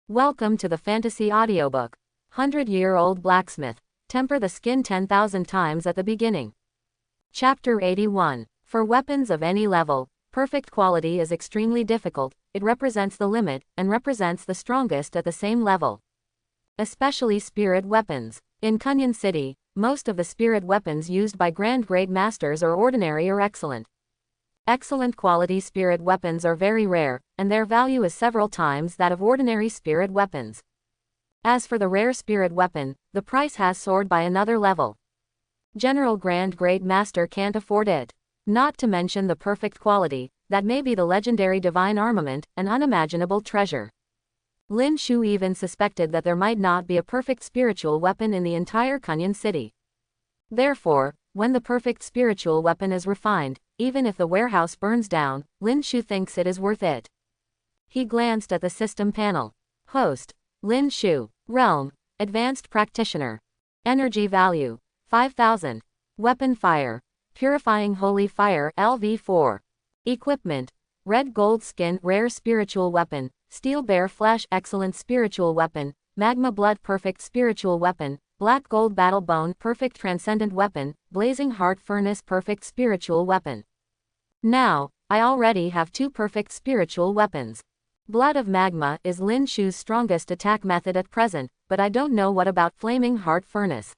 Welcome to the fantasy audiobook. 100-Year-Old Blacksmith. Temper the skin 10,000 times at the beginning. Chapter 81. For weapons of any level, perfect quality is extremely difficult. It represents the limit, and represents the strongest at the same level. Especially spirit weapons. In Kunyan City, most of the spirit weapons used by Grand Great Masters are ordinary or excellent. Excellent quality spirit weapons are very rare, and their value is several times that of ordinary spirit weapons. As for the rare spirit weapon, the price has soared by another level. General Grand Great Master can't afford it. Not to mention the perfect quality, that may be the legendary divine armament, an unimaginable treasure. Lin Shu even suspected that there might not be a perfect spiritual weapon in the entire Kunyan City. Therefore, when the perfect spiritual weapon is refined, even if the warehouse burns down, Lin Shu thinks it is worth it. He glanced at the system panel. Host: Lin Shu. Realm: Advanced Practitioner. Energy value: 5,000. Weapon fire: Purifying Holy Fire LV4. Equipment: Red Gold Skin Rare Spiritual Weapon, Steel Bear Flesh Excellent Spiritual Weapon, Magma Blood Perfect Spiritual Weapon, Black Gold Battle Bone Perfect Transcendent Weapon, Blazing Heart Furnace Perfect Spiritual Weapon. Now, I already have 2 perfect spiritual weapons. Blood of Magma is Lin Shu's strongest attack method at present, but I don't know what about Flaming Heart Furnace.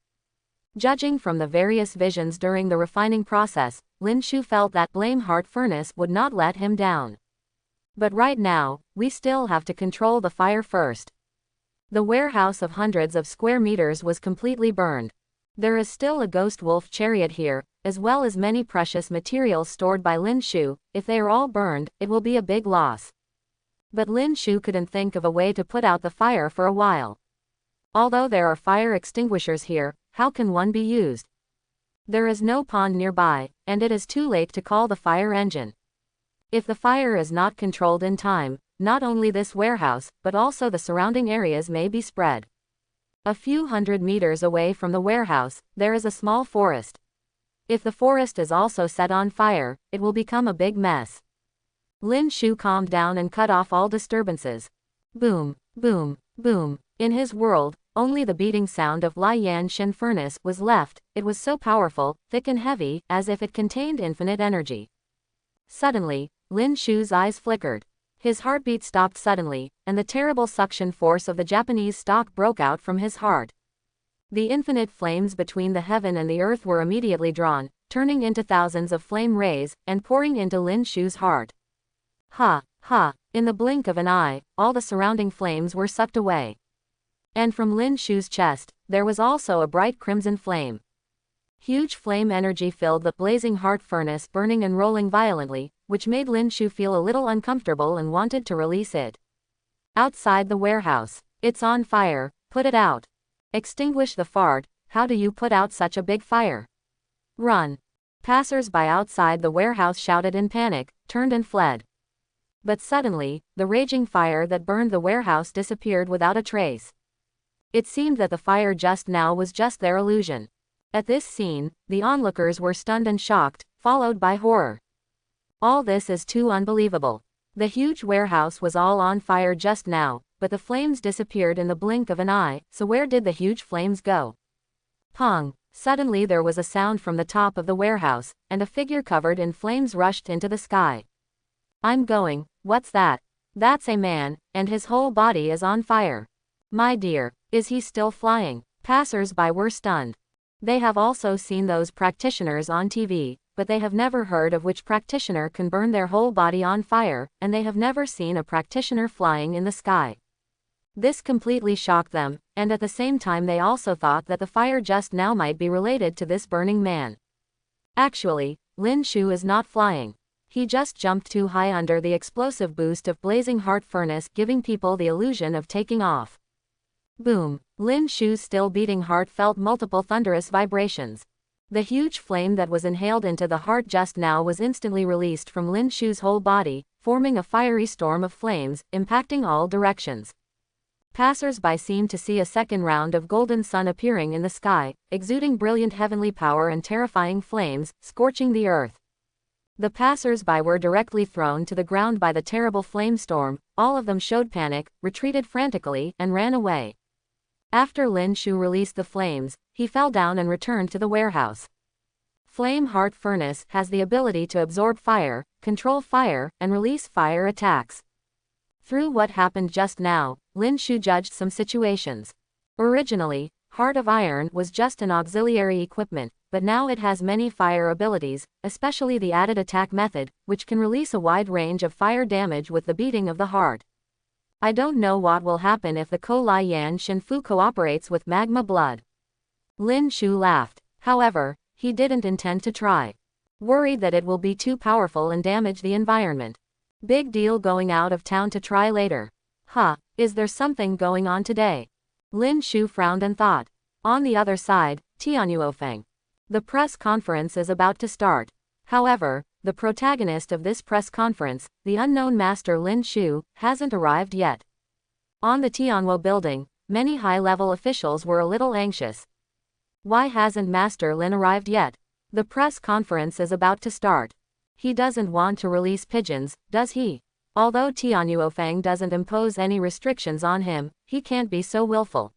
Judging from the various visions during the refining process, Lin Shu felt that Flame Heart Furnace would not let him down. But right now, we still have to control the fire first. The warehouse of hundreds of square meters was completely burned. There is still a ghost wolf chariot here, as well as many precious materials stored by Lin Shu. If they are all burned, it will be a big loss. But Lin Shu couldn't think of a way to put out the fire for a while. Although there are fire extinguishers here, how can one be used? There is no pond nearby, and it is too late to call the fire engine. If the fire is not controlled in time, not only this warehouse, but also the surrounding areas may be spread. A few hundred meters away from the warehouse, there is a small forest. If the forest is also set on fire, it will become a big mess. Lin Shu calmed down and cut off all disturbances. Boom, boom, boom. In his world, only the beating sound of Lai Yan Shin furnace was left. It was so powerful, thick and heavy, as if it contained infinite energy. Suddenly, Lin Shu's eyes flickered. His heartbeat stopped suddenly, and the terrible suction force of the Japanese stock broke out from his heart. The infinite flames between the heaven and the earth were immediately drawn, turning into thousands of flame rays, and pouring into Lin Shu's heart. Ha, ha, in the blink of an eye, all the surrounding flames were sucked away. And from Lin Shu's chest, there was also a bright crimson flame. Huge flame energy filled the blazing heart furnace, burning and rolling violently, which made Lin Shu feel a little uncomfortable and wanted to release it. Outside the warehouse. It's on fire, put it out. Extinguish the fart. How do you put out such a big fire? Run. Passers-by outside the warehouse shouted in panic, turned and fled. But suddenly, the raging fire that burned the warehouse disappeared without a trace. It seemed that the fire just now was just their illusion. At this scene, the onlookers were stunned and shocked, followed by horror. All this is too unbelievable. The huge warehouse was all on fire just now, but the flames disappeared in the blink of an eye, so where did the huge flames go? Pong! Suddenly there was a sound from the top of the warehouse, and a figure covered in flames rushed into the sky. I'm going, what's that? That's a man, and his whole body is on fire. My dear, is he still flying? Passers-by were stunned. They have also seen those practitioners on TV, but they have never heard of which practitioner can burn their whole body on fire, and they have never seen a practitioner flying in the sky. This completely shocked them, and at the same time they also thought that the fire just now might be related to this burning man. Actually, Lin Shu is not flying. He just jumped too high under the explosive boost of Blazing Heart Furnace, giving people the illusion of taking off. Boom! Lin Shu's still beating heart felt multiple thunderous vibrations. The huge flame that was inhaled into the heart just now was instantly released from Lin Shu's whole body, forming a fiery storm of flames, impacting all directions. Passers-by seemed to see a second round of golden sun appearing in the sky, exuding brilliant heavenly power and terrifying flames, scorching the earth. The passers-by were directly thrown to the ground by the terrible flame storm, all of them showed panic, retreated frantically, and ran away. After Lin Shu released the flames, he fell down and returned to the warehouse. Flame Heart Furnace has the ability to absorb fire, control fire, and release fire attacks. Through what happened just now, Lin Shu judged some situations. Originally, Heart of Iron was just an auxiliary equipment, but now it has many fire abilities, especially the added attack method, which can release a wide range of fire damage with the beating of the heart. I don't know what will happen if the Ko Lai Yan Shinfu cooperates with magma blood. Lin Shu laughed. However, he didn't intend to try. Worried that it will be too powerful and damage the environment. Big deal going out of town to try later. Is there something going on today? Lin Shu frowned and thought. On the other side, Tianyuofeng. The press conference is about to start. However, the protagonist of this press conference, the unknown master Lin Shu, hasn't arrived yet. On the Tianhuo building, many high-level officials were a little anxious. Why hasn't Master Lin arrived yet? The press conference is about to start. He doesn't want to release pigeons, does he? Although Tianyuofeng doesn't impose any restrictions on him, he can't be so willful.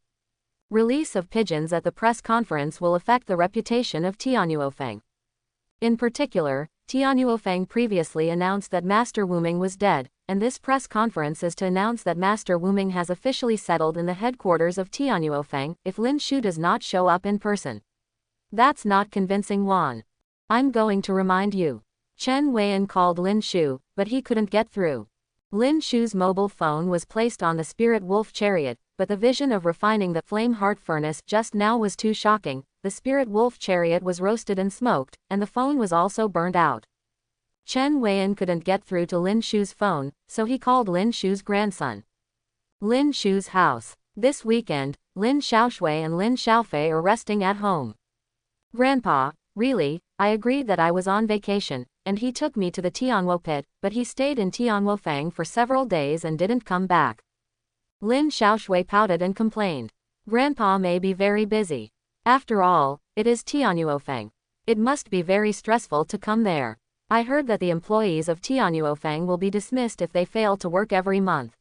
Release of pigeons at the press conference will affect the reputation of Tianyuofeng. In particular, Tianyuofeng previously announced that Master Wuming was dead, and this press conference is to announce that Master Wuming has officially settled in the headquarters of Tianyuofeng if Lin Shu does not show up in person. That's not convincing, Wan. I'm going to remind you. Chen Weian called Lin Shu, but he couldn't get through. Lin Shu's mobile phone was placed on the Spirit Wolf chariot, but the vision of refining the Flame Heart Furnace just now was too shocking. The Spirit Wolf chariot was roasted and smoked, and the phone was also burned out. Chen Weian couldn't get through to Lin Shu's phone, so he called Lin Shu's grandson. Lin Shu's house. This weekend, Lin Xiaoshui and Lin Xiaofei are resting at home. Grandpa, really, I agreed that I was on vacation, and he took me to the Tianhuo pit, but he stayed in Tianyuofeng for several days and didn't come back. Lin Xiaoshui pouted and complained. Grandpa may be very busy. After all, it is Tianyuofeng. It must be very stressful to come there. I heard that the employees of Tianyuofeng will be dismissed if they fail to work every month.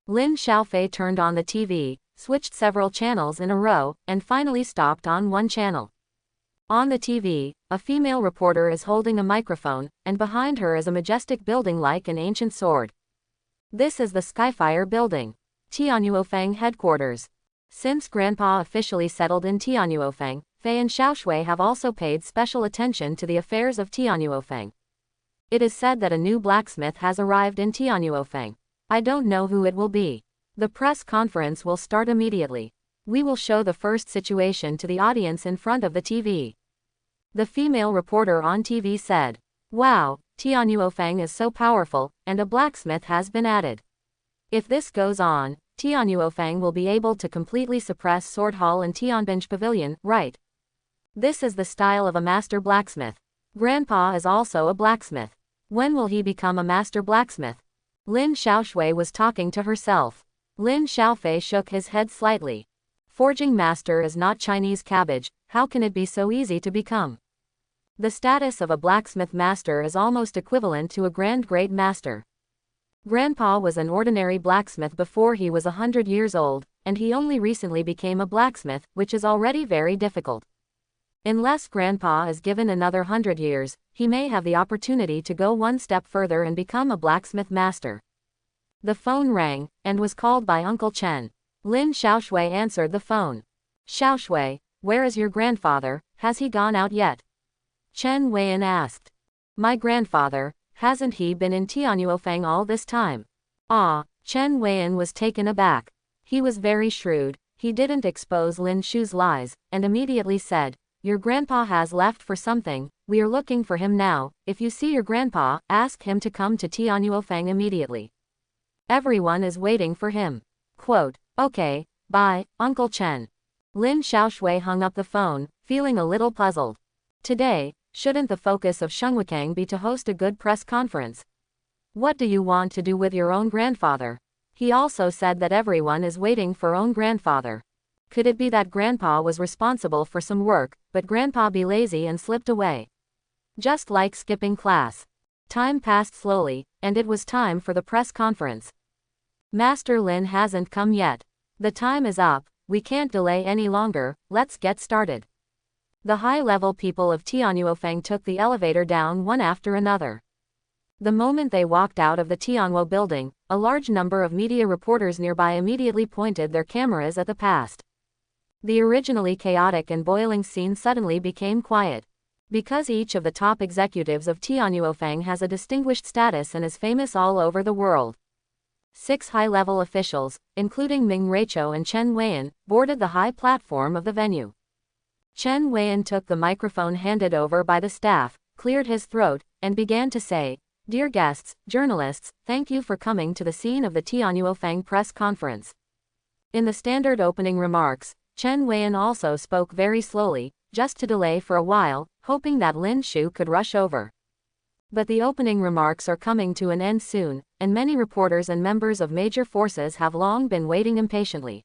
Lin Xiaofei turned on the TV, switched several channels in a row, and finally stopped on one channel. On the TV, a female reporter is holding a microphone, and behind her is a majestic building like an ancient sword. This is the Skyfire building. Tianyuofeng headquarters. Since Grandpa officially settled in Tianyuofeng, Fei and Xiaoshui have also paid special attention to the affairs of Tianyuofeng. It is said that a new blacksmith has arrived in Tianyuofeng. I don't know who it will be. The press conference will start immediately. We will show the first situation to the audience in front of the TV. The female reporter on TV said. Wow, Tianyuofeng is so powerful, and a blacksmith has been added. If this goes on, Tianyuofeng will be able to completely suppress Sword Hall and Tianbinj Pavilion, right? This is the style of a master blacksmith. Grandpa is also a blacksmith. When will he become a master blacksmith? Lin Xiaoshui was talking to herself. Lin Xiaofei shook his head slightly. Forging master is not Chinese cabbage, how can it be so easy to become? The status of a blacksmith master is almost equivalent to a grand great master. Grandpa was an ordinary blacksmith before he was 100 years old, and he only recently became a blacksmith, which is already very difficult. Unless Grandpa is given another 100 years, he may have the opportunity to go one step further and become a blacksmith master. The phone rang, and was called by Uncle Chen. Lin Xiaoshui answered the phone. Xiaoshui, where is your grandfather, has he gone out yet? Chen Weian asked. My grandfather, hasn't he been in Tianyuofeng all this time? Chen Weian was taken aback. He was very shrewd, he didn't expose Lin Shu's lies, and immediately said, your grandpa has left for something, we are looking for him now, if you see your grandpa, ask him to come to Tianyuofeng immediately. Everyone is waiting for him. Quote, okay, bye, Uncle Chen. Lin Xiaoshui hung up the phone, feeling a little puzzled. Today, shouldn't the focus of Shengwukang be to host a good press conference? What do you want to do with your own grandfather? He also said that everyone is waiting for own grandfather. Could it be that Grandpa was responsible for some work, but Grandpa be lazy and slipped away? Just like skipping class. Time passed slowly, and it was time for the press conference. Master Lin hasn't come yet. The time is up, we can't delay any longer, let's get started. The high-level people of Tianyuofeng took the elevator down one after another. The moment they walked out of the Tianhuo building, a large number of media reporters nearby immediately pointed their cameras at the past. The originally chaotic and boiling scene suddenly became quiet. Because each of the top executives of Tianyuofeng has a distinguished status and is famous all over the world. 6 high-level officials, including Ming Reicho and Chen Weiyan, boarded the high platform of the venue. Chen Weiyan took the microphone handed over by the staff, cleared his throat, and began to say, "Dear guests, journalists, thank you for coming to the scene of the Tianyuofeng press conference." In the standard opening remarks, Chen Weiyan also spoke very slowly, just to delay for a while, hoping that Lin Shu could rush over. But the opening remarks are coming to an end soon, and many reporters and members of major forces have long been waiting impatiently.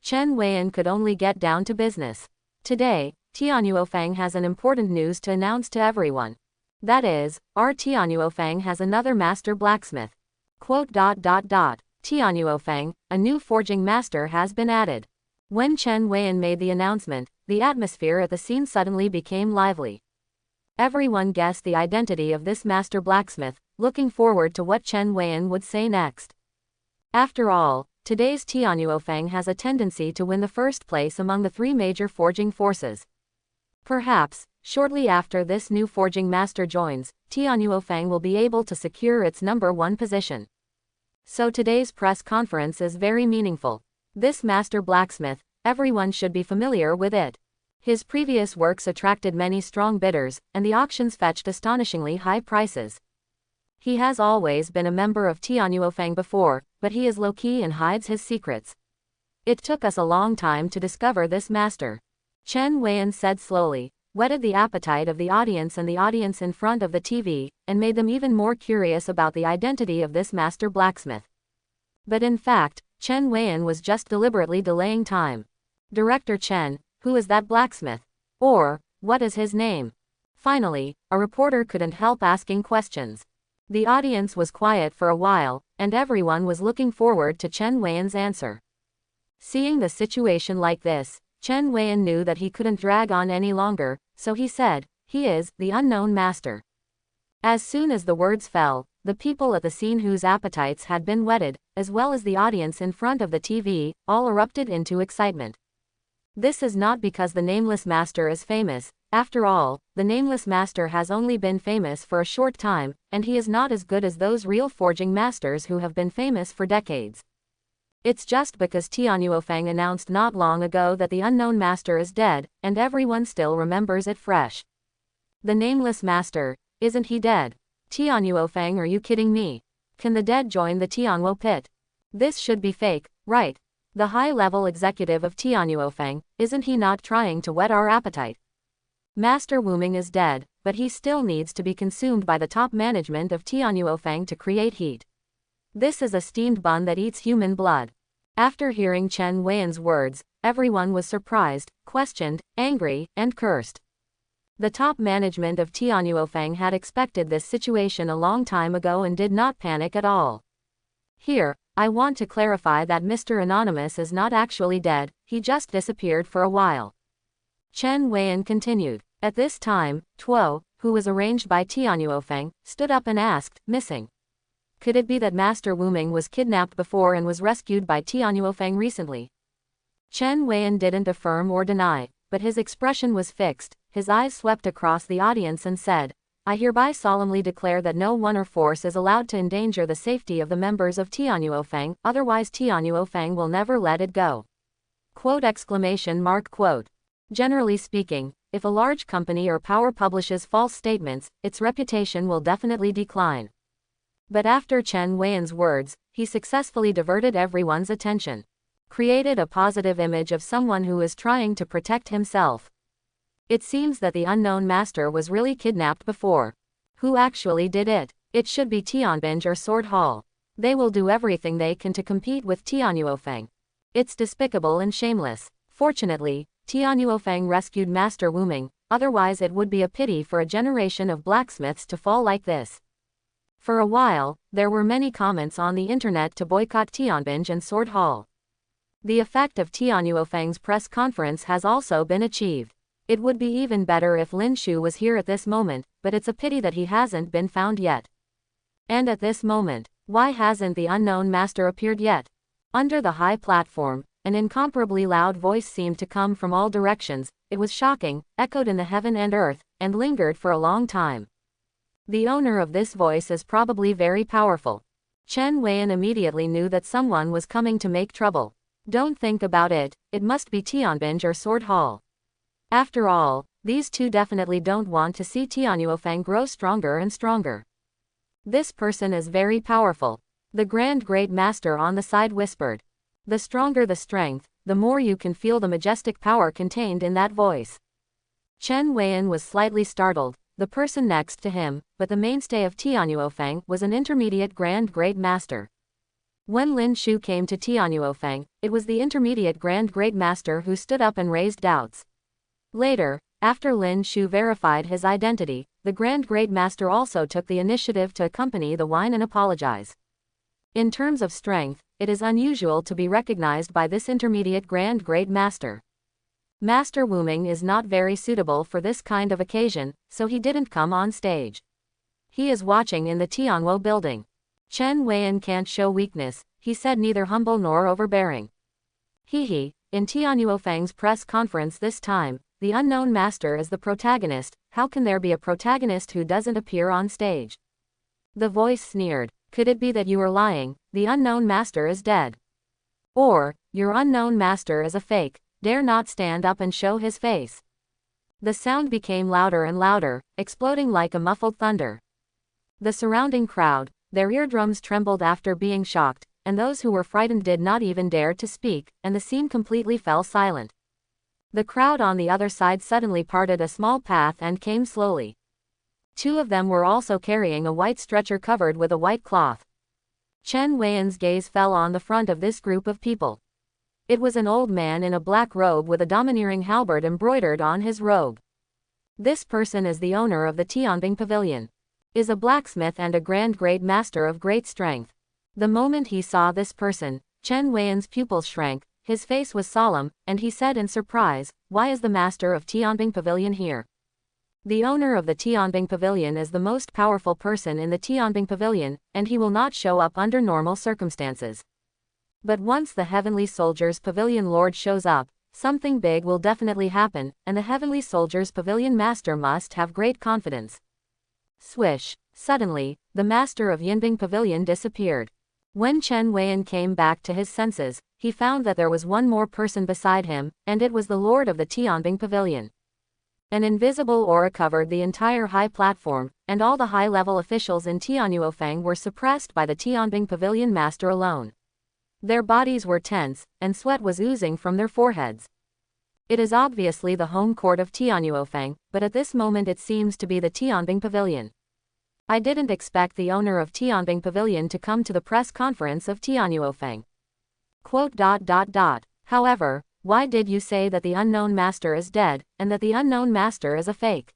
Chen Weiyan could only get down to business. Today, Tianyuofeng has an important news to announce to everyone. That is, our Tianyuofeng has another master blacksmith. Tianyuofeng, a new forging master has been added. When Chen Weiyan made the announcement, the atmosphere at the scene suddenly became lively. Everyone guessed the identity of this master blacksmith, looking forward to what Chen Weiyan would say next. After all, today's Tianyuofeng has a tendency to win the first place among the 3 major forging forces. Perhaps, shortly after this new forging master joins, Tianyuofeng will be able to secure its #1 position. So today's press conference is very meaningful. This master blacksmith, everyone should be familiar with it. His previous works attracted many strong bidders, and the auctions fetched astonishingly high prices. He has always been a member of Tianyuofeng before, but he is low-key and hides his secrets. It took us a long time to discover this master. Chen Weiyan said slowly, whetted the appetite of the audience and the audience in front of the TV, and made them even more curious about the identity of this master blacksmith. But in fact, Chen Weiyan was just deliberately delaying time. Director Chen, who is that blacksmith? Or, what is his name? Finally, a reporter couldn't help asking questions. The audience was quiet for a while, and everyone was looking forward to Chen Weiyan's answer. Seeing the situation like this, Chen Weiyan knew that he couldn't drag on any longer, so he said, "He is the unknown master." As soon as the words fell, the people at the scene whose appetites had been whetted, as well as the audience in front of the TV, all erupted into excitement. This is not because the nameless master is famous. After all, the nameless master has only been famous for a short time, and he is not as good as those real forging masters who have been famous for decades. It's just because Tianyuofeng announced not long ago that the unknown master is dead, and everyone still remembers it fresh. The nameless master, isn't he dead? Tianyuofeng, are you kidding me? Can the dead join the Tianhuo pit? This should be fake, right? The high-level executive of Tianyuofeng, isn't he not trying to whet our appetite? Master Wuming is dead, but he still needs to be consumed by the top management of Tianyuofeng to create heat. This is a steamed bun that eats human blood. After hearing Chen Weiyan's words, everyone was surprised, questioned, angry, and cursed. The top management of Tianyuofeng had expected this situation a long time ago and did not panic at all. Here, I want to clarify that Mr. Anonymous is not actually dead, he just disappeared for a while. Chen Weiyan continued. At this time, Tuo, who was arranged by Tianyuofeng, stood up and asked, "Missing? Could it be that Master Wuming was kidnapped before and was rescued by Tianyuofeng recently?" Chen Weiyan didn't affirm or deny, but his expression was fixed. His eyes swept across the audience and said, "I hereby solemnly declare that no one or force is allowed to endanger the safety of the members of Tianyuofeng, otherwise Tianyuofeng will never let it go." Quote. Generally speaking, if a large company or power publishes false statements, its reputation will definitely decline. But after Chen Weiyan's words, he successfully diverted everyone's attention. Created a positive image of someone who is trying to protect himself. It seems that the unknown master was really kidnapped before. Who actually did it? It should be Tianbinge or Sword Hall. They will do everything they can to compete with Tianyuofeng. It's despicable and shameless. Fortunately, Tianyuofeng rescued Master Wuming, otherwise it would be a pity for a generation of blacksmiths to fall like this. For a while, there were many comments on the internet to boycott Tianbing and Sword Hall. The effect of Tianyuofeng's press conference has also been achieved. It would be even better if Lin Shu was here at this moment, but it's a pity that he hasn't been found yet. And at this moment, why hasn't the unknown master appeared yet? Under the high platform, an incomparably loud voice seemed to come from all directions. It was shocking, echoed in the heaven and earth, and lingered for a long time. The owner of this voice is probably very powerful. Chen Weian immediately knew that someone was coming to make trouble. Don't think about it, it must be Tianbing or Sword Hall. After all, these two definitely don't want to see Tianyuofeng grow stronger and stronger. This person is very powerful. The Grand Great Master on the side whispered. The stronger the strength, the more you can feel the majestic power contained in that voice. Chen Weian was slightly startled, the person next to him, but the mainstay of Tianyuofeng was an intermediate Grand Great Master. When Lin Shu came to Tianyuofeng, it was the intermediate Grand Great Master who stood up and raised doubts. Later, after Lin Shu verified his identity, the Grand Great Master also took the initiative to accompany the wine and apologize. In terms of strength, it is unusual to be recognized by this intermediate Grand Great Master. Master Wu Ming is not very suitable for this kind of occasion, so he didn't come on stage. He is watching in the Tianwo building. Chen Weian can't show weakness, he said, neither humble nor overbearing. In Tianyuofeng's press conference this time, the unknown master is the protagonist. How can there be a protagonist who doesn't appear on stage? The voice sneered. Could it be that you are lying, the unknown master is dead? Or, your unknown master is a fake, dare not stand up and show his face? The sound became louder and louder, exploding like a muffled thunder. The surrounding crowd, their eardrums trembled after being shocked, and those who were frightened did not even dare to speak, and the scene completely fell silent. The crowd on the other side suddenly parted a small path and came slowly. Two of them were also carrying a white stretcher covered with a white cloth. Chen Weian's gaze fell on the front of this group of people. It was an old man in a black robe with a domineering halberd embroidered on his robe. This person is the owner of the Tianbing Pavilion. Is a blacksmith and a Grand Great Master of great strength. The moment he saw this person, Chen Weian's pupils shrank, his face was solemn, and he said in surprise, "Why is the master of Tianbing Pavilion here?" The owner of the Tianbing Pavilion is the most powerful person in the Tianbing Pavilion, and he will not show up under normal circumstances. But once the Heavenly Soldiers Pavilion Lord shows up, something big will definitely happen, and the Heavenly Soldiers Pavilion Master must have great confidence. Swish! Suddenly, the master of Yinbing Pavilion disappeared. When Chen Weian came back to his senses, he found that there was one more person beside him, and it was the lord of the Tianbing Pavilion. An invisible aura covered the entire high platform, and all the high-level officials in Tianyuofeng were suppressed by the Tianbing Pavilion Master alone. Their bodies were tense, and sweat was oozing from their foreheads. It is obviously the home court of Tianyuofeng, but at this moment it seems to be the Tianbing Pavilion. I didn't expect the owner of Tianbing Pavilion to come to the press conference of Tianyuofeng. However, why did you say that the unknown master is dead, and that the unknown master is a fake?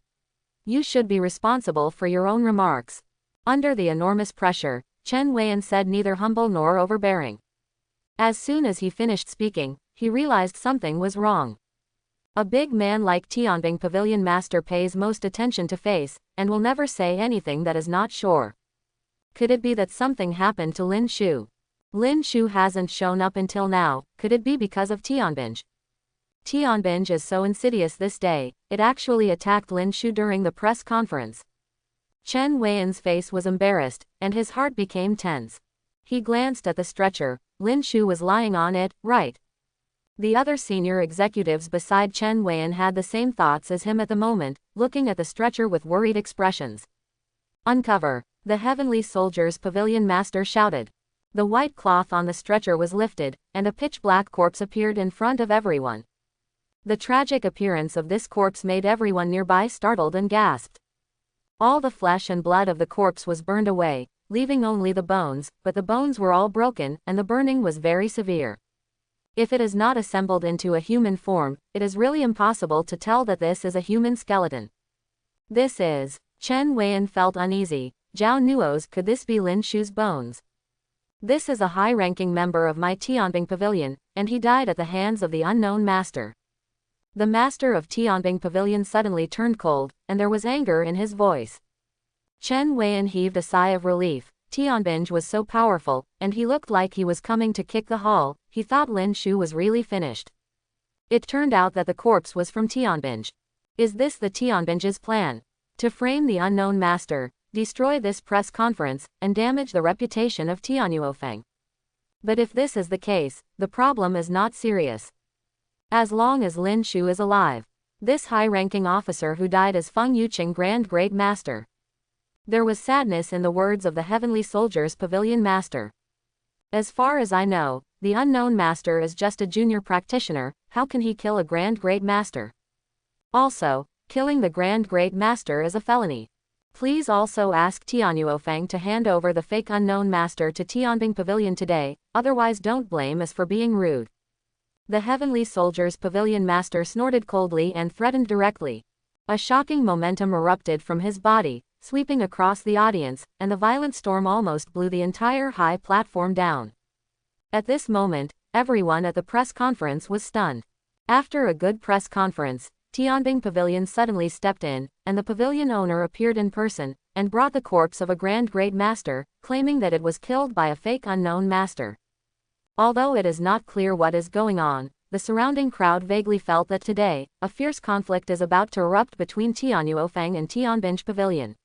You should be responsible for your own remarks. Under the enormous pressure, Chen Weian said, neither humble nor overbearing. As soon as he finished speaking, he realized something was wrong. A big man like Tianbing Pavilion Master pays most attention to face, and will never say anything that is not sure. Could it be that something happened to Lin Shu? Lin Shu hasn't shown up until now. Could it be because of Tianbing? Tianbing is so insidious this day, it actually attacked Lin Shu during the press conference. Chen Weian's face was embarrassed, and his heart became tense. He glanced at the stretcher. Lin Shu was lying on it, right? The other senior executives beside Chen Weian had the same thoughts as him at the moment, looking at the stretcher with worried expressions. Uncover! The Heavenly Soldiers Pavilion Master shouted. The white cloth on the stretcher was lifted, and a pitch-black corpse appeared in front of everyone. The tragic appearance of this corpse made everyone nearby startled and gasped. All the flesh and blood of the corpse was burned away, leaving only the bones, but the bones were all broken, and the burning was very severe. If it is not assembled into a human form, it is really impossible to tell that this is a human skeleton. Chen Weian felt uneasy. Zhao Nuo's, could this be Lin Shu's bones? This is a high-ranking member of my Tianbing Pavilion, and he died at the hands of the unknown master. The master of Tianbing Pavilion suddenly turned cold, and there was anger in his voice. Chen Weian heaved a sigh of relief. Tianbing was so powerful, and he looked like he was coming to kick the hall. He thought Lin Shu was really finished. It turned out that the corpse was from Tianbing. Is this the Tianbing's plan? To frame the unknown master, destroy this press conference, and damage the reputation of Tianyuofeng. But if this is the case, the problem is not serious. As long as Lin Shu is alive, this high-ranking officer who died as Feng Yuqing Grand Great Master. There was sadness in the words of the Heavenly Soldier's Pavilion Master. As far as I know, the unknown master is just a junior practitioner. How can he kill a Grand Great Master? Also, killing the Grand Great Master is a felony. Please also ask Tianyuofeng to hand over the fake unknown master to Tianbing Pavilion today, otherwise don't blame us for being rude. The Heavenly Soldier's Pavilion Master snorted coldly and threatened directly. A shocking momentum erupted from his body, sweeping across the audience, and the violent storm almost blew the entire high platform down. At this moment, everyone at the press conference was stunned. After a good press conference, Tianbing Pavilion suddenly stepped in, and the pavilion owner appeared in person, and brought the corpse of a Grand Great Master, claiming that it was killed by a fake unknown master. Although it is not clear what is going on, the surrounding crowd vaguely felt that today, a fierce conflict is about to erupt between Tianyuofeng and Tianbing Pavilion.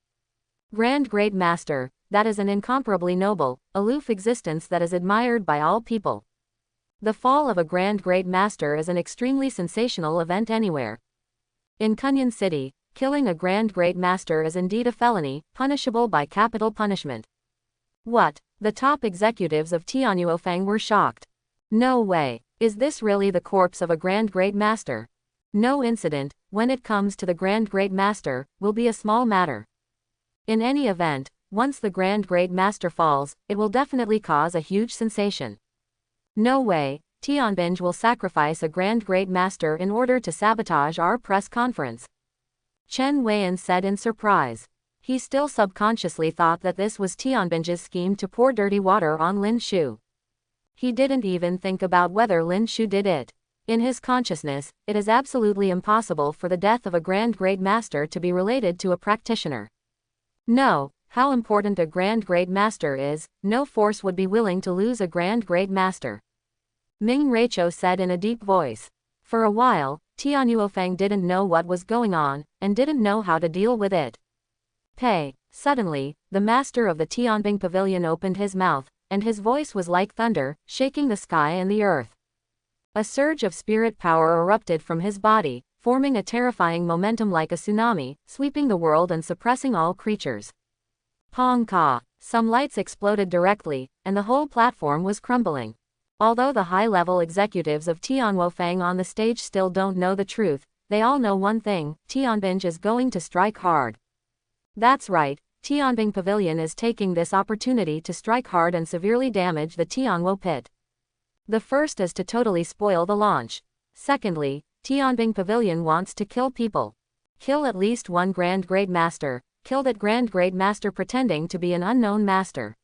Grand Great Master, that is an incomparably noble, aloof existence that is admired by all people. The fall of a Grand Great Master is an extremely sensational event anywhere. In Kunyan City, killing a Grand Great Master is indeed a felony, punishable by capital punishment. What? The top executives of Tianyuofeng were shocked. No way. Is this really the corpse of a Grand Great Master? No incident, when it comes to the Grand Great Master, will be a small matter. In any event, once the Grand Great Master falls, it will definitely cause a huge sensation. No way, Tianbing will sacrifice a Grand Great Master in order to sabotage our press conference. Chen Weian said in surprise. He still subconsciously thought that this was Tianbing's scheme to pour dirty water on Lin Shu. He didn't even think about whether Lin Shu did it. In his consciousness, it is absolutely impossible for the death of a Grand Great Master to be related to a practitioner. No, how important a Grand Great Master is, no force would be willing to lose a Grand Great Master. Ming Reicho said in a deep voice. For a while, Tianyuofeng didn't know what was going on, and didn't know how to deal with it. Suddenly, the master of the Tianbing Pavilion opened his mouth, and his voice was like thunder, shaking the sky and the earth. A surge of spirit power erupted from his body, forming a terrifying momentum like a tsunami, sweeping the world and suppressing all creatures. Pong ka! Some lights exploded directly, and the whole platform was crumbling. Although the high-level executives of Tianyuofeng on the stage still don't know the truth, they all know one thing: Tianbing is going to strike hard. That's right, Tianbing Pavilion is taking this opportunity to strike hard and severely damage the Tianwo pit. The first is to totally spoil the launch. Secondly, Tianbing Pavilion wants to kill people. Kill at least one Grand Great Master, kill that Grand Great Master pretending to be an unknown master.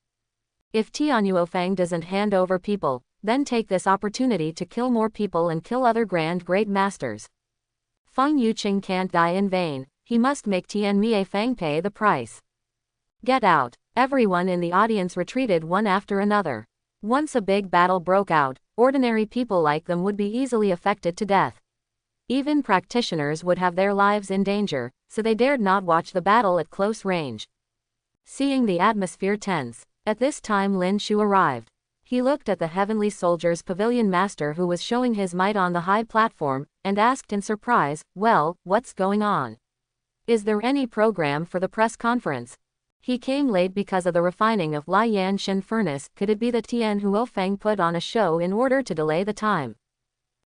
If Tianyuofeng doesn't hand over people, then take this opportunity to kill more people and kill other Grand Great Masters. Feng Yuqing can't die in vain, he must make Tianmiefeng pay the price. Get out! Everyone in the audience retreated one after another. Once a big battle broke out, ordinary people like them would be easily affected to death. Even practitioners would have their lives in danger, so they dared not watch the battle at close range. Seeing the atmosphere tense, at this time Lin Shu arrived. He looked at the Heavenly Soldier's Pavilion Master who was showing his might on the high platform, and asked in surprise, "Well, what's going on? Is there any program for the press conference?" He came late because of the refining of Lian Shin furnace. Could it be that Tian Huofeng put on a show in order to delay the time?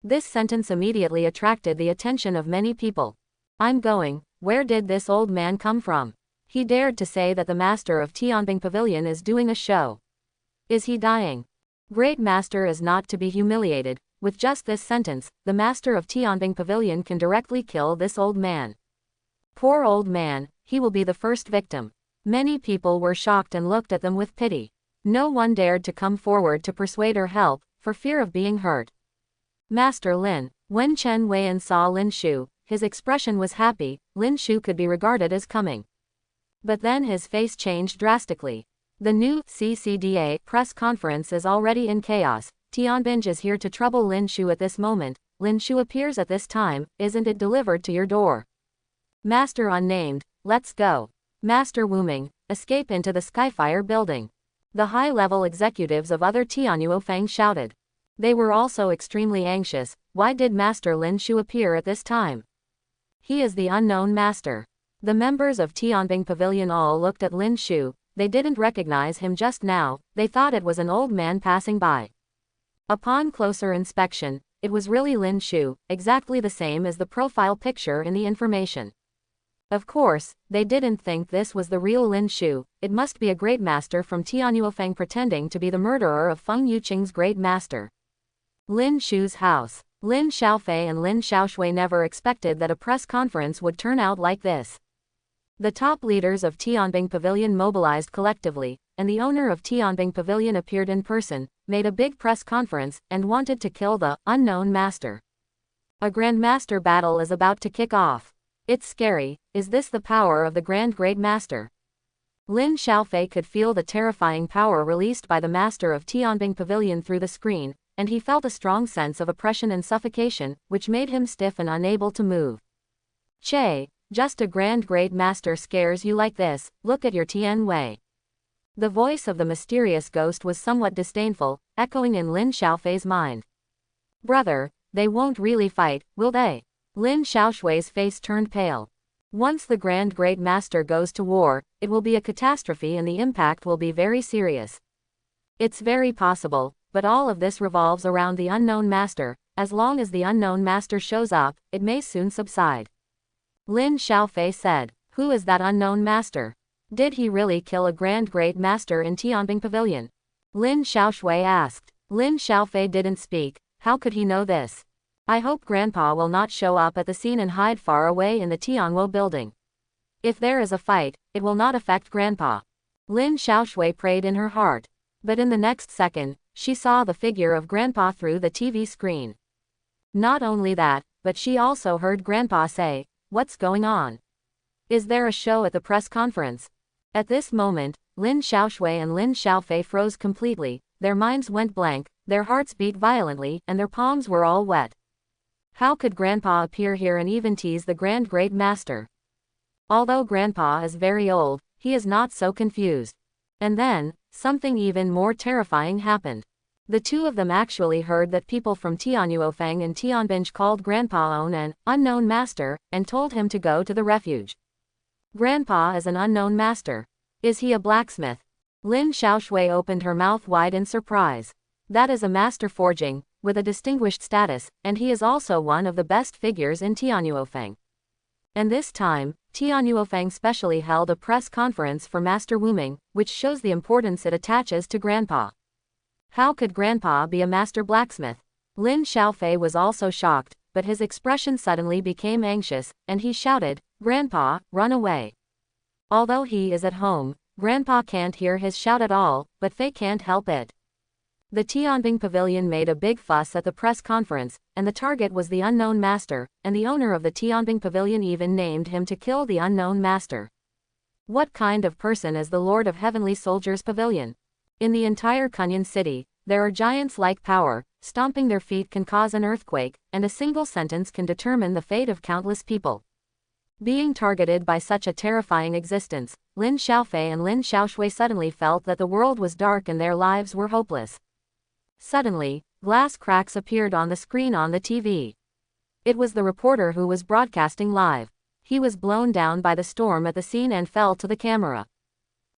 This sentence immediately attracted the attention of many people. I'm going. Where did this old man come from? He dared to say that the master of Tianbing Pavilion is doing a show. Is he dying? Great Master is not to be humiliated. With just this sentence, the master of Tianbing Pavilion can directly kill this old man. Poor old man, he will be the first victim. Many people were shocked and looked at them with pity. No one dared to come forward to persuade or help, for fear of being hurt. Master Lin. When Chen Weian saw Lin Shu, his expression was happy. Lin Shu could be regarded as coming. But then his face changed drastically. The new CCDA press conference is already in chaos. Tianbing is here to trouble Lin Shu at this moment. Lin Shu appears at this time. Isn't it delivered to your door? Master Unnamed, let's go. Master Wuming, escape into the Skyfire building. The high-level executives of other Tianyuofeng shouted. They were also extremely anxious. Why did Master Lin Shu appear at this time? He is the unknown master. The members of Tianbing Pavilion all looked at Lin Shu. They didn't recognize him just now. They thought it was an old man passing by. Upon closer inspection, it was really Lin Shu, exactly the same as the profile picture in the information. Of course, they didn't think this was the real Lin Shu. It must be a great master from Tianyuofeng pretending to be the murderer of Feng Yuqing's great master. Lin Shu's house. Lin Xiaofei and Lin Xiaoshui never expected that a press conference would turn out like this. The top leaders of Tianbing Pavilion mobilized collectively, and the owner of Tianbing Pavilion appeared in person, made a big press conference, and wanted to kill the unknown master. A grandmaster battle is about to kick off. It's scary. Is this the power of the Grand Great Master? Lin Xiaofei could feel the terrifying power released by the master of Tianbing Pavilion through the screen, and he felt a strong sense of oppression and suffocation, which made him stiff and unable to move. Che, just a Grand Great Master scares you like this, look at your Tian Wei. The voice of the mysterious ghost was somewhat disdainful, echoing in Lin Xiaofei's mind. Brother, they won't really fight, will they? Lin Xiaoshui's face turned pale. Once the Grand Great Master goes to war, it will be a catastrophe and the impact will be very serious. It's very possible, but all of this revolves around the unknown master. As long as the unknown master shows up, it may soon subside. Lin Xiaofei said, who is that unknown master? Did he really kill a Grand Great Master in Tianbing Pavilion? Lin Xiaoshui asked. Lin Xiaofei didn't speak. How could he know this? I hope Grandpa will not show up at the scene and hide far away in the Tianwo building. If there is a fight, it will not affect Grandpa. Lin Xiaoshui prayed in her heart. But in the next second, she saw the figure of Grandpa through the TV screen. Not only that, but she also heard Grandpa say, "What's going on? Is there a show at the press conference?" At this moment, Lin Xiaoshui and Lin Xiaofei froze completely, their minds went blank, their hearts beat violently, and their palms were all wet. How could Grandpa appear here and even tease the Grand Great Master? Although Grandpa is very old, he is not so confused. And then, something even more terrifying happened. The two of them actually heard that people from Tianyuofeng and Tianbing called Grandpa an unknown master, and told him to go to the refuge. Grandpa is an unknown master. Is he a blacksmith? Lin Xiaoshui opened her mouth wide in surprise. That is a master forging, with a distinguished status, and he is also one of the best figures in Tianyuofeng. And this time, Tianyuofeng specially held a press conference for Master Wuming, which shows the importance it attaches to Grandpa. How could Grandpa be a master blacksmith? Lin Xiaofei was also shocked, but his expression suddenly became anxious, and he shouted, "Grandpa, run away." Although he is at home, Grandpa can't hear his shout at all, but Fei can't help it. The Tianbing Pavilion made a big fuss at the press conference, and the target was the unknown master, and the owner of the Tianbing Pavilion even named him to kill the unknown master. What kind of person is the Lord of Heavenly Soldiers Pavilion? In the entire Kunyan city, there are giants like power. Stomping their feet can cause an earthquake, and a single sentence can determine the fate of countless people. Being targeted by such a terrifying existence, Lin Xiaofei and Lin Xiaoshui suddenly felt that the world was dark and their lives were hopeless. Suddenly, glass cracks appeared on the screen on the TV. It was the reporter who was broadcasting live. He was blown down by the storm at the scene and fell to the camera.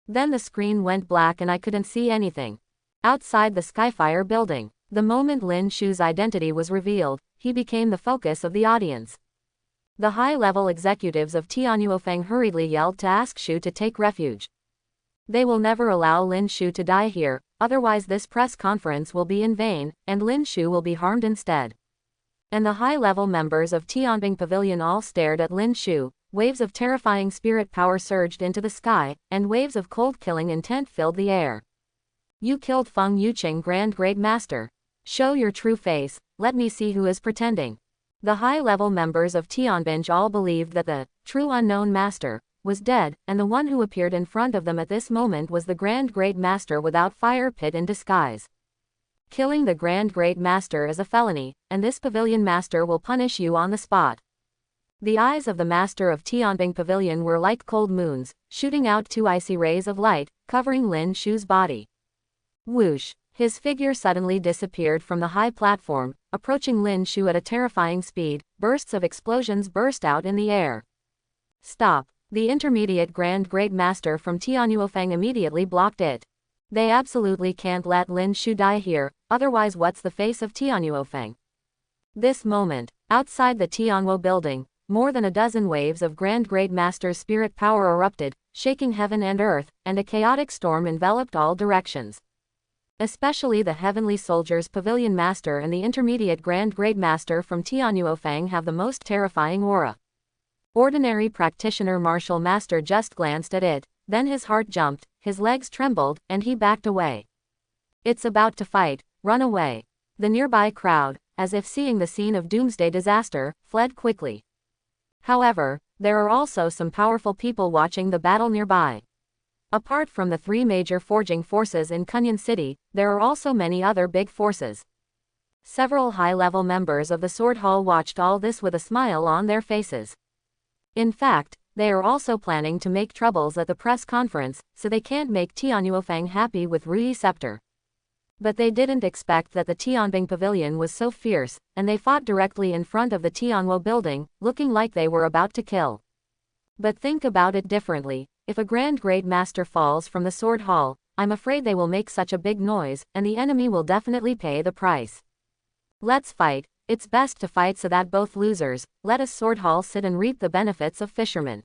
Then the screen went black and I couldn't see anything. Outside the Skyfire building, the moment Lin Shu's identity was revealed, he became the focus of the audience. The high-level executives of Tianyuofeng hurriedly yelled to ask Shu to take refuge. They will never allow Lin Shu to die here, otherwise this press conference will be in vain, and Lin Shu will be harmed instead. And the high-level members of Tianbing Pavilion all stared at Lin Shu, waves of terrifying spirit power surged into the sky, and waves of cold killing intent filled the air. You killed Feng Yuqing, Grand Great Master. Show your true face, let me see who is pretending. The high-level members of Tianbing all believed that the true unknown master was dead, and the one who appeared in front of them at this moment was the Grand Great Master without fire pit in disguise. Killing the Grand Great Master is a felony, and this pavilion master will punish you on the spot. The eyes of the master of Tianbing Pavilion were like cold moons, shooting out two icy rays of light, covering Lin Shu's body. Whoosh! His figure suddenly disappeared from the high platform, approaching Lin Shu at a terrifying speed. Bursts of explosions burst out in the air. Stop! The intermediate Grand Great Master from Tianyuofeng immediately blocked it. They absolutely can't let Lin Shu die here, otherwise what's the face of Tianyuofeng? This moment, outside the Tianwo building, more than a dozen waves of Grand Great Master's spirit power erupted, shaking heaven and earth, and a chaotic storm enveloped all directions. Especially the Heavenly Soldier's Pavilion Master and the Intermediate Grand Great Master from Tianyuofeng have the most terrifying aura. Ordinary practitioner Martial Master just glanced at it, then his heart jumped, his legs trembled, and he backed away. It's about to fight, run away. The nearby crowd, as if seeing the scene of doomsday disaster, fled quickly. However, there are also some powerful people watching the battle nearby. Apart from the three major forging forces in Kunyan City, there are also many other big forces. Several high-level members of the Sword Hall watched all this with a smile on their faces. In fact, they are also planning to make troubles at the press conference, so they can't make Tianyuofeng happy with Ruyi Scepter. But they didn't expect that the Tianbing Pavilion was so fierce, and they fought directly in front of the Tianwo building, looking like they were about to kill. But think about it differently. If a Grand Great Master falls from the Sword Hall, I'm afraid they will make such a big noise, and the enemy will definitely pay the price. Let's fight. It's best to fight so that both losers, let us Sword Hall sit and reap the benefits of fishermen.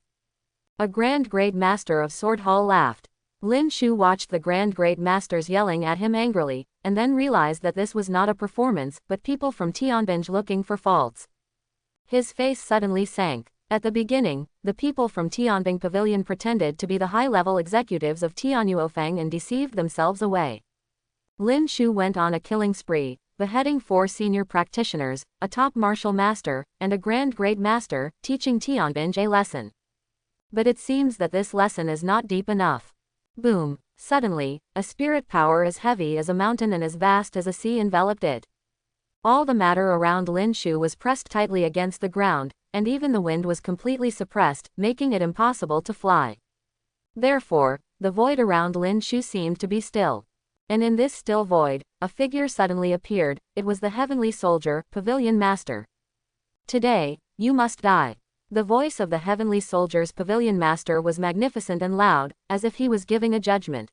A Grand Great Master of Sword Hall laughed. Lin Shu watched the Grand Great Masters yelling at him angrily, and then realized that this was not a performance, but people from Tianbing looking for faults. His face suddenly sank. At the beginning, the people from Tianbing Pavilion pretended to be the high-level executives of Tianyuofeng and deceived themselves away. Lin Shu went on a killing spree, beheading 4 senior practitioners, a top martial master, and a Grand Great Master, teaching Tianbing a lesson. But it seems that this lesson is not deep enough. Boom! Suddenly, a spirit power as heavy as a mountain and as vast as a sea enveloped it. All the matter around Lin Shu was pressed tightly against the ground, and even the wind was completely suppressed, making it impossible to fly. Therefore, the void around Lin Shu seemed to be still. And in this still void, a figure suddenly appeared. It was the Heavenly Soldier, Pavilion Master. Today, you must die. The voice of the Heavenly Soldier's Pavilion Master was magnificent and loud, as if he was giving a judgment.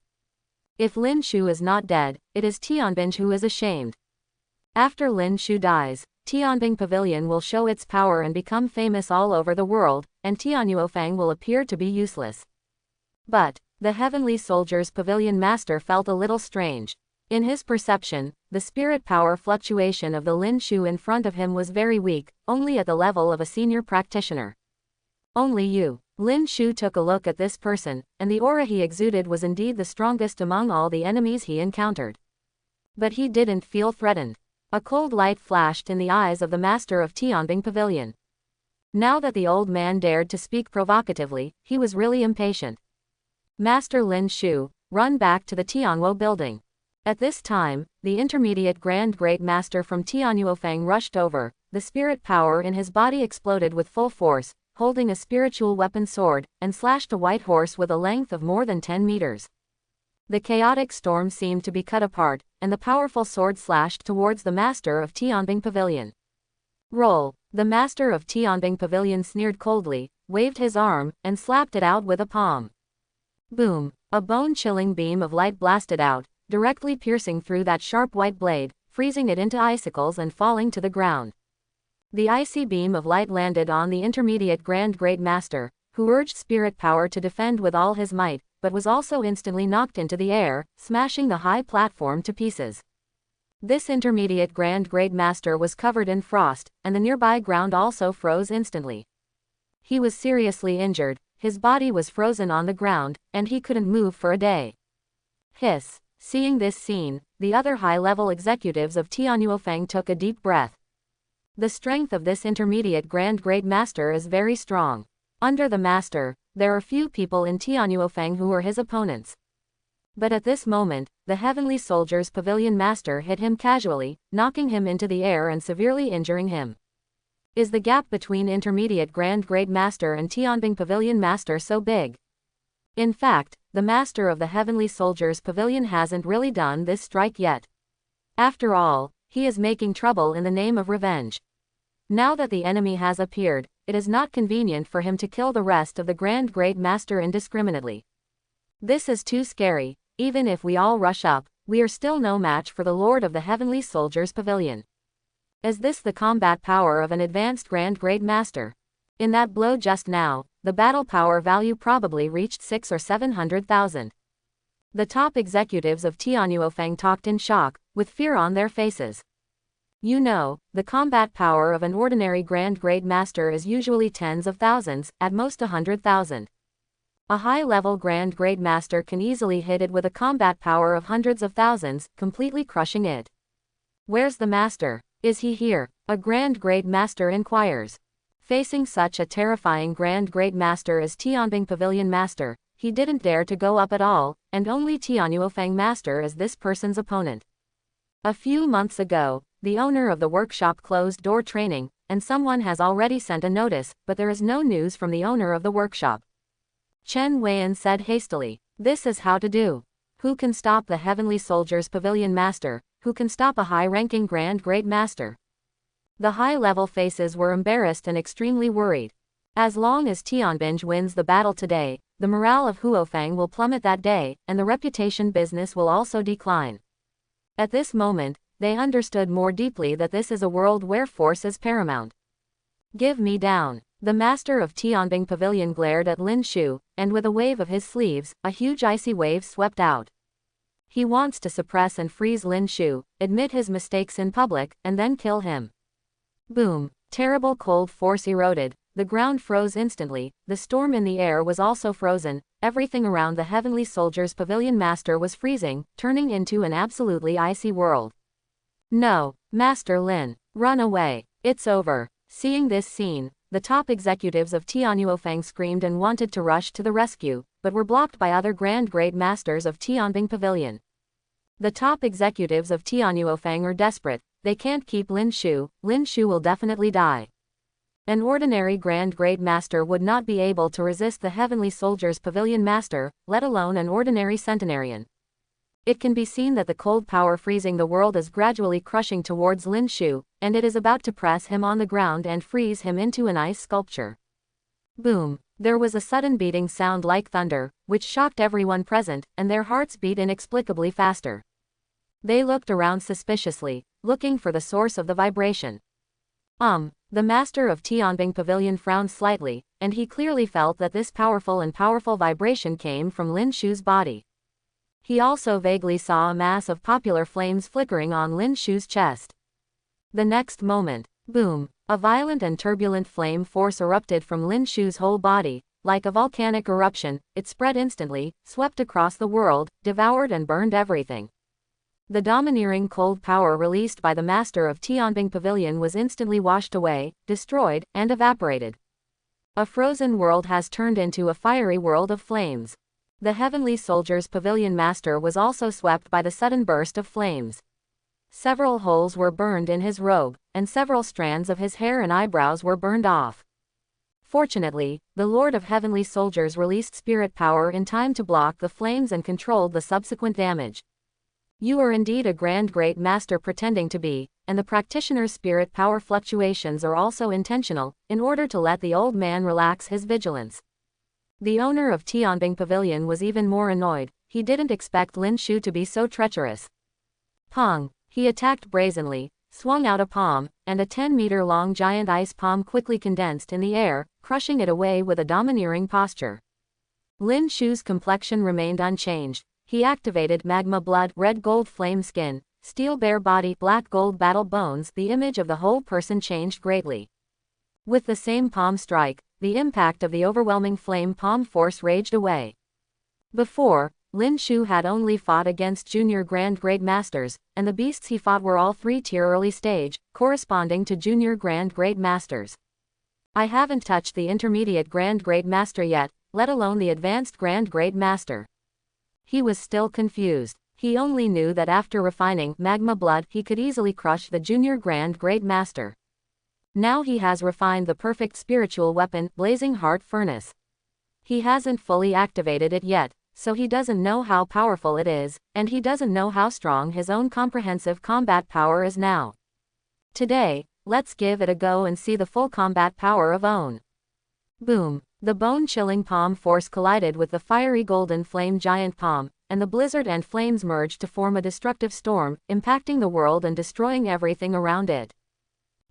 If Lin Shu is not dead, it is Tianbing who is ashamed. After Lin Shu dies, Tianbing Pavilion will show its power and become famous all over the world, and Tianyuofeng will appear to be useless. But the Heavenly Soldier's Pavilion Master felt a little strange. In his perception, the spirit power fluctuation of the Lin Shu in front of him was very weak, only at the level of a senior practitioner. Only you. Lin Shu took a look at this person, and the aura he exuded was indeed the strongest among all the enemies he encountered. But he didn't feel threatened. A cold light flashed in the eyes of the master of Tianbing Pavilion. Now that the old man dared to speak provocatively, he was really impatient. Master Lin Shu, run back to the Tianwo building. At this time, the intermediate Grand Great Master from Tianyuofeng rushed over. The spirit power in his body exploded with full force, holding a spiritual weapon sword, and slashed a white horse with a length of more than 10 meters. The chaotic storm seemed to be cut apart, and the powerful sword slashed towards the master of Tianbing Pavilion. Roll! The master of Tianbing Pavilion sneered coldly, waved his arm, and slapped it out with a palm. Boom! A bone-chilling beam of light blasted out, directly piercing through that sharp white blade, freezing it into icicles and falling to the ground. The icy beam of light landed on the intermediate Grand Great Master, who urged spirit power to defend with all his might, but was also instantly knocked into the air, smashing the high platform to pieces. This intermediate Grand Great Master was covered in frost, and the nearby ground also froze instantly. He was seriously injured, his body was frozen on the ground, and he couldn't move for a day. Hiss. Seeing this scene, the other high-level executives of Tianyuofeng took a deep breath. The strength of this intermediate Grand Great Master is very strong. Under the Master, there are few people in Tianyuofeng who were his opponents. But at this moment, the Heavenly Soldier's Pavilion Master hit him casually, knocking him into the air and severely injuring him. Is the gap between intermediate Grand Great Master and Tianbing Pavilion Master so big? In fact, the Master of the Heavenly Soldier's Pavilion hasn't really done this strike yet. After all, he is making trouble in the name of revenge. Now that the enemy has appeared, it is not convenient for him to kill the rest of the Grand Great Master indiscriminately. This is too scary. Even if we all rush up, we are still no match for the Lord of the Heavenly Soldier's Pavilion. Is this the combat power of an advanced Grand Great Master? In that blow just now, the battle power value probably reached 600,000 or 700,000. The top executives of Tianyuofeng talked in shock, with fear on their faces. You know, the combat power of an ordinary Grand Great Master is usually tens of thousands, at most 100,000. A high-level Grand Great Master can easily hit it with a combat power of hundreds of thousands, completely crushing it. Where's the Master? Is he here? A Grand Great Master inquires. Facing such a terrifying Grand Great Master as Tianbing Pavilion Master, he didn't dare to go up at all, and only Tianyuofeng Master is this person's opponent. A few months ago, the owner of the workshop closed door training, and someone has already sent a notice, but there is no news from the owner of the workshop. Chen Weian said hastily, "This is how to do. Who can stop the Heavenly Soldier's Pavilion Master? Who can stop a high-ranking Grand Great Master?" The high-level faces were embarrassed and extremely worried. As long as Tianbing wins the battle today, the morale of Huofeng will plummet that day, and the reputation business will also decline. At this moment, they understood more deeply that this is a world where force is paramount. "Give me down." The master of Tianbing Pavilion glared at Lin Shu, and with a wave of his sleeves, a huge icy wave swept out. He wants to suppress and freeze Lin Shu, admit his mistakes in public, and then kill him. Boom. Terrible cold force eroded, the ground froze instantly, the storm in the air was also frozen, everything around the Heavenly Soldier's Pavilion Master was freezing, turning into an absolutely icy world. "No, Master Lin, run away. It's over." Seeing this scene, the top executives of Tianyuofeng screamed and wanted to rush to the rescue, but were blocked by other Grand Great Masters of Tianbing Pavilion. The top executives of Tianyuofeng are desperate. They can't keep Lin Shu will definitely die. An ordinary Grand Great Master would not be able to resist the Heavenly Soldier's Pavilion Master, let alone an ordinary centenarian. It can be seen that the cold power freezing the world is gradually crushing towards Lin Shu, and it is about to press him on the ground and freeze him into an ice sculpture. Boom. There was a sudden beating sound like thunder, which shocked everyone present, and their hearts beat inexplicably faster. They looked around suspiciously, looking for the source of the vibration. The master of Tianbing Pavilion frowned slightly, and he clearly felt that this powerful vibration came from Lin Shu's body. He also vaguely saw a mass of popular flames flickering on Lin Shu's chest. The next moment, boom, a violent and turbulent flame force erupted from Lin Shu's whole body. Like a volcanic eruption, it spread instantly, swept across the world, devoured and burned everything. The domineering cold power released by the master of Tianbing Pavilion was instantly washed away, destroyed, and evaporated. A frozen world has turned into a fiery world of flames. The Heavenly Soldier's Pavilion Master was also swept by the sudden burst of flames. Several holes were burned in his robe, and several strands of his hair and eyebrows were burned off. Fortunately, the Lord of Heavenly Soldiers released spirit power in time to block the flames and controlled the subsequent damage. You are indeed a Grand Great Master pretending to be, and the practitioner's spirit power fluctuations are also intentional, in order to let the old man relax his vigilance. The owner of Tianbing Pavilion was even more annoyed. He didn't expect Lin Shu to be so treacherous. Pong! He attacked brazenly, swung out a palm, and a 10-meter-long giant ice palm quickly condensed in the air, crushing it away with a domineering posture. Lin Shu's complexion remained unchanged. He activated magma blood, red gold flame skin, steel bear body, black gold battle bones. The image of the whole person changed greatly. With the same palm strike, the impact of the overwhelming flame palm force raged away. Before, Lin Shu had only fought against junior Grand Grade Masters, and the beasts he fought were all 3-tier early stage, corresponding to junior Grand Grade Masters. I haven't touched the intermediate Grand Grade Master yet, let alone the advanced Grand Grade Master. He was still confused. He only knew that after refining Magma Blood he could easily crush the junior Grand Grade Master. Now he has refined the perfect spiritual weapon, Blazing Heart Furnace. He hasn't fully activated it yet, so he doesn't know how powerful it is, and he doesn't know how strong his own comprehensive combat power is now. Today, let's give it a go and see the full combat power of Own. Boom! The bone-chilling palm force collided with the fiery golden flame giant palm, and the blizzard and flames merged to form a destructive storm, impacting the world and destroying everything around it.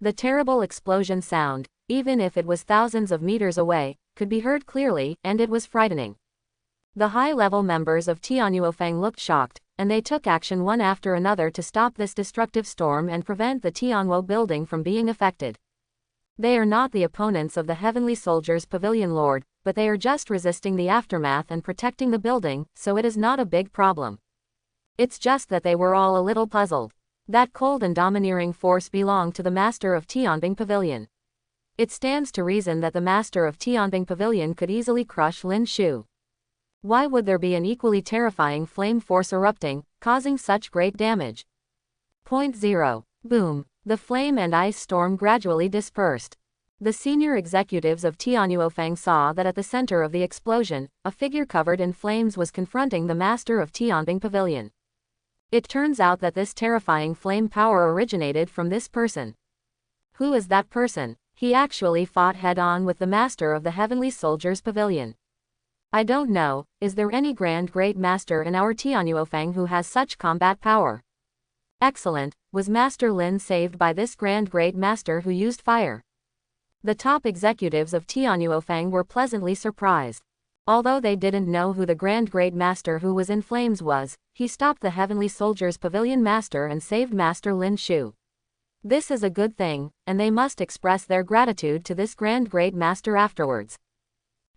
The terrible explosion sound, even if it was thousands of meters away, could be heard clearly, and it was frightening. The high-level members of Tianyuofeng looked shocked, and they took action one after another to stop this destructive storm and prevent the Tianhuo building from being affected. They are not the opponents of the Heavenly Soldiers Pavilion Lord, but they are just resisting the aftermath and protecting the building, so it is not a big problem. It's just that they were all a little puzzled. That cold and domineering force belonged to the Master of Tianbing Pavilion. It stands to reason that the Master of Tianbing Pavilion could easily crush Lin Shu. Why would there be an equally terrifying flame force erupting, causing such great damage? Point 0. Boom. The flame and ice storm gradually dispersed. The senior executives of Tianyuofeng saw that at the center of the explosion, a figure covered in flames was confronting the Master of Tianbing Pavilion. It turns out that this terrifying flame power originated from this person. Who is that person? He actually fought head-on with the Master of the Heavenly Soldiers Pavilion. I don't know, is there any Grand Great Master in our Tianyuofeng who has such combat power? Excellent, was Master Lin saved by this Grand Great Master who used fire? The top executives of Tianyuofeng were pleasantly surprised. Although they didn't know who the Grand Great Master who was in flames was, he stopped the Heavenly Soldiers Pavilion Master and saved Master Lin Shu. This is a good thing, and they must express their gratitude to this Grand Great Master afterwards.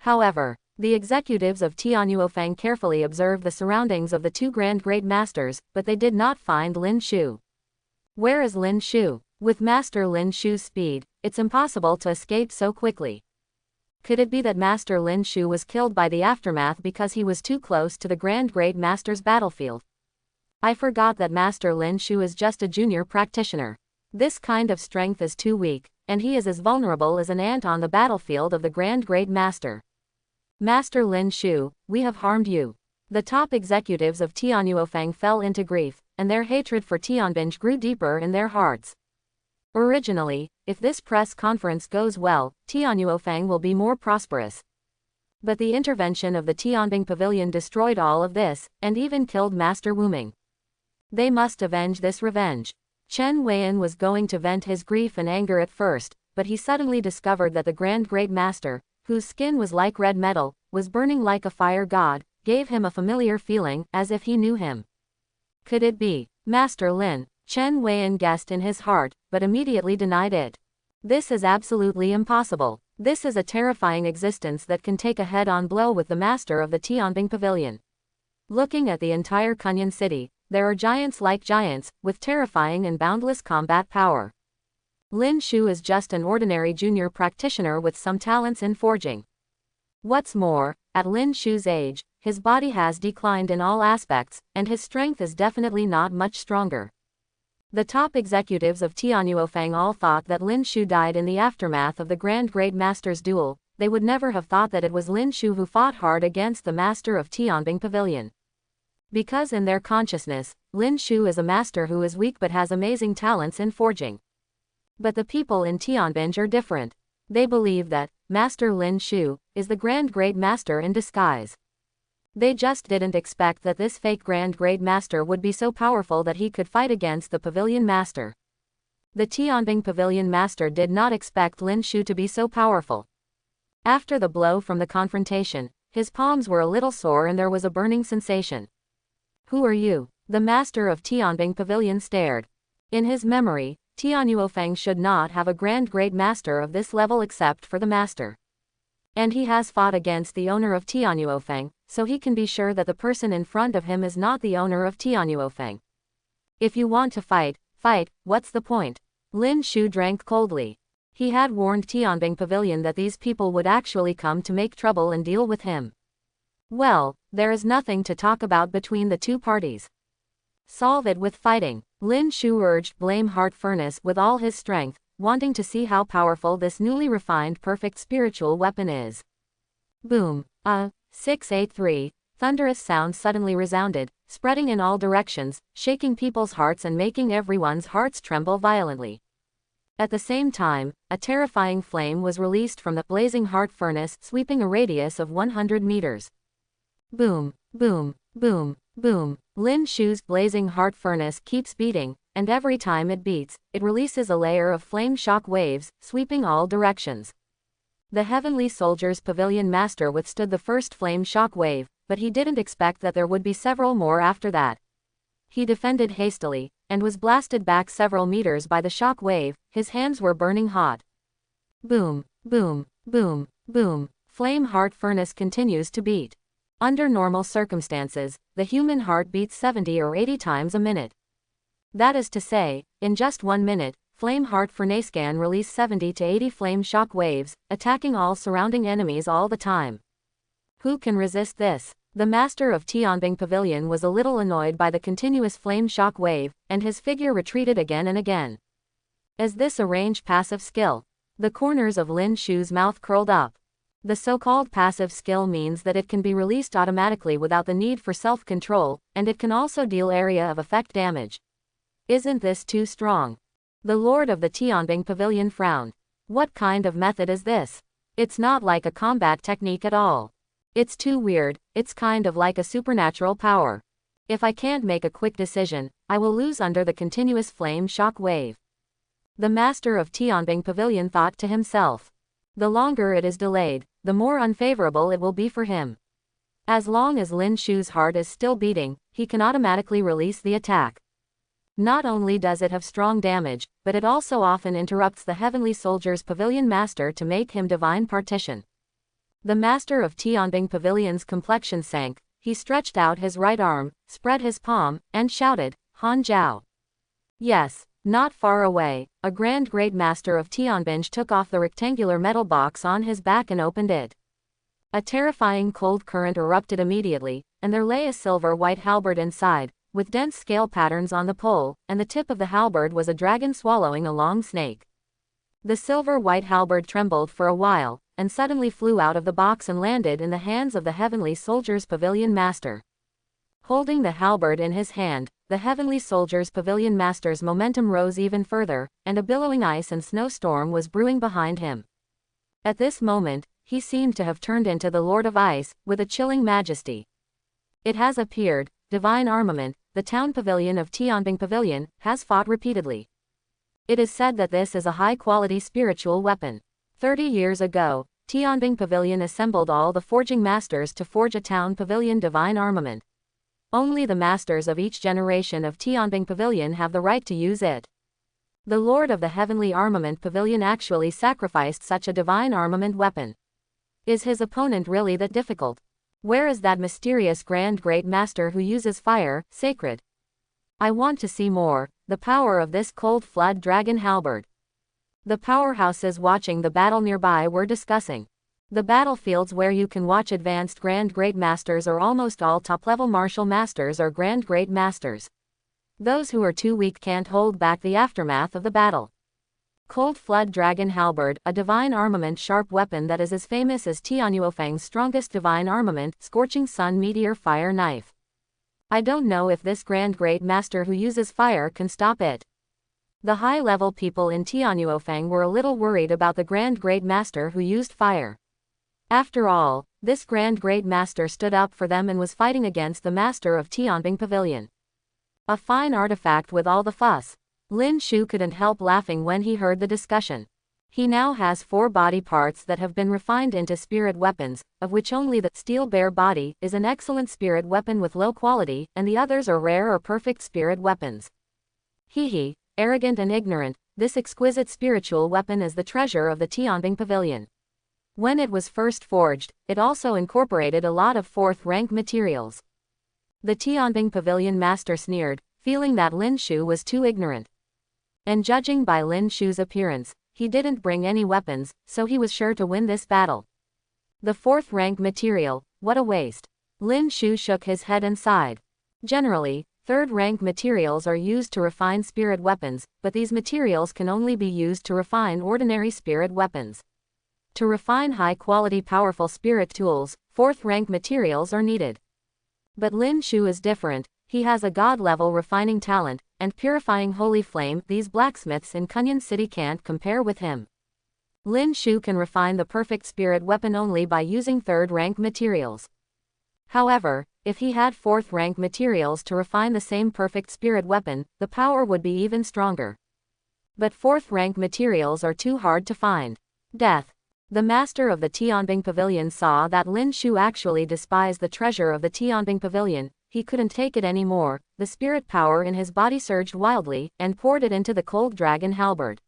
However, the executives of Tianyuofeng carefully observed the surroundings of the two Grand Great Masters, but they did not find Lin Shu. Where is Lin Shu? With Master Lin Shu's speed, it's impossible to escape so quickly. Could it be that Master Lin Shu was killed by the aftermath because he was too close to the Grand Great Master's battlefield? I forgot that Master Lin Shu is just a junior practitioner. This kind of strength is too weak, and he is as vulnerable as an ant on the battlefield of the Grand Great Master. Master Lin Shu, we have harmed you. The top executives of Tianyuofeng fell into grief, and their hatred for Tianbing grew deeper in their hearts. Originally, if this press conference goes well, Tianyuofeng will be more prosperous. But the intervention of the Tianbing Pavilion destroyed all of this, and even killed Master Wuming. They must avenge this revenge. Chen Weian was going to vent his grief and anger at first, but he suddenly discovered that the Grand Great Master, whose skin was like red metal, was burning like a fire god, gave him a familiar feeling, as if he knew him. Could it be Master Lin? Chen Weian guessed in his heart, but immediately denied it. This is absolutely impossible. This is a terrifying existence that can take a head-on blow with the Master of the Tianbing Pavilion. Looking at the entire Kunyan city, there are giants like giants, with terrifying and boundless combat power. Lin Shu is just an ordinary junior practitioner with some talents in forging. What's more, at Lin Shu's age, his body has declined in all aspects, and his strength is definitely not much stronger. The top executives of Tianyuofeng all thought that Lin Shu died in the aftermath of the Grand Great Master's duel. They would never have thought that it was Lin Shu who fought hard against the Master of Tianbing Pavilion. Because in their consciousness, Lin Shu is a master who is weak but has amazing talents in forging. But the people in Tianbing are different. They believe that Master Lin Shu is the Grand Great Master in disguise. They just didn't expect that this fake Grand Great Master would be so powerful that he could fight against the Pavilion Master. The Tianbing Pavilion Master did not expect Lin Shu to be so powerful. After the blow from the confrontation, his palms were a little sore and there was a burning sensation. Who are you? The Master of Tianbing Pavilion stared. In his memory, Tianyuofeng should not have a Grand Great Master of this level except for the Master. And he has fought against the owner of Tianyuofeng, so he can be sure that the person in front of him is not the owner of Tianyuofeng. If you want to fight, fight, what's the point? Lin Shu drank coldly. He had warned Tianbing Pavilion that these people would actually come to make trouble and deal with him. Well, there is nothing to talk about between the two parties. Solve it with fighting. Lin Shu urged Blame Heart Furnace with all his strength, wanting to see how powerful this newly refined perfect spiritual weapon is. Boom. 683. Thunderous sound suddenly resounded, spreading in all directions, shaking people's hearts and making everyone's hearts tremble violently. At the same time, a terrifying flame was released from the blazing heart furnace, sweeping a radius of 100 meters. Boom, boom, boom, boom. Lin Shu's blazing heart furnace keeps beating, and every time it beats, it releases a layer of flame shock waves, sweeping all directions. The Heavenly Soldier's Pavilion Master withstood the first flame shock wave, but he didn't expect that there would be several more after that. He defended hastily, and was blasted back several meters by the shock wave. His hands were burning hot. Boom, boom, boom, boom. Flame heart furnace continues to beat. Under normal circumstances, the human heart beats 70 or 80 times a minute. That is to say, in just 1 minute, Flame Heart Furnace can release 70 to 80 flame shock waves, attacking all surrounding enemies all the time. Who can resist this? The master of Tianbing Pavilion was a little annoyed by the continuous flame shock wave, and his figure retreated again and again. Is this a range passive skill? The corners of Lin Shu's mouth curled up. The so-called passive skill means that it can be released automatically without the need for self-control, and it can also deal area of effect damage. Isn't this too strong? The Lord of the Tianbing Pavilion frowned. What kind of method is this? It's not like a combat technique at all. It's too weird, it's kind of like a supernatural power. If I can't make a quick decision, I will lose under the continuous flame shock wave. The master of Tianbing Pavilion thought to himself. The longer it is delayed, the more unfavorable it will be for him. As long as Lin Shu's heart is still beating, he can automatically release the attack. Not only does it have strong damage, but it also often interrupts the Heavenly Soldier's Pavilion Master to make him divine partition. The master of Tianbing Pavilion's complexion sank. He stretched out his right arm, spread his palm, and shouted, Han Jiao. Yes. Not far away, a Grand Great Master of Tianbing took off the rectangular metal box on his back and opened it. A terrifying cold current erupted immediately, and there lay a silver-white halberd inside, with dense scale patterns on the pole, and the tip of the halberd was a dragon swallowing a long snake. The silver-white halberd trembled for a while, and suddenly flew out of the box and landed in the hands of the Heavenly Soldier's Pavilion Master. Holding the halberd in his hand, the Heavenly Soldier's Pavilion Master's momentum rose even further, and a billowing ice and snowstorm was brewing behind him. At this moment, he seemed to have turned into the Lord of Ice, with a chilling majesty. It has appeared, divine armament, the town pavilion of Tianbing Pavilion, has fought repeatedly. It is said that this is a high-quality spiritual weapon. 30 years ago, Tianbing Pavilion assembled all the forging masters to forge a town pavilion divine armament. Only the masters of each generation of Tianbing Pavilion have the right to use it. The Lord of the Heavenly Armament Pavilion actually sacrificed such a divine armament weapon. Is his opponent really that difficult? Where is that mysterious Grand Great Master who uses fire, sacred? I want to see more, the power of this cold flood dragon halberd. The powerhouses watching the battle nearby were discussing. The battlefields where you can watch advanced Grand Great Masters are almost all top-level martial masters or Grand Great Masters. Those who are too weak can't hold back the aftermath of the battle. Cold Flood Dragon Halberd, a divine armament sharp weapon that is as famous as Tianyuofeng's strongest divine armament, Scorching Sun Meteor Fire Knife. I don't know if this Grand Great Master who uses fire can stop it. The high-level people in Tianyuofeng were a little worried about the Grand Great Master who used fire. After all, this Grand Great Master stood up for them and was fighting against the Master of Tianbing Pavilion. A fine artifact with all the fuss. Lin Shu couldn't help laughing when he heard the discussion. He now has 4 body parts that have been refined into spirit weapons, of which only the Steel Bear body is an excellent spirit weapon with low quality, and the others are rare or perfect spirit weapons. Hee, arrogant and ignorant, this exquisite spiritual weapon is the treasure of the Tianbing Pavilion. When it was first forged, it also incorporated a lot of fourth-rank materials. The Tianbing Pavilion master sneered, feeling that Lin Shu was too ignorant. And judging by Lin Shu's appearance, he didn't bring any weapons, so he was sure to win this battle. The fourth-rank material, what a waste. Lin Shu shook his head and sighed. Generally, third-rank materials are used to refine spirit weapons, but these materials can only be used to refine ordinary spirit weapons. To refine high-quality powerful spirit tools, fourth-rank materials are needed. But Lin Shu is different, he has a god-level refining talent, and purifying holy flame. These blacksmiths in Kunyan City can't compare with him. Lin Shu can refine the perfect spirit weapon only by using third-rank materials. However, if he had fourth-rank materials to refine the same perfect spirit weapon, the power would be even stronger. But fourth-rank materials are too hard to find. Death. The master of the Tianbing Pavilion saw that Lin Shu actually despised the treasure of the Tianbing Pavilion. He couldn't take it anymore. The spirit power in his body surged wildly, and poured it into the cold dragon halberd.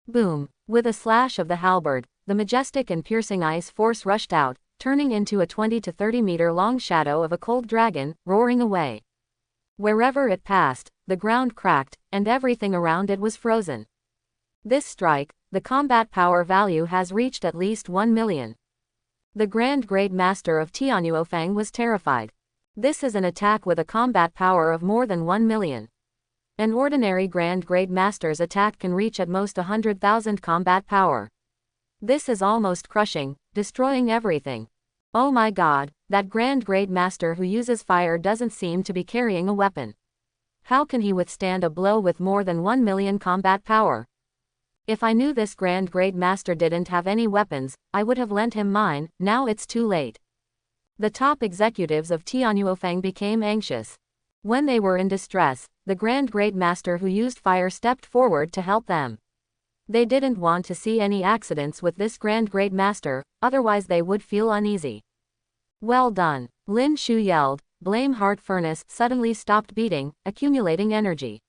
Boom! With a slash of the halberd, the majestic and piercing ice force rushed out, turning into a 20 to 30 meter long shadow of a cold dragon, roaring away. Wherever it passed, the ground cracked, and everything around it was frozen. This strike, the combat power value has reached at least 1 million. The Grand Great Master of Tianyuofeng was terrified. This is an attack with a combat power of more than 1 million. An ordinary Grand Great Master's attack can reach at most 100,000 combat power. This is almost crushing, destroying everything. Oh my god, that Grand Great Master who uses fire doesn't seem to be carrying a weapon. How can he withstand a blow with more than 1 million combat power? If I knew this Grand Great Master didn't have any weapons, I would have lent him mine. Now it's too late. The top executives of Tianyuofeng became anxious. When they were in distress, the Grand Great Master who used fire stepped forward to help them. They didn't want to see any accidents with this Grand Great Master, otherwise they would feel uneasy. Well done, Lin Shu yelled. Blame Heart Furnace suddenly stopped beating, accumulating energy.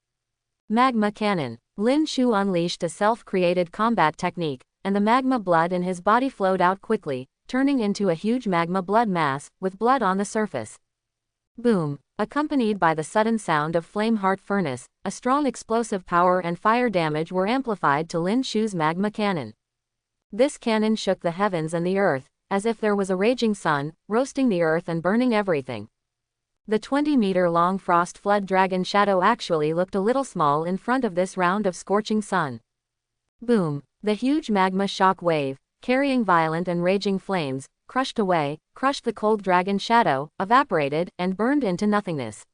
Magma Cannon. Lin Shu unleashed a self-created combat technique, and the magma blood in his body flowed out quickly, turning into a huge magma blood mass, with blood on the surface. Boom! Accompanied by the sudden sound of Flame Heart Furnace, a strong explosive power and fire damage were amplified to Lin Shu's magma cannon. This cannon shook the heavens and the earth, as if there was a raging sun, roasting the earth and burning everything. The 20-meter-long frost flood dragon shadow actually looked a little small in front of this round of scorching sun. Boom! The huge magma shock wave, carrying violent and raging flames, crushed the cold dragon shadow, evaporated, and burned into nothingness.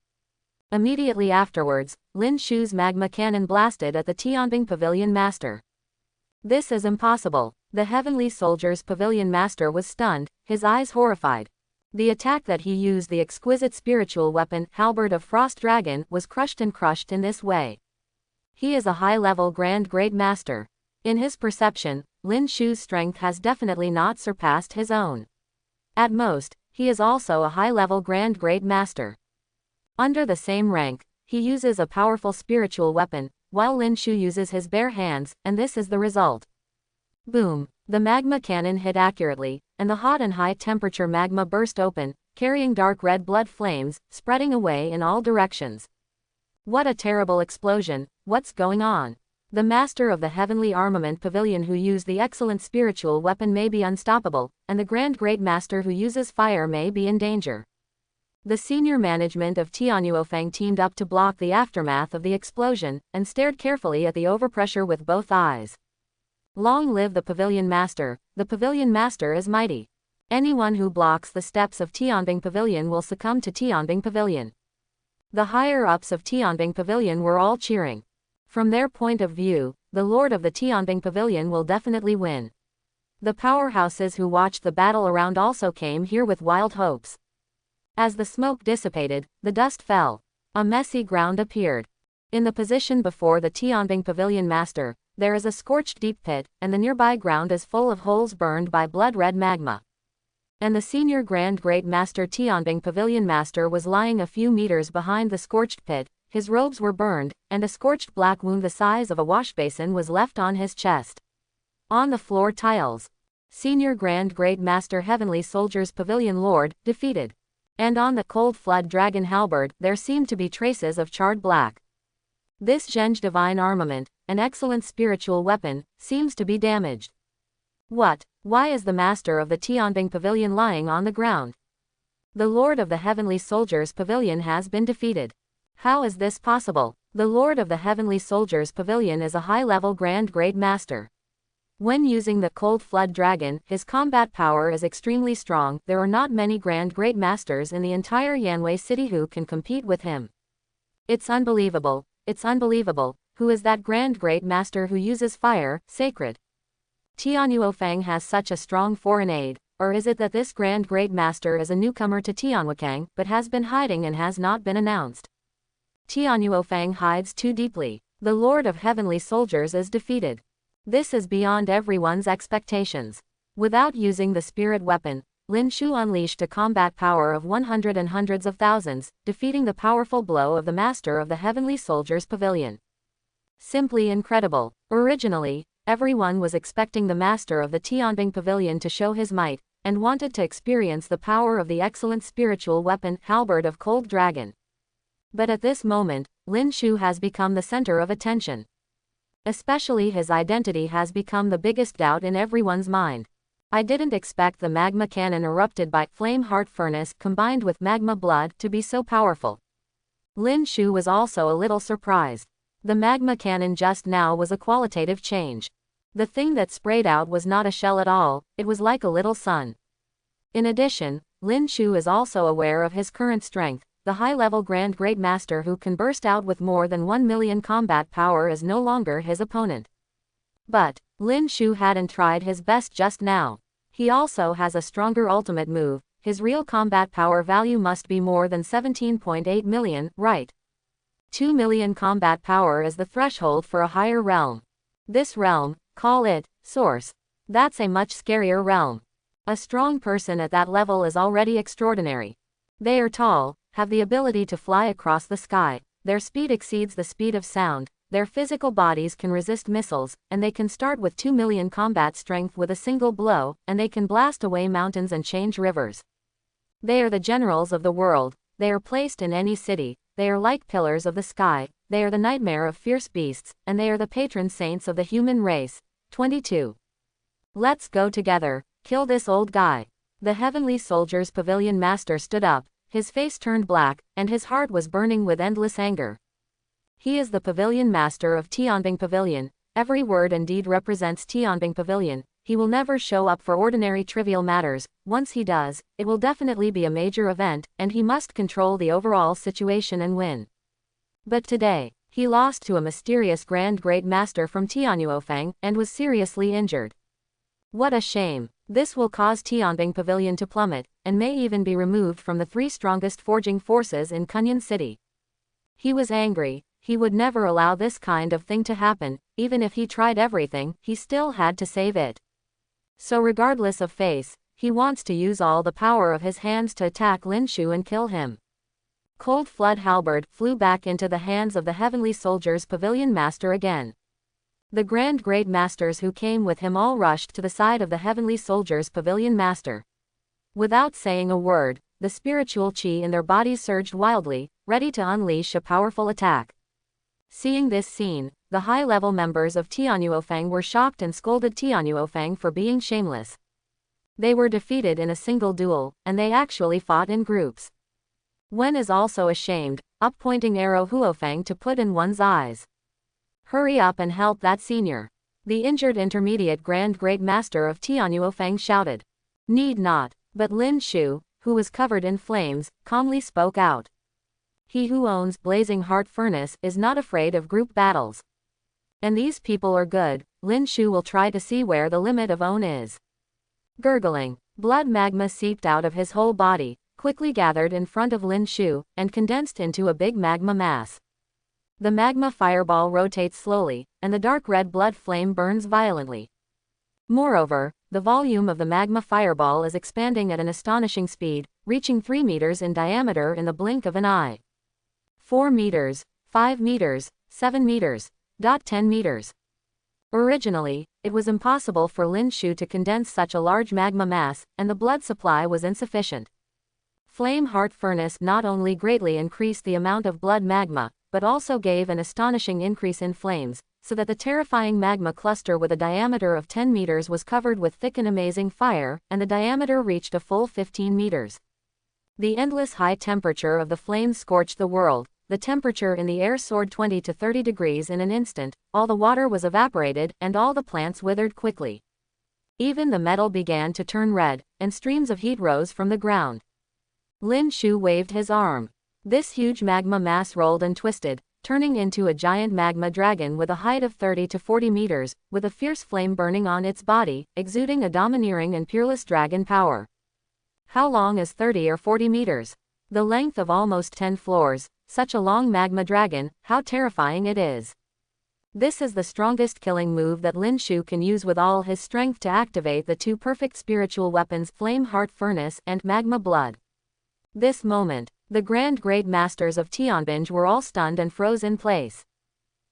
Immediately afterwards, Lin Shu's magma cannon blasted at the Tianbing Pavilion Master. This is impossible. The Heavenly Soldier's Pavilion Master was stunned, his eyes horrified. The attack that he used, the exquisite spiritual weapon, Halberd of Frost Dragon, was crushed in this way. He is a high-level Grand Great Master. In his perception, Lin Shu's strength has definitely not surpassed his own. At most, he is also a high-level Grand Great Master. Under the same rank, he uses a powerful spiritual weapon, while Lin Shu uses his bare hands, and this is the result. Boom! The magma cannon hit accurately, and the hot and high-temperature magma burst open, carrying dark red blood flames, spreading away in all directions. What a terrible explosion! What's going on? The master of the Heavenly Armament Pavilion who used the excellent spiritual weapon may be unstoppable, and the Grand Great Master who uses fire may be in danger. The senior management of Tianyuofeng teamed up to block the aftermath of the explosion, and stared carefully at the overpressure with both eyes. Long live the Pavilion Master! The Pavilion Master is mighty. Anyone who blocks the steps of Tianbing Pavilion will succumb to Tianbing Pavilion. The higher-ups of Tianbing Pavilion were all cheering. From their point of view, the Lord of the Tianbing Pavilion will definitely win. The powerhouses who watched the battle around also came here with wild hopes. As the smoke dissipated, the dust fell. A messy ground appeared. In the position before the Tianbing Pavilion Master, there is a scorched deep pit, and the nearby ground is full of holes burned by blood-red magma. And the senior Grand Great Master Tianbing Pavilion Master was lying a few meters behind the scorched pit. His robes were burned, and a scorched black wound the size of a washbasin was left on his chest. On the floor tiles, Senior Grand Great Master Heavenly Soldiers Pavilion Lord, defeated. And on the Cold Flood Dragon Halberd, there seemed to be traces of charred black. This Zhenge divine armament, an excellent spiritual weapon, seems to be damaged. What? Why is the master of the Tianbing Pavilion lying on the ground? The Lord of the Heavenly Soldiers Pavilion has been defeated. How is this possible? The Lord of the Heavenly Soldiers Pavilion is a high-level Grand Great Master. When using the Cold Flood Dragon, his combat power is extremely strong. There are not many Grand Great Masters in the entire Yanwei city who can compete with him. It's unbelievable. It's unbelievable. Who is that Grand Great Master who uses fire, sacred? Tianyuofeng has such a strong foreign aid, or is it that this Grand Great Master is a newcomer to Tianwekang but has been hiding and has not been announced? Tianyuofeng hides too deeply. The Lord of Heavenly Soldiers is defeated. This is beyond everyone's expectations. Without using the spirit weapon, Lin Shu unleashed a combat power of 100 and hundreds of thousands, defeating the powerful blow of the Master of the Heavenly Soldiers Pavilion. Simply incredible. Originally, everyone was expecting the Master of the Tianbing Pavilion to show his might, and wanted to experience the power of the excellent spiritual weapon, Halberd of Cold Dragon. But at this moment, Lin Shu has become the center of attention. Especially his identity has become the biggest doubt in everyone's mind. I didn't expect the magma cannon erupted by Flame Heart Furnace combined with magma blood to be so powerful. Lin Shu was also a little surprised. The magma cannon just now was a qualitative change. The thing that sprayed out was not a shell at all, it was like a little sun. In addition, Lin Shu is also aware of his current strength. The high-level Grand Great Master who can burst out with more than 1 million combat power is no longer his opponent. But Lin Shu hadn't tried his best just now. He also has a stronger ultimate move. His real combat power value must be more than 17.8 million, right? 2 million combat power is the threshold for a higher realm. This realm, call it Source. That's a much scarier realm. A strong person at that level is already extraordinary. They are tall, have the ability to fly across the sky, their speed exceeds the speed of sound, their physical bodies can resist missiles, and they can start with 2 million combat strength with a single blow, and they can blast away mountains and change rivers. They are the generals of the world, they are placed in any city, they are like pillars of the sky, they are the nightmare of fierce beasts, and they are the patron saints of the human race. 22. Let's go together, kill this old guy. The Heavenly Soldiers Pavilion Master stood up. His face turned black, and his heart was burning with endless anger. He is the Pavilion Master of Tianbing Pavilion. Every word and deed represents Tianbing Pavilion. He will never show up for ordinary trivial matters. Once he does, it will definitely be a major event, and he must control the overall situation and win. But today, he lost to a mysterious Grand Great Master from Tianyuofeng, and was seriously injured. What a shame. This will cause Tianbing Pavilion to plummet, and may even be removed from the 3 strongest forging forces in Kunyan City. He was angry. He would never allow this kind of thing to happen. Even if he tried everything, he still had to save it. So regardless of face, he wants to use all the power of his hands to attack Lin Shu and kill him. Cold Flood Halberd flew back into the hands of the Heavenly Soldiers Pavilion Master again. The Grand Great Masters who came with him all rushed to the side of the Heavenly Soldiers Pavilion Master. Without saying a word, the spiritual chi in their bodies surged wildly, ready to unleash a powerful attack. Seeing this scene, the high-level members of Tianyuofeng were shocked and scolded Tianyuofeng for being shameless. They were defeated in a single duel, and they actually fought in groups. Wen is also ashamed, up pointing arrow Huofeng to put in one's eyes. Hurry up and help that senior. The injured intermediate Grand Great Master of Tianyuofeng shouted. Need not, but Lin Shu, who was covered in flames, calmly spoke out. He who owns Blazing Heart Furnace is not afraid of group battles. And these people are good. Lin Shu will try to see where the limit of own is. Gurgling, blood magma seeped out of his whole body, quickly gathered in front of Lin Shu, and condensed into a big magma mass. The magma fireball rotates slowly, and the dark red blood flame burns violently. Moreover, the volume of the magma fireball is expanding at an astonishing speed, reaching 3 meters in diameter in the blink of an eye. 4 meters, 5 meters, 7 meters, 10 meters. Originally, it was impossible for Lin Shu to condense such a large magma mass, and the blood supply was insufficient. Flame Heart Furnace not only greatly increased the amount of blood magma, but also gave an astonishing increase in flames, so that the terrifying magma cluster with a diameter of 10 meters was covered with thick and amazing fire, and the diameter reached a full 15 meters. The endless high temperature of the flames scorched the world. The temperature in the air soared 20 to 30 degrees in an instant, all the water was evaporated, and all the plants withered quickly. Even the metal began to turn red, and streams of heat rose from the ground. Lin Shu waved his arm. This huge magma mass rolled and twisted, turning into a giant magma dragon with a height of 30 to 40 meters, with a fierce flame burning on its body, exuding a domineering and peerless dragon power. How long is 30 or 40 meters? The length of almost 10 floors. Such a long magma dragon, how terrifying it is. This is the strongest killing move that Lin Shu can use with all his strength to activate the two perfect spiritual weapons, Flame Heart Furnace and Magma Blood. This moment, the Grand Great Masters of Tianbing were all stunned and froze in place.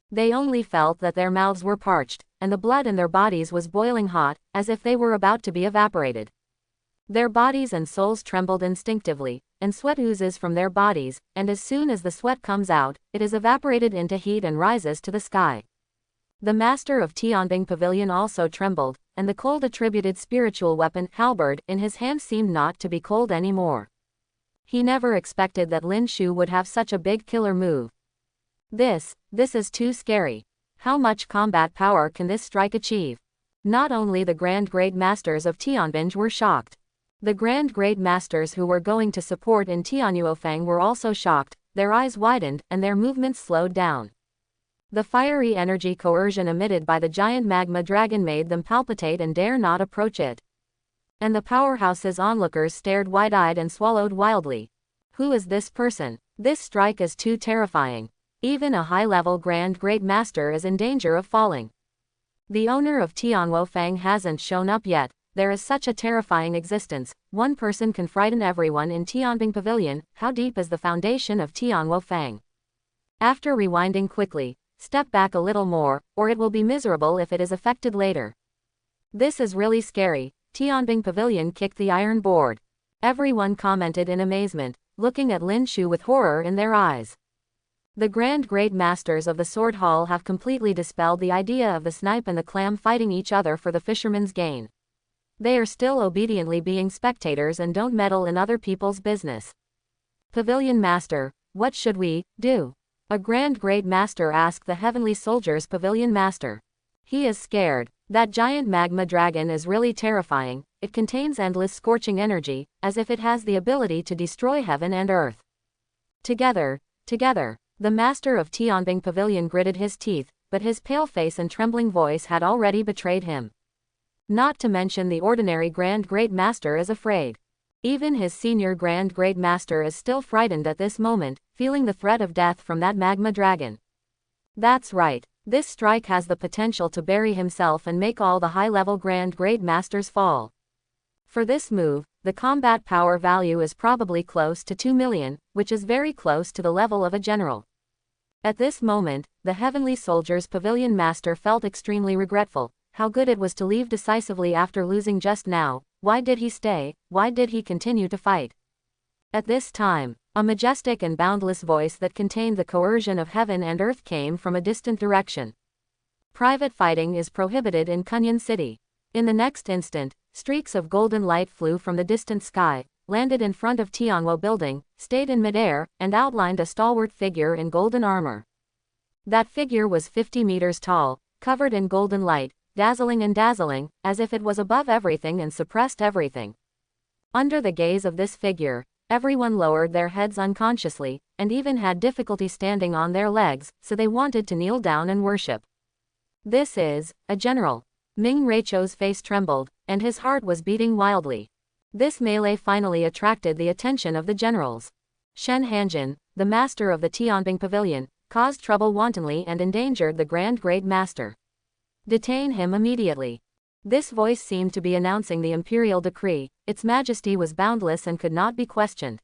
They only felt that their mouths were parched, and the blood in their bodies was boiling hot, as if they were about to be evaporated. Their bodies and souls trembled instinctively, and sweat oozes from their bodies, and as soon as the sweat comes out, it is evaporated into heat and rises to the sky. The master of Tianbing Pavilion also trembled, and the cold attributed spiritual weapon, halberd, in his hand seemed not to be cold anymore. He never expected that Lin Shu would have such a big killer move. This is too scary. How much combat power can this strike achieve? Not only the Grand Great Masters of Tianbing were shocked. The Grand Great Masters who were going to support in Tianyuofang were also shocked, their eyes widened, and their movements slowed down. The fiery energy coercion emitted by the giant magma dragon made them palpitate and dare not approach it. And the powerhouse's onlookers stared wide-eyed and swallowed wildly. Who is this person? This strike is too terrifying. Even a high-level Grand Great Master is in danger of falling. The owner of Tianwofang hasn't shown up yet. There is such a terrifying existence. One person can frighten everyone in Tianbing Pavilion. How deep is the foundation of Tianwofang? After rewinding quickly, step back a little more, or it will be miserable if it is affected later. This is really scary. Tianbing Pavilion kicked the iron board. Everyone commented in amazement, looking at Lin Shu with horror in their eyes. The Grand Great Masters of the Sword Hall have completely dispelled the idea of the snipe and the clam fighting each other for the fisherman's gain. They are still obediently being spectators and don't meddle in other people's business. Pavilion Master, what should we do? A Grand Great Master asked the Heavenly Soldier's Pavilion Master. He is scared. That giant magma dragon is really terrifying. It contains endless scorching energy, as if it has the ability to destroy heaven and earth. Together, the master of Tianbing Pavilion gritted his teeth, but his pale face and trembling voice had already betrayed him. Not to mention the ordinary Grand Great Master is afraid. Even his senior Grand Great Master is still frightened at this moment, feeling the threat of death from that magma dragon. That's right, this strike has the potential to bury himself and make all the high-level Grand Great Masters fall. For this move, the combat power value is probably close to 2 million, which is very close to the level of a general. At this moment, the Heavenly Soldier's Pavilion Master felt extremely regretful. How good it was to leave decisively after losing just now. Why did he stay? Why did he continue to fight? At this time, a majestic and boundless voice that contained the coercion of heaven and earth came from a distant direction. Private fighting is prohibited in Kunyan City. In the next instant, streaks of golden light flew from the distant sky, landed in front of Tianwo building, stayed in midair, and outlined a stalwart figure in golden armor. That figure was 50 meters tall, covered in golden light, dazzling, as if it was above everything and suppressed everything. Under the gaze of this figure, everyone lowered their heads unconsciously, and even had difficulty standing on their legs, so they wanted to kneel down and worship. This is a general. Ming Reicho's face trembled, and his heart was beating wildly. This melee finally attracted the attention of the generals. Shen Hanjin, the master of the Tianbing Pavilion, caused trouble wantonly and endangered the Grand Great Master. Detain him immediately. This voice seemed to be announcing the imperial decree. Its majesty was boundless and could not be questioned.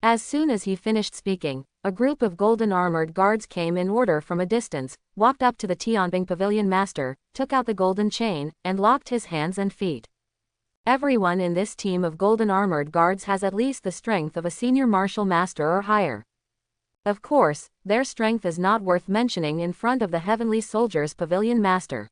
As soon as he finished speaking, a group of golden armored guards came in order from a distance, walked up to the Tianbing Pavilion master, took out the golden chain, and locked his hands and feet. Everyone in this team of golden armored guards has at least the strength of a senior martial master or higher. Of course, their strength is not worth mentioning in front of the Heavenly Soldier's Pavilion Master.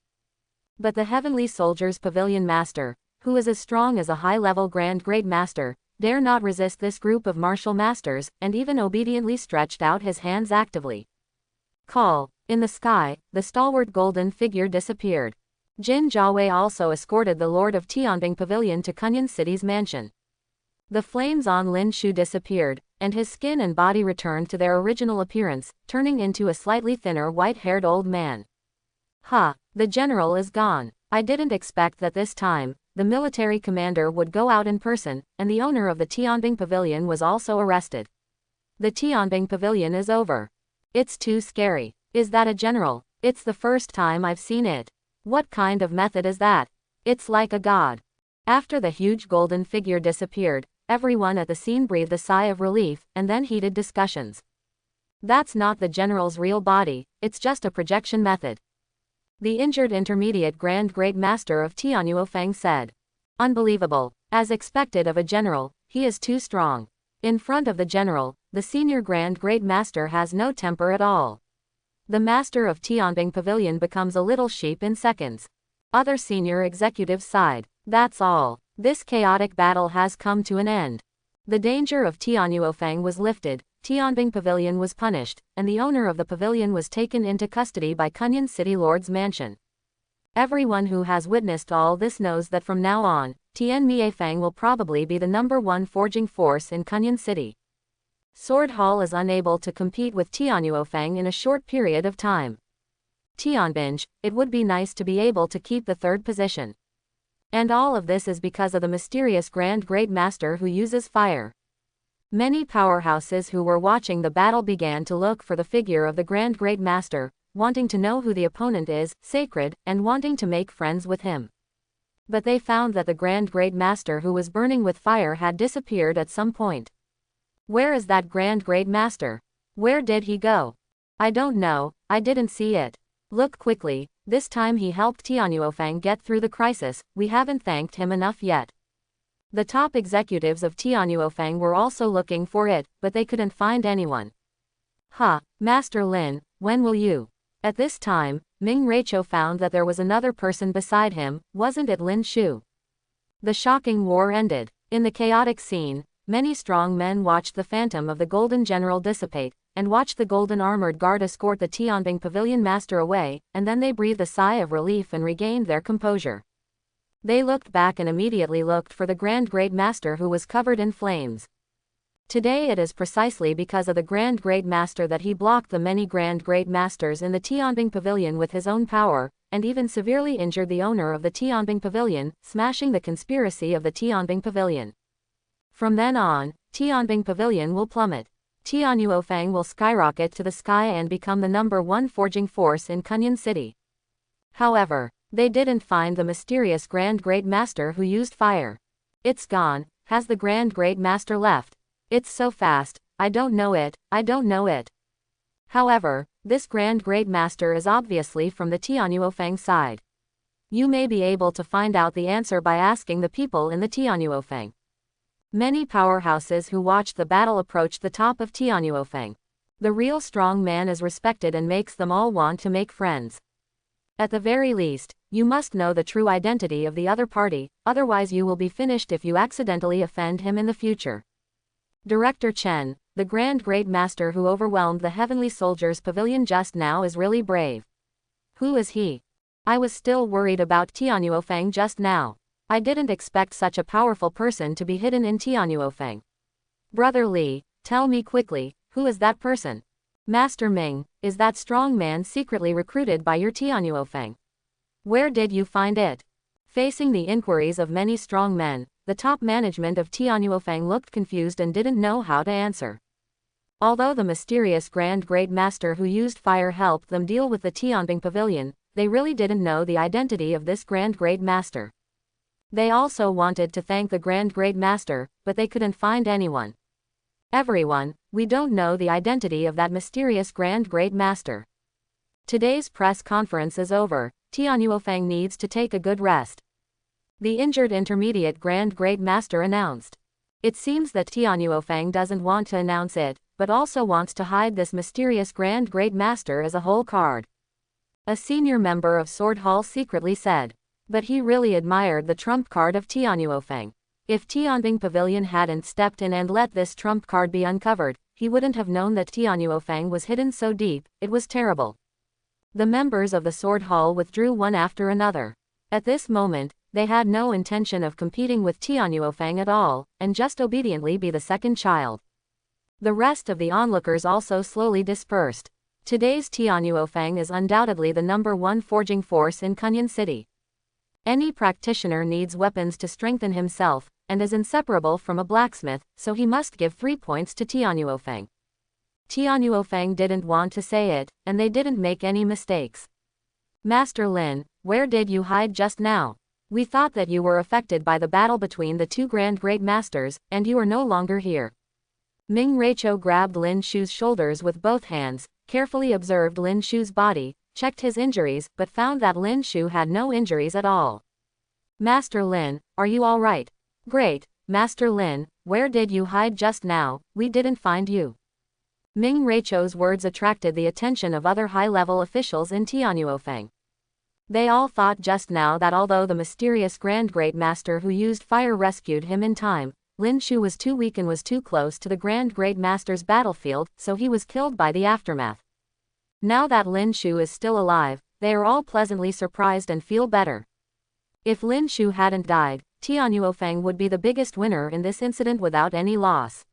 But the Heavenly Soldier's Pavilion Master, who is as strong as a high-level Grand Great Master, dare not resist this group of martial masters, and even obediently stretched out his hands actively. Call. In the sky, the stalwart golden figure disappeared. Jin Jiawei also escorted the Lord of Tianbing Pavilion to Kunyan City's mansion. The flames on Lin Shu disappeared, and his skin and body returned to their original appearance, turning into a slightly thinner white-haired old man. Ha! The general is gone. I didn't expect that this time, the military commander would go out in person, and the owner of the Tianbing Pavilion was also arrested. The Tianbing Pavilion is over. It's too scary. Is that a general? It's the first time I've seen it. What kind of method is that? It's like a god. After the huge golden figure disappeared, everyone at the scene breathed a sigh of relief, and then heated discussions. That's not the general's real body, it's just a projection method. The injured intermediate Grand Great Master of Tianyuofeng said. Unbelievable. As expected of a general, he is too strong. In front of the general, the senior Grand Great Master has no temper at all. The master of Tianbing Pavilion becomes a little sheep in seconds. Other senior executives sighed. That's all. This chaotic battle has come to an end. The danger of Tianyuofeng was lifted, Tianbing Pavilion was punished, and the owner of the pavilion was taken into custody by Kunyan City Lord's mansion. Everyone who has witnessed all this knows that from now on, Tian Miefeng will probably be the #1 forging force in Kunyan City. Sword Hall is unable to compete with Tianyuofeng in a short period of time. Tianbing, it would be nice to be able to keep the third position. And all of this is because of the mysterious Grand Great Master who uses fire. Many powerhouses who were watching the battle began to look for the figure of the Grand Great Master, wanting to know who the opponent is, sacred, and wanting to make friends with him. But they found that the Grand Great Master who was burning with fire had disappeared at some point. Where is that Grand Great Master? Where did he go? I don't know, I didn't see it. Look quickly, this time he helped Tianyuofeng get through the crisis, we haven't thanked him enough yet. The top executives of Tianyuofeng were also looking for it, but they couldn't find anyone. Master Lin, when will you? At this time, Ming Reicho found that there was another person beside him, wasn't it Lin Shu? The shocking war ended. In the chaotic scene, many strong men watched the phantom of the Golden General dissipate, and watched the golden armored guard escort the Tianbing Pavilion master away, and then they breathed a sigh of relief and regained their composure. They looked back and immediately looked for the Grand Great Master who was covered in flames. Today it is precisely because of the Grand Great Master that he blocked the many Grand Great Masters in the Tianbing Pavilion with his own power, and even severely injured the owner of the Tianbing Pavilion, smashing the conspiracy of the Tianbing Pavilion. From then on, Tianbing Pavilion will plummet. Tianyuofeng will skyrocket to the sky and become the #1 forging force in Kunyan City. However, they didn't find the mysterious Grand Great Master who used fire. It's gone. Has the Grand Great Master left? It's so fast, I don't know it. However, this Grand Great Master is obviously from the Tianyuofeng side. You may be able to find out the answer by asking the people in the Tianyuofeng. Many powerhouses who watched the battle approached the top of Tianyuofeng. The real strong man is respected and makes them all want to make friends. At the very least, you must know the true identity of the other party, otherwise you will be finished if you accidentally offend him in the future. Director Chen, the Grand Great Master who overwhelmed the Heavenly Soldier's Pavilion just now is really brave. Who is he? I was still worried about Tianyuofeng just now. I didn't expect such a powerful person to be hidden in Tianyuofeng. Brother Li, tell me quickly, who is that person? Master Ming, is that strong man secretly recruited by your Tianyuofeng? Where did you find it? Facing the inquiries of many strong men, the top management of Tianyuofeng looked confused and didn't know how to answer. Although the mysterious Grand Great Master who used fire helped them deal with the Tianbing Pavilion, they really didn't know the identity of this Grand Great Master. They also wanted to thank the Grand Great Master, but they couldn't find anyone. Everyone, we don't know the identity of that mysterious Grand Great Master. Today's press conference is over. Tianyuofeng needs to take a good rest. The injured intermediate Grand Great Master announced. It seems that Tianyuofeng doesn't want to announce it, but also wants to hide this mysterious Grand Great Master as a whole card. A senior member of Sword Hall secretly said. But he really admired the trump card of Tianyuofeng. If Tianbing Pavilion hadn't stepped in and let this trump card be uncovered, he wouldn't have known that Tianyuofeng was hidden so deep. It was terrible. The members of the Sword Hall withdrew one after another. At this moment, they had no intention of competing with Tianyuofeng at all, and just obediently be the second child. The rest of the onlookers also slowly dispersed. Today's Tianyuofeng is undoubtedly the #1 forging force in Kunyan City. Any practitioner needs weapons to strengthen himself, and is inseparable from a blacksmith, so he must give 3 points to Tianyuofeng. Tianyuofeng didn't want to say it, and they didn't make any mistakes. Master Lin, where did you hide just now? We thought that you were affected by the battle between the two Grand Great Masters, and you are no longer here. Ming Reicho grabbed Lin Shu's shoulders with both hands, carefully observed Lin Shu's body, checked his injuries, but found that Lin Shu had no injuries at all. Master Lin, are you all right? Great, Master Lin, where did you hide just now? We didn't find you. Ming Reicho's words attracted the attention of other high-level officials in Tianyuofeng. They all thought just now that although the mysterious Grand Great Master who used fire rescued him in time, Lin Shu was too weak and was too close to the Grand Great Master's battlefield, so he was killed by the aftermath. Now that Lin Shu is still alive, they are all pleasantly surprised and feel better. If Lin Shu hadn't died, Tianyuofeng would be the biggest winner in this incident without any loss.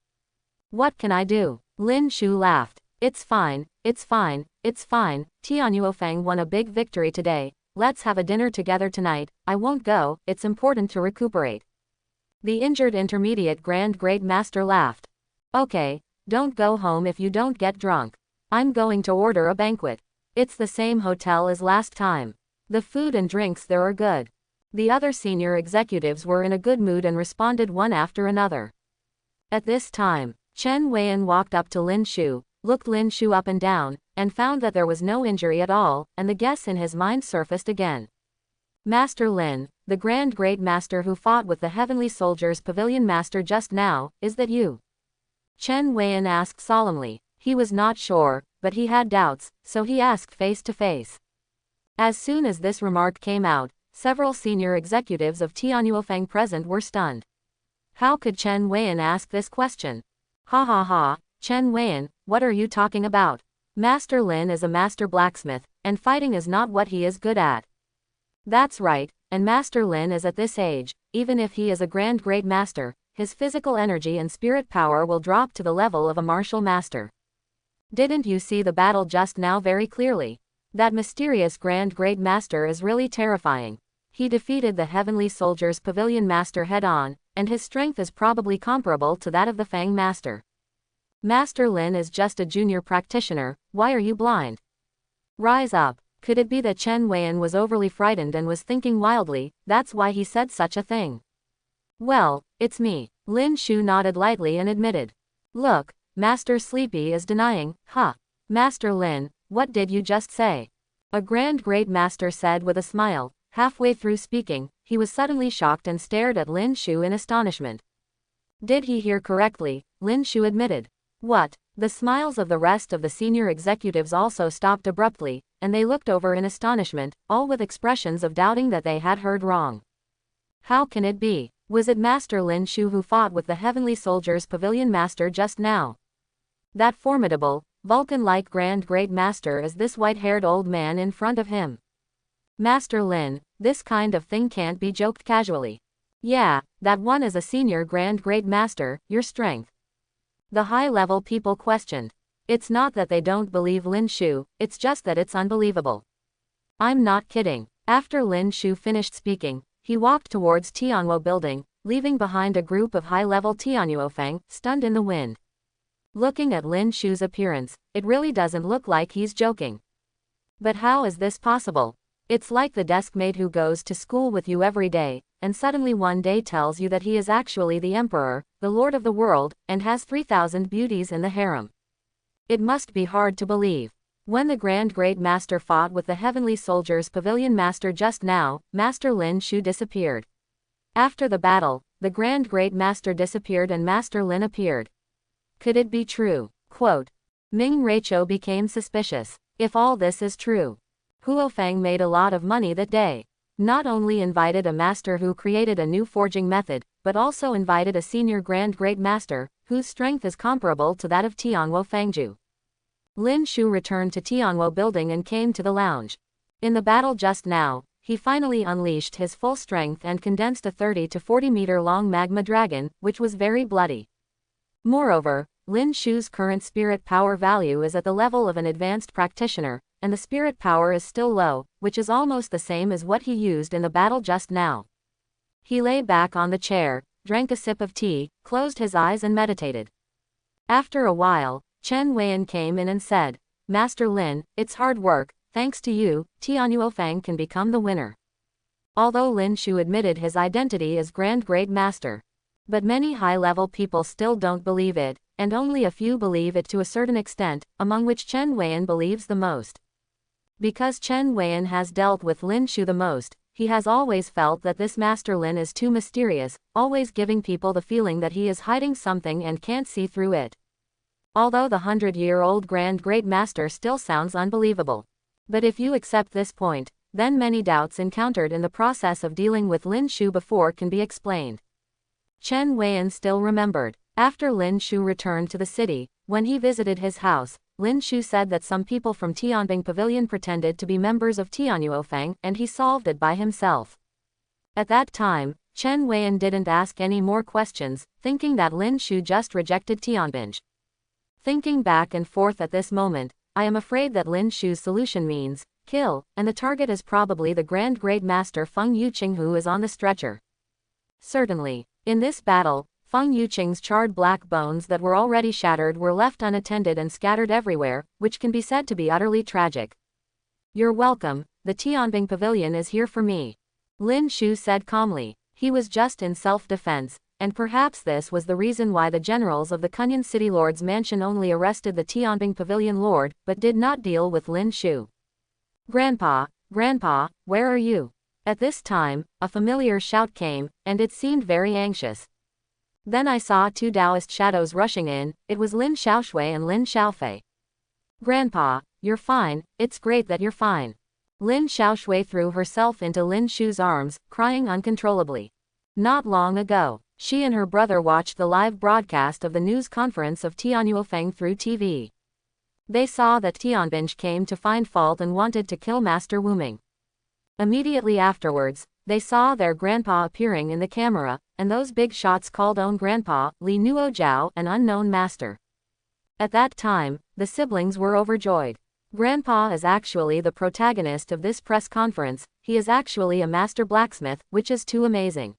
What can I do? Lin Shu laughed. It's fine, it's fine, it's fine. Tianyuofeng won a big victory today. Let's have a dinner together tonight. I won't go, it's important to recuperate. The injured intermediate Grand Great Master laughed. Okay, don't go home if you don't get drunk. I'm going to order a banquet. It's the same hotel as last time. The food and drinks there are good. The other senior executives were in a good mood and responded one after another. At this time, Chen Weian walked up to Lin Shu, looked Lin Shu up and down, and found that there was no injury at all, and the guess in his mind surfaced again. Master Lin, the Grand Great Master who fought with the Heavenly Soldiers Pavilion Master just now, is that you? Chen Weian asked solemnly. He was not sure, but he had doubts, so he asked face to face. As soon as this remark came out, several senior executives of Tianyuofeng present were stunned. How could Chen Weian ask this question? Ha ha ha, Chen Weian, what are you talking about? Master Lin is a master blacksmith, and fighting is not what he is good at. That's right, and Master Lin is at this age, even if he is a Grand Great Master, his physical energy and spirit power will drop to the level of a martial master. Didn't you see the battle just now very clearly? That mysterious Grand Great Master is really terrifying. He defeated the Heavenly Soldiers Pavilion Master head-on, and his strength is probably comparable to that of the Fang Master. Master Lin is just a junior practitioner, why are you blind? Rise up. Could it be that Chen Weian was overly frightened and was thinking wildly, that's why he said such a thing? Well, it's me. Lin Shu nodded lightly and admitted. Look, Master Sleepy is denying, huh? Master Lin, what did you just say? A Grand Great Master said with a smile. Halfway through speaking, he was suddenly shocked and stared at Lin Shu in astonishment. Did he hear correctly? Lin Shu admitted. What? The smiles of the rest of the senior executives also stopped abruptly, and they looked over in astonishment, all with expressions of doubting that they had heard wrong. How can it be? Was it Master Lin Shu who fought with the Heavenly Soldiers Pavilion Master just now? That formidable, Vulcan-like Grand Great Master is this white-haired old man in front of him. Master Lin, this kind of thing can't be joked casually. Yeah, that one is a senior Grand Great Master, your strength. The high-level people questioned. It's not that they don't believe Lin Shu, it's just that it's unbelievable. I'm not kidding. After Lin Shu finished speaking, he walked towards Tianhuo building, leaving behind a group of high-level Tianyuofeng, stunned in the wind. Looking at Lin Shu's appearance, it really doesn't look like he's joking. But how is this possible? It's like the desk mate who goes to school with you every day, and suddenly one day tells you that he is actually the emperor, the lord of the world, and has 3,000 beauties in the harem. It must be hard to believe. When the Grand Great Master fought with the Heavenly Soldiers Pavilion Master just now, Master Lin Shu disappeared. After the battle, the Grand Great Master disappeared and Master Lin appeared. Could it be true? Quote. Ming Reicho became suspicious. If all this is true, Huo Feng made a lot of money that day. Not only invited a master who created a new forging method, but also invited a senior Grand Great Master, whose strength is comparable to that of Tianhuo Fangju. Lin Shu returned to Tianhuo building and came to the lounge. In the battle just now, he finally unleashed his full strength and condensed a 30 to 40 meter long magma dragon, which was very bloody. Moreover, Lin Shu's current spirit power value is at the level of an advanced practitioner, and the spirit power is still low, which is almost the same as what he used in the battle just now. He lay back on the chair, drank a sip of tea, closed his eyes and meditated. After a while, Chen Weian came in and said, Master Lin, it's hard work, thanks to you, Tianhuo Feng can become the winner. Although Lin Shu admitted his identity as Grand Great Master. But many high-level people still don't believe it, and only a few believe it to a certain extent, among which Chen Weian believes the most. Because Chen Weian has dealt with Lin Shu the most, he has always felt that this Master Lin is too mysterious, always giving people the feeling that he is hiding something and can't see through it. Although the 100-year-old Grand Great Master still sounds unbelievable. But if you accept this point, then many doubts encountered in the process of dealing with Lin Shu before can be explained. Chen Weian still remembered. After Lin Shu returned to the city, when he visited his house, Lin Shu said that some people from Tianbing Pavilion pretended to be members of Tianhuo Feng, and he solved it by himself. At that time, Chen Weian didn't ask any more questions, thinking that Lin Shu just rejected Tianbing. Thinking back and forth at this moment, I am afraid that Lin Shu's solution means kill, and the target is probably the Grand Great Master Feng Yuqing who is on the stretcher. Certainly, in this battle, Feng Yuqing's charred black bones that were already shattered were left unattended and scattered everywhere, which can be said to be utterly tragic. You're welcome, the Tianbing Pavilion is here for me. Lin Shu said calmly. He was just in self-defense, and perhaps this was the reason why the generals of the Kunyan City Lord's mansion only arrested the Tianbing Pavilion Lord, but did not deal with Lin Shu. Grandpa, where are you? At this time, a familiar shout came, and it seemed very anxious. Then I saw two Taoist shadows rushing in. It was Lin Xiaoshui and Lin Xiaofei. Grandpa, you're fine, it's great that you're fine. Lin Xiaoshui threw herself into Lin Shu's arms, crying uncontrollably. Not long ago, she and her brother watched the live broadcast of the news conference of Tianhuo Feng through TV. They saw that Tianbing came to find fault and wanted to kill Master Wu Ming. Immediately afterwards, they saw their grandpa appearing in the camera, and those big shots called own grandpa, Li Nuo Zhao, an unknown master. At that time, the siblings were overjoyed. Grandpa is actually the protagonist of this press conference, he is actually a master blacksmith, which is too amazing.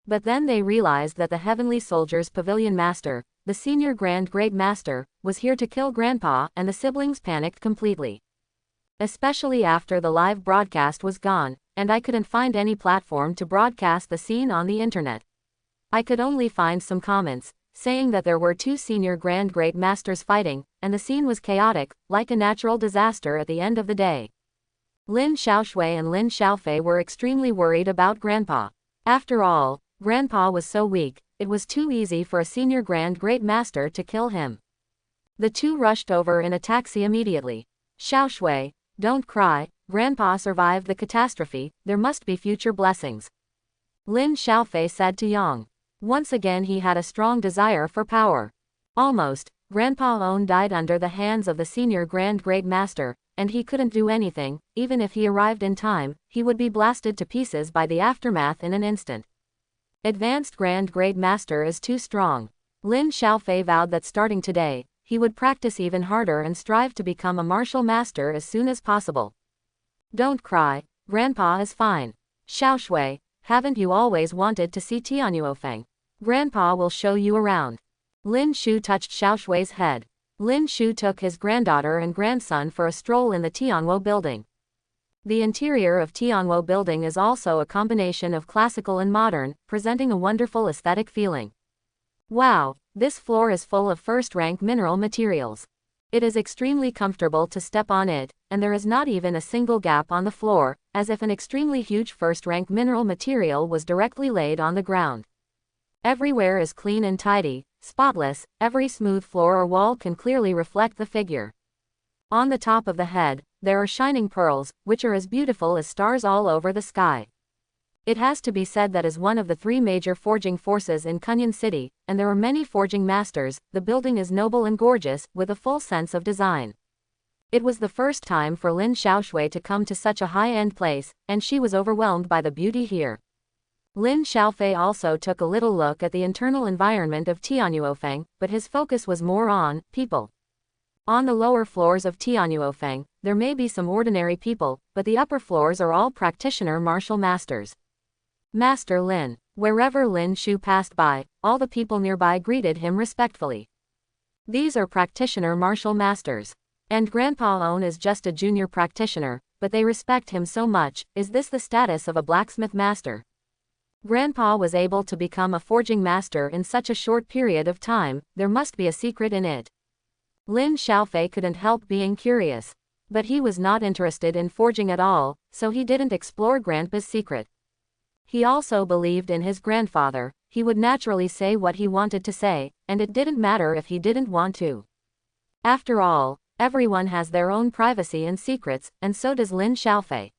But then they realized that the Heavenly Soldiers Pavilion Master, the senior Grand Great Master, was here to kill Grandpa, and the siblings panicked completely. Especially after the live broadcast was gone, and I couldn't find any platform to broadcast the scene on the internet. I could only find some comments, saying that there were two senior Grand Great Masters fighting, and the scene was chaotic, like a natural disaster at the end of the day. Lin Xiaoshui and Lin Xiaofei were extremely worried about Grandpa. After all, Grandpa was so weak, it was too easy for a senior Grand Great Master to kill him. The two rushed over in a taxi immediately. Xiaoshui, don't cry, Grandpa survived the catastrophe, there must be future blessings. Lin Xiaofei said to Yang. Once again he had a strong desire for power. Almost, Grandpa Own died under the hands of the senior Grand Great Master, and he couldn't do anything. Even if he arrived in time, he would be blasted to pieces by the aftermath in an instant. Advanced Grand Great Master is too strong. Lin Xiaofei vowed that starting today, he would practice even harder and strive to become a martial master as soon as possible. Don't cry, Grandpa is fine. Xiaoshui, haven't you always wanted to see Tianhuo Feng? Grandpa will show you around. Lin Shu touched Xiaoshui's head. Lin Shu took his granddaughter and grandson for a stroll in the Tianhuo building. The interior of Tianhuo building is also a combination of classical and modern, presenting a wonderful aesthetic feeling. Wow, this floor is full of first-rank mineral materials. It is extremely comfortable to step on it, and there is not even a single gap on the floor, as if an extremely huge first-rank mineral material was directly laid on the ground. Everywhere is clean and tidy, spotless, every smooth floor or wall can clearly reflect the figure. On the top of the head, there are shining pearls, which are as beautiful as stars all over the sky. It has to be said that as one of the three major forging forces in Kunyan City, and there are many forging masters, the building is noble and gorgeous, with a full sense of design. It was the first time for Lin Xiaoshui to come to such a high-end place, and she was overwhelmed by the beauty here. Lin Xiaofei also took a little look at the internal environment of Tianyuofeng, but his focus was more on people. On the lower floors of Tianyuofeng, there may be some ordinary people, but the upper floors are all practitioner martial masters. Master Lin. Wherever Lin Shu passed by, all the people nearby greeted him respectfully. These are practitioner martial masters. And Grandpa On is just a junior practitioner, but they respect him so much. Is this the status of a blacksmith master? Grandpa was able to become a forging master in such a short period of time, there must be a secret in it. Lin Xiaofei couldn't help being curious. But he was not interested in forging at all, so he didn't explore Grandpa's secret. He also believed in his grandfather, he would naturally say what he wanted to say, and it didn't matter if he didn't want to. After all, everyone has their own privacy and secrets, and so does Lin Xiaofei.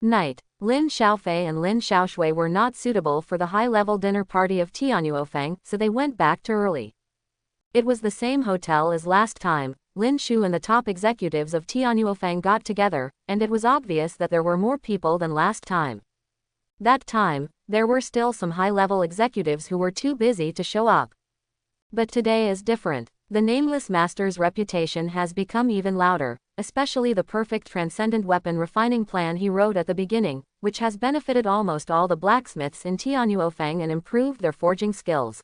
Night. Lin Xiaofei and Lin Xiaoshui were not suitable for the high-level dinner party of Tianyuofeng, so they went back to early. It was the same hotel as last time. Lin Shu and the top executives of Tianyuofeng got together, and it was obvious that there were more people than last time. That time, there were still some high-level executives who were too busy to show up. But today is different. The nameless master's reputation has become even louder, especially the perfect transcendent weapon refining plan he wrote at the beginning, which has benefited almost all the blacksmiths in Tianyuofeng and improved their forging skills.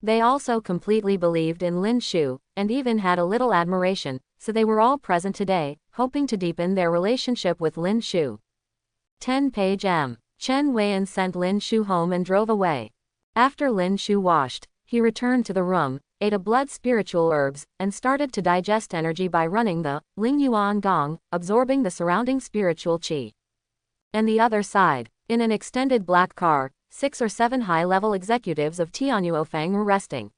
They also completely believed in Lin Shu, and even had a little admiration, so they were all present today, hoping to deepen their relationship with Lin Shu. 10 Page M. Chen Weian sent Lin Shu home and drove away. After Lin Shu washed, he returned to the room, ate a blood spiritual herbs, and started to digest energy by running the Ling Yuan Gong, absorbing the surrounding spiritual qi. And the other side, in an extended black car, 6 or 7 high-level executives of Tianyuofeng were resting.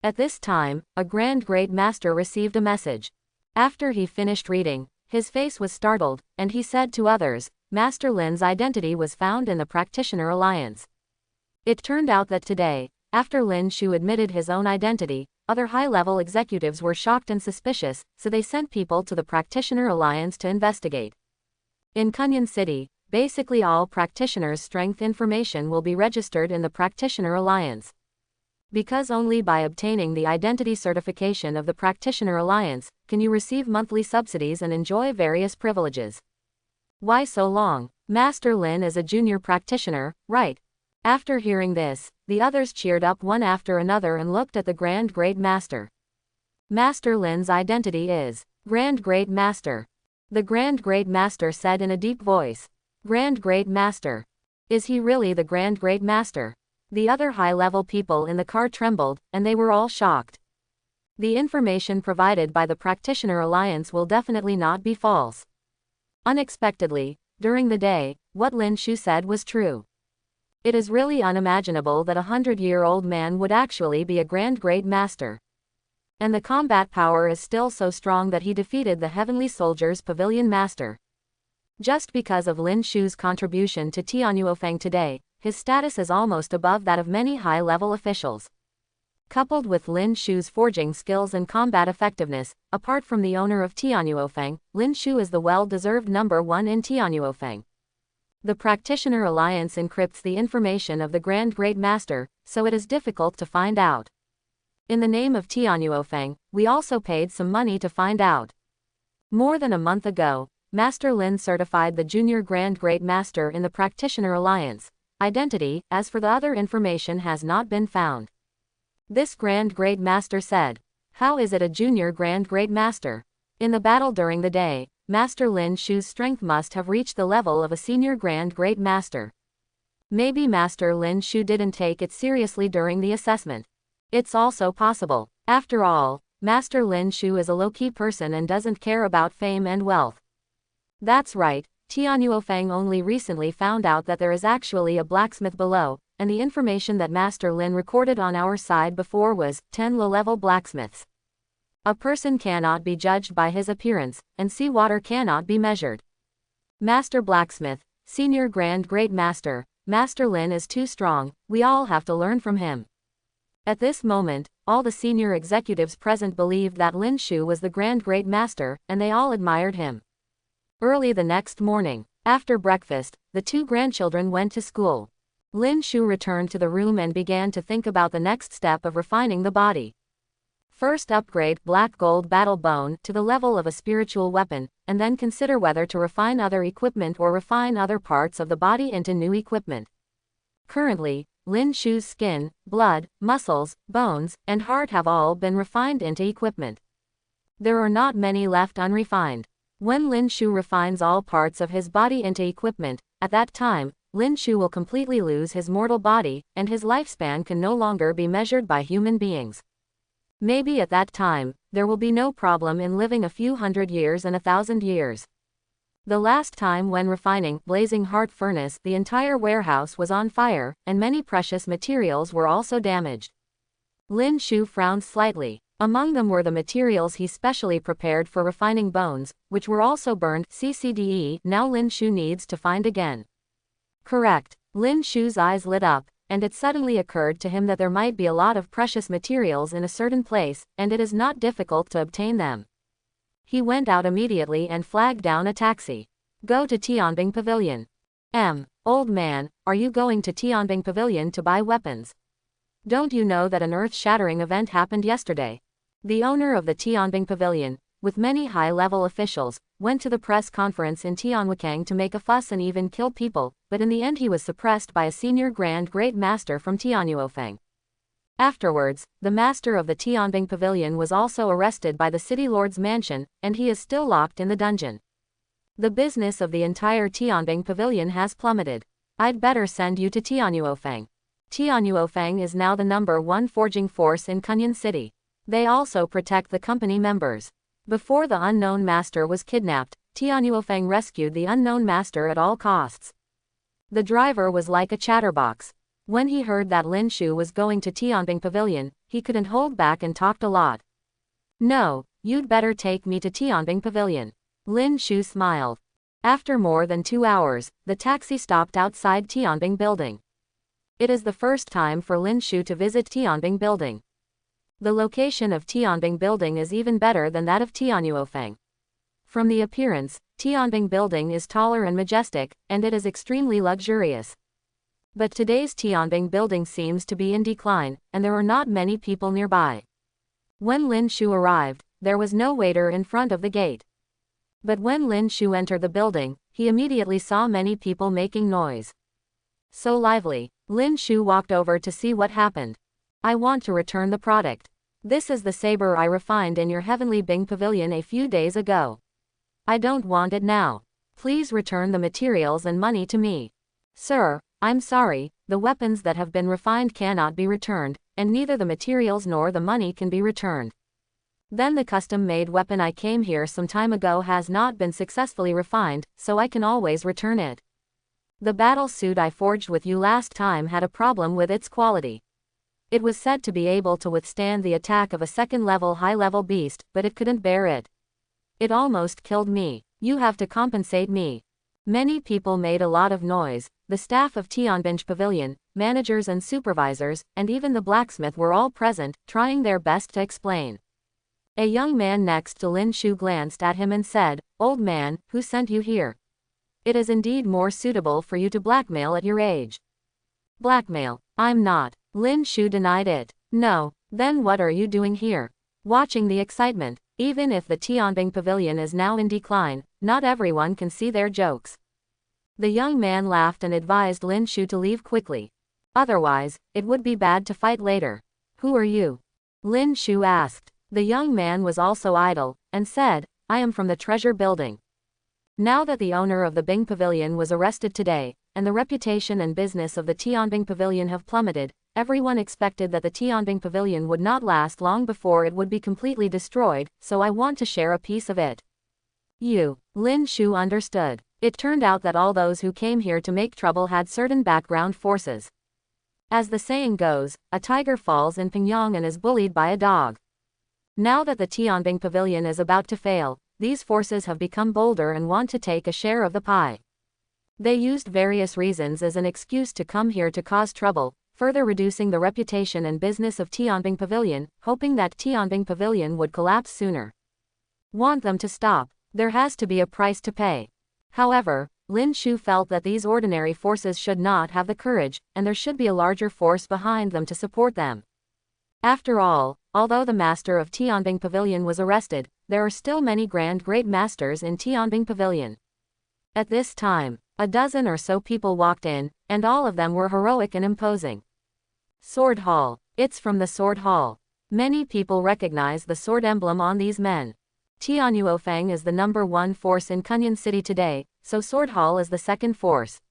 At this time, a Grand Great Master received a message. After he finished reading, his face was startled, and he said to others, Master Lin's identity was found in the Practitioner Alliance. It turned out that today, after Lin Shu admitted his own identity, other high-level executives were shocked and suspicious, so they sent people to the Practitioner Alliance to investigate. In Kunyan City, basically all practitioners' strength information will be registered in the Practitioner Alliance. Because only by obtaining the identity certification of the Practitioner Alliance can you receive monthly subsidies and enjoy various privileges. Why so long? Master Lin is a junior practitioner, right? After hearing this, the others cheered up one after another and looked at the Grand Great Master. Master Lin's identity is Grand Great Master. The Grand Great Master said in a deep voice. Grand Great Master. Is he really the Grand Great Master? The other high-level people in the car trembled, and they were all shocked. The information provided by the Practitioner Alliance will definitely not be false. Unexpectedly, during the day, what Lin Shu said was true. It is really unimaginable that a 100-year-old man would actually be a Grand Great Master. And the combat power is still so strong that he defeated the Heavenly Soldier's Pavilion Master. Just because of Lin Shu's contribution to Tianyuofeng today, his status is almost above that of many high-level officials. Coupled with Lin Shu's forging skills and combat effectiveness, apart from the owner of Tianyuofeng, Lin Shu is the well-deserved number 1 in Tianyuofeng. The Practitioner Alliance encrypts the information of the Grand Great Master, so it is difficult to find out. In the name of Tianyuofeng, we also paid some money to find out. More than a month ago, Master Lin certified the Junior Grand Great Master in the Practitioner Alliance. Identity, as for the other information, has not been found. This Grand Great Master said, how is it a Junior Grand Great Master? In the battle during the day, Master Lin Shu's strength must have reached the level of a senior Grand Great Master. Maybe Master Lin Shu didn't take it seriously during the assessment. It's also possible. After all, Master Lin Shu is a low-key person and doesn't care about fame and wealth. That's right, Tianyuofeng only recently found out that there is actually a blacksmith below, and the information that Master Lin recorded on our side before was 10 low-level blacksmiths. A person cannot be judged by his appearance, and seawater cannot be measured. Master Blacksmith, Senior Grand Great Master, Master Lin is too strong, we all have to learn from him. At this moment, all the senior executives present believed that Lin Shu was the Grand Great Master, and they all admired him. Early the next morning, after breakfast, the two grandchildren went to school. Lin Shu returned to the room and began to think about the next step of refining the body. First upgrade Black Gold Battle Bone to the level of a spiritual weapon, and then consider whether to refine other equipment or refine other parts of the body into new equipment. Currently, Lin Shu's skin, blood, muscles, bones, and heart have all been refined into equipment. There are not many left unrefined. When Lin Shu refines all parts of his body into equipment, at that time, Lin Shu will completely lose his mortal body, and his lifespan can no longer be measured by human beings. Maybe at that time, there will be no problem in living a few hundred years and 1,000 years. The last time when refining Blazing Heart Furnace, the entire warehouse was on fire, and many precious materials were also damaged. Lin Shu frowned slightly. Among them were the materials he specially prepared for refining bones, which were also burned. CCDE, now Lin Shu needs to find again. Correct. Lin Shu's eyes lit up, and it suddenly occurred to him that there might be a lot of precious materials in a certain place, and it is not difficult to obtain them. He went out immediately and flagged down a taxi. Go to Tianbing Pavilion. Old man, are you going to Tianbing Pavilion to buy weapons? Don't you know that an earth-shattering event happened yesterday? The owner of the Tianbing Pavilion, with many high-level officials, went to the press conference in Tianwakang to make a fuss and even kill people, but in the end he was suppressed by a senior Grand Great Master from Tianyuofeng. Afterwards, the master of the Tianbing Pavilion was also arrested by the city lord's mansion, and he is still locked in the dungeon. The business of the entire Tianbing Pavilion has plummeted. I'd better send you to Tianyuofeng. Tianyuofeng is now the #1 forging force in Kunyan City. They also protect the company members. Before the unknown master was kidnapped, Tianyuofeng rescued the unknown master at all costs. The driver was like a chatterbox. When he heard that Lin Shu was going to Tianbing Pavilion, he couldn't hold back and talked a lot. No, you'd better take me to Tianbing Pavilion. Lin Shu smiled. After more than 2 hours, the taxi stopped outside Tianbing Building. It is the first time for Lin Shu to visit Tianbing Building. The location of Tianbing Building is even better than that of Tianyuofeng. From the appearance, Tianbing Building is taller and majestic, and it is extremely luxurious. But today's Tianbing Building seems to be in decline, and there are not many people nearby. When Lin Shu arrived, there was no waiter in front of the gate. But when Lin Shu entered the building, he immediately saw many people making noise. So lively, Lin Shu walked over to see what happened. I want to return the product. This is the saber I refined in your Heavenly Bing Pavilion a few days ago. I don't want it now. Please return the materials and money to me. Sir, I'm sorry, the weapons that have been refined cannot be returned, and neither the materials nor the money can be returned. Then the custom-made weapon I came here some time ago has not been successfully refined, so I can always return it. The battle suit I forged with you last time had a problem with its quality. It was said to be able to withstand the attack of a second-level high-level beast, but it couldn't bear it. It almost killed me. You have to compensate me. Many people made a lot of noise. The staff of Tianbing Pavilion, managers and supervisors, and even the blacksmith were all present, trying their best to explain. A young man next to Lin Shu glanced at him and said, "Old man, who sent you here? It is indeed more suitable for you to blackmail at your age." Blackmail? I'm not. Lin Shu denied it. No. Then what are you doing here? Watching the excitement. Even if the Tianbing Pavilion is now in decline, not everyone can see their jokes. The young man laughed and advised Lin Shu to leave quickly. Otherwise, it would be bad to fight later. Who are you? Lin Shu asked. The young man was also idle, and said, I am from the treasure building. Now that the owner of the Bing Pavilion was arrested today, and the reputation and business of the Tianbing Pavilion have plummeted, everyone expected that the Tianbing Pavilion would not last long before it would be completely destroyed, so I want to share a piece of it. Lin Shu understood. It turned out that all those who came here to make trouble had certain background forces. As the saying goes, a tiger falls in Pyongyang and is bullied by a dog. Now that the Tianbing Pavilion is about to fail, these forces have become bolder and want to take a share of the pie. They used various reasons as an excuse to come here to cause trouble, further reducing the reputation and business of Tianbing Pavilion, hoping that Tianbing Pavilion would collapse sooner. Want them to stop. There has to be a price to pay. However, Lin Shu felt that these ordinary forces should not have the courage, and there should be a larger force behind them to support them. After all, although the master of Tianbing Pavilion was arrested, there are still many great masters in Tianbing Pavilion. At this time, a dozen or so people walked in, and all of them were heroic and imposing. Sword Hall. It's from the Sword Hall. Many people recognize the sword emblem on these men. Tianyuofeng is the #1 force in Kunyan City today, so Sword Hall is the second force.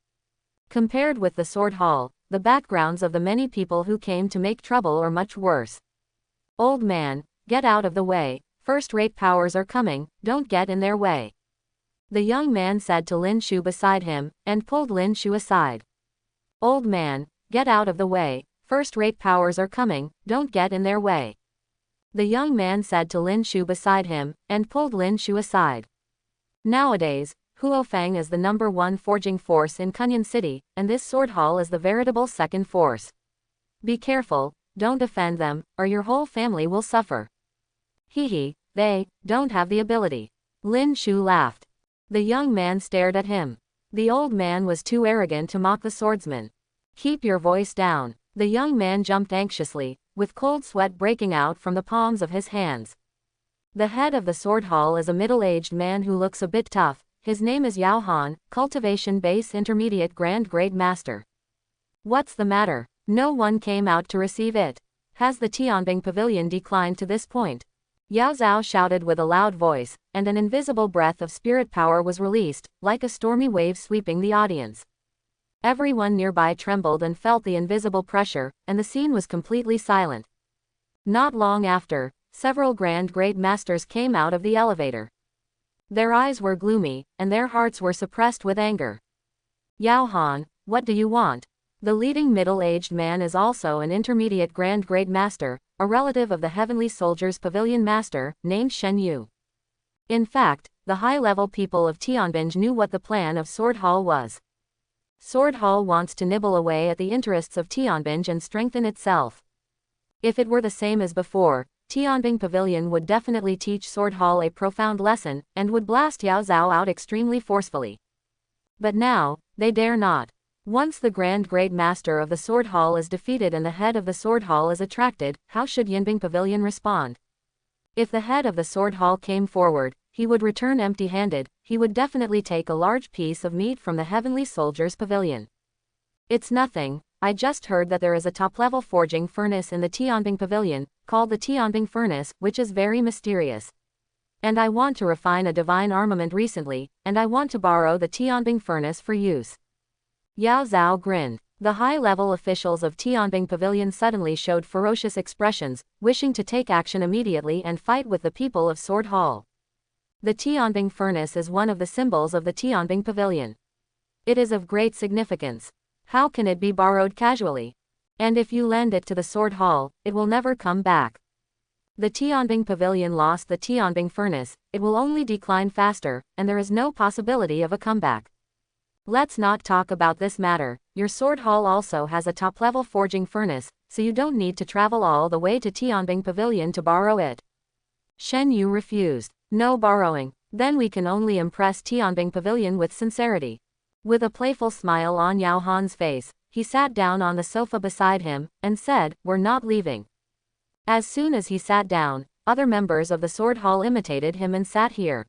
Compared with the Sword Hall, the backgrounds of the many people who came to make trouble are much worse. Old man, get out of the way, first-rate powers are coming, don't get in their way. The young man said to Lin Shu beside him, and pulled Lin Shu aside. Old man, get out of the way, first-rate powers are coming, don't get in their way. The young man said to Lin Shu beside him, and pulled Lin Shu aside. Nowadays, Huofeng is the #1 forging force in Kunyan City, and this sword hall is the veritable second force. Be careful, don't offend them, or your whole family will suffer. They don't have the ability. Lin Shu laughed. The young man stared at him. The old man was too arrogant to mock the swordsman. Keep your voice down. The young man jumped anxiously, with cold sweat breaking out from the palms of his hands. The head of the sword hall is a middle-aged man who looks a bit tough. His name is Yao Han, Cultivation Base Intermediate Grand Grade Master. What's the matter? No one came out to receive it. Has the Tianbing Pavilion declined to this point? Yao Zhao shouted with a loud voice, and an invisible breath of spirit power was released, like a stormy wave sweeping the audience. Everyone nearby trembled and felt the invisible pressure, and the scene was completely silent. Not long after, several Grand Grade Masters came out of the elevator. Their eyes were gloomy, and their hearts were suppressed with anger. Yao Han, what do you want? The leading middle-aged man is also an intermediate Grand Grade Master, a relative of the Heavenly Soldiers Pavilion Master, named Shen Yu. In fact, the high-level people of Tianbing knew what the plan of Sword Hall was. Sword Hall wants to nibble away at the interests of Tianbing and strengthen itself. If it were the same as before, Tianbing Pavilion would definitely teach Sword Hall a profound lesson, and would blast Yao Zhao out extremely forcefully. But now, they dare not. Once the Grand Grade Master of the Sword Hall is defeated and the head of the Sword Hall is attracted, how should Yinbing Pavilion respond? If the head of the Sword Hall came forward, he would return empty-handed. He would definitely take a large piece of meat from the Heavenly Soldiers Pavilion. It's nothing, I just heard that there is a top-level forging furnace in the Tianbing Pavilion, called the Tianbing Furnace, which is very mysterious. And I want to refine a divine armament recently, and I want to borrow the Tianbing Furnace for use. Yao Zhao grinned. The high-level officials of Tianbing Pavilion suddenly showed ferocious expressions, wishing to take action immediately and fight with the people of Sword Hall. The Tianbing Furnace is one of the symbols of the Tianbing Pavilion. It is of great significance. How can it be borrowed casually? And if you lend it to the Sword Hall, it will never come back. The Tianbing Pavilion lost the Tianbing Furnace, it will only decline faster, and there is no possibility of a comeback. Let's not talk about this matter. Your Sword Hall also has a top-level forging furnace, so you don't need to travel all the way to Tianbing Pavilion to borrow it. Shen Yu refused. No borrowing. Then we can only impress Tianbing Pavilion with sincerity. With a playful smile on Yao Han's face, he sat down on the sofa beside him, and said, "We're not leaving." As soon as he sat down, other members of the Sword Hall imitated him and sat here.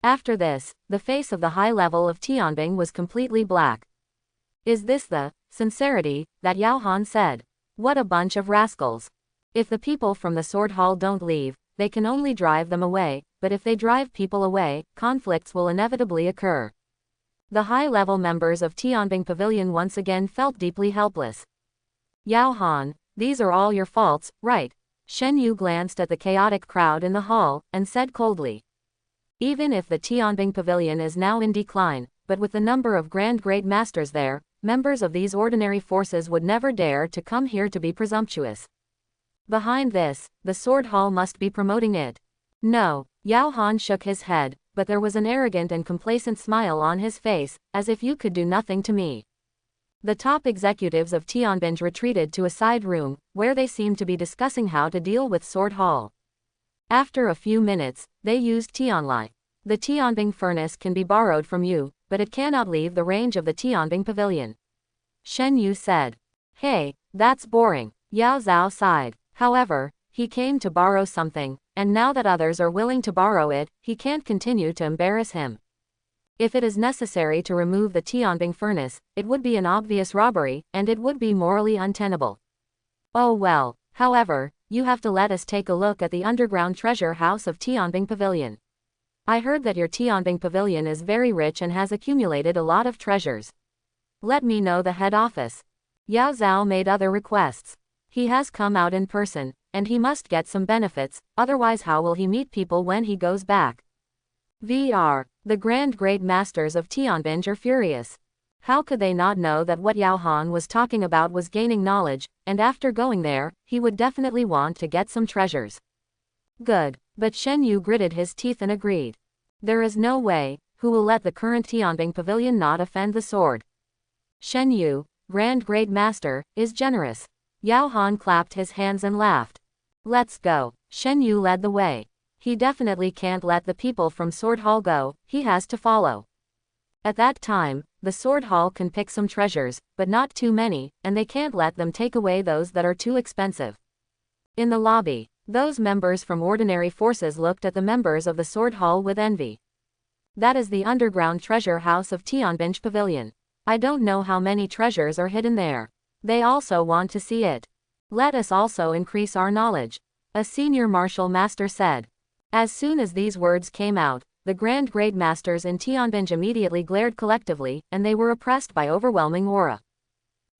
After this, the face of the high level of Tianbing was completely black. Is this the sincerity that Yao Han said? What a bunch of rascals. If the people from the Sword Hall don't leave, they can only drive them away, but if they drive people away, conflicts will inevitably occur. The high-level members of Tianbing Pavilion once again felt deeply helpless. Yao Han, these are all your faults, right? Shen Yu glanced at the chaotic crowd in the hall, and said coldly. Even if the Tianbing Pavilion is now in decline, but with the number of Grand Great Masters there, members of these ordinary forces would never dare to come here to be presumptuous. Behind this, the Sword Hall must be promoting it. No, Yao Han shook his head, but there was an arrogant and complacent smile on his face, as if you could do nothing to me. The top executives of Tianbing retreated to a side room, where they seemed to be discussing how to deal with Sword Hall. After a few minutes, they used Tianlai. The Tianbing furnace can be borrowed from you, but it cannot leave the range of the Tianbing Pavilion. Shen Yu said. Hey, that's boring. Yao Zhao sighed. However, he came to borrow something, and now that others are willing to borrow it, he can't continue to embarrass him. If it is necessary to remove the Tianbing furnace, it would be an obvious robbery, and it would be morally untenable. Oh well, however, you have to let us take a look at the underground treasure house of Tianbing Pavilion. I heard that your Tianbing Pavilion is very rich and has accumulated a lot of treasures. Let me know the head office. Yao Zhao made other requests. He has come out in person, and he must get some benefits, otherwise how will he meet people when he goes back? VR. The Grand Great Masters of Tianbing are furious. How could they not know that what Yao Han was talking about was gaining knowledge, and after going there, he would definitely want to get some treasures. Good, but Shen Yu gritted his teeth and agreed. There is no way, who will let the current Tianbing Pavilion not offend the sword? Shen Yu, Grand Great Master, is generous. Yao Han clapped his hands and laughed. Let's go. Shen Yu led the way. He definitely can't let the people from Sword Hall go, he has to follow. At that time, the Sword Hall can pick some treasures, but not too many, and they can't let them take away those that are too expensive. In the lobby, those members from ordinary forces looked at the members of the Sword Hall with envy. That is the underground treasure house of Tianbing Pavilion. I don't know how many treasures are hidden there. They also want to see it. Let us also increase our knowledge, a senior martial master said. As soon as these words came out, the Grand Great Masters in Tianbing immediately glared collectively, and they were oppressed by overwhelming aura.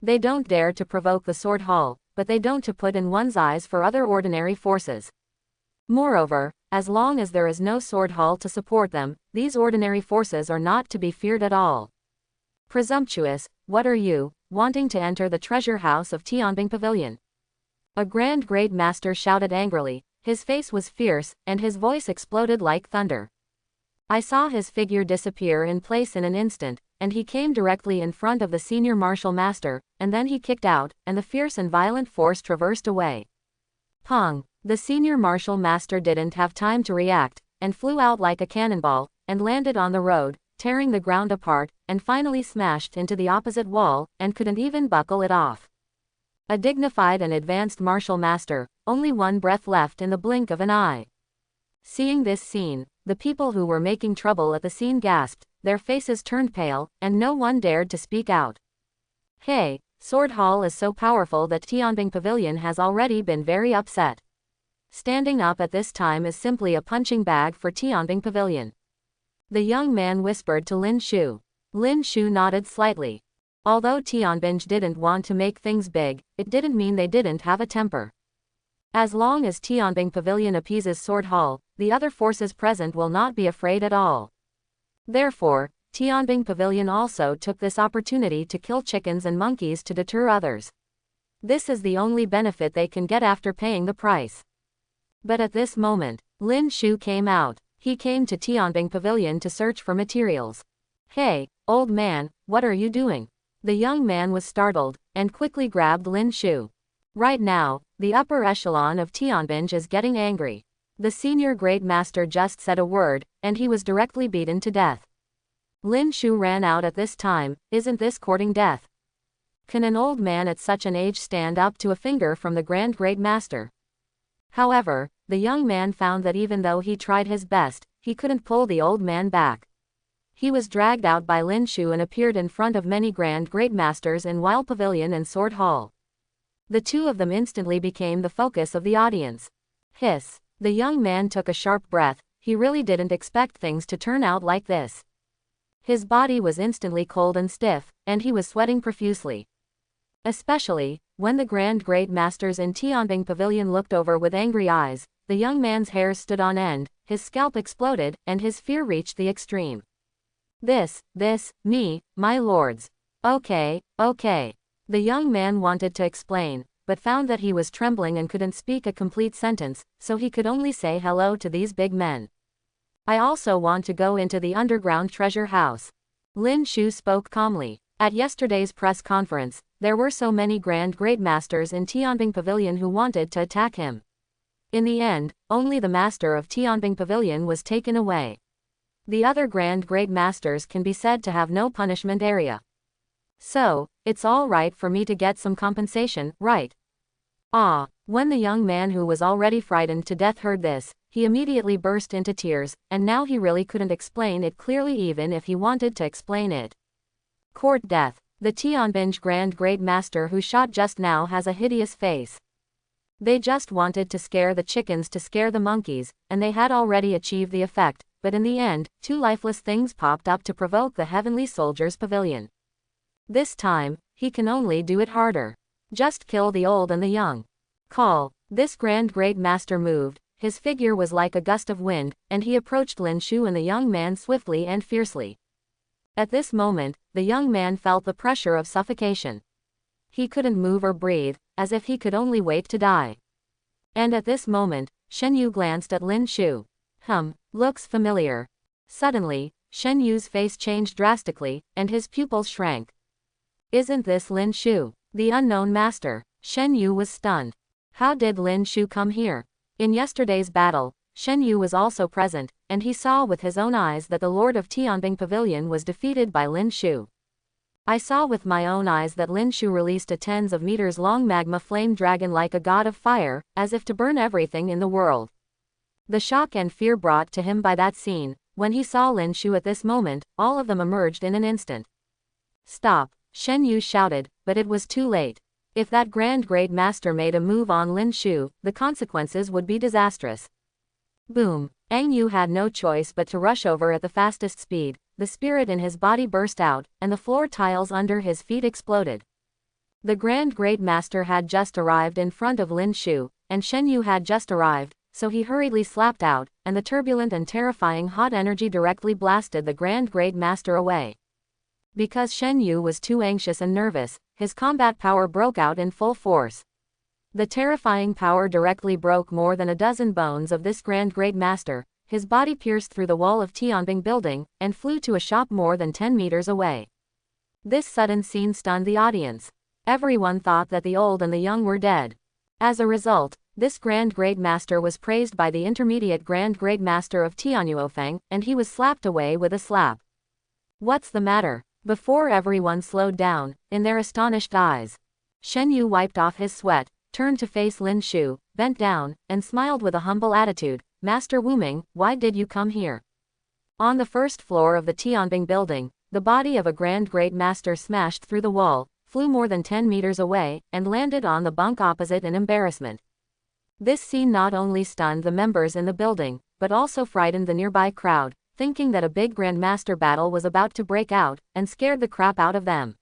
They don't dare to provoke the Sword Hall, but they don't to put in one's eyes for other ordinary forces. Moreover, as long as there is no Sword Hall to support them, these ordinary forces are not to be feared at all. Presumptuous, what are you, wanting to enter the treasure house of Tianbing Pavilion? A Grand Great Master shouted angrily, his face was fierce, and his voice exploded like thunder. I saw his figure disappear in place in an instant, and he came directly in front of the senior martial master, and then he kicked out, and the fierce and violent force traversed away. Pong! The senior martial master didn't have time to react, and flew out like a cannonball, and landed on the road, tearing the ground apart, and finally smashed into the opposite wall, and couldn't even buckle it off. A dignified and advanced martial master, only one breath left in the blink of an eye. Seeing this scene, the people who were making trouble at the scene gasped, their faces turned pale, and no one dared to speak out. Hey, Sword Hall is so powerful that Tianbing Pavilion has already been very upset. Standing up at this time is simply a punching bag for Tianbing Pavilion. The young man whispered to Lin Shu. Lin Shu nodded slightly. Although Tianbing didn't want to make things big, it didn't mean they didn't have a temper. As long as Tianbing Pavilion appeases Sword Hall, the other forces present will not be afraid at all. Therefore, Tianbing Pavilion also took this opportunity to kill chickens and monkeys to deter others. This is the only benefit they can get after paying the price. But at this moment, Lin Shu came out. He came to Tianbing Pavilion to search for materials. Hey, old man, what are you doing? The young man was startled, and quickly grabbed Lin Shu. Right now, the upper echelon of Tianbing is getting angry. The senior great master just said a word, and he was directly beaten to death. Lin Shu ran out at this time. Isn't this courting death? Can an old man at such an age stand up to a finger from the Grand Great Master? However, the young man found that even though he tried his best, he couldn't pull the old man back. He was dragged out by Lin Shu and appeared in front of many Grand Great Masters in Wild Pavilion and Sword Hall. The two of them instantly became the focus of the audience. Hiss! The young man took a sharp breath. he really didn't expect things to turn out like this. His body was instantly cold and stiff, and he was sweating profusely. Especially, when the Grand Great Masters in Tianbing Pavilion looked over with angry eyes, the young man's hairs stood on end, his scalp exploded, and his fear reached the extreme. Me, my lords. Okay. The young man wanted to explain, but found that he was trembling and couldn't speak a complete sentence, so he could only say hello to these big men. I also want to go into the underground treasure house. Lin Shu spoke calmly. At yesterday's press conference, there were so many Grand Great Masters in Tianbing Pavilion who wanted to attack him. In the end, only the master of Tianbing Pavilion was taken away. The other Grand Great Masters can be said to have no punishment area. So, it's all right for me to get some compensation, right? When the young man who was already frightened to death heard this, he immediately burst into tears, and now he really couldn't explain it clearly even if he wanted to explain it. Court death. The Tianbing Grand Great Master who shot just now has a hideous face. They just wanted to scare the chickens to scare the monkeys, and they had already achieved the effect, but in the end, two lifeless things popped up to provoke the Heavenly Soldiers Pavilion. This time, he can only do it harder. Just kill the old and the young. Call. This Grand Great Master moved, his figure was like a gust of wind, and he approached Lin Shu and the young man swiftly and fiercely. At this moment, the young man felt the pressure of suffocation. He couldn't move or breathe, as if he could only wait to die. And at this moment, Shen Yu glanced at Lin Shu. Looks familiar. Suddenly, Shen Yu's face changed drastically, and his pupils shrank. Isn't this Lin Shu, the unknown master? Shen Yu was stunned. How did Lin Shu come here? In yesterday's battle, Shen Yu was also present, and he saw with his own eyes that the Lord of Tianbing Pavilion was defeated by Lin Shu. I saw with my own eyes that Lin Shu released a tens of meters long magma flame dragon like a god of fire, as if to burn everything in the world. The shock and fear brought to him by that scene, when he saw Lin Shu at this moment, all of them emerged in an instant. Stop, Shen Yu shouted, but it was too late. If that Grand Great Master made a move on Lin Shu, the consequences would be disastrous. Boom. Ang Yu had no choice but to rush over at the fastest speed. The spirit in his body burst out, and the floor tiles under his feet exploded. The Grand Great Master had just arrived in front of Lin Shu, and Shen Yu had just arrived, so he hurriedly slapped out, and the turbulent and terrifying hot energy directly blasted the Grand Great Master away. Because Shen Yu was too anxious and nervous, his combat power broke out in full force. The terrifying power directly broke more than a dozen bones of this Grand Great Master. His body pierced through the wall of Tianbing building, and flew to a shop more than 10 meters away. This sudden scene stunned the audience. Everyone thought that the old and the young were dead. As a result, this Grand Great Master was praised by the intermediate Grand Great Master of Tianyuofeng, and he was slapped away with a slap. What's the matter? Before everyone slowed down, in their astonished eyes, Shen Yu wiped off his sweat, turned to face Lin Shu, bent down, and smiled with a humble attitude. Master Wuming, why did you come here? On the first floor of the Tianbing building, the body of a Grand Great Master smashed through the wall, flew more than 10 meters away, and landed on the bunk opposite in embarrassment. This scene not only stunned the members in the building, but also frightened the nearby crowd, thinking that a big Grand Master battle was about to break out, and scared the crap out of them.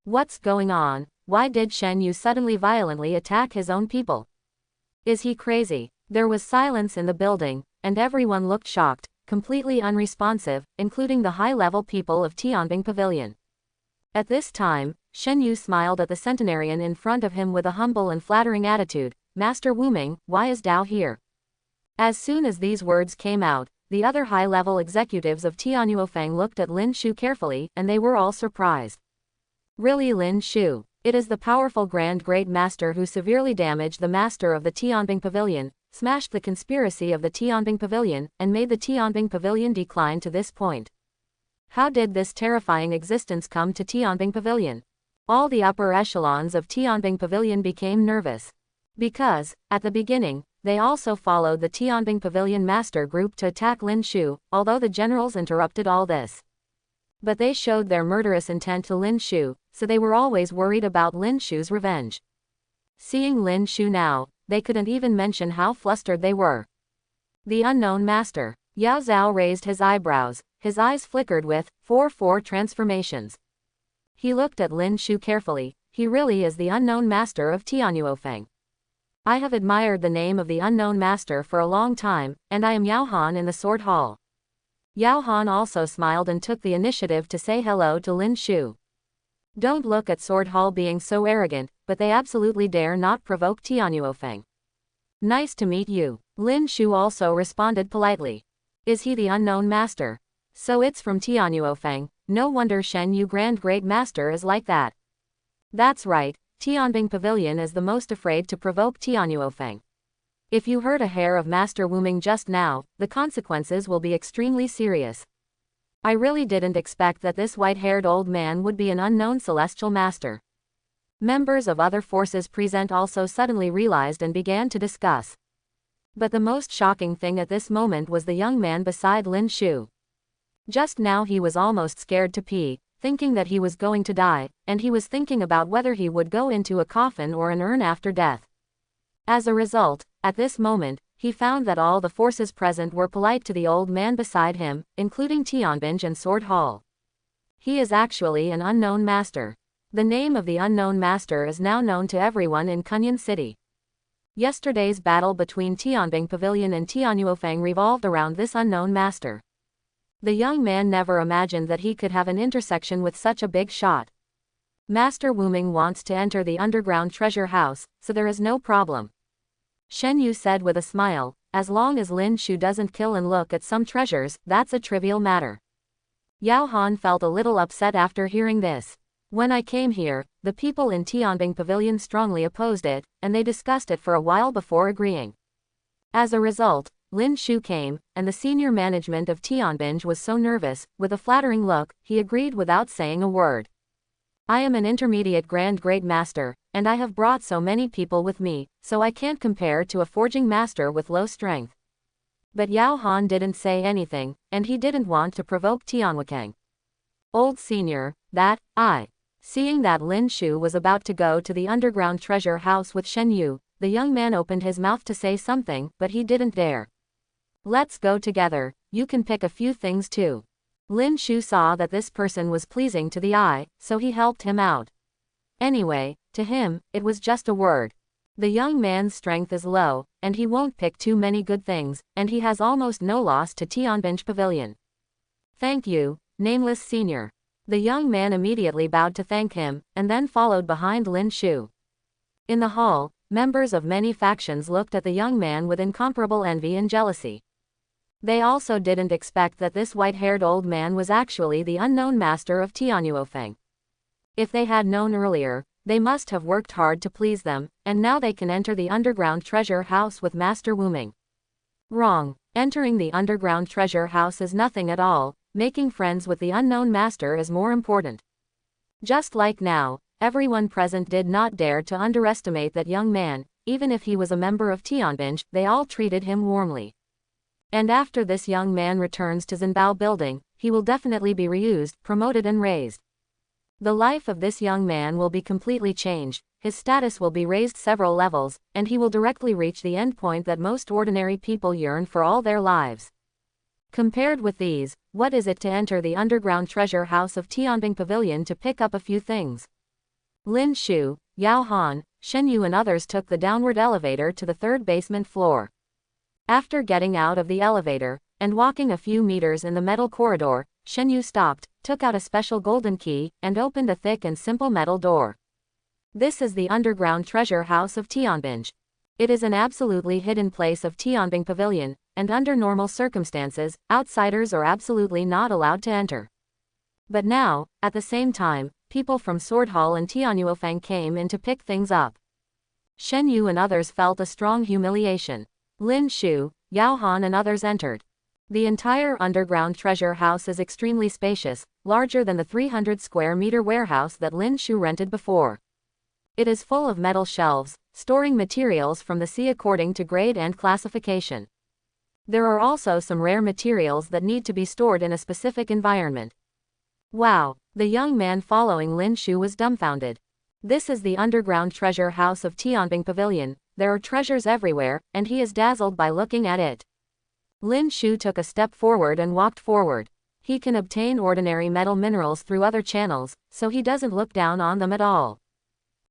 What's going on? Why did Shen Yu suddenly violently attack his own people? Is he crazy? There was silence in the building, and everyone looked shocked, completely unresponsive, including the high-level people of Tianbing Pavilion. At this time, Shen Yu smiled at the centenarian in front of him with a humble and flattering attitude. Master Wuming, why is Dao here? As soon as these words came out, the other high-level executives of Tianyuofeng looked at Lin Shu carefully, and they were all surprised. Really, Lin Shu? It is the powerful Grand Great Master who severely damaged the master of the Tianbing Pavilion, smashed the conspiracy of the Tianbing Pavilion, and made the Tianbing Pavilion decline to this point. How did this terrifying existence come to Tianbing Pavilion? All the upper echelons of Tianbing Pavilion became nervous. Because, at the beginning, they also followed the Tianbing Pavilion master group to attack Lin Shu, although the generals interrupted all this. But they showed their murderous intent to Lin Shu, so they were always worried about Lin Shu's revenge. Seeing Lin Shu now, they couldn't even mention how flustered they were. The unknown master. Yao Zhao raised his eyebrows, his eyes flickered with 4 transformations. He looked at Lin Shu carefully. He really is the unknown master of Tianyuofeng. I have admired the name of the unknown master for a long time, and I am Yao Han in the Sword Hall. Yao Han also smiled and took the initiative to say hello to Lin Shu. Don't look at Sword Hall being so arrogant, but they absolutely dare not provoke Tianyuofeng. Nice to meet you. Lin Shu also responded politely. Is he the unknown master? So it's from Tianyuofeng. No wonder Shen Yu Grand Great Master is like that. That's right, Tianbing Pavilion is the most afraid to provoke Tianyuofeng. If you hurt a hair of Master Wuming just now, the consequences will be extremely serious. I really didn't expect that this white-haired old man would be an unknown celestial master. Members of other forces present also suddenly realized and began to discuss. But the most shocking thing at this moment was the young man beside Lin Shu. Just now he was almost scared to pee, thinking that he was going to die, and he was thinking about whether he would go into a coffin or an urn after death. As a result, at this moment, he found that all the forces present were polite to the old man beside him, including Tianbing and Sword Hall. He is actually an unknown master. The name of the unknown master is now known to everyone in Kunyan City. Yesterday's battle between Tianbing Pavilion and Tianyuofeng revolved around this unknown master. The young man never imagined that he could have an intersection with such a big shot. Master Wuming wants to enter the underground treasure house, so there is no problem. Shen Yu said with a smile, as long as Lin Shu doesn't kill and look at some treasures, that's a trivial matter. Yao Han felt a little upset after hearing this. When I came here, the people in Tianbing Pavilion strongly opposed it, and they discussed it for a while before agreeing. As a result, Lin Shu came, and the senior management of Tianbing was so nervous. With a flattering look, he agreed without saying a word. I am an intermediate Grand Great Master, and I have brought so many people with me, so I can't compare to a forging master with low strength. But Yao Han didn't say anything, and he didn't want to provoke Tianwukeng. Old senior, Seeing that Lin Shu was about to go to the underground treasure house with Shen Yu, the young man opened his mouth to say something, but he didn't dare. Let's go together, you can pick a few things too. Lin Shu saw that this person was pleasing to the eye, so he helped him out. Anyway, to him, it was just a word. The young man's strength is low, and he won't pick too many good things, and he has almost no loss to Tianbing Pavilion. Thank you, nameless senior. The young man immediately bowed to thank him, and then followed behind Lin Shu. In the hall, members of many factions looked at the young man with incomparable envy and jealousy. They also didn't expect that this white-haired old man was actually the unknown master of Tianyuofeng. If they had known earlier, they must have worked hard to please them, and now they can enter the underground treasure house with Master Wuming. Wrong. Entering the underground treasure house is nothing at all, making friends with the unknown master is more important. Just like now, everyone present did not dare to underestimate that young man, even if he was a member of Tianbing, they all treated him warmly. And after this young man returns to Zhenbao Building, he will definitely be reused, promoted and raised. The life of this young man will be completely changed, his status will be raised several levels, and he will directly reach the end point that most ordinary people yearn for all their lives. Compared with these, what is it to enter the underground treasure house of Tianbing Pavilion to pick up a few things? Lin Shu, Yao Han, Shen Yu and others took the downward elevator to the third basement floor. After getting out of the elevator, and walking a few meters in the metal corridor, Shen Yu stopped, took out a special golden key, and opened a thick and simple metal door. This is the underground treasure house of Tianbing. It is an absolutely hidden place of Tianbing Pavilion, and under normal circumstances, outsiders are absolutely not allowed to enter. But now, at the same time, people from Sword Hall and Tianyuofeng came in to pick things up. Shen Yu and others felt a strong humiliation. Lin Shu, Yao Han and others entered. The entire underground treasure house is extremely spacious, larger than the 300 square meter warehouse that Lin Shu rented before. It is full of metal shelves, storing materials from the sea according to grade and classification. There are also some rare materials that need to be stored in a specific environment. Wow, the young man following Lin Shu was dumbfounded. This is the underground treasure house of Tianbing Pavilion. There are treasures everywhere, and he is dazzled by looking at it. Lin Shu took a step forward and walked forward. He can obtain ordinary metal minerals through other channels, so he doesn't look down on them at all.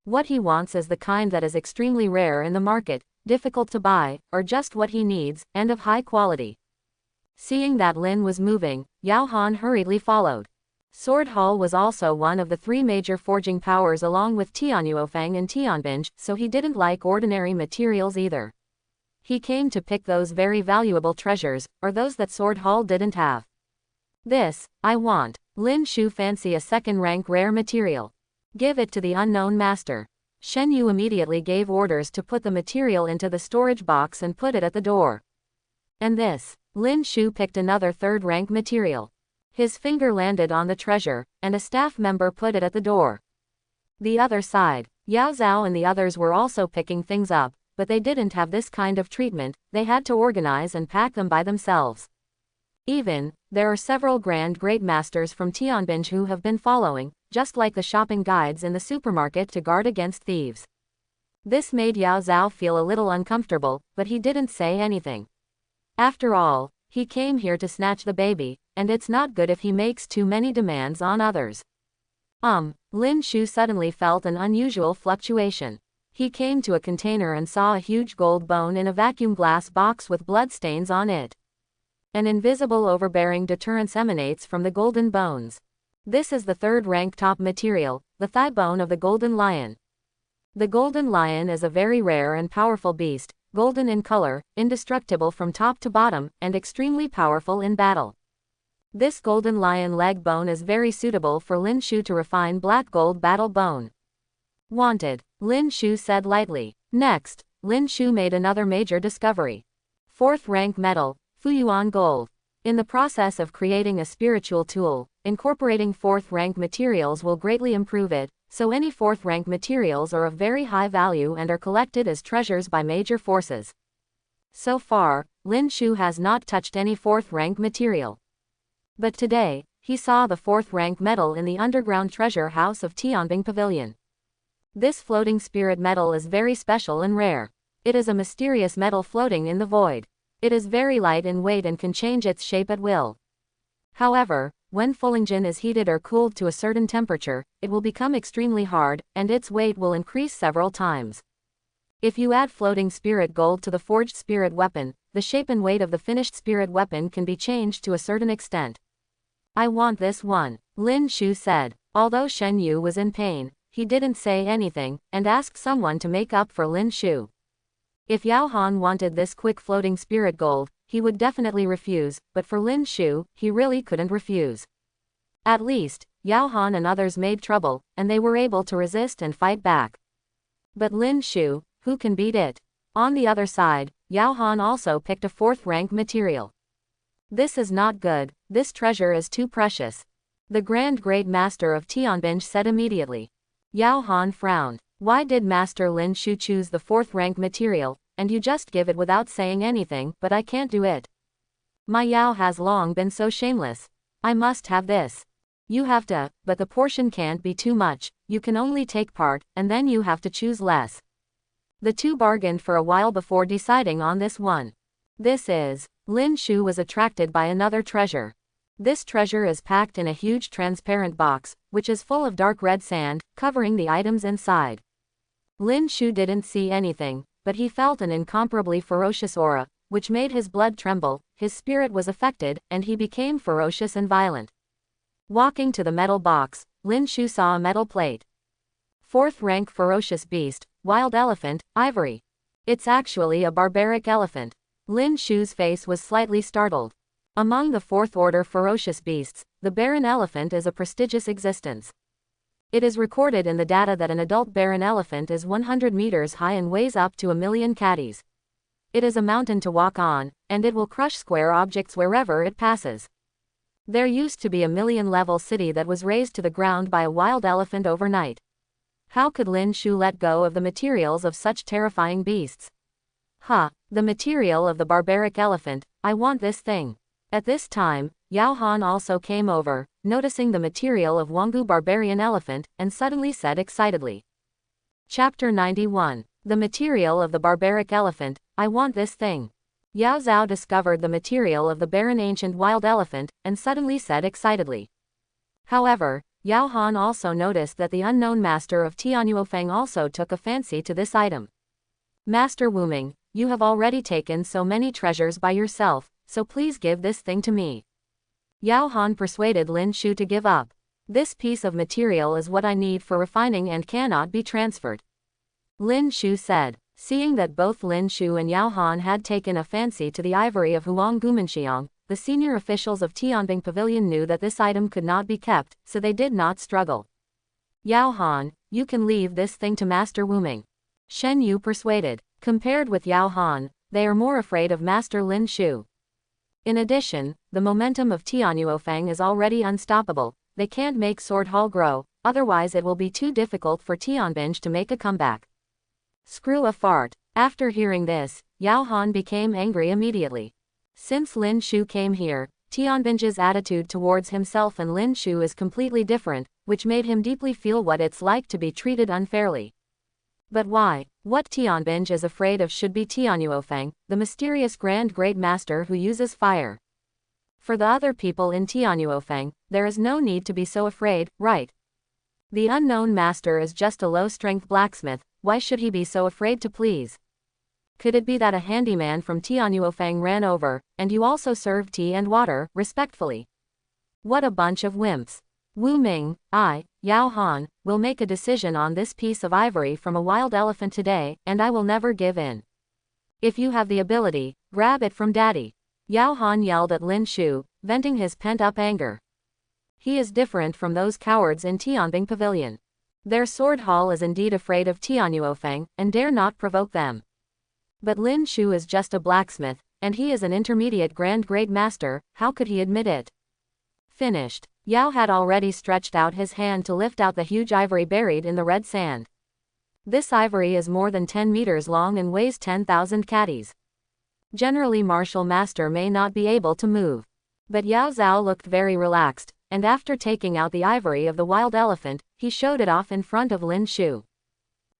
What he wants is the kind that is extremely rare in the market, difficult to buy, or just what he needs, and of high quality. Seeing that Lin was moving, Yao Han hurriedly followed. Sword Hall was also one of the three major forging powers along with Tianyuofeng and Tianbinj, so he didn't like ordinary materials either. He came to pick those very valuable treasures, or those that Sword Hall didn't have. This, I want. Lin Shu fancy a second-rank rare material. Give it to the unknown master. Shen Yu immediately gave orders to put the material into the storage box and put it at the door. And this. Lin Shu picked another third-rank material. His finger landed on the treasure, and a staff member put it at the door. The other side, Yao Zhao and the others were also picking things up, but they didn't have this kind of treatment, they had to organize and pack them by themselves. There are several grand great masters from Tianbinj who have been following, just like the shopping guides in the supermarket to guard against thieves. This made Yao Zhao feel a little uncomfortable, but he didn't say anything. After all, he came here to snatch the baby, and it's not good if he makes too many demands on others. Lin Shu suddenly felt an unusual fluctuation. He came to a container and saw a huge gold bone in a vacuum glass box with bloodstains on it. An invisible overbearing deterrence emanates from the golden bones. This is the third-rank top material, the thigh bone of the golden lion. The golden lion is a very rare and powerful beast, golden in color, indestructible from top to bottom, and extremely powerful in battle. This golden lion leg bone is very suitable for Lin Shu to refine black gold battle bone. Wanted, Lin Shu said lightly. Next, Lin Shu made another major discovery. Fourth-rank metal, Fuyuan gold. In the process of creating a spiritual tool, incorporating fourth-rank materials will greatly improve it, so any fourth-rank materials are of very high value and are collected as treasures by major forces. So far, Lin Shu has not touched any fourth-rank material. But today, he saw the fourth-rank metal in the underground treasure house of Tianbing Pavilion. This floating spirit metal is very special and rare. It is a mysterious metal floating in the void. It is very light in weight and can change its shape at will. However, when Fullingin is heated or cooled to a certain temperature, it will become extremely hard, and its weight will increase several times. If you add floating spirit gold to the forged spirit weapon, the shape and weight of the finished spirit weapon can be changed to a certain extent. I want this one, Lin Shu said. Although Shen Yu was in pain, he didn't say anything, and asked someone to make up for Lin Shu. If Yao Han wanted this quick floating spirit gold, he would definitely refuse, but for Lin Shu, he really couldn't refuse. At least, Yao Han and others made trouble, and they were able to resist and fight back. But Lin Shu, who can beat it? On the other side, Yao Han also picked a fourth-rank material. This is not good, this treasure is too precious. The Grand Great Master of Tianbinj said immediately. Yao Han frowned. Why did Master Lin Shu choose the fourth-rank material, and you just give it without saying anything, but I can't do it. My Yao has long been so shameless. I must have this. You have to, but the portion can't be too much, you can only take part, and then you have to choose less. The two bargained for a while before deciding on this one. This is. Lin Shu was attracted by another treasure. This treasure is packed in a huge transparent box, which is full of dark red sand, covering the items inside. Lin Shu didn't see anything, but he felt an incomparably ferocious aura, which made his blood tremble, his spirit was affected, and he became ferocious and violent. Walking to the metal box, Lin Shu saw a metal plate. Fourth-rank ferocious beast, wild elephant, ivory. It's actually a barbaric elephant. Lin Shu's face was slightly startled. Among the fourth-order ferocious beasts, the barren elephant is a prestigious existence. It is recorded in the data that an adult barren elephant is 100 meters high and weighs up to 1,000,000 caddies. It is a mountain to walk on, and it will crush square objects wherever it passes. There used to be a 1,000,000-level city that was razed to the ground by a wild elephant overnight. How could Lin Shu let go of the materials of such terrifying beasts? The material of the barbaric elephant, I want this thing. At this time, Yao Han also came over, noticing the material of Wanggu barbarian elephant, and suddenly said excitedly. Chapter 91. The material of the barbaric elephant, I want this thing. Yao Zhao discovered the material of the barren ancient wild elephant, and suddenly said excitedly. However, Yao Han also noticed that the unknown master of Tianyuofeng also took a fancy to this item. Master Wu Ming, you have already taken so many treasures by yourself, so please give this thing to me. Yao Han persuaded Lin Shu to give up. This piece of material is what I need for refining and cannot be transferred. Lin Shu said. Seeing that both Lin Shu and Yao Han had taken a fancy to the ivory of Huang Gumenxiang, the senior officials of Tianbing Pavilion knew that this item could not be kept, so they did not struggle. Yao Han, you can leave this thing to Master Wu Ming. Shen Yu persuaded. Compared with Yao Han, they are more afraid of Master Lin Shu. In addition, the momentum of Tianyuofeng is already unstoppable. They can't make Sword Hall grow, otherwise it will be too difficult for Tianbing to make a comeback. Screw a fart. After hearing this, Yao Han became angry immediately. Since Lin Shu came here, Tianbing's attitude towards himself and Lin Shu is completely different, which made him deeply feel what it's like to be treated unfairly. But why? What Tianbing is afraid of should be Tianyuofeng, the mysterious Grand Great Master who uses fire. For the other people in Tianyuofeng, there is no need to be so afraid, right? The unknown master is just a low-strength blacksmith. Why should he be so afraid to please? Could it be that a handyman from Tianyuofeng ran over, and you also served tea and water, respectfully? What a bunch of wimps. Wu Ming, Yao Han, will make a decision on this piece of ivory from a wild elephant today, and I will never give in. If you have the ability, grab it from Daddy. Yao Han yelled at Lin Shu, venting his pent-up anger. He is different from those cowards in Tianbing Pavilion. Their sword hall is indeed afraid of Tianyuofeng, and dare not provoke them. But Lin Shu is just a blacksmith, and he is an intermediate Grand Great Master, how could he admit it? Finished. Yao had already stretched out his hand to lift out the huge ivory buried in the red sand. This ivory is more than 10 meters long and weighs 10,000 catties. Generally martial master may not be able to move. But Yao Zhao looked very relaxed, and after taking out the ivory of the wild elephant, he showed it off in front of Lin Shu.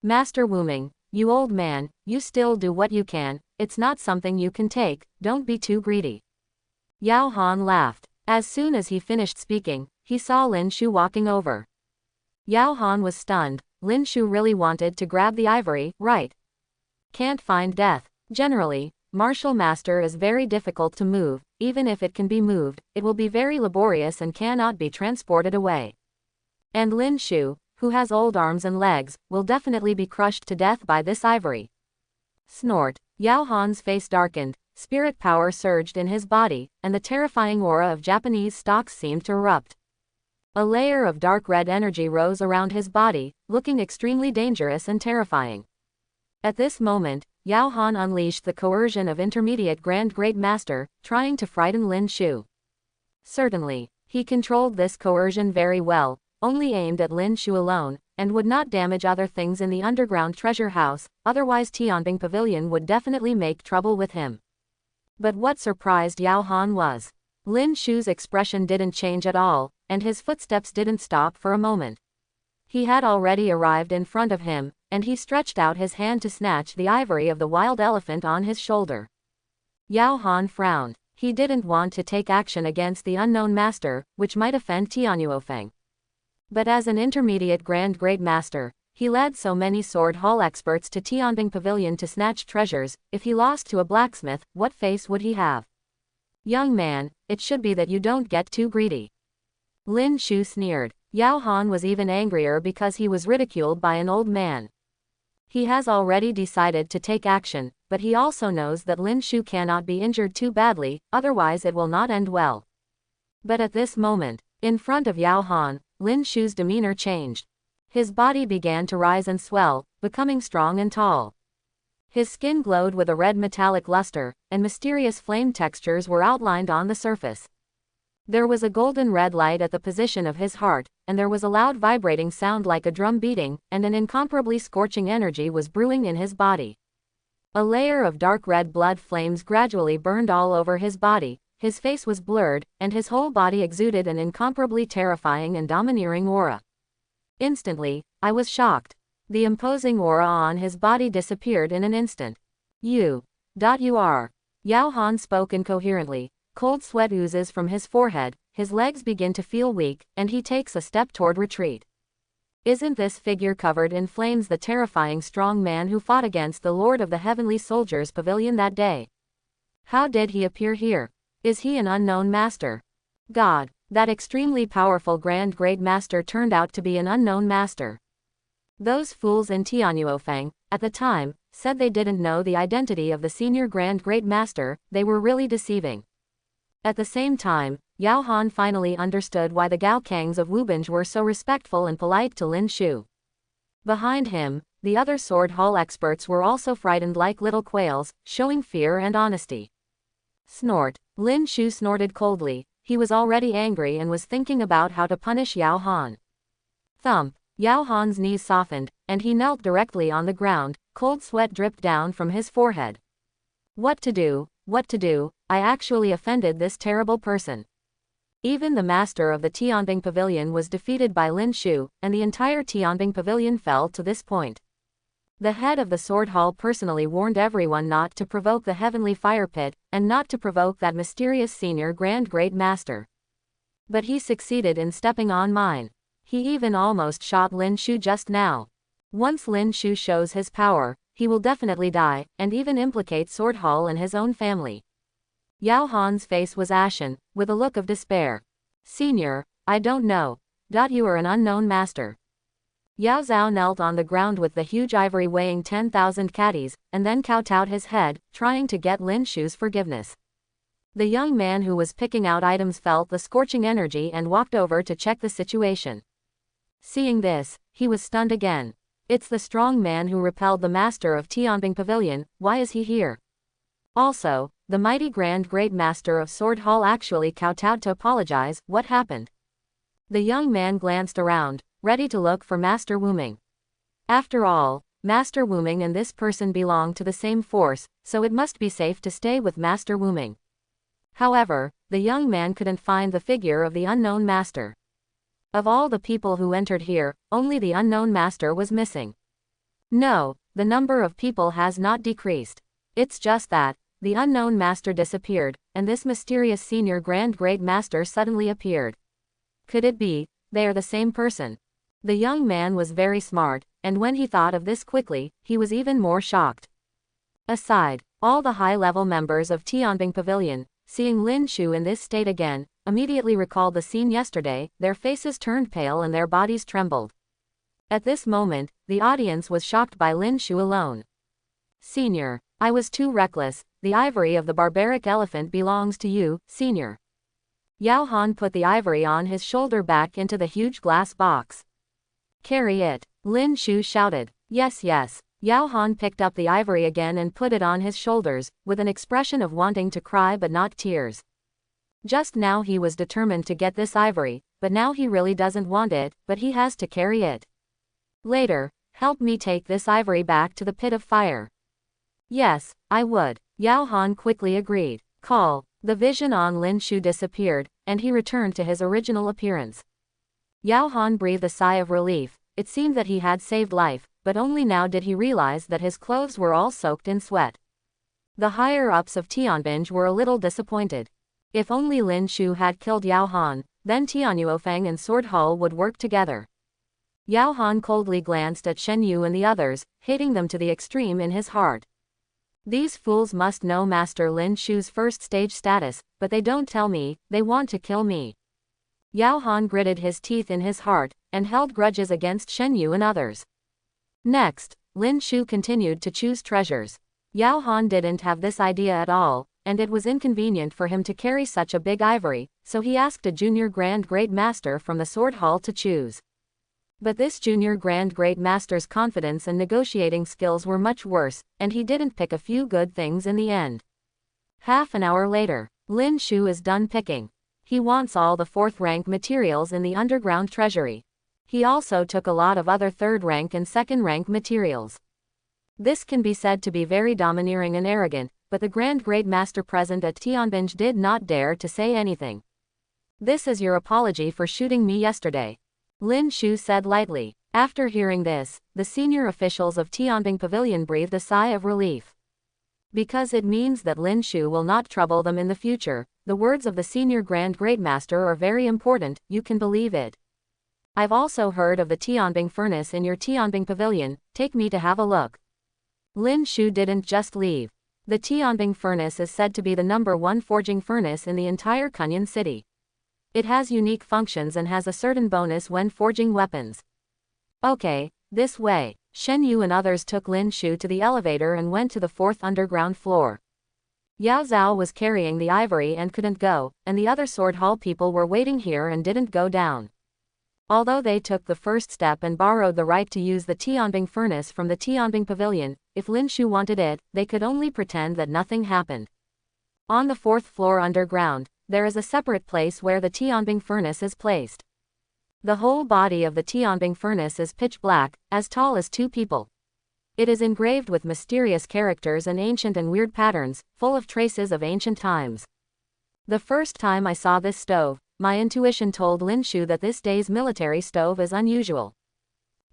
Master Wu Ming, you old man, you still do what you can, it's not something you can take, don't be too greedy. Yao Han laughed. As soon as he finished speaking, he saw Lin Shu walking over. Yao Han was stunned. Lin Shu really wanted to grab the ivory, right? Can't find death. Generally, martial master is very difficult to move. Even if it can be moved, it will be very laborious and cannot be transported away. And Lin Shu, who has old arms and legs, will definitely be crushed to death by this ivory. Snort. Yao Han's face darkened, spirit power surged in his body, and the terrifying aura of Japanese stocks seemed to erupt. A layer of dark red energy rose around his body, looking extremely dangerous and terrifying. At this moment, Yao Han unleashed the coercion of intermediate Grand Great Master, trying to frighten Lin Shu. Certainly, he controlled this coercion very well, only aimed at Lin Shu alone, and would not damage other things in the underground treasure house, otherwise Tianbing Pavilion would definitely make trouble with him. But what surprised Yao Han was, Lin Shu's expression didn't change at all, and his footsteps didn't stop for a moment. He had already arrived in front of him, and he stretched out his hand to snatch the ivory of the wild elephant on his shoulder. Yao Han frowned. He didn't want to take action against the unknown master, which might offend Tianyuofeng. But as an intermediate Grand Great Master, he led so many sword hall experts to Tianbing Pavilion to snatch treasures. If he lost to a blacksmith, what face would he have? Young man, it should be that you don't get too greedy. Lin Shu sneered. Yao Han was even angrier because he was ridiculed by an old man. He has already decided to take action, but he also knows that Lin Shu cannot be injured too badly, otherwise it will not end well. But at this moment, in front of Yao Han, Lin Shu's demeanor changed. His body began to rise and swell, becoming strong and tall. His skin glowed with a red metallic luster, and mysterious flame textures were outlined on the surface. There was a golden red light at the position of his heart, and there was a loud vibrating sound like a drum beating, and an incomparably scorching energy was brewing in his body. A layer of dark red blood flames gradually burned all over his body, his face was blurred, and his whole body exuded an incomparably terrifying and domineering aura. Instantly, I was shocked. The imposing aura on his body disappeared in an instant. You are. Yao Han spoke incoherently. Cold sweat oozes from his forehead, his legs begin to feel weak, and he takes a step toward retreat. Isn't this figure covered in flames the terrifying strong man who fought against the Lord of the Heavenly Soldiers Pavilion that day? How did he appear here? Is he an unknown master? God, that extremely powerful Grand Great Master turned out to be an unknown master. Those fools in Tianyuofeng, at the time, said they didn't know the identity of the senior Grand Great Master, they were really deceiving. At the same time, Yao Han finally understood why the Gaokangs of Wubinj were so respectful and polite to Lin Shu. Behind him, the other sword hall experts were also frightened like little quails, showing fear and honesty. Snort. Lin Shu snorted coldly. He was already angry and was thinking about how to punish Yao Han. Thump. Yao Han's knees softened, and he knelt directly on the ground. Cold sweat dripped down from his forehead. What to do? What to do? I actually offended this terrible person. Even the master of the Tianbing Pavilion was defeated by Lin Shu, and the entire Tianbing Pavilion fell to this point. The head of the sword hall personally warned everyone not to provoke the heavenly fire pit, and not to provoke that mysterious senior Grand Great Master. But he succeeded in stepping on mine. He even almost shot Lin Shu just now. Once Lin Shu shows his power, he will definitely die, and even implicate Sword Hall and his own family. Yao Han's face was ashen, with a look of despair. Senior, I don't know. You are an unknown master. Yao Zhao knelt on the ground with the huge ivory weighing 10,000 catties, and then kowtowed his head, trying to get Lin Shu's forgiveness. The young man who was picking out items felt the scorching energy and walked over to check the situation. Seeing this, he was stunned again. It's the strong man who repelled the master of Tianbing Pavilion. Why is he here? Also, the mighty Grand Great Master of Sword Hall actually kowtowed to apologize. What happened? The young man glanced around, ready to look for Master Wuming. After all, Master Wuming and this person belong to the same force, so it must be safe to stay with Master Wuming. However, the young man couldn't find the figure of the unknown master. Of all the people who entered here, only the unknown master was missing. No, the number of people has not decreased. It's just that, the unknown master disappeared, and this mysterious senior Grand Great Master suddenly appeared. Could it be, they are the same person? The young man was very smart, and when he thought of this quickly, he was even more shocked. Aside, all the high-level members of Tianbing Pavilion, seeing Lin Shu in this state again, immediately recalled the scene yesterday. Their faces turned pale and their bodies trembled. At this moment, the audience was shocked by Lin Shu alone. Senior, I was too reckless. The ivory of the barbaric elephant belongs to you, Senior. Yao Han put the ivory on his shoulder back into the huge glass box. Carry it, Lin Shu shouted. Yes, yes. Yao Han picked up the ivory again and put it on his shoulders, with an expression of wanting to cry but not tears. Just now he was determined to get this ivory, but now he really doesn't want it, but he has to carry it. Later, help me take this ivory back to the pit of fire. Yes, I would. Yao Han quickly agreed. Call. The vision on Lin Shu disappeared, and he returned to his original appearance. Yao Han breathed a sigh of relief. It seemed that he had saved life, but only now did he realize that his clothes were all soaked in sweat. The higher-ups of Tianbing were a little disappointed. If only Lin Shu had killed Yao Han, then Tianyuofeng and Sword Hall would work together. Yao Han coldly glanced at Shen Yu and the others, hating them to the extreme in his heart. These fools must know Master Lin Shu's first-stage status, but they don't tell me. They want to kill me. Yao Han gritted his teeth in his heart, and held grudges against Shen Yu and others. Next, Lin Shu continued to choose treasures. Yao Han didn't have this idea at all, and it was inconvenient for him to carry such a big ivory, so he asked a junior Grand Great Master from the Sword Hall to choose. But this junior Grand Great Master's confidence and negotiating skills were much worse, and he didn't pick a few good things in the end. Half an hour later, Lin Shu is done picking. He wants all the fourth-rank materials in the underground treasury. He also took a lot of other third-rank and second-rank materials. This can be said to be very domineering and arrogant, but the Grand Great Master present at Tianbing did not dare to say anything. This is your apology for shooting me yesterday, Lin Shu said lightly. After hearing this, the senior officials of Tianbing Pavilion breathed a sigh of relief. Because it means that Lin Shu will not trouble them in the future. The words of the senior Grand Great Master are very important, you can believe it. I've also heard of the Tianbing furnace in your Tianbing pavilion, take me to have a look. Lin Shu didn't just leave. The Tianbing furnace is said to be the #1 forging furnace in the entire Kunyan city. It has unique functions and has a certain bonus when forging weapons. Okay, this way. Shen Yu and others took Lin Shu to the elevator and went to the 4th underground floor. Yao Zhao was carrying the ivory and couldn't go, and the other sword hall people were waiting here and didn't go down. Although they took the first step and borrowed the right to use the Tianbing furnace from the Tianbing pavilion, if Lin Shu wanted it, they could only pretend that nothing happened. On the 4th floor underground, there is a separate place where the Tianbing furnace is placed. The whole body of the Tianbing furnace is pitch black, as tall as 2 people. It is engraved with mysterious characters and ancient and weird patterns, full of traces of ancient times. The first time I saw this stove, my intuition told Lin Shu that this day's military stove is unusual.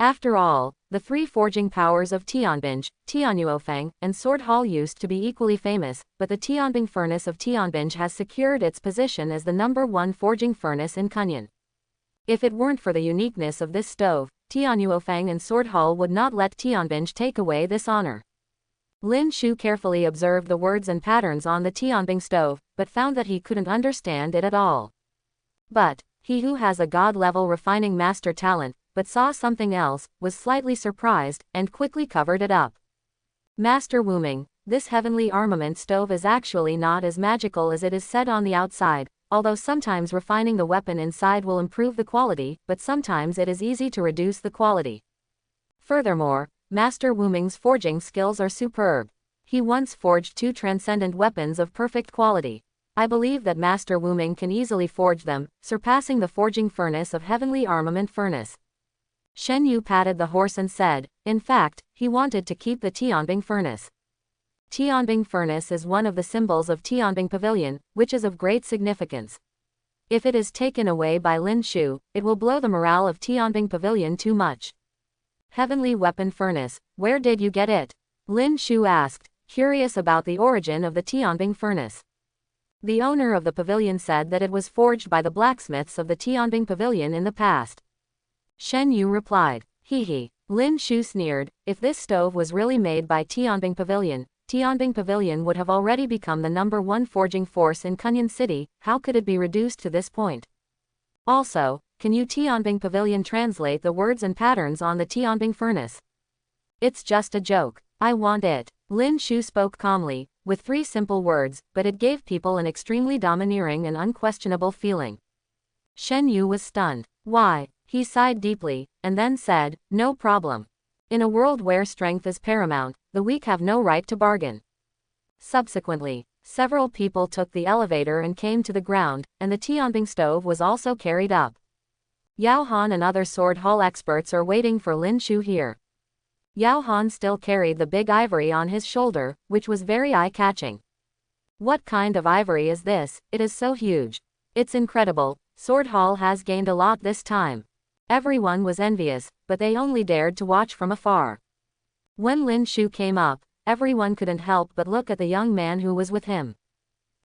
After all, the 3 forging powers of Tianbing, Tianyuofeng, and Sword Hall used to be equally famous, but the Tianbing furnace of Tianbing has secured its position as the #1 forging furnace in Kunyan. If it weren't for the uniqueness of this stove, Tianyuofeng and Sword Hall would not let Tianbing take away this honor. Lin Shu carefully observed the words and patterns on the Tianbing stove, but found that he couldn't understand it at all. But, he who has a god-level refining master talent, but saw something else, was slightly surprised, and quickly covered it up. Master Wuming, this heavenly armament stove is actually not as magical as it is said on the outside, although sometimes refining the weapon inside will improve the quality, but sometimes it is easy to reduce the quality. Furthermore, Master Wuming's forging skills are superb. He once forged 2 transcendent weapons of perfect quality. I believe that Master Wuming can easily forge them, surpassing the forging furnace of Heavenly Armament Furnace. Shen Yu patted the horse and said, in fact, he wanted to keep the Tianbing furnace. Tianbing furnace is one of the symbols of Tianbing Pavilion, which is of great significance. If it is taken away by Lin Shu, it will blow the morale of Tianbing Pavilion too much. Heavenly Weapon Furnace, where did you get it? Lin Shu asked, curious about the origin of the Tianbing furnace. The owner of the pavilion said that it was forged by the blacksmiths of the Tianbing Pavilion in the past. Shen Yu replied, hee. Lin Shu sneered, if this stove was really made by Tianbing Pavilion would have already become the #1 forging force in Kunyan City, how could it be reduced to this point? Also, can you Tianbing Pavilion translate the words and patterns on the Tianbing furnace? It's just a joke. I want it. Lin Shu spoke calmly, with 3 simple words, but it gave people an extremely domineering and unquestionable feeling. Shen Yu was stunned. Why? He sighed deeply, and then said, no problem. In a world where strength is paramount, the weak have no right to bargain. Subsequently, several people took the elevator and came to the ground, and the Tianbing stove was also carried up. Yao Han and other sword hall experts are waiting for Lin Shu here. Yao Han still carried the big ivory on his shoulder, which was very eye-catching. What kind of ivory is this? It is so huge. It's incredible. Sword Hall has gained a lot this time. Everyone was envious, but they only dared to watch from afar. When Lin Shu came up, everyone couldn't help but look at the young man who was with him.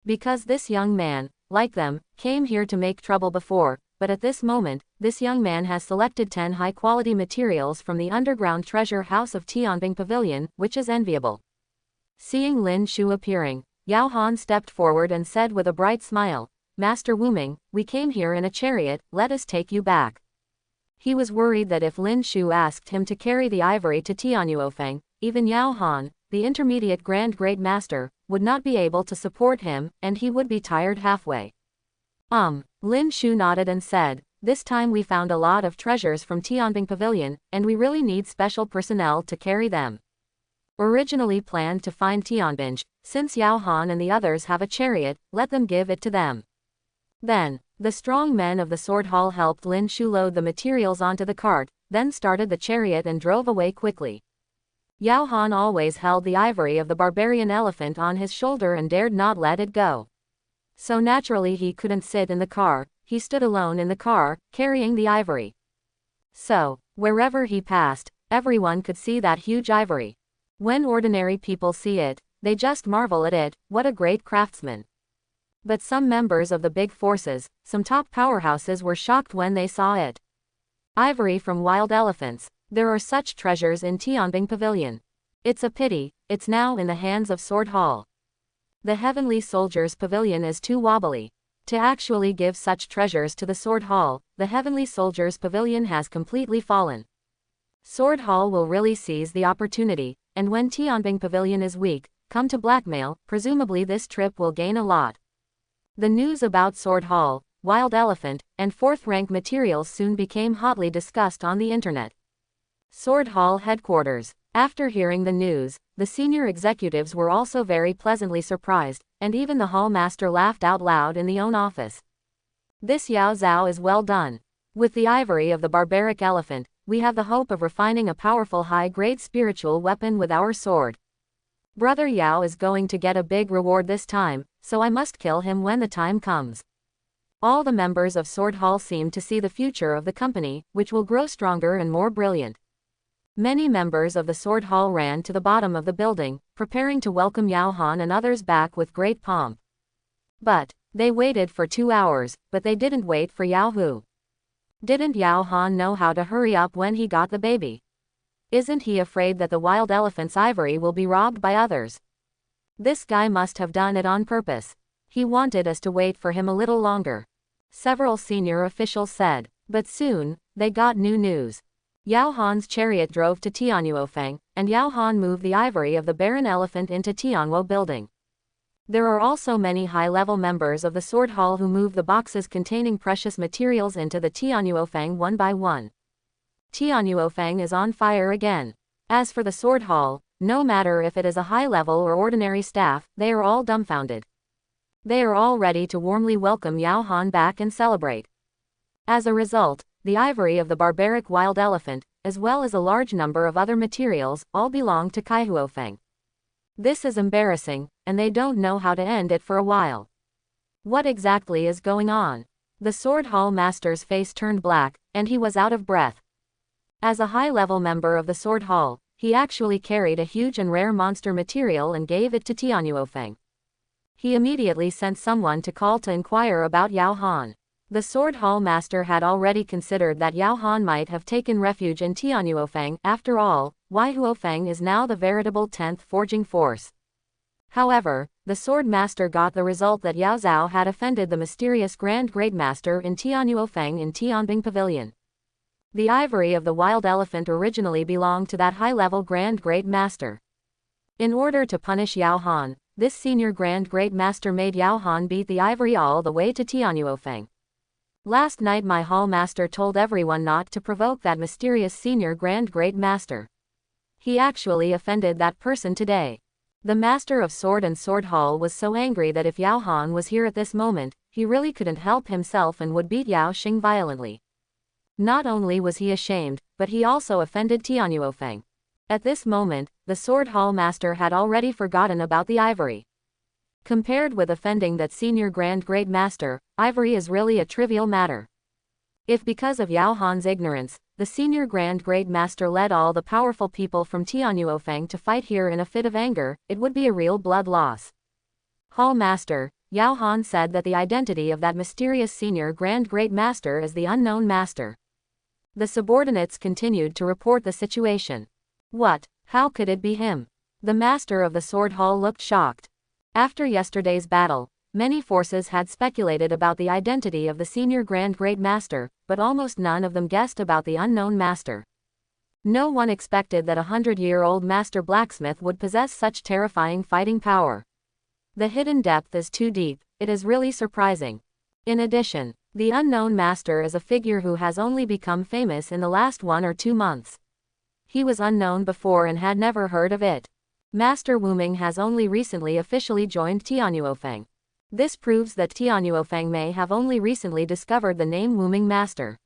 Because this young man, like them, came here to make trouble before, but at this moment, this young man has selected 10 high-quality materials from the underground treasure house of Tianbing Pavilion, which is enviable. Seeing Lin Shu appearing, Yao Han stepped forward and said with a bright smile, Master Wuming, we came here in a chariot, let us take you back. He was worried that if Lin Shu asked him to carry the ivory to Tianyuofeng, even Yao Han, the intermediate Grand Great Master, would not be able to support him, and he would be tired halfway. Lin Shu nodded and said, this time we found a lot of treasures from Tianbing Pavilion, and we really need special personnel to carry them. Originally planned to find Tianbing, since Yao Han and the others have a chariot, let them give it to them. Then, the strong men of the Sword Hall helped Lin Shu load the materials onto the cart, then started the chariot and drove away quickly. Yao Han always held the ivory of the barbarian elephant on his shoulder and dared not let it go. So naturally he couldn't sit in the car, he stood alone in the car, carrying the ivory. So, wherever he passed, everyone could see that huge ivory. When ordinary people see it, They just marvel at it, what a great craftsman. But some members of the big forces, some top powerhouses were shocked when they saw it. Ivory from wild elephants. There are such treasures in Tianbing Pavilion. It's a pity, it's now in the hands of Sword Hall. The Heavenly Soldiers Pavilion is too wobbly. To actually give such treasures to the Sword Hall, the Heavenly Soldiers Pavilion has completely fallen. Sword Hall will really seize the opportunity, and when Tianbing Pavilion is weak, come to blackmail, presumably this trip will gain a lot. The news about Sword Hall, Wild Elephant, and fourth-rank materials soon became hotly discussed on the internet. Sword Hall headquarters. After hearing the news, the senior executives were also very pleasantly surprised, and even the hall master laughed out loud in the own office. This Yao Zhao is well done. With the ivory of the barbaric elephant, we have the hope of refining a powerful high-grade spiritual weapon with our sword. Brother Yao is going to get a big reward this time, so I must kill him when the time comes. All the members of Sword Hall seem to see the future of the company, which will grow stronger and more brilliant. Many members of the Sword Hall ran to the bottom of the building, preparing to welcome Yao Han and others back with great pomp. But they waited for 2 hours, but they didn't wait for Yao Hu. Didn't Yao Han know how to hurry up when he got the baby? Isn't he afraid that the wild elephant's ivory will be robbed by others? This guy must have done it on purpose. He wanted us to wait for him a little longer. Several senior officials said. But soon, they got new news. Yao Han's chariot drove to Tianyuofeng, and Yao Han moved the ivory of the Baron Elephant into Tianwo building. There are also many high-level members of the Sword Hall who moved the boxes containing precious materials into the Tianyuofeng one by one. Tianyuofeng is on fire again. As for the Sword Hall, no matter if it is a high-level or ordinary staff, they are all dumbfounded. They are all ready to warmly welcome Yao Han back and celebrate. As a result, the ivory of the barbaric wild elephant, as well as a large number of other materials, all belong to Kaihuofeng. This is embarrassing, and they don't know how to end it for a while. What exactly is going on? The Sword Hall master's face turned black, and he was out of breath. As a high-level member of the Sword Hall, he actually carried a huge and rare monster material and gave it to Tianyuofeng. He immediately sent someone to call to inquire about Yao Han. The Sword Hall master had already considered that Yao Han might have taken refuge in Tianyuofeng. After all, Huofeng is now the veritable 10th forging force. However, the sword master got the result that Yao Zhao had offended the mysterious Grand Great Master in Tianyuofeng in Tianbing Pavilion. The ivory of the wild elephant originally belonged to that high-level Grand Great Master. In order to punish Yao Han, this senior Grand Great Master made Yao Han beat the ivory all the way to Tianyuofeng. Last night my hall master told everyone not to provoke that mysterious senior Grand Great Master. He actually offended that person today. The Master of Sword and Sword Hall was so angry that if Yao Han was here at this moment, he really couldn't help himself and would beat Yao Xing violently. Not only was he ashamed, but he also offended Tianyuofeng. At this moment, the Sword Hall master had already forgotten about the ivory. Compared with offending that senior Grand Great Master, ivory is really a trivial matter. If because of Yao Han's ignorance, the senior Grand Great Master led all the powerful people from Tianyuofeng to fight here in a fit of anger, it would be a real blood loss. Hall Master, Yao Han said that the identity of that mysterious senior Grand Great Master is the unknown master. The subordinates continued to report the situation. What? How could it be him? The master of the Sword Hall looked shocked. After yesterday's battle, many forces had speculated about the identity of the senior Grand Great Master, but almost none of them guessed about the unknown master. No one expected that a 100-year-old master blacksmith would possess such terrifying fighting power. The hidden depth is too deep, it is really surprising. In addition, the unknown master is a figure who has only become famous in the last 1 or 2 months. He was unknown before and had never heard of it. Master Wuming has only recently officially joined Tianyuofeng. This proves that Tianyuofeng may have only recently discovered the name Wuming Master.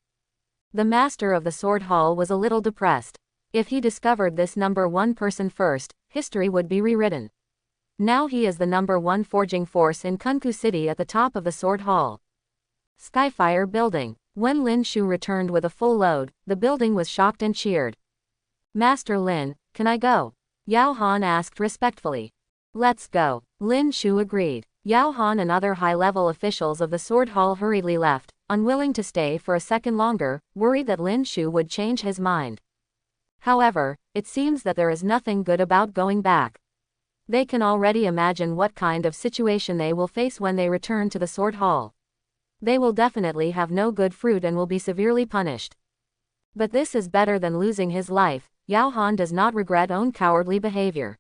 The master of the Sword Hall was a little depressed. If he discovered this #1 person first, history would be rewritten. Now he is the #1 forging force in Kunku City at the top of the Sword Hall. Skyfire Building. When Lin Shu returned with a full load, the building was shocked and cheered. Master Lin, can I go? Yao Han asked respectfully. Let's go. Lin Shu agreed. Yao Han and other high-level officials of the Sword Hall hurriedly left, unwilling to stay for a second longer, worried that Lin Shu would change his mind. However, it seems that there is nothing good about going back. They can already imagine what kind of situation they will face when they return to the Sword Hall. They will definitely have no good fruit and will be severely punished. But this is better than losing his life. Yao Han does not regret own cowardly behavior.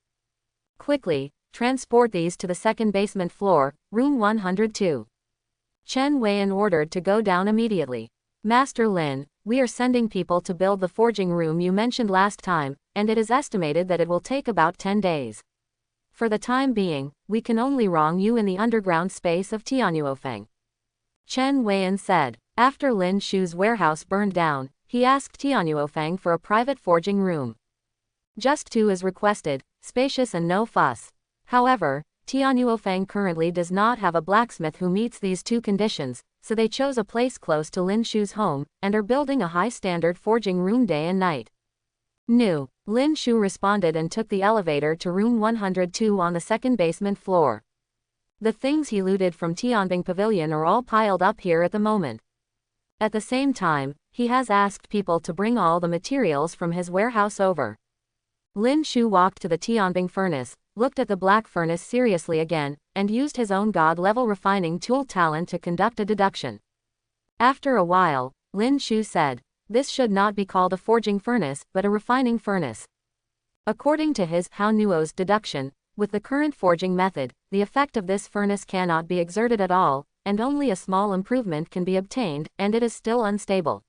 Quickly, transport these to the second basement floor, room 102. Chen Weian ordered to go down immediately. Master Lin, we are sending people to build the forging room you mentioned last time, and it is estimated that it will take about 10 days. For the time being, we can only wrong you in the underground space of Tianyuofeng. Chen Weian said. After Lin Shu's warehouse burned down, he asked Tianyuofeng for a private forging room. Just two as requested, spacious and no fuss. However, Tianyuofeng currently does not have a blacksmith who meets these two conditions, so they chose a place close to Lin Shu's home, and are building a high-standard forging room day and night. No. Lin Shu responded and took the elevator to room 102 on the second basement floor. The things he looted from Tianbing Pavilion are all piled up here at the moment. At the same time, he has asked people to bring all the materials from his warehouse over. Lin Shu walked to the Tianbing furnace, looked at the black furnace seriously again, and used his own god-level refining tool talent to conduct a deduction. After a while, Lin Shu said, "This should not be called a forging furnace, but a refining furnace." According to his Hao Nuo's deduction, with the current forging method, the effect of this furnace cannot be exerted at all, and only a small improvement can be obtained, and it is still unstable.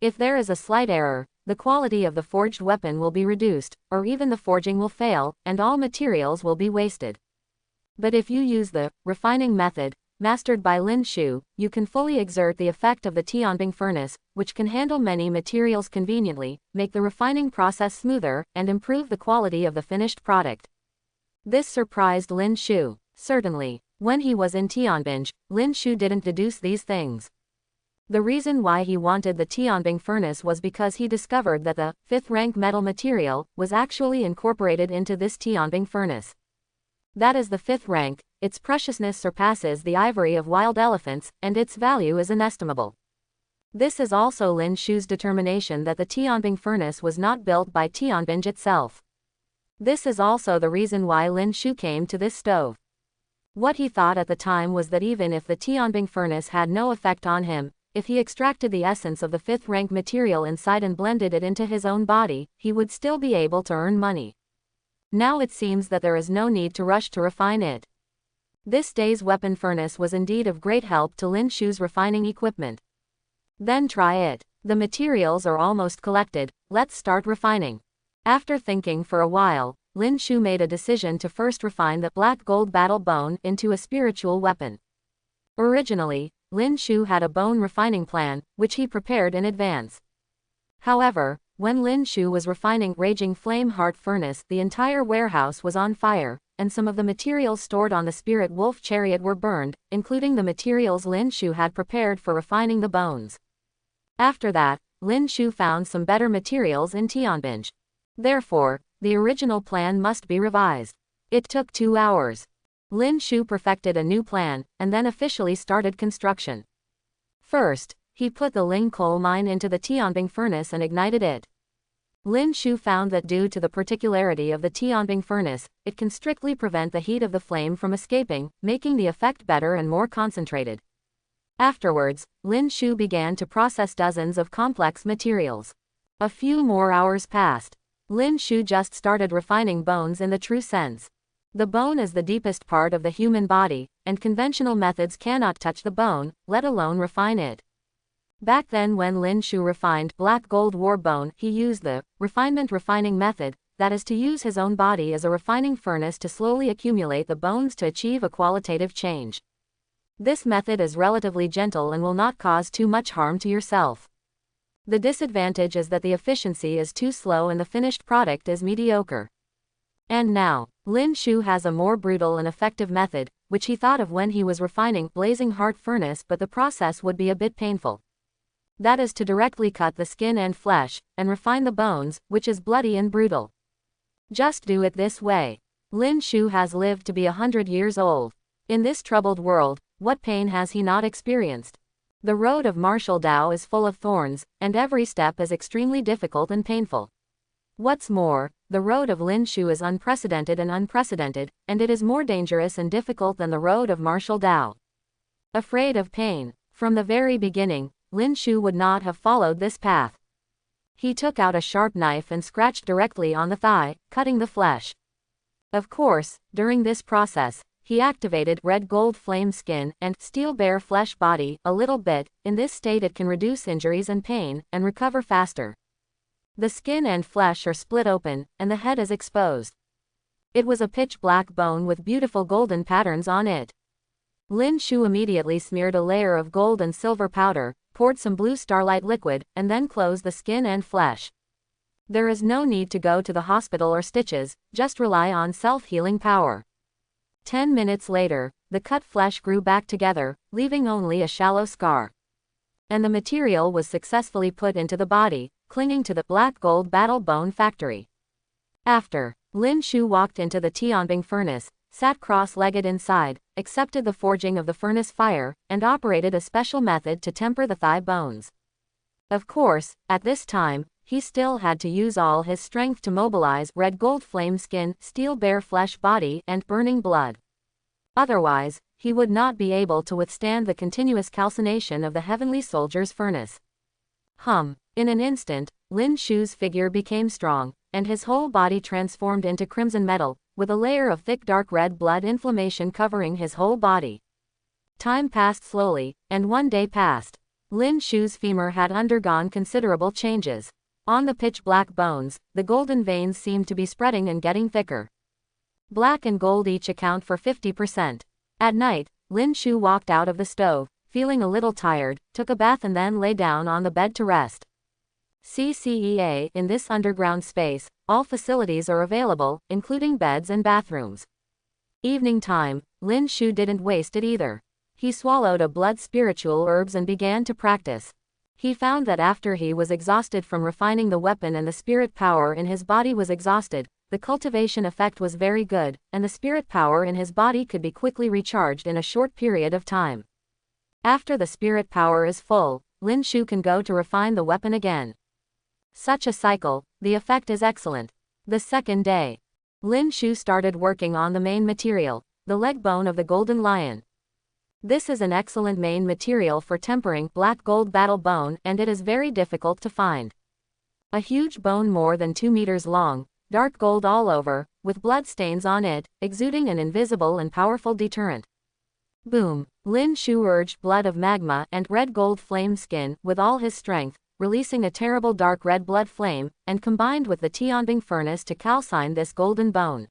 If there is a slight error, the quality of the forged weapon will be reduced, or even the forging will fail, and all materials will be wasted. But if you use the refining method, mastered by Lin Shu, you can fully exert the effect of the Tianbing furnace, which can handle many materials conveniently, make the refining process smoother, and improve the quality of the finished product. This surprised Lin Shu. Certainly, when he was in Tianbing, Lin Shu didn't deduce these things. The reason why he wanted the Tianbing furnace was because he discovered that the 5th rank metal material was actually incorporated into this Tianbing furnace. That is the 5th rank, its preciousness surpasses the ivory of wild elephants, and its value is inestimable. This is also Lin Shu's determination that the Tianbing furnace was not built by Tianbing itself. This is also the reason why Lin Shu came to this stove. What he thought at the time was that even if the Tianbing furnace had no effect on him, if he extracted the essence of the 5th rank material inside and blended it into his own body, he would still be able to earn money. Now it seems that there is no need to rush to refine it. This day's weapon furnace was indeed of great help to Lin Shu's refining equipment. Then try it. The materials are almost collected, let's start refining. After thinking for a while, Lin Shu made a decision to first refine the black gold battle bone into a spiritual weapon. Originally, Lin Shu had a bone refining plan, which he prepared in advance. However, when Lin Shu was refining Raging Flame Heart Furnace, the entire warehouse was on fire, and some of the materials stored on the Spirit Wolf Chariot were burned, including the materials Lin Shu had prepared for refining the bones. After that, Lin Shu found some better materials in Tianbing. Therefore, the original plan must be revised. It took 2 hours. Lin Shu perfected a new plan, and then officially started construction. First, he put the Ling coal mine into the Tianbing furnace and ignited it. Lin Shu found that due to the particularity of the Tianbing furnace, it can strictly prevent the heat of the flame from escaping, making the effect better and more concentrated. Afterwards, Lin Shu began to process dozens of complex materials. A few more hours passed. Lin Shu just started refining bones in the true sense. The bone is the deepest part of the human body, and conventional methods cannot touch the bone, let alone refine it. Back then when Lin Shu refined black gold war bone, he used the refining method, that is to use his own body as a refining furnace to slowly accumulate the bones to achieve a qualitative change. This method is relatively gentle and will not cause too much harm to yourself. The disadvantage is that the efficiency is too slow and the finished product is mediocre. And now, Lin Shu has a more brutal and effective method, which he thought of when he was refining Blazing Heart Furnace, but the process would be a bit painful. That is to directly cut the skin and flesh, and refine the bones, which is bloody and brutal. Just do it this way. Lin Shu has lived to be 100 years old. In this troubled world, what pain has he not experienced? The road of martial Tao is full of thorns, and every step is extremely difficult and painful. What's more, the road of Lin Shu is unprecedented, and it is more dangerous and difficult than the road of martial Tao. Afraid of pain. From the very beginning, Lin Shu would not have followed this path. He took out a sharp knife and scratched directly on the thigh, cutting the flesh. Of course, during this process, he activated red gold flame skin and steel bare flesh body a little bit. In this state it can reduce injuries and pain, and recover faster. The skin and flesh are split open, and the head is exposed. It was a pitch black bone with beautiful golden patterns on it. Lin Shu immediately smeared a layer of gold and silver powder, poured some blue starlight liquid, and then closed the skin and flesh. There is no need to go to the hospital or stitches, just rely on self-healing power. 10 minutes later, the cut flesh grew back together, leaving only a shallow scar. And the material was successfully put into the body, clinging to the black gold battle bone factory. After, Lin Shu walked into the Tianbing furnace, sat cross-legged inside, accepted the forging of the furnace fire, and operated a special method to temper the thigh bones. Of course, at this time, he still had to use all his strength to mobilize red gold flame skin, steel bare flesh body, and burning blood. Otherwise, he would not be able to withstand the continuous calcination of the heavenly soldier's furnace. In an instant, Lin Shu's figure became strong, and his whole body transformed into crimson metal, with a layer of thick dark red blood inflammation covering his whole body. Time passed slowly, and 1 day passed. Lin Shu's femur had undergone considerable changes. On the pitch-black bones, the golden veins seemed to be spreading and getting thicker. Black and gold each account for 50%. At night, Lin Shu walked out of the stove, feeling a little tired, took a bath and then lay down on the bed to rest. CCEA, in this underground space, all facilities are available, including beds and bathrooms. Evening time, Lin Shu didn't waste it either. He swallowed a blood spiritual herbs and began to practice. He found that after he was exhausted from refining the weapon and the spirit power in his body was exhausted, the cultivation effect was very good, and the spirit power in his body could be quickly recharged in a short period of time. After the spirit power is full, Lin Shu can go to refine the weapon again. Such a cycle, the effect is excellent. The second day, Lin Shu started working on the main material, the leg bone of the golden lion. This is an excellent main material for tempering black gold battle bone, and it is very difficult to find. A huge bone more than 2 meters long, dark gold all over, with blood stains on it, exuding an invisible and powerful deterrent. Boom! Lin Shu urged blood of magma and red gold flame skin with all his strength, releasing a terrible dark red blood flame, and combined with the Tianbing furnace to calcine this golden bone.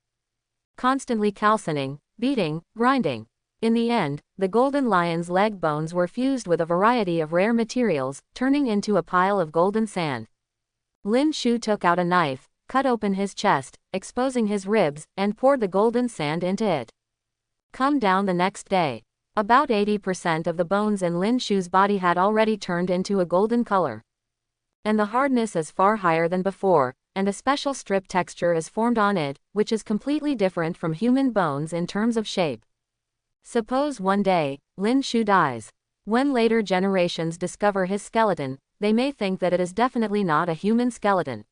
Constantly calcining, beating, grinding. In the end, the golden lion's leg bones were fused with a variety of rare materials, turning into a pile of golden sand. Lin Shu took out a knife, cut open his chest, exposing his ribs, and poured the golden sand into it. Come down the next day. About 80% of the bones in Lin Shu's body had already turned into a golden color. And the hardness is far higher than before, and a special strip texture is formed on it, which is completely different from human bones in terms of shape. Suppose one day, Lin Shu dies. When later generations discover his skeleton, they may think that it is definitely not a human skeleton.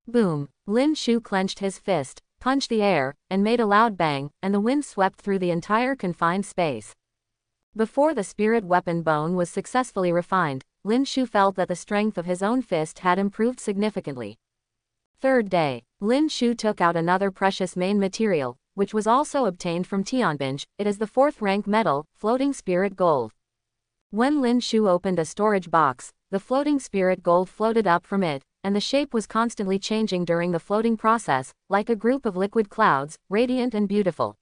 Boom! Lin Shu clenched his fist, punched the air, and made a loud bang, and the wind swept through the entire confined space. Before the spirit weapon bone was successfully refined, Lin Shu felt that the strength of his own fist had improved significantly. Third day, Lin Shu took out another precious main material, which was also obtained from Tianbing. It is the 4th rank metal, floating spirit gold. When Lin Shu opened a storage box, the floating spirit gold floated up from it, and the shape was constantly changing during the floating process, like a group of liquid clouds, radiant and beautiful.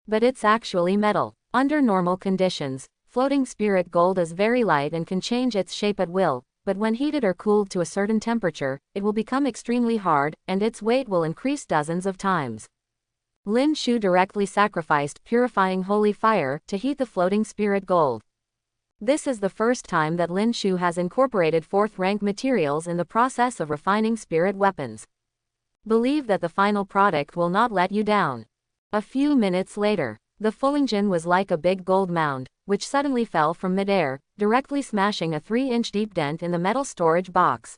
But it's actually metal. Under normal conditions, floating spirit gold is very light and can change its shape at will, but when heated or cooled to a certain temperature, it will become extremely hard, and its weight will increase dozens of times. Lin Shu directly sacrificed purifying holy fire to heat the floating spirit gold. This is the first time that Lin Shu has incorporated 4th rank materials in the process of refining spirit weapons. Believe that the final product will not let you down. A few minutes later, the Fullingen was like a big gold mound, which suddenly fell from midair, directly smashing a 3-inch deep dent in the metal storage box.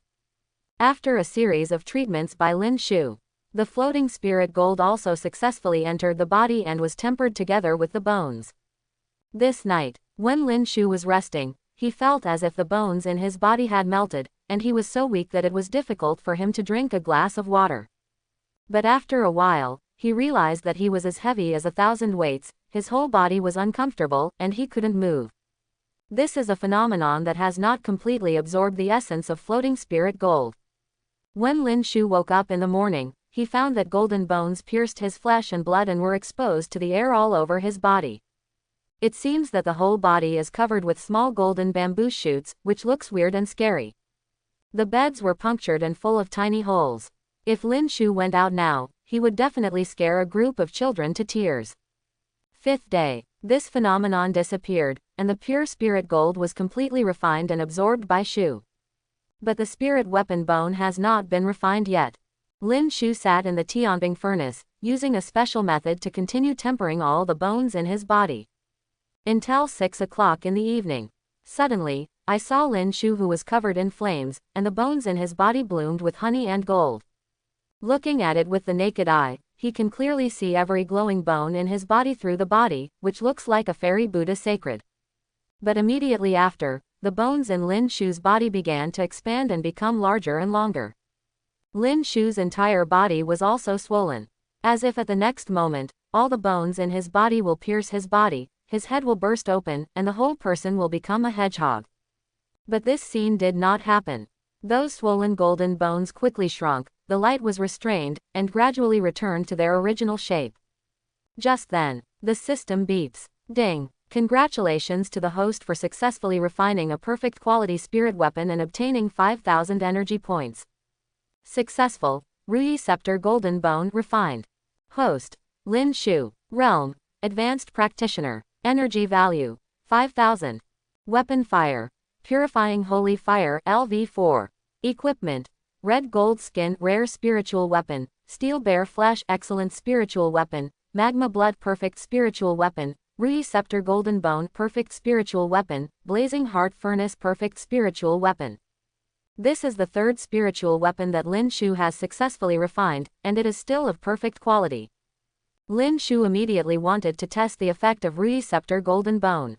After a series of treatments by Lin Shu, the floating spirit gold also successfully entered the body and was tempered together with the bones. This night, when Lin Shu was resting, he felt as if the bones in his body had melted, and he was so weak that it was difficult for him to drink a glass of water. But after a while, he realized that he was as heavy as 1,000 weights, his whole body was uncomfortable, and he couldn't move. This is a phenomenon that has not completely absorbed the essence of floating spirit gold. When Lin Shu woke up in the morning, he found that golden bones pierced his flesh and blood and were exposed to the air all over his body. It seems that the whole body is covered with small golden bamboo shoots, which looks weird and scary. The beds were punctured and full of tiny holes. If Lin Shu went out now, he would definitely scare a group of children to tears. 5th day, this phenomenon disappeared, and the pure spirit gold was completely refined and absorbed by Shu. But the spirit weapon bone has not been refined yet. Lin Shu sat in the Tianbing furnace, using a special method to continue tempering all the bones in his body. Until 6 o'clock in the evening. Suddenly, I saw Lin Shu, who was covered in flames, and the bones in his body bloomed with honey and gold. Looking at it with the naked eye, he can clearly see every glowing bone in his body through the body, which looks like a fairy Buddha sacred. But immediately after, the bones in Lin Shu's body began to expand and become larger and longer. Lin Shu's entire body was also swollen. As if at the next moment, all the bones in his body will pierce his body, his head will burst open, and the whole person will become a hedgehog. But this scene did not happen. Those swollen golden bones quickly shrunk, the light was restrained, and gradually returned to their original shape. Just then, the system beeps. Ding! Congratulations to the host for successfully refining a perfect quality spirit weapon and obtaining 5,000 energy points. Successful. Ruyi Scepter Golden Bone refined. Host: Lin Shu. Realm: Advanced Practitioner. Energy value: 5,000. Weapon fire: Purifying Holy Fire LV4. Equipment: Red Gold Skin Rare Spiritual Weapon, Steel Bear Flesh Excellent Spiritual Weapon, Magma Blood Perfect Spiritual Weapon, Ruyi Scepter Golden Bone Perfect Spiritual Weapon, Blazing Heart Furnace Perfect Spiritual Weapon. This is the third spiritual weapon that Lin Shu has successfully refined, and it is still of perfect quality. Lin Shu immediately wanted to test the effect of Ruyi Scepter Golden Bone.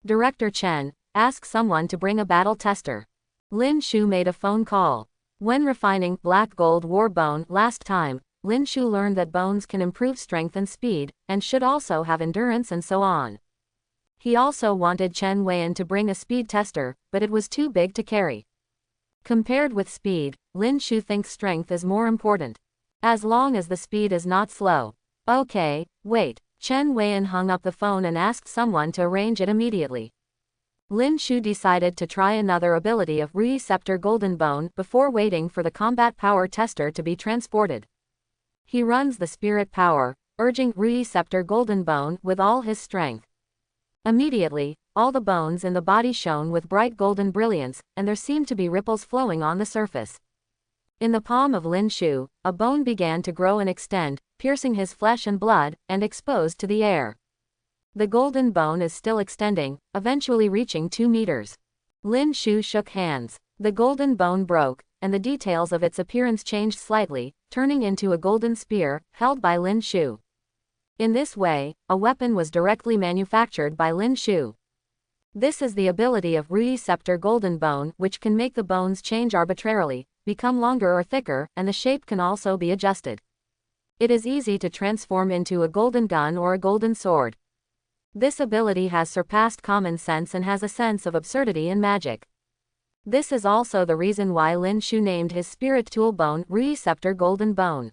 Director Chen, ask someone to bring a battle tester. Lin Shu made a phone call. When refining Black Gold War Bone last time, Lin Shu learned that bones can improve strength and speed, and should also have endurance and so on. He also wanted Chen Weian to bring a speed tester, but it was too big to carry. Compared with speed, Lin Shu thinks strength is more important. As long as the speed is not slow. Okay, wait. Chen Weian hung up the phone and asked someone to arrange it immediately. Lin Shu decided to try another ability of Ruyi Scepter Golden Bone before waiting for the combat power tester to be transported. He runs the spirit power, urging Ruyi Scepter Golden Bone with all his strength. Immediately, all the bones in the body shone with bright golden brilliance, and there seemed to be ripples flowing on the surface. In the palm of Lin Shu, a bone began to grow and extend, piercing his flesh and blood, and exposed to the air. The golden bone is still extending, eventually reaching 2 meters. Lin Shu shook hands. The golden bone broke, and the details of its appearance changed slightly, turning into a golden spear, held by Lin Shu. In this way, a weapon was directly manufactured by Lin Shu. This is the ability of Ruyi Scepter Golden Bone, which can make the bones change arbitrarily, become longer or thicker, and the shape can also be adjusted. It is easy to transform into a golden gun or a golden sword. This ability has surpassed common sense and has a sense of absurdity in magic. This is also the reason why Lin Shu named his spirit tool bone Ruyi Scepter Golden Bone.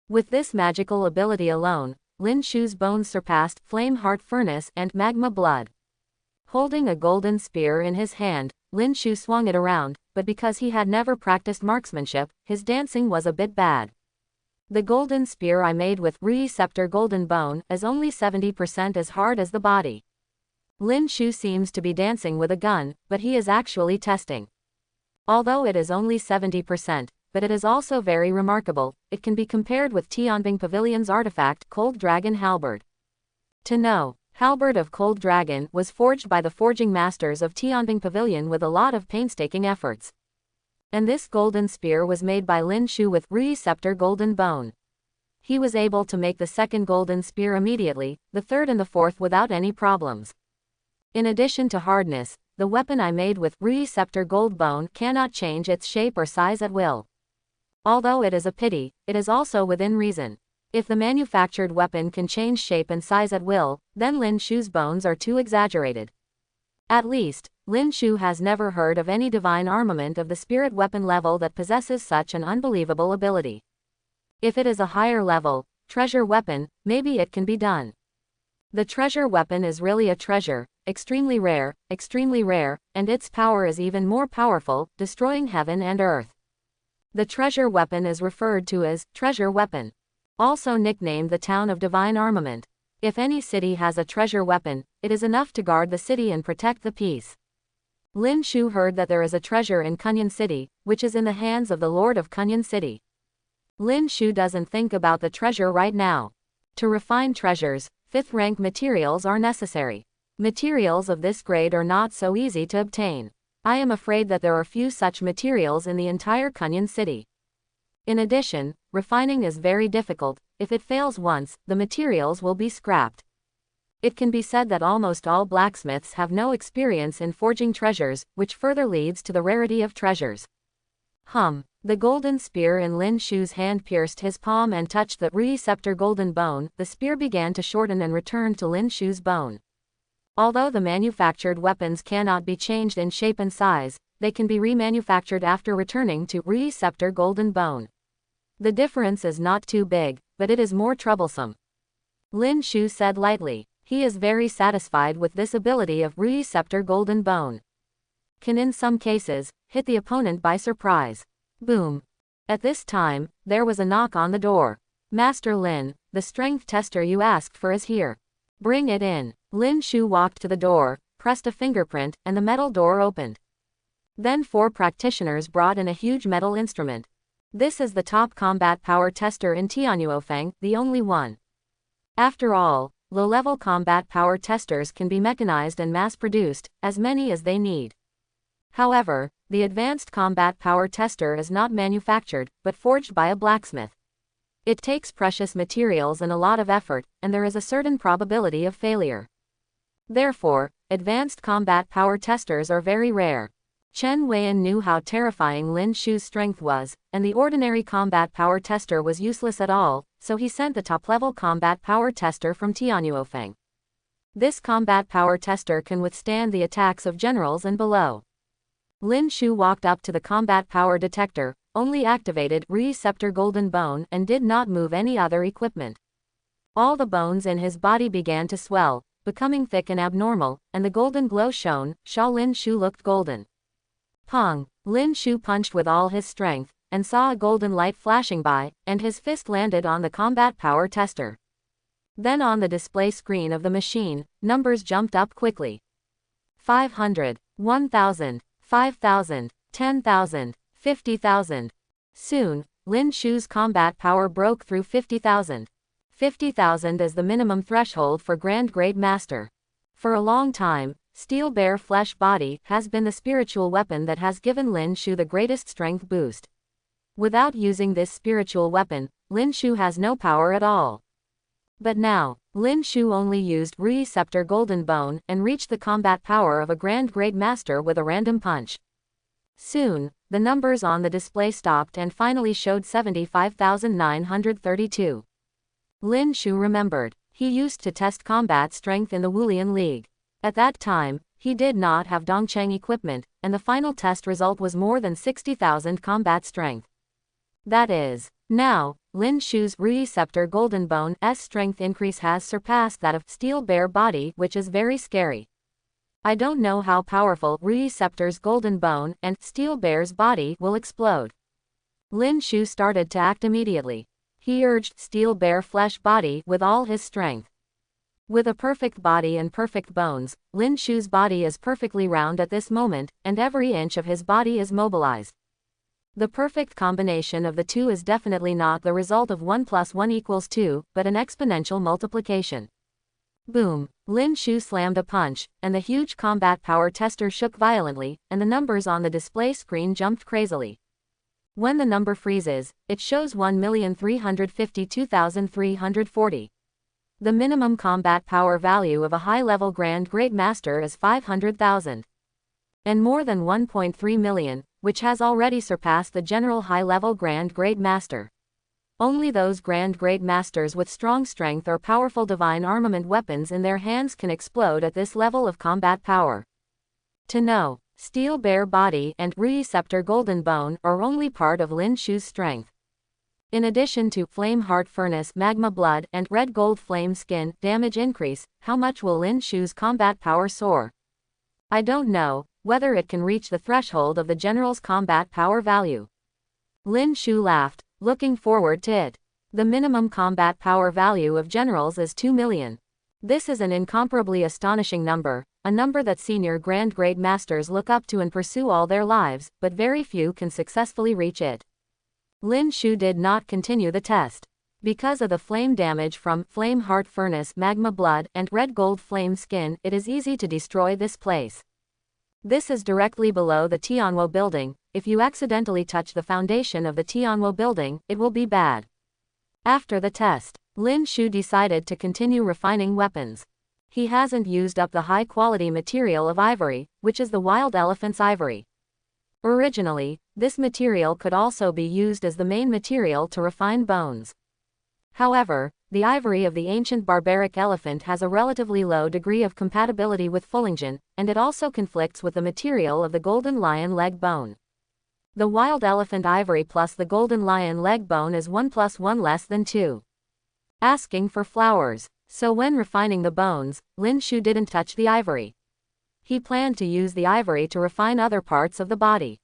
With this magical ability alone, Lin Shu's bones surpassed Flame Heart Furnace and Magma Blood. Holding a golden spear in his hand, Lin Shu swung it around, but because he had never practiced marksmanship, his dancing was a bit bad. The golden spear I made with Ruyi Scepter Golden Bone is only 70% as hard as the body. Lin Shu seems to be dancing with a gun, but he is actually testing. Although it is only 70%, but it is also very remarkable. It can be compared with Tianbing Pavilion's artifact Cold Dragon Halberd. To know, Halberd of Cold Dragon was forged by the forging masters of Tianbing Pavilion with a lot of painstaking efforts. And this golden spear was made by Lin Shu with Rui Scepter Golden Bone. He was able to make the second golden spear immediately, the third and the fourth without any problems. In addition to hardness, the weapon I made with Rui Scepter Gold Bone cannot change its shape or size at will. Although it is a pity, it is also within reason. If the manufactured weapon can change shape and size at will, then Lin Shu's bones are too exaggerated. At least, Lin Shu has never heard of any divine armament of the spirit weapon level that possesses such an unbelievable ability. If it is a higher level, treasure weapon, maybe it can be done. The treasure weapon is really a treasure, extremely rare, and its power is even more powerful, destroying heaven and earth. The treasure weapon is referred to as treasure weapon, also nicknamed the town of divine armament. If any city has a treasure weapon, it is enough to guard the city and protect the peace. Lin Shu heard that there is a treasure in Kunyan City, which is in the hands of the Lord of Kunyan City. Lin Shu doesn't think about the treasure right now. To refine treasures, 5th rank materials are necessary. Materials of this grade are not so easy to obtain. I am afraid that there are few such materials in the entire Kunyan City. In addition, refining is very difficult. If it fails once, the materials will be scrapped. It can be said that almost all blacksmiths have no experience in forging treasures, which further leads to the rarity of treasures. The golden spear in Lin Shu's hand pierced his palm and touched the Rui Scepter Golden Bone. The spear began to shorten and returned to Lin Shu's bone. Although the manufactured weapons cannot be changed in shape and size, they can be remanufactured after returning to Rui Scepter Golden Bone. The difference is not too big, but it is more troublesome. Lin Shu said lightly. He is very satisfied with this ability of Rui Scepter Golden Bone. Can in some cases, hit the opponent by surprise. Boom. At this time, there was a knock on the door. Master Lin, the strength tester you asked for is here. Bring it in. Lin Shu walked to the door, pressed a fingerprint, and the metal door opened. Then 4 practitioners brought in a huge metal instrument. This is the top combat power tester in Tianyuofeng, the only one. After all, low-level combat power testers can be mechanized and mass-produced, as many as they need. However, the advanced combat power tester is not manufactured, but forged by a blacksmith. It takes precious materials and a lot of effort, and there is a certain probability of failure. Therefore, advanced combat power testers are very rare. Chen Weian knew how terrifying Lin Shu's strength was, and the ordinary combat power tester was useless at all, so he sent the top-level combat power tester from Tianyuofeng. This combat power tester can withstand the attacks of generals and below. Lin Shu walked up to the combat power detector, only activated Rui Scepter Golden Bone and did not move any other equipment. All the bones in his body began to swell, becoming thick and abnormal, and the golden glow shone. Lin Shu looked golden. Pong! Lin Shu punched with all his strength, and saw a golden light flashing by, and his fist landed on the combat power tester. Then on the display screen of the machine, numbers jumped up quickly. 500, 1,000, 5,000, 10,000, 50,000. Soon, Lin Shu's combat power broke through 50,000. 50,000 is the minimum threshold for Grand Grade Master. For a long time, Steel Bear Flesh Body has been the spiritual weapon that has given Lin Shu the greatest strength boost. Without using this spiritual weapon, Lin Shu has no power at all. But now, Lin Shu only used Rui Scepter Golden Bone and reached the combat power of a Grand Grade Master with a random punch. Soon, the numbers on the display stopped and finally showed 75,932. Lin Shu remembered. He used to test combat strength in the Wulian League. At that time, he did not have Dongcheng equipment, and the final test result was more than 60,000 combat strength. That is, now, Lin Shu's Rui Scepter Golden Bone's strength increase has surpassed that of Steel Bear Body, which is very scary. I don't know how powerful Rui Scepter's Golden Bone and Steel Bear's Body will explode. Lin Shu started to act immediately. He urged Steel Bear Flesh Body with all his strength. With a perfect body and perfect bones, Lin Shu's body is perfectly round at this moment, and every inch of his body is mobilized. The perfect combination of the two is definitely not the result of 1 + 1 = 2, but an exponential multiplication. Boom! Lin Shu slammed a punch, and the huge combat power tester shook violently, and the numbers on the display screen jumped crazily. When the number freezes, it shows 1,352,340. The minimum combat power value of a high-level Grand Great Master is 500,000. And more than 1.3 million, which has already surpassed the general high-level Grand Great Master. Only those Grand Great Masters with strong strength or powerful divine armament weapons in their hands can explode at this level of combat power. To know, Steel Bear Body and Rui Scepter Golden Bone are only part of Lin Shu's strength. In addition to Flame Heart Furnace Magma Blood and Red Gold Flame Skin damage increase, how much will Lin Shu's combat power soar? I don't know whether it can reach the threshold of the general's combat power value. Lin Shu laughed, looking forward to it. The minimum combat power value of generals is 2 million. This is an incomparably astonishing number, a number that senior Grand Great Masters look up to and pursue all their lives, but very few can successfully reach it. Lin Shu did not continue the test. Because of the flame damage from Flame Heart Furnace Magma Blood and Red Gold Flame Skin, it is easy to destroy this place. This is directly below the Tianwo building. If you accidentally touch the foundation of the Tianwo building, it will be bad. After the test, Lin Shu decided to continue refining weapons. He hasn't used up the high-quality material of ivory, which is the wild elephant's ivory. Originally, this material could also be used as the main material to refine bones. However, the ivory of the ancient barbaric elephant has a relatively low degree of compatibility with Fullingen, and it also conflicts with the material of the golden lion leg bone. The wild elephant ivory plus the golden lion leg bone is 1 + 1 less than 2. Asking for flowers. So when refining the bones, Lin Shu didn't touch the ivory. He planned to use the ivory to refine other parts of the body.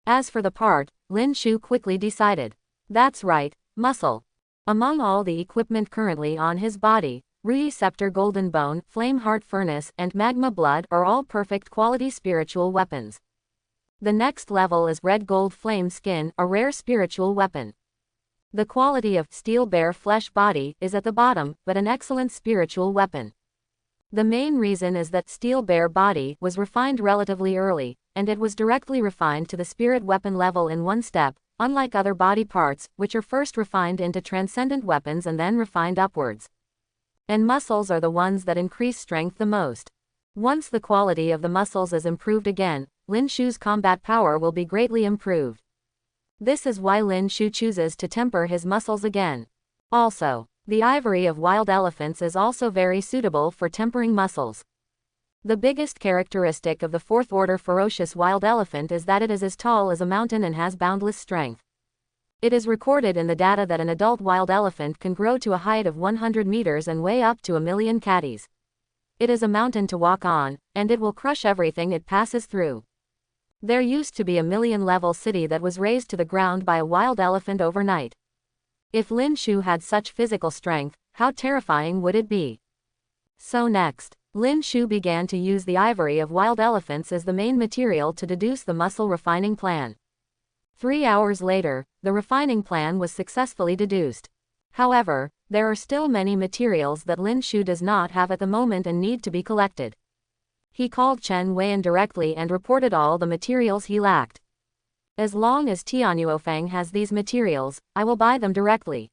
As for the part, Lin Shu quickly decided. That's right, muscle. Among all the equipment currently on his body, Rui Scepter Golden Bone, Flame Heart Furnace, and Magma Blood are all perfect quality spiritual weapons. The next level is Red Gold Flame Skin, a rare spiritual weapon. The quality of Steel Bear Flesh Body is at the bottom, but an excellent spiritual weapon. The main reason is that Steel Bear Body was refined relatively early, and it was directly refined to the spirit weapon level in one step, unlike other body parts, which are first refined into transcendent weapons and then refined upwards. And muscles are the ones that increase strength the most. Once the quality of the muscles is improved again, Lin Shu's combat power will be greatly improved. This is why Lin Shu chooses to temper his muscles again. Also, the ivory of wild elephants is also very suitable for tempering muscles. The biggest characteristic of the fourth order ferocious wild elephant is that it is as tall as a mountain and has boundless strength. It is recorded in the data that an adult wild elephant can grow to a height of 100 meters and weigh up to 1,000,000 catties. It is a mountain to walk on, and it will crush everything it passes through. There used to be a million-level city that was razed to the ground by a wild elephant overnight. If Lin Shu had such physical strength, how terrifying would it be? So next, Lin Shu began to use the ivory of wild elephants as the main material to deduce the muscle refining plan. 3 hours later, the refining plan was successfully deduced. However, there are still many materials that Lin Shu does not have at the moment and need to be collected. He called Chen Weian directly and reported all the materials he lacked. As long as Tianyuofeng has these materials, I will buy them directly.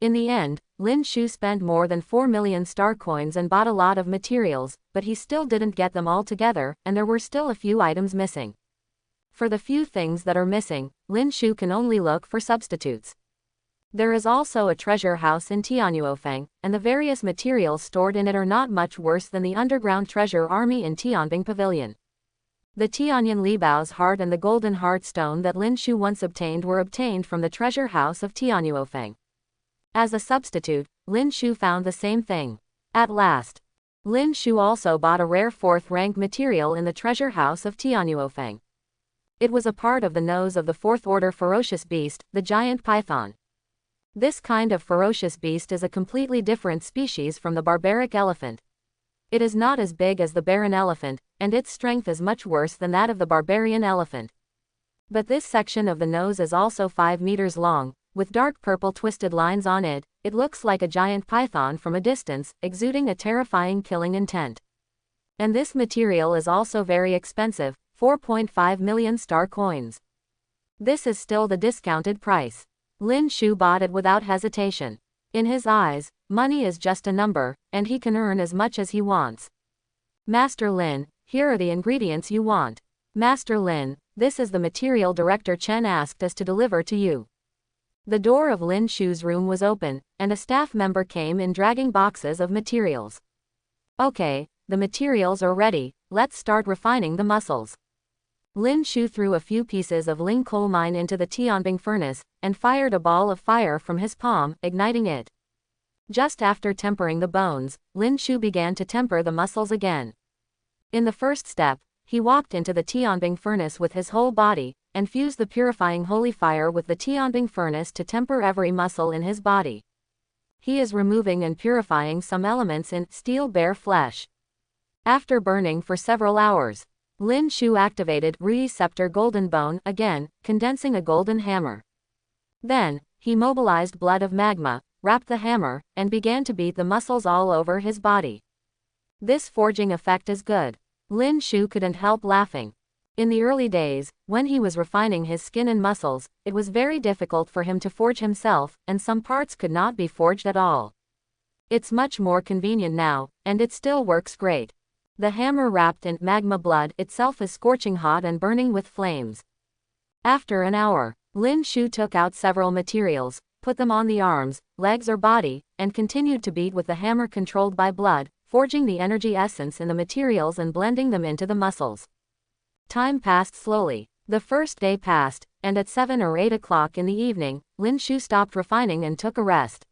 In the end, Lin Shu spent more than 4 million star coins and bought a lot of materials, but he still didn't get them all together, and there were still a few items missing. For the few things that are missing, Lin Shu can only look for substitutes. There is also a treasure house in Tianyuofeng, and the various materials stored in it are not much worse than the underground treasure army in Tianbing Pavilion. The Tianyan Libao's heart and the golden heart stone that Lin Shu once obtained were obtained from the treasure house of Tianyuofeng. As a substitute, Lin Shu found the same thing. At last, Lin Shu also bought a rare 4th rank material in the treasure house of Tianyuofeng. It was a part of the nose of the 4th order ferocious beast, the giant python. This kind of ferocious beast is a completely different species from the barbaric elephant. It is not as big as the barren elephant, and its strength is much worse than that of the barbarian elephant. But this section of the nose is also 5 meters long, with dark purple twisted lines on it. It looks like a giant python from a distance, exuding a terrifying killing intent. And this material is also very expensive, 4.5 million star coins. This is still the discounted price. Lin Shu bought it without hesitation. In his eyes, money is just a number, and he can earn as much as he wants. Master Lin, here are the ingredients you want. Master Lin, this is the material Director Chen asked us to deliver to you. The door of Lin Shu's room was open, and a staff member came in dragging boxes of materials. Okay, the materials are ready, let's start refining the muscles. Lin Shu threw a few pieces of Ling coal mine into the Tianbing furnace, and fired a ball of fire from his palm, igniting it. Just after tempering the bones, Lin Shu began to temper the muscles again. In the first step, he walked into the Tianbing furnace with his whole body, and fused the purifying holy fire with the Tianbing furnace to temper every muscle in his body. He is removing and purifying some elements in steel bare flesh. After burning for several hours, Lin Shu activated Rui Scepter Golden Bone again, condensing a golden hammer. Then, he mobilized blood of magma, wrapped the hammer, and began to beat the muscles all over his body. This forging effect is good. Lin Shu couldn't help laughing. In the early days, when he was refining his skin and muscles, it was very difficult for him to forge himself, and some parts could not be forged at all. It's much more convenient now, and it still works great. The hammer wrapped in magma blood itself is scorching hot and burning with flames. After an hour, Lin Shu took out several materials, put them on the arms, legs or body, and continued to beat with the hammer controlled by blood, forging the energy essence in the materials and blending them into the muscles. Time passed slowly. The first day passed, and at 7 or 8 o'clock in the evening, Lin Shu stopped refining and took a rest.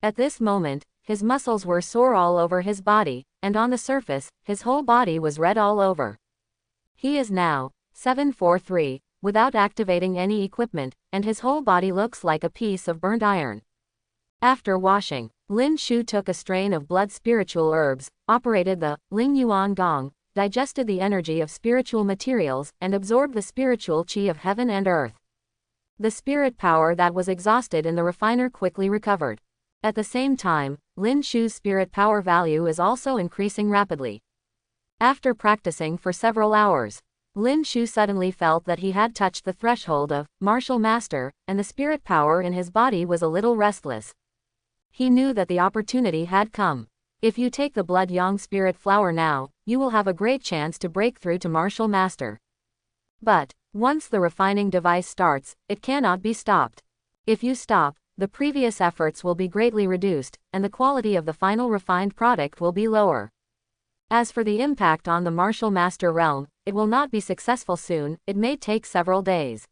At this moment, his muscles were sore all over his body, and on the surface, his whole body was red all over. He is now 743, without activating any equipment, and his whole body looks like a piece of burnt iron. After washing, Lin Shu took a strain of blood spiritual herbs, operated the Ling Yuan Gong, digested the energy of spiritual materials, and absorbed the spiritual qi of heaven and earth. The spirit power that was exhausted in the refiner quickly recovered. At the same time, Lin Shu's spirit power value is also increasing rapidly. After practicing for several hours, Lin Shu suddenly felt that he had touched the threshold of martial master, and the spirit power in his body was a little restless. He knew that the opportunity had come. If you take the blood yang spirit flower now, you will have a great chance to break through to martial master. But, once the refining device starts, it cannot be stopped. If you stop, the previous efforts will be greatly reduced, and the quality of the final refined product will be lower. As for the impact on the martial master realm, it will not be successful soon, it may take several days.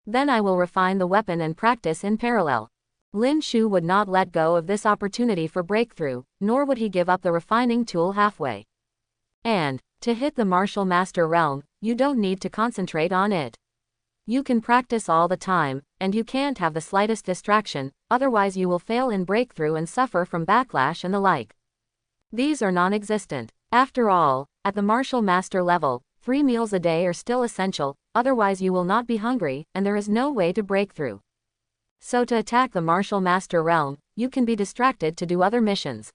Then I will refine the weapon and practice in parallel. Lin Shu would not let go of this opportunity for breakthrough, nor would he give up the refining tool halfway. And, to hit the martial master realm, you don't need to concentrate on it. You can practice all the time, and you can't have the slightest distraction, otherwise you will fail in breakthrough and suffer from backlash and the like. These are non-existent. After all, at the martial master level, 3 meals a day are still essential, otherwise you will not be hungry, and there is no way to break through. So to attack the martial master realm, you can be distracted to do other missions.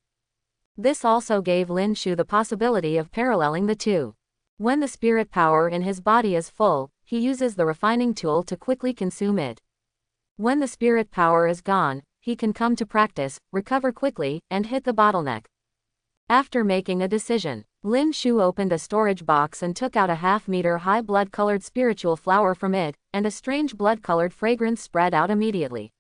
This also gave Lin Shu the possibility of paralleling the two. When the spirit power in his body is full, he uses the refining tool to quickly consume it. When the spirit power is gone, he can come to practice, recover quickly, and hit the bottleneck. After making a decision, Lin Shu opened a storage box and took out a half-meter high blood-colored spiritual flower from it, and a strange blood-colored fragrance spread out immediately.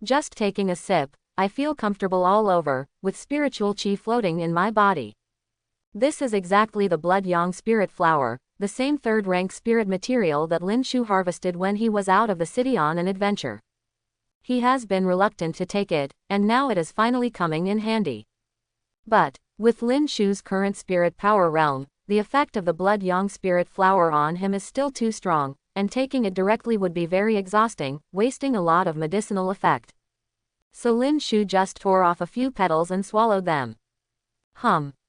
Just taking a sip, I feel comfortable all over, with spiritual qi floating in my body. This is exactly the blood yang spirit flower, the same third-rank spirit material that Lin Shu harvested when he was out of the city on an adventure. He has been reluctant to take it, and now it is finally coming in handy. But, with Lin Shu's current spirit power realm, the effect of the blood yang spirit flower on him is still too strong, and taking it directly would be very exhausting, wasting a lot of medicinal effect. So Lin Shu just tore off a few petals and swallowed them.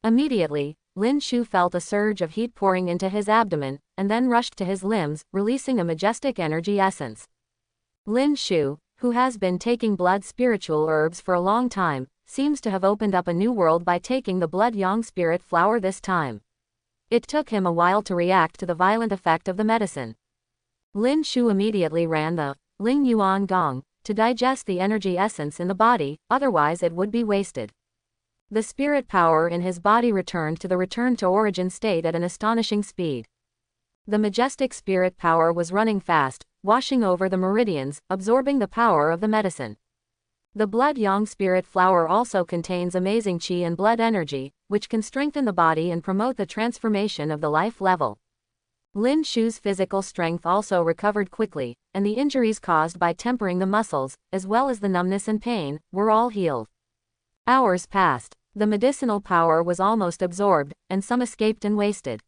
Immediately, Lin Shu felt a surge of heat pouring into his abdomen, and then rushed to his limbs, releasing a majestic energy essence. Lin Shu, who has been taking blood spiritual herbs for a long time, seems to have opened up a new world by taking the blood yang spirit flower this time. It took him a while to react to the violent effect of the medicine. Lin Shu immediately ran the Ling Yuan Gong to digest the energy essence in the body, otherwise it would be wasted. The spirit power in his body returned to the return to origin state at an astonishing speed. The majestic spirit power was running fast, washing over the meridians, absorbing the power of the medicine. The blood yang spirit flower also contains amazing qi and blood energy, which can strengthen the body and promote the transformation of the life level. Lin Shu's physical strength also recovered quickly, and the injuries caused by tempering the muscles, as well as the numbness and pain, were all healed. Hours passed. The medicinal power was almost absorbed, and some escaped and wasted.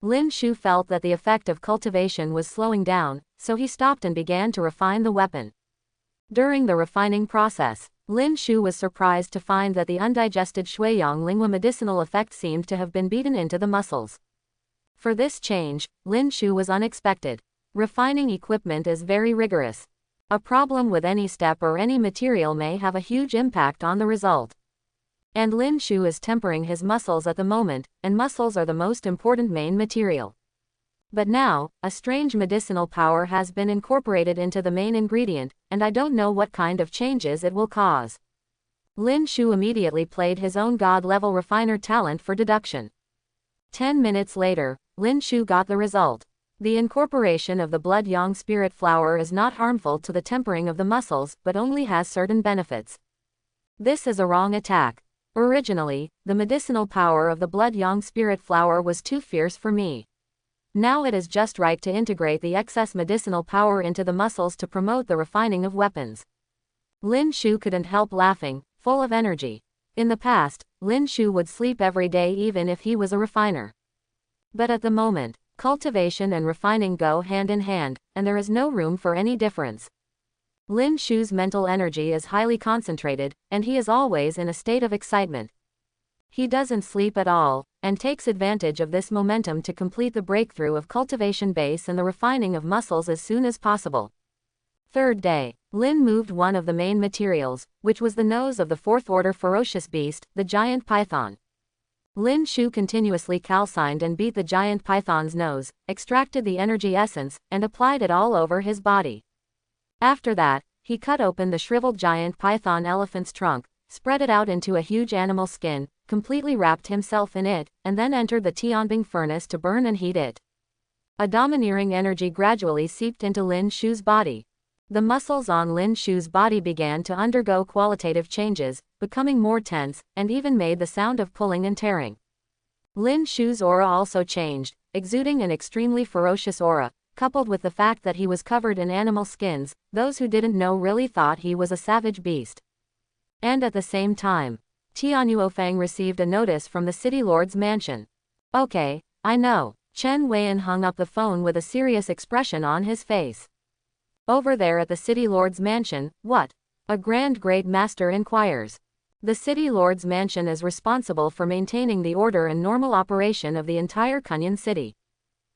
Lin Shu felt that the effect of cultivation was slowing down, so he stopped and began to refine the weapon. During the refining process, Lin Shu was surprised to find that the undigested Shuiyang Lingua medicinal effect seemed to have been beaten into the muscles. For this change, Lin Shu was unexpected. Refining equipment is very rigorous. A problem with any step or any material may have a huge impact on the result. And Lin Shu is tempering his muscles at the moment, and muscles are the most important main material. But now, a strange medicinal power has been incorporated into the main ingredient, and I don't know what kind of changes it will cause. Lin Shu immediately played his own god-level refiner talent for deduction. 10 minutes later, Lin Shu got the result. The incorporation of the blood yang spirit flower is not harmful to the tempering of the muscles, but only has certain benefits. This is a wrong attack. Originally, the medicinal power of the blood yang spirit flower was too fierce for me. Now it is just right to integrate the excess medicinal power into the muscles to promote the refining of weapons. Lin Shu couldn't help laughing, full of energy. In the past, Lin Shu would sleep every day even if he was a refiner. But at the moment, cultivation and refining go hand in hand, and there is no room for any difference. Lin Shu's mental energy is highly concentrated, and he is always in a state of excitement. He doesn't sleep at all, and takes advantage of this momentum to complete the breakthrough of cultivation base and the refining of muscles as soon as possible. Third day, Lin moved one of the main materials, which was the nose of the fourth-order ferocious beast, the giant python. Lin Shu continuously calcined and beat the giant python's nose, extracted the energy essence, and applied it all over his body. After that, he cut open the shriveled giant python elephant's trunk, spread it out into a huge animal skin, completely wrapped himself in it, and then entered the Tianbing furnace to burn and heat it. A domineering energy gradually seeped into Lin Shu's body. The muscles on Lin Shu's body began to undergo qualitative changes, becoming more tense, and even made the sound of pulling and tearing. Lin Shu's aura also changed, exuding an extremely ferocious aura, coupled with the fact that he was covered in animal skins. Those who didn't know really thought he was a savage beast. And at the same time, Tian Yuofeng received a notice from the city lord's mansion. Okay, I know. Chen Weian hung up the phone with a serious expression on his face. Over there at the city lord's mansion, what? A grand great master inquires. The city lord's mansion is responsible for maintaining the order and normal operation of the entire Kunyan city.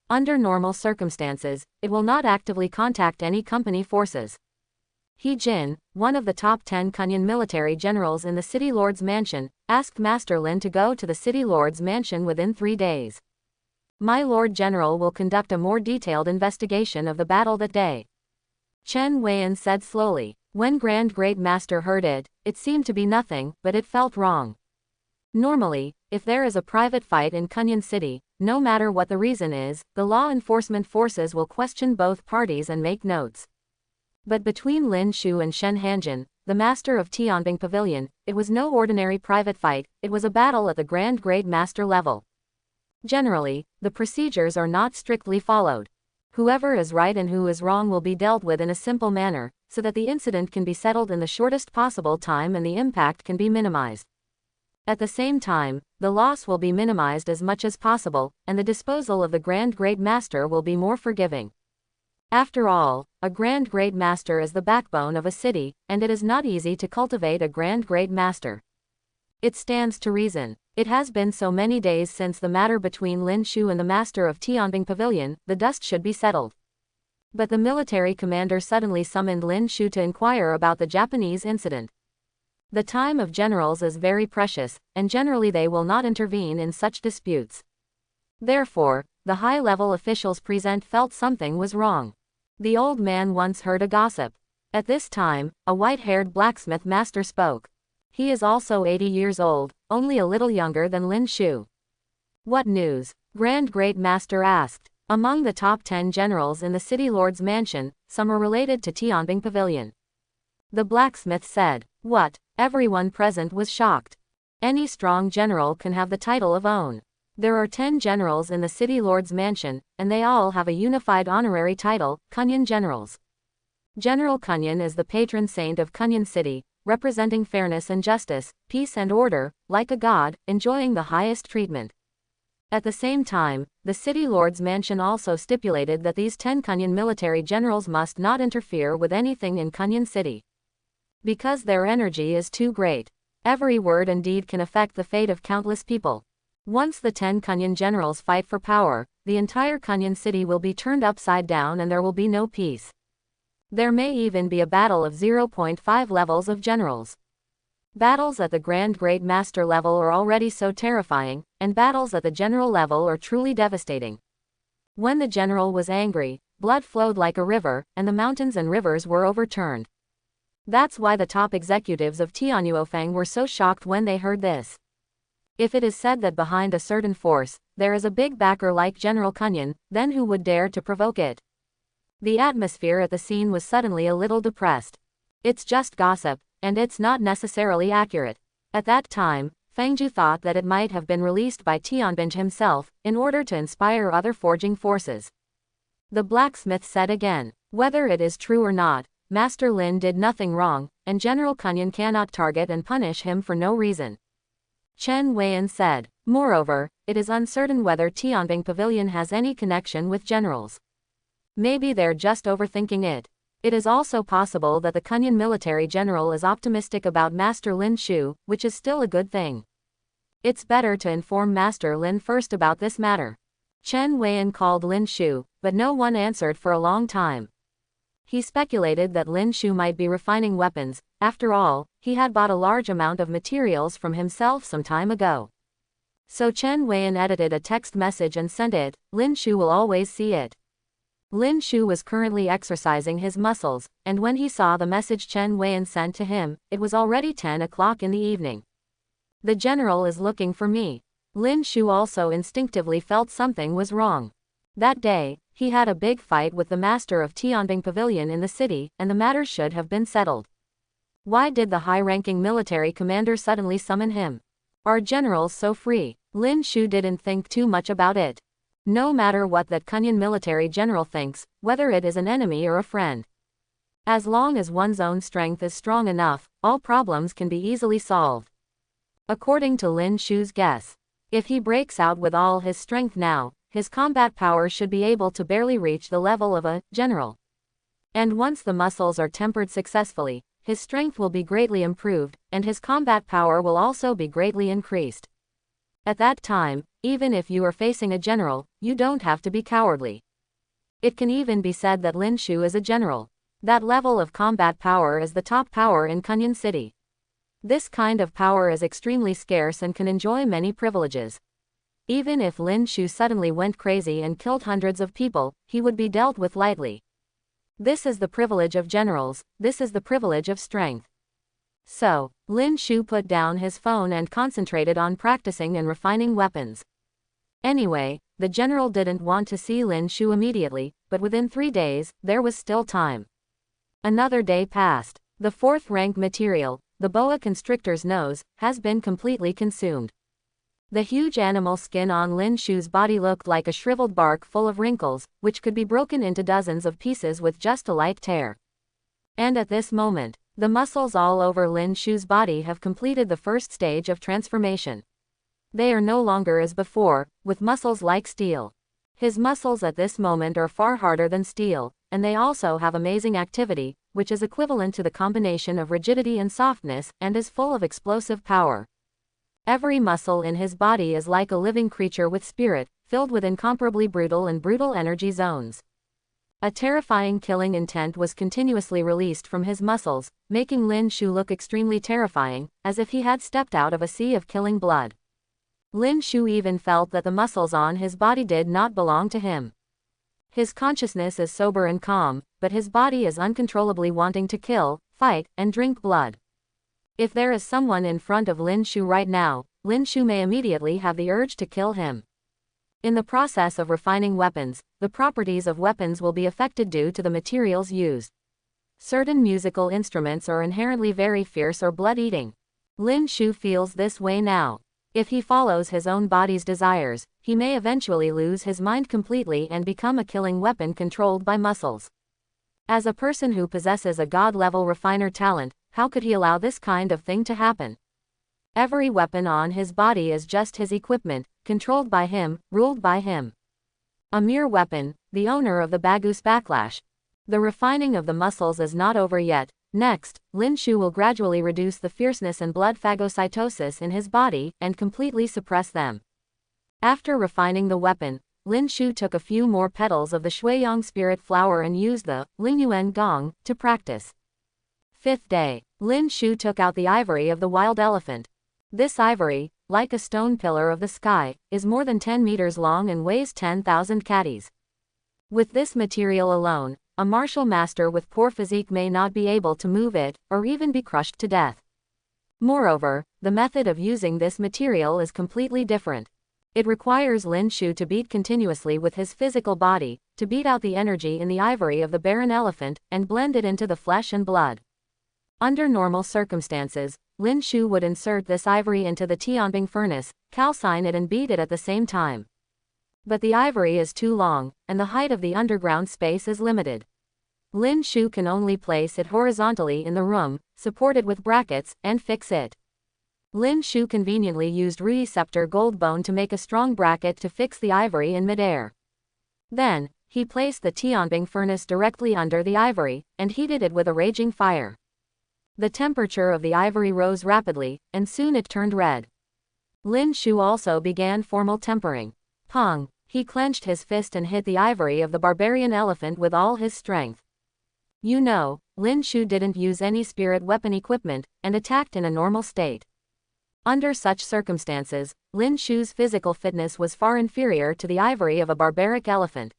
Under normal circumstances, it will not actively contact any company forces. He Jin, one of the top 10 Kunyan military generals in the city lord's mansion, asked Master Lin to go to the city lord's mansion within 3 days. My lord general will conduct a more detailed investigation of the battle that day. Chen Weian said slowly. When Grand Great Master heard it, it seemed to be nothing, but it felt wrong. Normally, if there is a private fight in Kunyan City, no matter what the reason is, the law enforcement forces will question both parties and make notes. But between Lin Shu and Shen Hanjin, the master of Tianbing Pavilion, it was no ordinary private fight, it was a battle at the Grand Great Master level. Generally, the procedures are not strictly followed. Whoever is right and who is wrong will be dealt with in a simple manner, so that the incident can be settled in the shortest possible time and the impact can be minimized. At the same time, the loss will be minimized as much as possible, and the disposal of the Grand Great Master will be more forgiving. After all, a Grand Great Master is the backbone of a city, and it is not easy to cultivate a Grand Great Master. It stands to reason. It has been so many days since the matter between Lin Shu and the master of Tianbing Pavilion, the dust should be settled. But the military commander suddenly summoned Lin Shu to inquire about the Japanese incident. The time of generals is very precious, and generally they will not intervene in such disputes. Therefore, the high-level officials present felt something was wrong. The old man once heard a gossip. At this time, a white-haired blacksmith master spoke. He is also 80 years old, only a little younger than Lin Shu. What news? Grand Great Master asked. Among the top 10 generals in the city lord's mansion, some are related to Tianbing Pavilion. The blacksmith said. What? Everyone present was shocked. Any strong general can have the title of own. There are 10 generals in the city lord's mansion, and they all have a unified honorary title, Kunyan Generals. General Kunyan is the patron saint of Kunyan City, representing fairness and justice, peace and order, like a god, enjoying the highest treatment. At the same time, the city lord's mansion also stipulated that these 10 Kunyan military generals must not interfere with anything in Kunyan City. Because their energy is too great. Every word and deed can affect the fate of countless people. Once the 10 Kunyan generals fight for power, the entire Kunyan City will be turned upside down and there will be no peace. There may even be a battle of 0.5 levels of generals. Battles at the Grand Great Master level are already so terrifying, and battles at the general level are truly devastating. When the general was angry, blood flowed like a river, and the mountains and rivers were overturned. That's why the top executives of Tianyuofeng were so shocked when they heard this. If it is said that behind a certain force, there is a big backer like General Kunyan, then who would dare to provoke it? The atmosphere at the scene was suddenly a little depressed. It's just gossip, and it's not necessarily accurate. At that time, Fengju thought that it might have been released by Tianbing himself, in order to inspire other forging forces. The blacksmith said again, whether it is true or not, Master Lin did nothing wrong, and General Kunyan cannot target and punish him for no reason. Chen Weian said, moreover, it is uncertain whether Tianbing Pavilion has any connection with generals. Maybe they're just overthinking it. It is also possible that the Kunyan military general is optimistic about Master Lin Shu, which is still a good thing. It's better to inform Master Lin first about this matter. Chen Weian called Lin Shu, but no one answered for a long time. He speculated that Lin Shu might be refining weapons. After all, he had bought a large amount of materials from himself some time ago. So Chen Weian edited a text message and sent it. Lin Shu will always see it. Lin Shu was currently exercising his muscles, and when he saw the message Chen Weian sent to him, it was already 10 o'clock in the evening. The general is looking for me. Lin Shu also instinctively felt something was wrong. That day, he had a big fight with the master of Tianbing Pavilion in the city, and the matter should have been settled. Why did the high-ranking military commander suddenly summon him? Are generals so free? Lin Shu didn't think too much about it. No matter what that Kunyan military general thinks, whether it is an enemy or a friend. As long as one's own strength is strong enough, all problems can be easily solved. According to Lin Shu's guess, if he breaks out with all his strength now, his combat power should be able to barely reach the level of a general. And once the muscles are tempered successfully, his strength will be greatly improved, and his combat power will also be greatly increased. At that time, even if you are facing a general, you don't have to be cowardly. It can even be said that Lin Shu is a general. That level of combat power is the top power in Kunyan City. This kind of power is extremely scarce and can enjoy many privileges. Even if Lin Shu suddenly went crazy and killed hundreds of people, he would be dealt with lightly. This is the privilege of generals, this is the privilege of strength. So, Lin Shu put down his phone and concentrated on practicing and refining weapons. Anyway, the general didn't want to see Lin Shu immediately, but within 3 days, there was still time. Another day passed. The 4th rank material, the boa constrictor's nose, has been completely consumed. The huge animal skin on Lin Shu's body looked like a shriveled bark full of wrinkles, which could be broken into dozens of pieces with just a light tear. And at this moment, the muscles all over Lin Shu's body have completed the first stage of transformation. They are no longer as before, with muscles like steel. His muscles at this moment are far harder than steel, and they also have amazing activity, which is equivalent to the combination of rigidity and softness, and is full of explosive power. Every muscle in his body is like a living creature with spirit, filled with incomparably brutal energy zones. A terrifying killing intent was continuously released from his muscles, making Lin Shu look extremely terrifying, as if he had stepped out of a sea of killing blood. Lin Shu even felt that the muscles on his body did not belong to him. His consciousness is sober and calm, but his body is uncontrollably wanting to kill, fight, and drink blood. If there is someone in front of Lin Shu right now, Lin Shu may immediately have the urge to kill him. In the process of refining weapons, the properties of weapons will be affected due to the materials used. Certain musical instruments are inherently very fierce or blood-eating. Lin Shu feels this way now. If he follows his own body's desires, he may eventually lose his mind completely and become a killing weapon controlled by muscles. As a person who possesses a god-level refiner talent, how could he allow this kind of thing to happen? Every weapon on his body is just his equipment, controlled by him, ruled by him. A mere weapon, the owner of the Bagus backlash. The refining of the muscles is not over yet. Next, Lin Shu will gradually reduce the fierceness and blood phagocytosis in his body, and completely suppress them. After refining the weapon, Lin Shu took a few more petals of the Shuiyang spirit flower and used the Lingyuan Gong to practice. 5th day, Lin Shu took out the ivory of the wild elephant. This ivory, like a stone pillar of the sky, is more than 10 meters long and weighs 10,000 catties. With this material alone, a martial master with poor physique may not be able to move it, or even be crushed to death. Moreover, the method of using this material is completely different. It requires Lin Shu to beat continuously with his physical body, to beat out the energy in the ivory of the barren elephant, and blend it into the flesh and blood. Under normal circumstances, Lin Shu would insert this ivory into the Tianbing furnace, calcine it and beat it at the same time. But the ivory is too long, and the height of the underground space is limited. Lin Shu can only place it horizontally in the room, support it with brackets, and fix it. Lin Shu conveniently used Ruyi-scepter gold bone to make a strong bracket to fix the ivory in midair. Then, he placed the Tianbing furnace directly under the ivory, and heated it with a raging fire. The temperature of the ivory rose rapidly, and soon it turned red. Lin Shu also began formal tempering. Pong! He clenched his fist and hit the ivory of the barbarian elephant with all his strength. You know, Lin Shu didn't use any spirit weapon equipment, and attacked in a normal state. Under such circumstances, Lin Shu's physical fitness was far inferior to the ivory of a barbaric elephant.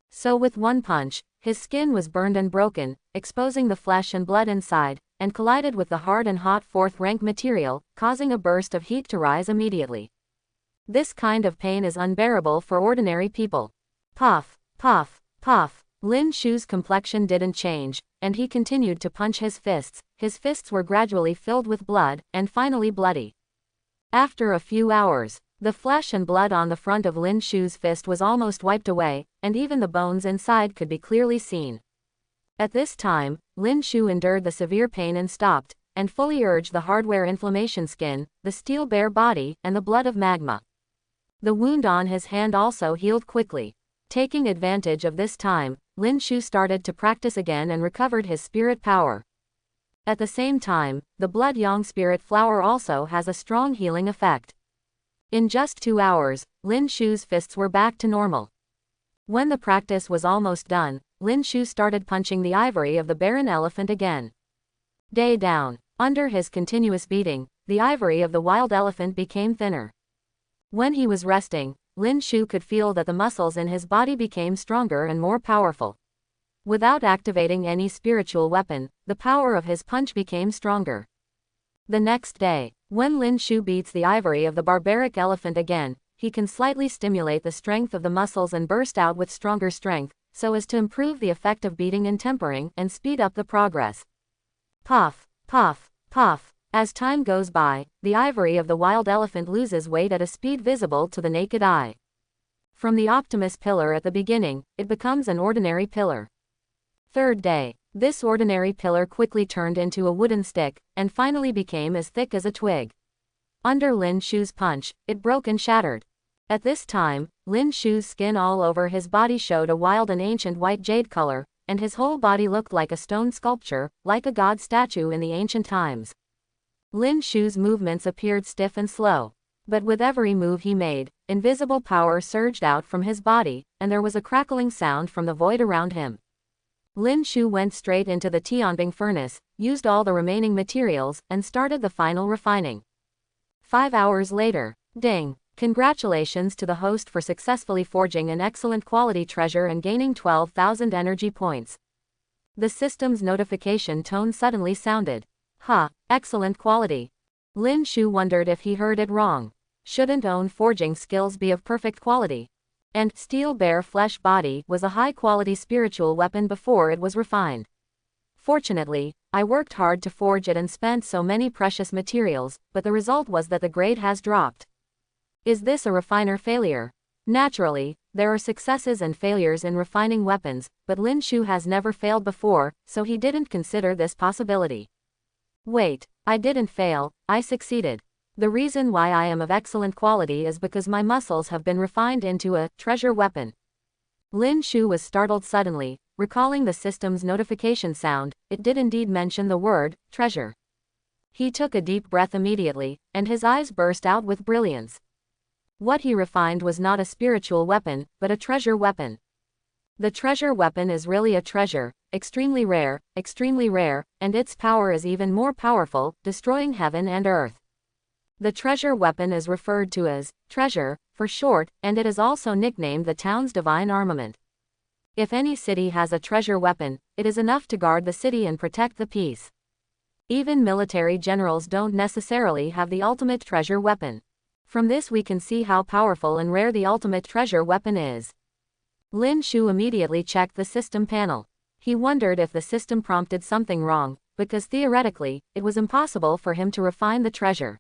So with one punch, his skin was burned and broken, exposing the flesh and blood inside, and collided with the hard and hot 4th-rank material, causing a burst of heat to rise immediately. This kind of pain is unbearable for ordinary people. Puff, puff, puff. Lin Shu's complexion didn't change, and he continued to punch his fists. His fists were gradually filled with blood, and finally bloody. After a few hours, the flesh and blood on the front of Lin Shu's fist was almost wiped away, and even the bones inside could be clearly seen. At this time, Lin Shu endured the severe pain and stopped, and fully urged the hardware inflammation skin, the steel bare body, and the blood of magma. The wound on his hand also healed quickly. Taking advantage of this time, Lin Shu started to practice again and recovered his spirit power. At the same time, the blood yang spirit flower also has a strong healing effect. In just 2 hours, Lin Shu's fists were back to normal. When the practice was almost done, Lin Shu started punching the ivory of the barren elephant again. Day down. Under his continuous beating, the ivory of the wild elephant became thinner. When he was resting, Lin Shu could feel that the muscles in his body became stronger and more powerful. Without activating any spiritual weapon, the power of his punch became stronger. The next day, when Lin Shu beats the ivory of the barbaric elephant again, he can slightly stimulate the strength of the muscles and burst out with stronger strength, so as to improve the effect of beating and tempering and speed up the progress. Puff, puff, puff. As time goes by, the ivory of the wild elephant loses weight at a speed visible to the naked eye. From the Optimus pillar at the beginning, it becomes an ordinary pillar. 3rd day. This ordinary pillar quickly turned into a wooden stick, and finally became as thick as a twig. Under Lin Shu's punch, it broke and shattered. At this time, Lin Shu's skin all over his body showed a wild and ancient white jade color, and his whole body looked like a stone sculpture, like a god statue in the ancient times. Lin Shu's movements appeared stiff and slow. But with every move he made, invisible power surged out from his body, and there was a crackling sound from the void around him. Lin Shu went straight into the Tianbing furnace, used all the remaining materials, and started the final refining. 5 hours later. Ding! Congratulations to the host for successfully forging an excellent quality treasure and gaining 12,000 energy points. The system's notification tone suddenly sounded. Excellent quality. Lin Shu wondered if he heard it wrong. Shouldn't own forging skills be of perfect quality? And steel bare flesh body was a high-quality spiritual weapon before it was refined. Fortunately, I worked hard to forge it and spent so many precious materials, but the result was that the grade has dropped. Is this a refiner failure? Naturally, there are successes and failures in refining weapons, but Lin Shu has never failed before, so he didn't consider this possibility. Wait, I didn't fail, I succeeded. The reason why I am of excellent quality is because my muscles have been refined into a treasure weapon. Lin Shu was startled suddenly, recalling the system's notification sound. It did indeed mention the word treasure. He took a deep breath immediately, and his eyes burst out with brilliance. What he refined was not a spiritual weapon, but a treasure weapon. The treasure weapon is really a treasure, extremely rare, and its power is even more powerful, destroying heaven and earth. The treasure weapon is referred to as treasure, for short, and it is also nicknamed the town's divine armament. If any city has a treasure weapon, it is enough to guard the city and protect the peace. Even military generals don't necessarily have the ultimate treasure weapon. From this we can see how powerful and rare the ultimate treasure weapon is. Lin Shu immediately checked the system panel. He wondered if the system prompted something wrong, because theoretically, it was impossible for him to refine the treasure.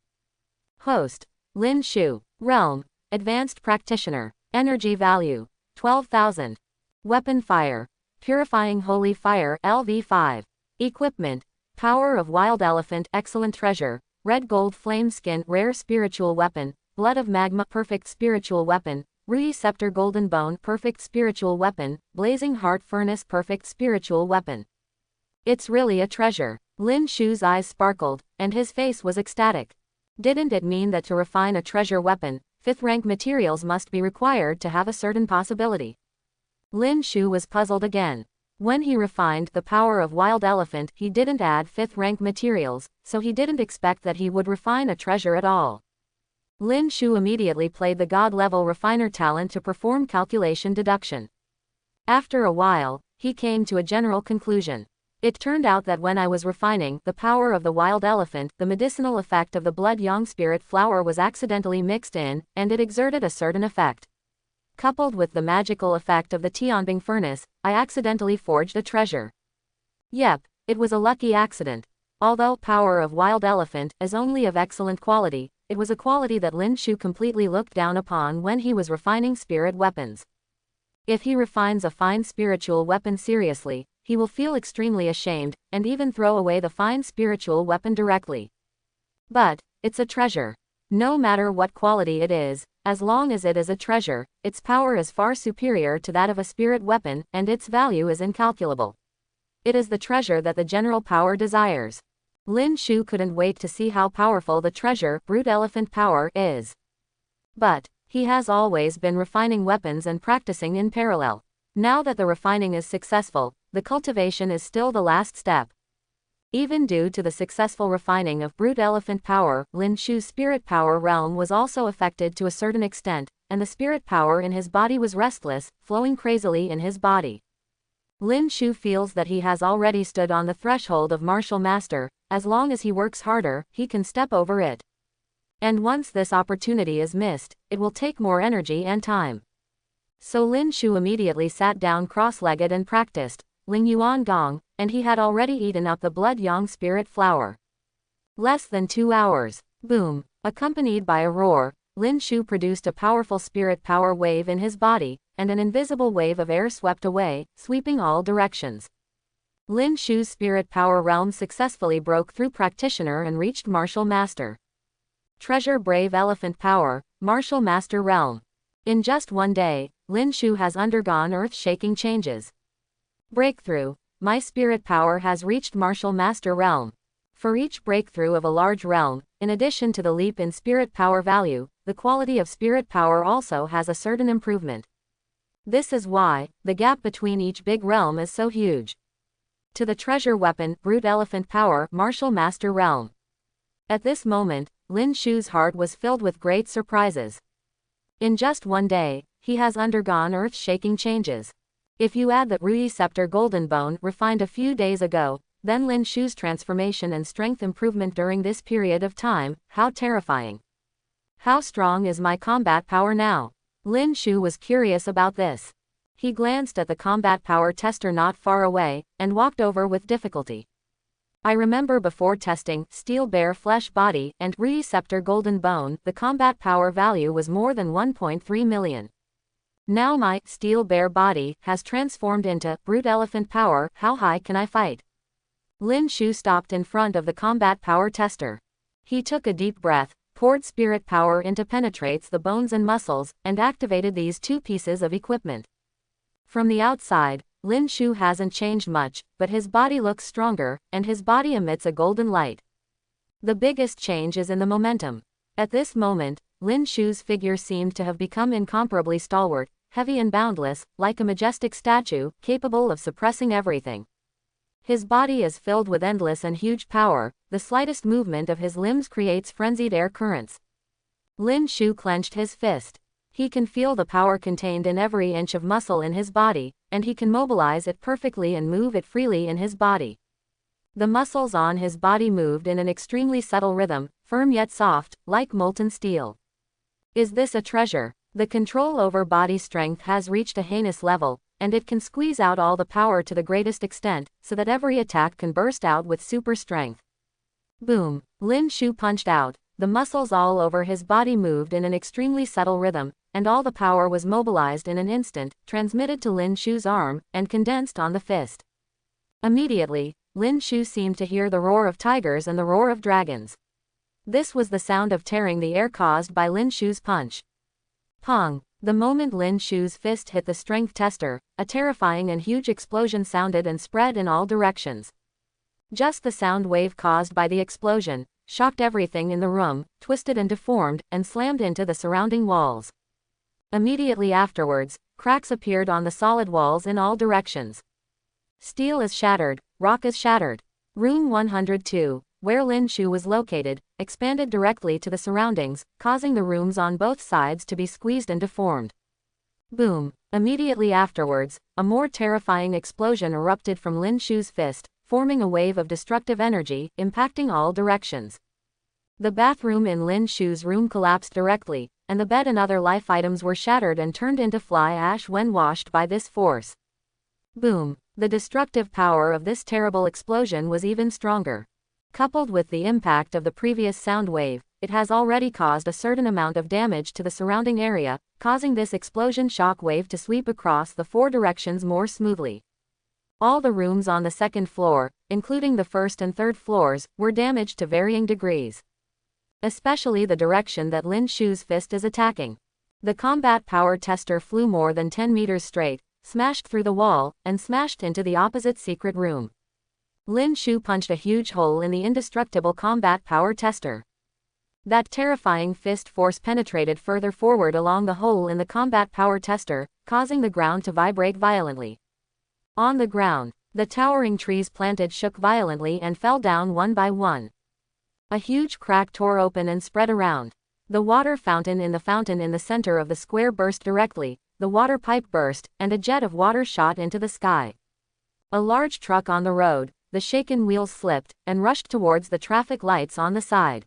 Host: Lin Shu. Realm: Advanced Practitioner. Energy value: 12,000. Weapon fire: Purifying Holy Fire LV5. Equipment: Power of Wild Elephant Excellent Treasure. Red Gold Flame Skin Rare Spiritual Weapon. Blood of Magma Perfect Spiritual Weapon. Ruyi Scepter Golden Bone Perfect Spiritual Weapon. Blazing Heart Furnace Perfect Spiritual Weapon. It's really a treasure. Lin Shu's eyes sparkled, and his face was ecstatic. Didn't it mean that to refine a treasure weapon, 5th rank materials must be required to have a certain possibility? Lin Shu was puzzled again. When he refined the power of Wild Elephant, he didn't add 5th rank materials, so he didn't expect that he would refine a treasure at all. Lin Shu immediately played the god-level refiner talent to perform calculation deduction. After a while, he came to a general conclusion. It turned out that when I was refining the power of the wild elephant, the medicinal effect of the blood yang spirit flower was accidentally mixed in, and it exerted a certain effect. Coupled with the magical effect of the Tianbing furnace, I accidentally forged a treasure. Yep, it was a lucky accident. Although power of wild elephant is only of excellent quality, it was a quality that Lin Shu completely looked down upon when he was refining spirit weapons. If he refines a fine spiritual weapon seriously, he will feel extremely ashamed, and even throw away the fine spiritual weapon directly. But it's a treasure. No matter what quality it is, as long as it is a treasure, its power is far superior to that of a spirit weapon, and its value is incalculable. It is the treasure that the general power desires. Lin Shu couldn't wait to see how powerful the treasure, brute elephant power, is. But he has always been refining weapons and practicing in parallel. Now that the refining is successful, the cultivation is still the last step. Even due to the successful refining of brute elephant power, Lin Shu's spirit power realm was also affected to a certain extent, and the spirit power in his body was restless, flowing crazily in his body. Lin Shu feels that he has already stood on the threshold of martial master. As long as he works harder, he can step over it. And once this opportunity is missed, it will take more energy and time. So Lin Shu immediately sat down cross-legged and practiced Ling Yuan Gong, and he had already eaten up the blood yang spirit flower. Less than 2 hours. Boom. Accompanied by a roar, Lin Shu produced a powerful spirit power wave in his body, and an invisible wave of air swept away, sweeping all directions. Lin Shu's spirit power realm successfully broke through practitioner and reached martial master. Treasure brave elephant power, martial master realm. In just one day, Lin Shu has undergone earth-shaking changes. Breakthrough. My spirit power has reached martial master realm. For each breakthrough of a large realm, in addition to the leap in spirit power value, the quality of spirit power also has a certain improvement. This is why the gap between each big realm is so huge. To the treasure weapon, brute elephant power, martial master realm. At this moment, Lin Shu's heart was filled with great surprises. In just one day, he has undergone earth-shaking changes. If you add that Rui Scepter Golden Bone refined a few days ago, then Lin Shu's transformation and strength improvement during this period of time, how terrifying. How strong is my combat power now? Lin Shu was curious about this. He glanced at the combat power tester not far away, and walked over with difficulty. I remember before testing Steel Bear Flesh Body and Rui Scepter Golden Bone, the combat power value was more than 1.3 million. Now my Steel Bear Body has transformed into Brute Elephant Power. How high can I fight? Lin Shu stopped in front of the combat power tester. He took a deep breath, poured spirit power into penetrates the bones and muscles, and activated these two pieces of equipment. From the outside, Lin Shu hasn't changed much, but his body looks stronger, and his body emits a golden light. The biggest change is in the momentum. At this moment, Lin Shu's figure seemed to have become incomparably stalwart, heavy and boundless, like a majestic statue, capable of suppressing everything. His body is filled with endless and huge power, the slightest movement of his limbs creates frenzied air currents. Lin Shu clenched his fist. He can feel the power contained in every inch of muscle in his body, and he can mobilize it perfectly and move it freely in his body. The muscles on his body moved in an extremely subtle rhythm, firm yet soft, like molten steel. Is this a treasure? The control over body strength has reached a heinous level, and it can squeeze out all the power to the greatest extent, so that every attack can burst out with super strength. Boom! Lin Shu punched out. The muscles all over his body moved in an extremely subtle rhythm, and all the power was mobilized in an instant, transmitted to Lin Shu's arm, and condensed on the fist. Immediately, Lin Shu seemed to hear the roar of tigers and the roar of dragons. This was the sound of tearing the air caused by Lin Shu's punch. Pong! The moment Lin Shu's fist hit the strength tester, a terrifying and huge explosion sounded and spread in all directions. Just the sound wave caused by the explosion shocked everything in the room, twisted and deformed, and slammed into the surrounding walls. Immediately afterwards, cracks appeared on the solid walls in all directions. Steel is shattered, rock is shattered. Room 102, where Lin Shu was located, expanded directly to the surroundings, causing the rooms on both sides to be squeezed and deformed. Boom! Immediately afterwards, a more terrifying explosion erupted from Lin Shu's fist, forming a wave of destructive energy, impacting all directions. The bathroom in Lin Shu's room collapsed directly, and the bed and other life items were shattered and turned into fly ash when washed by this force. Boom! The destructive power of this terrible explosion was even stronger. Coupled with the impact of the previous sound wave, it has already caused a certain amount of damage to the surrounding area, causing this explosion shock wave to sweep across the four directions more smoothly. All the rooms on the second floor, including the first and third floors, were damaged to varying degrees. Especially the direction that Lin Shu's fist is attacking. The combat power tester flew more than 10 meters straight, smashed through the wall, and smashed into the opposite secret room. Lin Shu punched a huge hole in the indestructible combat power tester. That terrifying fist force penetrated further forward along the hole in the combat power tester, causing the ground to vibrate violently. On the ground, the towering trees planted shook violently and fell down one by one. A huge crack tore open and spread around. The water fountain in the center of the square burst directly, the water pipe burst, and a jet of water shot into the sky. A large truck on the road, the shaken wheels slipped, and rushed towards the traffic lights on the side.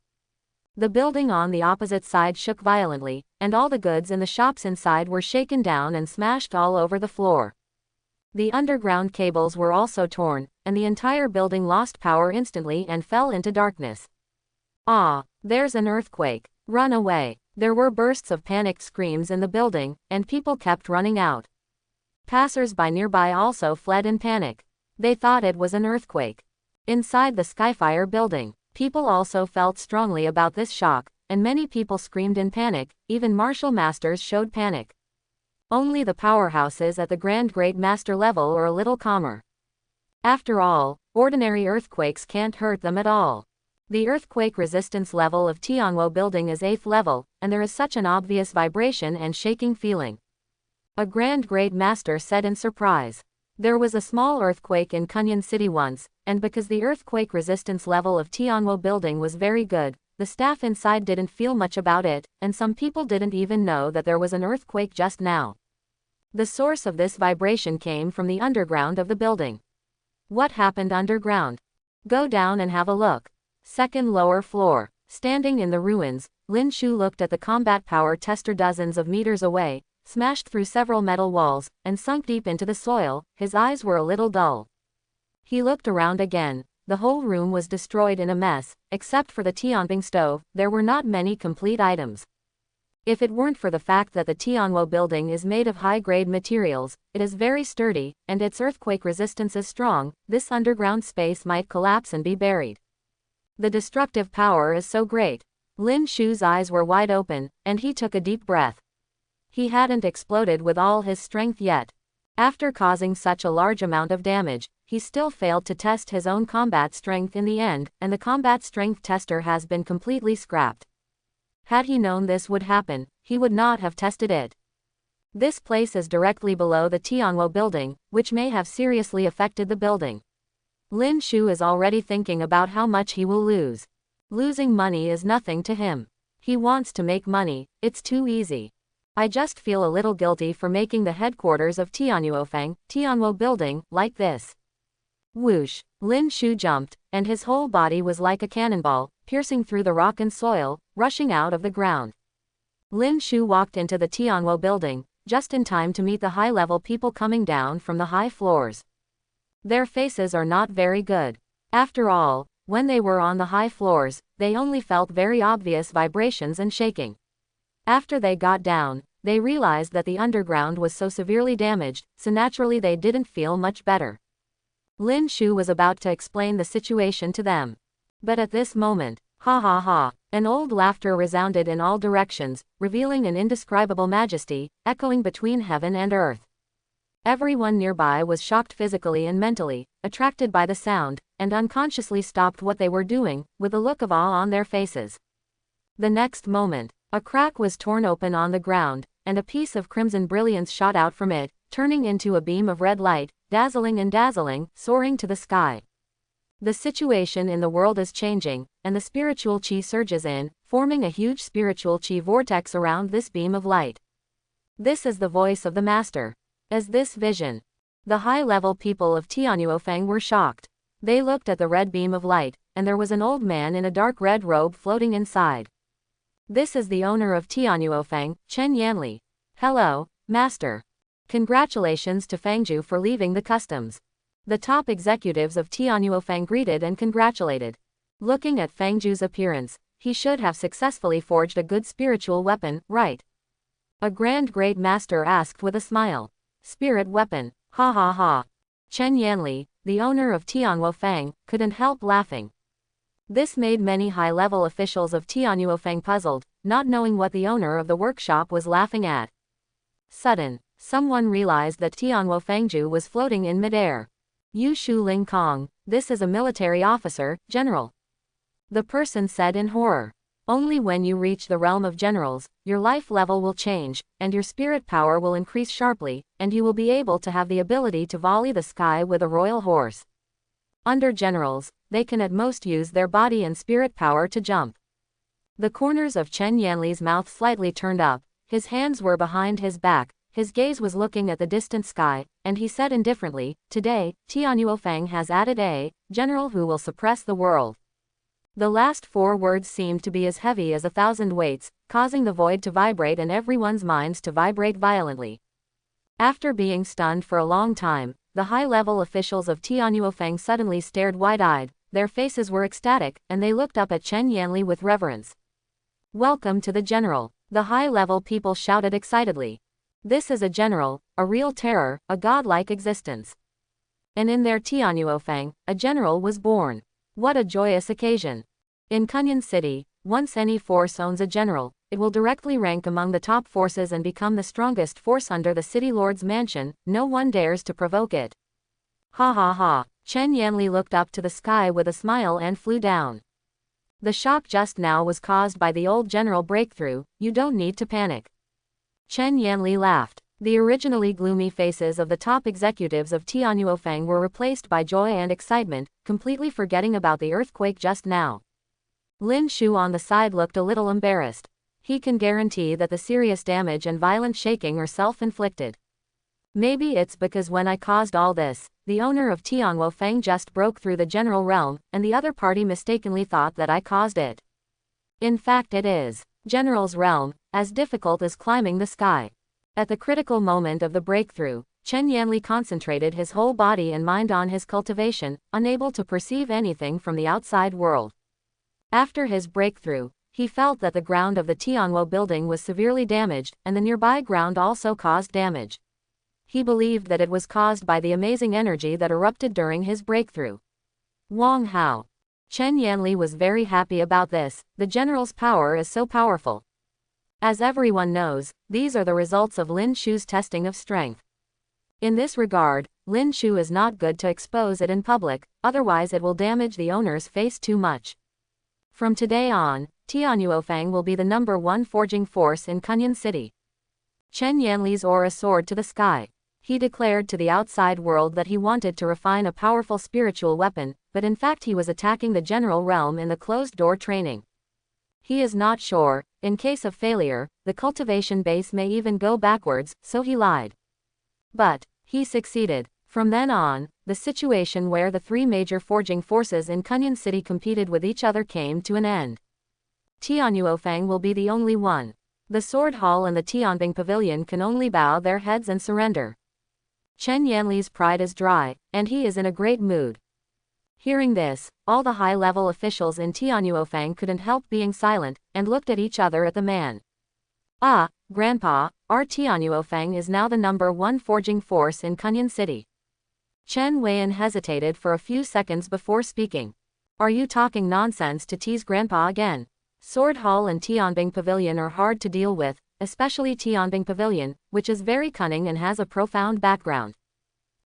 The building on the opposite side shook violently, and all the goods in the shops inside were shaken down and smashed all over the floor. The underground cables were also torn, and the entire building lost power instantly and fell into darkness. Ah, there's an earthquake. Run away. There were bursts of panicked screams in the building, and people kept running out. Passers-by nearby also fled in panic. They thought it was an earthquake. Inside the Skyfire building, people also felt strongly about this shock, and many people screamed in panic, even martial masters showed panic. Only the powerhouses at the Grand Great Master level are a little calmer. After all, Ordinary earthquakes can't hurt them at all. The earthquake resistance level of Tianguo building is 8th level, and there is such an obvious vibration and shaking feeling. A Grand Great Master said in surprise. There was a small earthquake in Kunyan City once, and because the earthquake resistance level of Tianguo building was very good, the staff inside didn't feel much about it, and some people didn't even know that there was an earthquake just now. The source of this vibration came from the underground of the building. What happened underground? Go down and have a look. Second lower floor. Standing in the ruins, Lin Shu looked at the combat power tester dozens of meters away, smashed through several metal walls, and sunk deep into the soil. His eyes were a little dull. He looked around again. The whole room was destroyed in a mess, except for the Tianping stove. There were not many complete items. If it weren't for the fact that the Tianguo building is made of high-grade materials, it is very sturdy, and its earthquake resistance is strong, this underground space might collapse and be buried. The destructive power is so great. Lin Shu's eyes were wide open, and he took a deep breath. He hadn't exploded with all his strength yet. After causing such a large amount of damage, he still failed to test his own combat strength in the end, and the combat strength tester has been completely scrapped. Had he known this would happen, he would not have tested it. This place is directly below the Tianguo building, which may have seriously affected the building. Lin Shu is already thinking about how much he will lose. Losing money is nothing to him. He wants to make money, it's too easy. I just feel a little guilty for making the headquarters of Tianguo building, like this. Whoosh! Lin Shu jumped, and his whole body was like a cannonball, piercing through the rock and soil, rushing out of the ground. Lin Shu walked into the Tianguo building, just in time to meet the high-level people coming down from the high floors. Their faces are not very good. After all, when they were on the high floors, they only felt very obvious vibrations and shaking. After they got down, they realized that the underground was so severely damaged, so naturally they didn't feel much better. Lin Shu was about to explain the situation to them. But at this moment, ha ha ha, an old laughter resounded in all directions, revealing an indescribable majesty, echoing between heaven and earth. Everyone nearby was shocked physically and mentally, attracted by the sound, and unconsciously stopped what they were doing, with a look of awe on their faces. The next moment, a crack was torn open on the ground, and a piece of crimson brilliance shot out from it, turning into a beam of red light, dazzling, soaring to the sky. The situation in the world is changing, and the spiritual qi surges in, forming a huge spiritual qi vortex around this beam of light. This is the voice of the master. As this vision. The high-level people of Tianyuofeng were shocked. They looked at the red beam of light, and there was an old man in a dark red robe floating inside. This is the owner of Tianyuofeng, Chen Yanli. Hello, master. Congratulations to Fangju for leaving the customs. The top executives of Tianyuofeng greeted and congratulated. Looking at Fangju's appearance, he should have successfully forged a good spiritual weapon, right? A Grand Great Master asked with a smile. Spirit weapon, ha ha ha. Chen Yanli, the owner of Tianyuofeng, couldn't help laughing. This made many high-level officials of Tianyuofeng puzzled, not knowing what the owner of the workshop was laughing at. Someone realized that Tianyuofengju was floating in midair. Yu Shu Ling Kong, this is a military officer, general. The person said in horror. Only when you reach the realm of generals, your life level will change, and your spirit power will increase sharply, and you will be able to have the ability to volley the sky with a royal horse. Under generals, they can at most use their body and spirit power to jump. The corners of Chen Yanli's mouth slightly turned up, his hands were behind his back, his gaze was looking at the distant sky, and he said indifferently, today, Tianyuofeng has added a general who will suppress the world. The last 4 words seemed to be as heavy as 1,000 weights, causing the void to vibrate and everyone's minds to vibrate violently. After being stunned for a long time, the high-level officials of Tianyuofeng suddenly stared wide-eyed, their faces were ecstatic, and they looked up at Chen Yanli with reverence. Welcome to the general, the high-level people shouted excitedly. This is a general, a real terror, a godlike existence. And in their Tianyuofeng, a general was born. What a joyous occasion. In Kunyan City, once any force owns a general, it will directly rank among the top forces and become the strongest force under the city lord's mansion, no one dares to provoke it. Ha ha ha. Chen Yanli looked up to the sky with a smile and flew down. The shock just now was caused by the old general breakthrough, you don't need to panic. Chen Yanli laughed. The originally gloomy faces of the top executives of Tianyuofeng were replaced by joy and excitement, completely forgetting about the earthquake just now. Lin Shu on the side looked a little embarrassed. He can guarantee that the serious damage and violent shaking are self-inflicted. Maybe it's because when I caused all this, the owner of Tianyuofeng just broke through the general realm, and the other party mistakenly thought that I caused it. In fact it is. General's realm, as difficult as climbing the sky. At the critical moment of the breakthrough, Chen Yanli concentrated his whole body and mind on his cultivation, unable to perceive anything from the outside world. After his breakthrough, he felt that the ground of the Tianwo building was severely damaged, and the nearby ground also caused damage. He believed that it was caused by the amazing energy that erupted during his breakthrough. Wang Hao. Chen Yanli was very happy about this, the general's power is so powerful. As everyone knows, these are the results of Lin Shu's testing of strength. In this regard, Lin Shu is not good to expose it in public, otherwise it will damage the owner's face too much. From today on, Tianyuofeng will be the #1 forging force in Kunyan City. Chen Yanli's aura soared to the sky. He declared to the outside world that he wanted to refine a powerful spiritual weapon, but in fact he was attacking the general realm in the closed-door training. He is not sure, in case of failure, the cultivation base may even go backwards, so he lied. But he succeeded. From then on, the situation where the three major forging forces in Kunyan City competed with each other came to an end. Tianyuofeng will be the only one. The Sword Hall and the Tianbing Pavilion can only bow their heads and surrender. Chen Yanli's pride is dry, and he is in a great mood. Hearing this, all the high-level officials in Tianyuofeng couldn't help being silent, and looked at each other at the man. Ah, Grandpa, our Tianyuofeng is now the #1 forging force in Kunyan City. Chen Weian hesitated for a few seconds before speaking. Are you talking nonsense to tease Grandpa again? Sword Hall and Tianbing Pavilion are hard to deal with, especially Tianbing Pavilion, which is very cunning and has a profound background.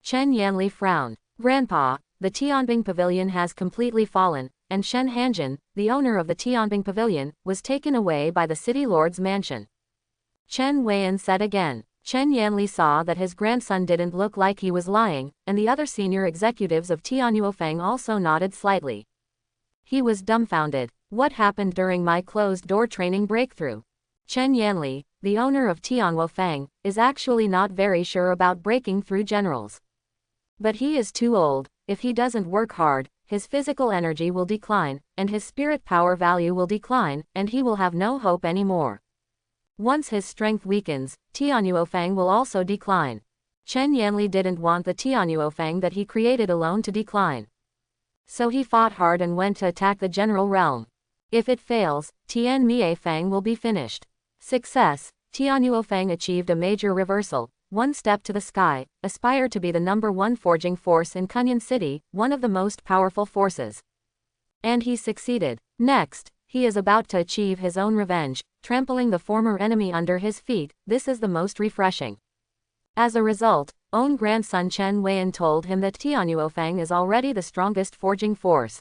Chen Yanli frowned. Grandpa, the Tianbing Pavilion has completely fallen, and Shen Hanjin, the owner of the Tianbing Pavilion, was taken away by the city lord's mansion. Chen Weian said again. Chen Yanli saw that his grandson didn't look like he was lying, and the other senior executives of Tianyuofeng also nodded slightly. He was dumbfounded. What happened during my closed-door training breakthrough? Chen Yanli, the owner of Tianyuofeng, is actually not very sure about breaking through generals. But he is too old. If he doesn't work hard, his physical energy will decline, and his spirit power value will decline, and he will have no hope anymore. Once his strength weakens, Tianyuofeng will also decline. Chen Yanli didn't want the Tianyuofeng that he created alone to decline. So he fought hard and went to attack the general realm. If it fails, Tianmiefeng will be finished. Success, Tianyuofeng achieved a major reversal, one step to the sky, aspire to be the #1 forging force in Kunyan City, one of the most powerful forces. And he succeeded. Next, he is about to achieve his own revenge, trampling the former enemy under his feet. This is the most refreshing. As a result, own grandson Chen Weian told him that Tianyuofeng is already the strongest forging force.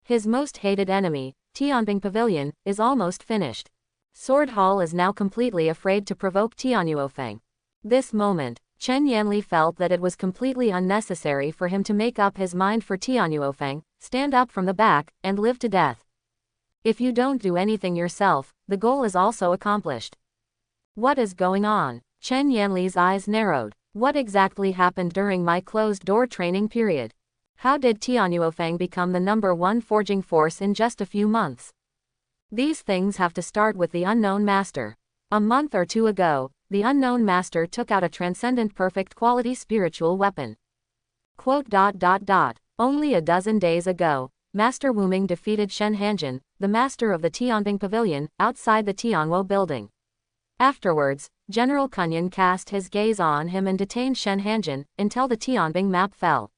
His most hated enemy, Tianbing Pavilion, is almost finished. Sword Hall is now completely afraid to provoke Tianyuofeng. This moment, Chen Yanli felt that it was completely unnecessary for him to make up his mind for Tianyuofeng, stand up from the back, and live to death. If you don't do anything yourself, the goal is also accomplished. What is going on? Chen Yanli's eyes narrowed. What exactly happened during my closed-door training period? How did Tianyuofeng become the #1 forging force in just a few months? These things have to start with the unknown master. A month or two ago, the unknown master took out a transcendent perfect quality spiritual weapon. Only a dozen days ago, Master Wuming defeated Shen Hanjin, the master of the Tianbing Pavilion, outside the Tianwo building. Afterwards, General Kunyan cast his gaze on him and detained Shen Hanjin, until the Tianbing map fell.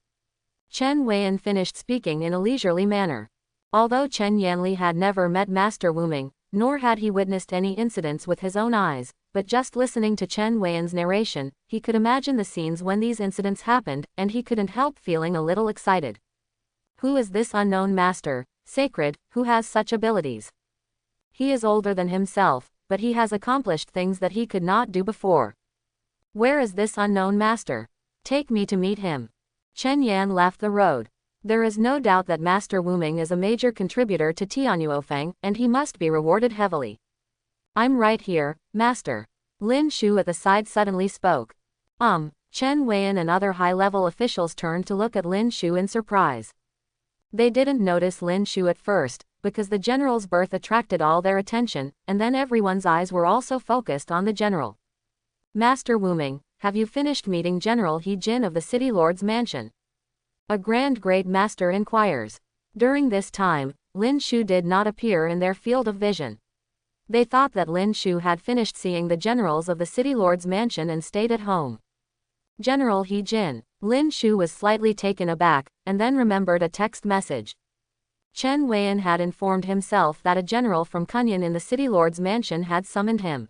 Chen Weian finished speaking in a leisurely manner. Although Chen Yanli had never met Master Wuming, nor had he witnessed any incidents with his own eyes, but just listening to Chen Weian's narration, he could imagine the scenes when these incidents happened, and he couldn't help feeling a little excited. Who is this unknown master, sacred, who has such abilities? He is older than himself, but he has accomplished things that he could not do before. Where is this unknown master? Take me to meet him. Chen Yan left the road. There is no doubt that Master Wu Ming is a major contributor to Tianyuofeng, and he must be rewarded heavily. I'm right here, Master. Lin Shu at the side suddenly spoke. Chen Weian and other high-level officials turned to look at Lin Shu in surprise. They didn't notice Lin Shu at first, because the general's birth attracted all their attention, and then everyone's eyes were also focused on the general. Master Wu Ming, have you finished meeting General He Jin of the City Lord's mansion? A Grand Great Master inquires. During this time, Lin Shu did not appear in their field of vision. They thought that Lin Shu had finished seeing the generals of the City Lord's mansion and stayed at home. General He Jin. Lin Shu was slightly taken aback, and then remembered a text message. Chen Weian had informed himself that a general from Kunyan in the City Lord's mansion had summoned him.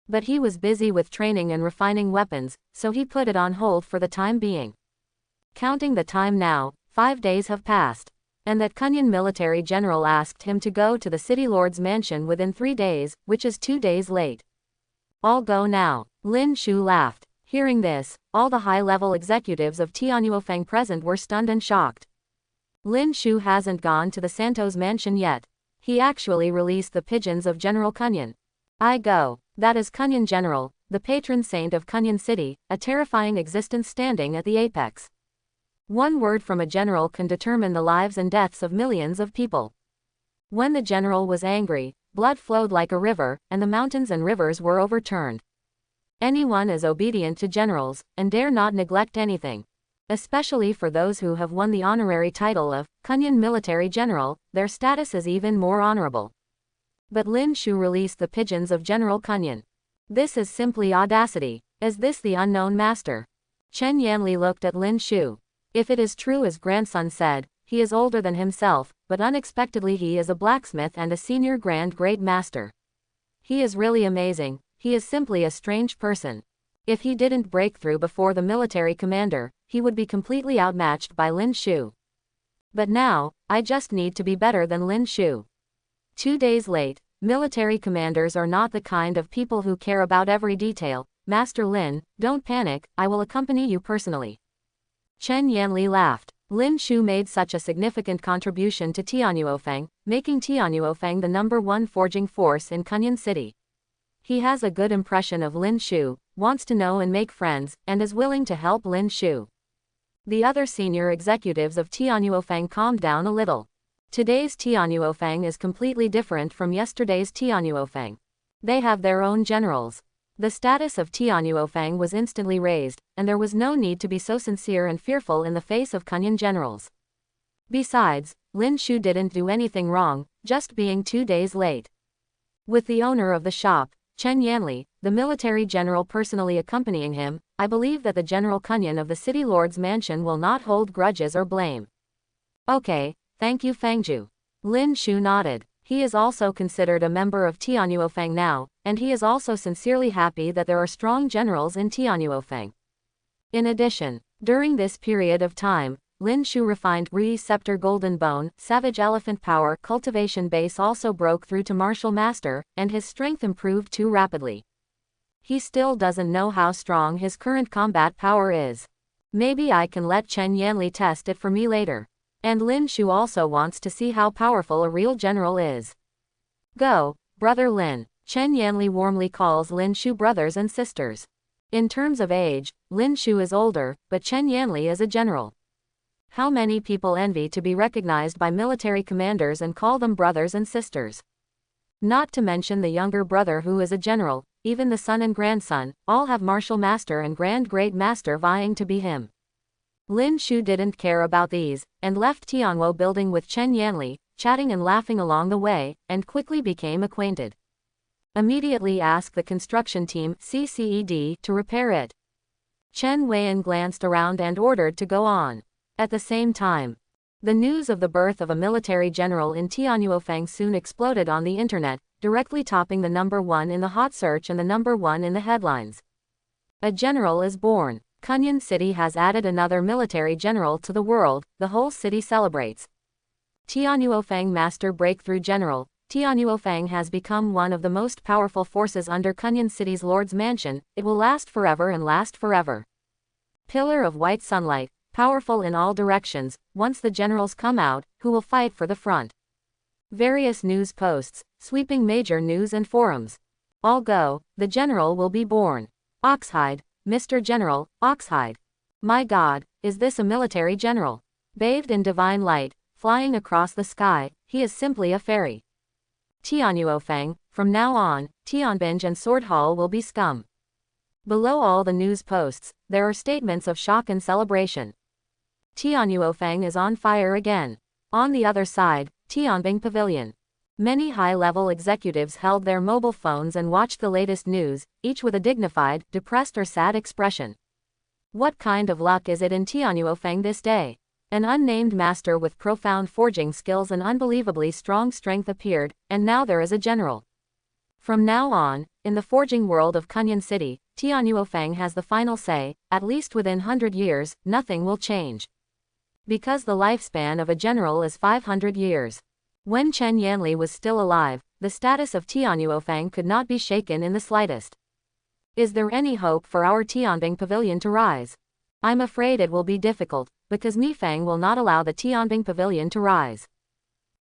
But he was busy with training and refining weapons, so he put it on hold for the time being. Counting the time now, 5 days have passed, and that Kunyan military general asked him to go to the City Lord's mansion within 3 days, which is 2 days late. I'll go now. Lin Shu laughed. Hearing this, all the high-level executives of Tianyuofeng present were stunned and shocked. Lin Shu hasn't gone to the Santos mansion yet. He actually released the pigeons of General Kunyan. I go. That is Kunyan General, the patron saint of Kunyan City, a terrifying existence standing at the apex. One word from a general can determine the lives and deaths of millions of people. When the general was angry, blood flowed like a river, and the mountains and rivers were overturned. Anyone is obedient to generals, and dare not neglect anything. Especially for those who have won the honorary title of Kunyan Military General, their status is even more honorable. But Lin Shu released the pigeons of General Kunyan. This is simply audacity. Is this the unknown master? Chen Yanli looked at Lin Shu. If it is true as grandson said, he is older than himself, but unexpectedly he is a blacksmith and a senior grand great master. He is really amazing. He is simply a strange person. If he didn't break through before the military commander, he would be completely outmatched by Lin Shu. But now, I just need to be better than Lin Shu. 2 days late, military commanders are not the kind of people who care about every detail. Master Lin, don't panic, I will accompany you personally. Chen Yanli laughed. Lin Shu made such a significant contribution to Tianyuofeng, making Tianyuofeng the #1 forging force in Kunyan City. He has a good impression of Lin Shu, wants to know and make friends, and is willing to help Lin Shu. The other senior executives of Tianyuofeng calmed down a little. Today's Tianyuofeng is completely different from yesterday's Tianyuofeng. They have their own generals. The status of Tianyuofeng was instantly raised, and there was no need to be so sincere and fearful in the face of Kunyan generals. Besides, Lin Shu didn't do anything wrong, just being 2 days late. With the owner of the shop, Chen Yanli, the military general personally accompanying him, I believe that the General Kunyan of the City Lord's mansion will not hold grudges or blame. Okay, thank you Fangju. Lin Shu nodded. He is also considered a member of Tianyuofeng now, and he is also sincerely happy that there are strong generals in Tianyuofeng. In addition, during this period of time, Lin Shu refined Ri Scepter Golden Bone, Savage Elephant Power Cultivation Base also broke through to Martial Master, and his strength improved too rapidly. He still doesn't know how strong his current combat power is. Maybe I can let Chen Yanli test it for me later. And Lin Shu also wants to see how powerful a real general is. Go, Brother Lin. Chen Yanli warmly calls Lin Shu brothers and sisters. In terms of age, Lin Shu is older, but Chen Yanli is a general. How many people envy to be recognized by military commanders and call them brothers and sisters? Not to mention the younger brother who is a general, even the son and grandson, all have martial master and grand great master vying to be him. Lin Shu didn't care about these, and left Tianwo building with Chen Yanli, chatting and laughing along the way, and quickly became acquainted. Immediately asked the construction team CCED to repair it. Chen Weian glanced around and ordered to go on. At the same time, The news of the birth of a military general in Tianyuofeng soon exploded on the internet, directly topping the #1 in the hot search and the #1 in the headlines. A general is born. Kunyan City has added another military general to the world, the whole city celebrates. Tianyuofeng Master Breakthrough General. Tianyuofeng has become one of the most powerful forces under Kunyan City's Lord's Mansion. It will last forever and last forever. Pillar of white sunlight, powerful in all directions, once the generals come out, who will fight for the front. Various news posts, sweeping major news and forums. All go, the general will be born. Oxhide, Mr. General, Oxhide. My God, is this a military general? Bathed in divine light, flying across the sky, he is simply a fairy. Tianyuofeng, from now on, Tianbinj and Sword Hall will be scum. Below all the news posts, there are statements of shock and celebration. Tianyuofeng is on fire again. On the other side, Tianbing Pavilion. Many high-level executives held their mobile phones and watched the latest news, each with a dignified, depressed or sad expression. What kind of luck is it in Tianyuofeng this day? An unnamed master with profound forging skills and unbelievably strong strength appeared, and now there is a general. From now on, in the forging world of Kunyan City, Tianyuofeng has the final say. At least within 100 years, nothing will change. Because the lifespan of a general is 500 years. When Chen Yanli was still alive, the status of Tianyuofeng could not be shaken in the slightest. Is there any hope for our Tianbing Pavilion to rise? I'm afraid it will be difficult, because Mifeng will not allow the Tianbing Pavilion to rise.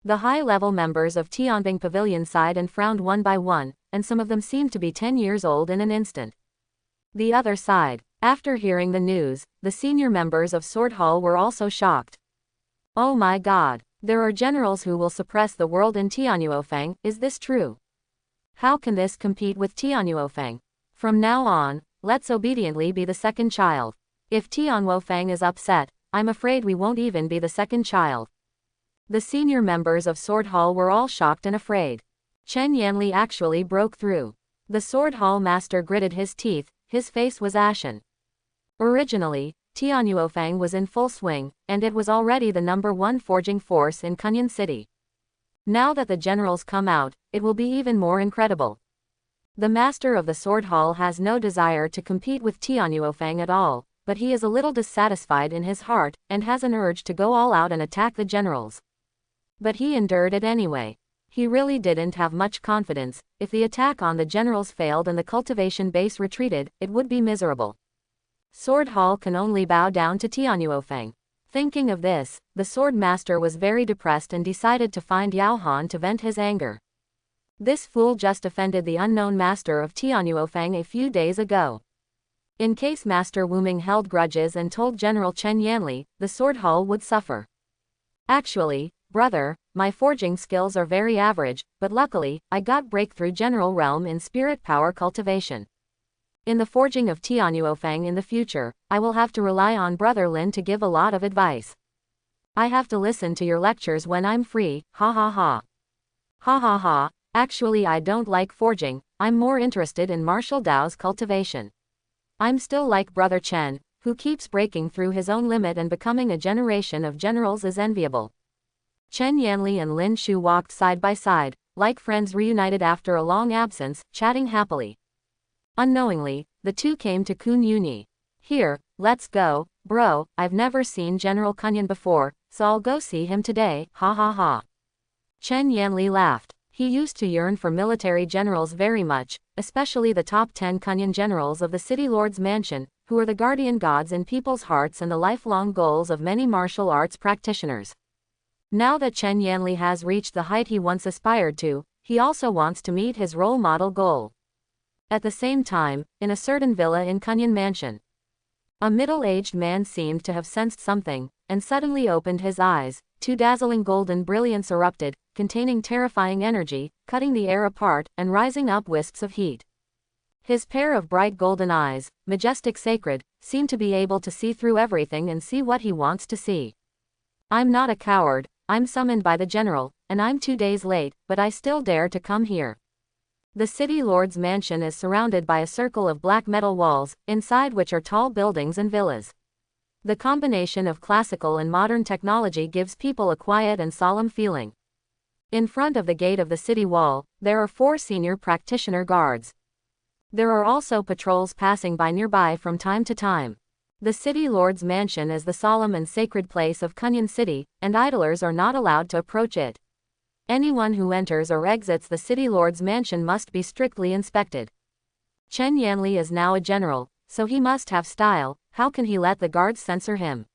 The high-level members of Tianbing Pavilion sighed and frowned one by one, and some of them seemed to be 10 years old in an instant. The other sighed. After hearing the news, the senior members of Sword Hall were also shocked. Oh my God, there are generals who will suppress the world in Tianyuofeng, is this true? How can this compete with Tianyuofeng? From now on, let's obediently be the second child. If Tianyuofeng is upset, I'm afraid we won't even be the second child. The senior members of Sword Hall were all shocked and afraid. Chen Yanli actually broke through. The Sword Hall master gritted his teeth, his face was ashen. Originally, Tianyuofeng was in full swing, and it was already the #1 forging force in Kunyan City. Now that the generals come out, it will be even more incredible. The master of the Sword Hall has no desire to compete with Tianyuofeng at all, but he is a little dissatisfied in his heart, and has an urge to go all out and attack the generals. But he endured it anyway. He really didn't have much confidence. If the attack on the generals failed and the cultivation base retreated, it would be miserable. Sword Hall can only bow down to Tianyuofeng. Thinking of this, the sword master was very depressed and decided to find Yao Han to vent his anger. This fool just offended the unknown master of Tianyuofeng a few days ago. In case Master Wuming held grudges and told General Chen Yanli, the Sword Hall would suffer. Actually, brother, my forging skills are very average, but luckily, I got breakthrough general realm in spirit power cultivation. In the forging of Tianyuofeng in the future, I will have to rely on Brother Lin to give a lot of advice. I have to listen to your lectures when I'm free, ha ha ha. Ha ha ha, actually I don't like forging, I'm more interested in martial Dao's cultivation. I'm still like Brother Chen, who keeps breaking through his own limit and becoming a generation of generals is enviable. Chen Yanli and Lin Shu walked side by side, like friends reunited after a long absence, chatting happily. Unknowingly, the two came to Kun Yuni. Here, let's go, bro, I've never seen General Kunyan before, so I'll go see him today, ha ha ha. Chen Yanli laughed. He used to yearn for military generals very much, especially the top 10 Kunyan generals of the City Lord's Mansion, who are the guardian gods in people's hearts and the lifelong goals of many martial arts practitioners. Now that Chen Yanli has reached the height he once aspired to, he also wants to meet his role model goal. At the same time, in a certain villa in Kunyan Mansion, a middle-aged man seemed to have sensed something, and suddenly opened his eyes. Two dazzling golden brilliance erupted, containing terrifying energy, cutting the air apart, and rising up wisps of heat. His pair of bright golden eyes, majestic sacred, seemed to be able to see through everything and see what he wants to see. I'm not a coward, I'm summoned by the general, and I'm 2 days late, but I still dare to come here. The City Lord's Mansion is surrounded by a circle of black metal walls, inside which are tall buildings and villas. The combination of classical and modern technology gives people a quiet and solemn feeling. In front of the gate of the city wall, there are 4 senior practitioner guards. There are also patrols passing by nearby from time to time. The city lord's mansion is the solemn and sacred place of Kunyan City, and idlers are not allowed to approach it. Anyone who enters or exits the city lord's mansion must be strictly inspected. Chen Yanli is now a general, so he must have style. How can he let the guards censor him?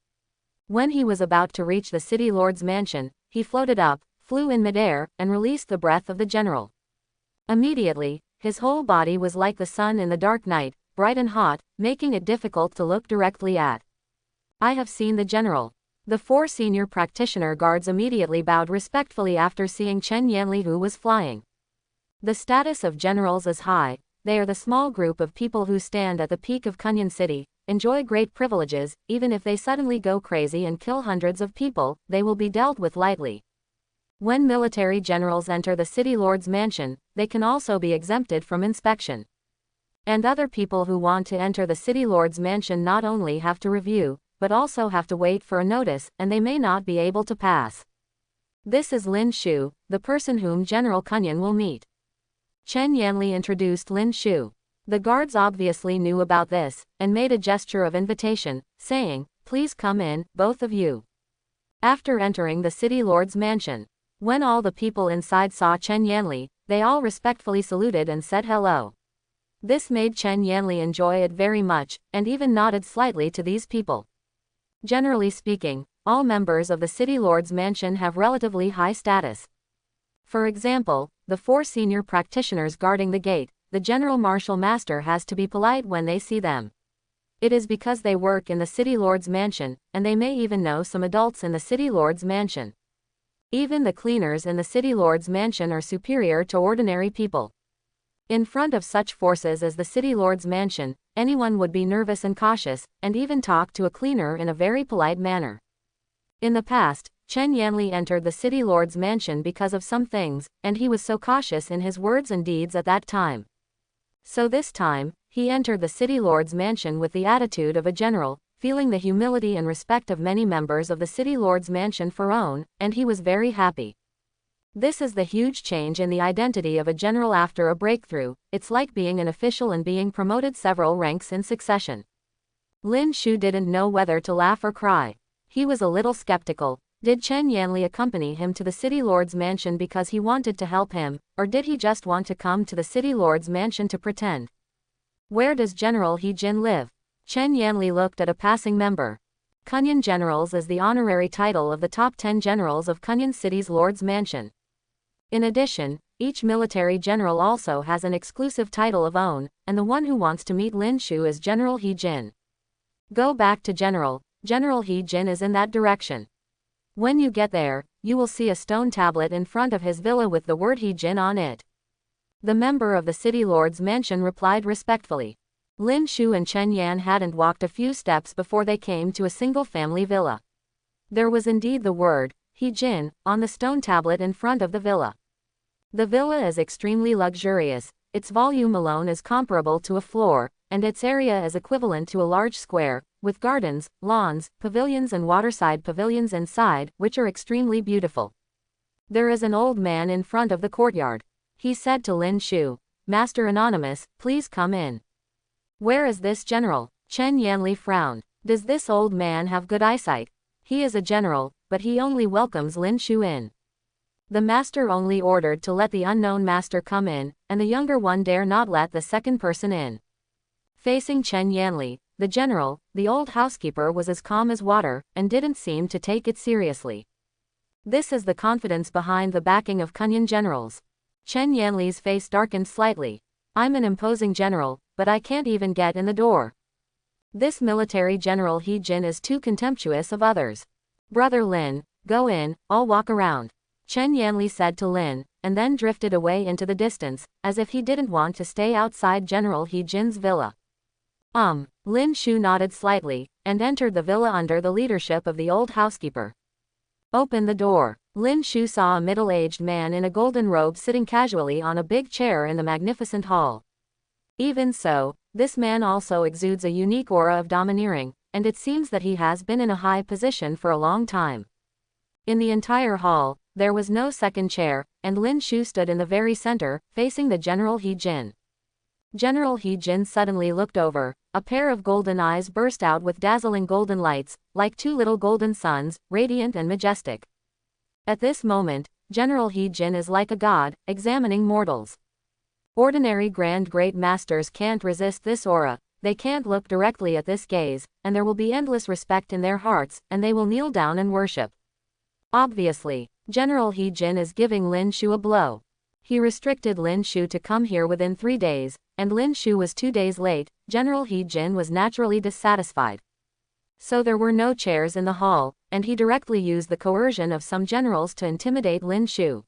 When he was about to reach the city lord's mansion, he floated up, flew in midair, and released the breath of the general. Immediately, his whole body was like the sun in the dark night, bright and hot, making it difficult to look directly at. I have seen the general. The 4 senior practitioner guards immediately bowed respectfully after seeing Chen Yanli, who was flying. The status of generals is high. They are the small group of people who stand at the peak of Kunyan City, enjoy great privileges. Even if they suddenly go crazy and kill hundreds of people, they will be dealt with lightly. When military generals enter the city lord's mansion, they can also be exempted from inspection. And other people who want to enter the city lord's mansion not only have to review, but also have to wait for a notice, and they may not be able to pass. This is Lin Shu, the person whom General Kunyan will meet. Chen Yanli introduced Lin Shu. The guards obviously knew about this, and made a gesture of invitation, saying, "Please come in, both of you." After entering the city lord's mansion, when all the people inside saw Chen Yanli, they all respectfully saluted and said hello. This made Chen Yanli enjoy it very much, and even nodded slightly to these people. Generally speaking, all members of the city lord's mansion have relatively high status. For example, the 4 senior practitioners guarding the gate, the general martial master has to be polite when they see them. It is because they work in the city lord's mansion, and they may even know some adults in the city lord's mansion. Even the cleaners in the city lord's mansion are superior to ordinary people. In front of such forces as the city lord's mansion, anyone would be nervous and cautious, and even talk to a cleaner in a very polite manner. In the past, Chen Yanli entered the city lord's mansion because of some things, and he was so cautious in his words and deeds at that time. So this time, he entered the city lord's mansion with the attitude of a general, feeling the humility and respect of many members of the city lord's mansion for own, and he was very happy. This is the huge change in the identity of a general after a breakthrough. It's like being an official and being promoted several ranks in succession. Lin Shu didn't know whether to laugh or cry. He was a little skeptical. Did Chen Yanli accompany him to the city lord's mansion because he wanted to help him, or did he just want to come to the city lord's mansion to pretend? Where does General He Jin live? Chen Yanli looked at a passing member. Kunyan Generals is the honorary title of the top 10 generals of Kunyan City's lord's mansion. In addition, each military general also has an exclusive title of own, and the one who wants to meet Lin Shu is General He Jin. Go back to General He Jin is in that direction. When you get there, you will see a stone tablet in front of his villa with the word He Jin on it. The member of the city lord's mansion replied respectfully. Lin Shu and Chen Yan hadn't walked a few steps before they came to a single-family villa. There was indeed the word He Jin on the stone tablet in front of the villa. The villa is extremely luxurious. Its volume alone is comparable to a floor, and its area is equivalent to a large square, with gardens, lawns, pavilions and waterside pavilions inside, which are extremely beautiful. There is an old man in front of the courtyard. He said to Lin Shu, "Master Anonymous, please come in." "Where is this general?" Chen Yanli frowned. "Does this old man have good eyesight? He is a general, but he only welcomes Lin Shu in." The master only ordered to let the unknown master come in, and the younger one dare not let the second person in. Facing Chen Yanli, the general, the old housekeeper was as calm as water, and didn't seem to take it seriously. This is the confidence behind the backing of Kunyan generals. Chen Yanli's face darkened slightly. "I'm an imposing general, but I can't even get in the door. This military general He Jin is too contemptuous of others. Brother Lin, go in, I'll walk around." Chen Yanli said to Lin, and then drifted away into the distance, as if he didn't want to stay outside General He Jin's villa. Lin Shu nodded slightly, and entered the villa under the leadership of the old housekeeper. "Open the door." Lin Shu saw a middle-aged man in a golden robe sitting casually on a big chair in the magnificent hall. Even so, this man also exudes a unique aura of domineering, and it seems that he has been in a high position for a long time. In the entire hall, there was no second chair, and Lin Shu stood in the very center, facing the General He Jin. General He Jin suddenly looked over. A pair of golden eyes burst out with dazzling golden lights, like two little golden suns, radiant and majestic. At this moment, General He Jin is like a god, examining mortals. Ordinary Grand Great Masters can't resist this aura, they can't look directly at this gaze, and there will be endless respect in their hearts, and they will kneel down and worship. Obviously, General He Jin is giving Lin Shu a blow. He restricted Lin Shu to come here within 3 days, and Lin Shu was 2 days late. General He Jin was naturally dissatisfied. So there were no chairs in the hall, and he directly used the coercion of some generals to intimidate Lin Shu.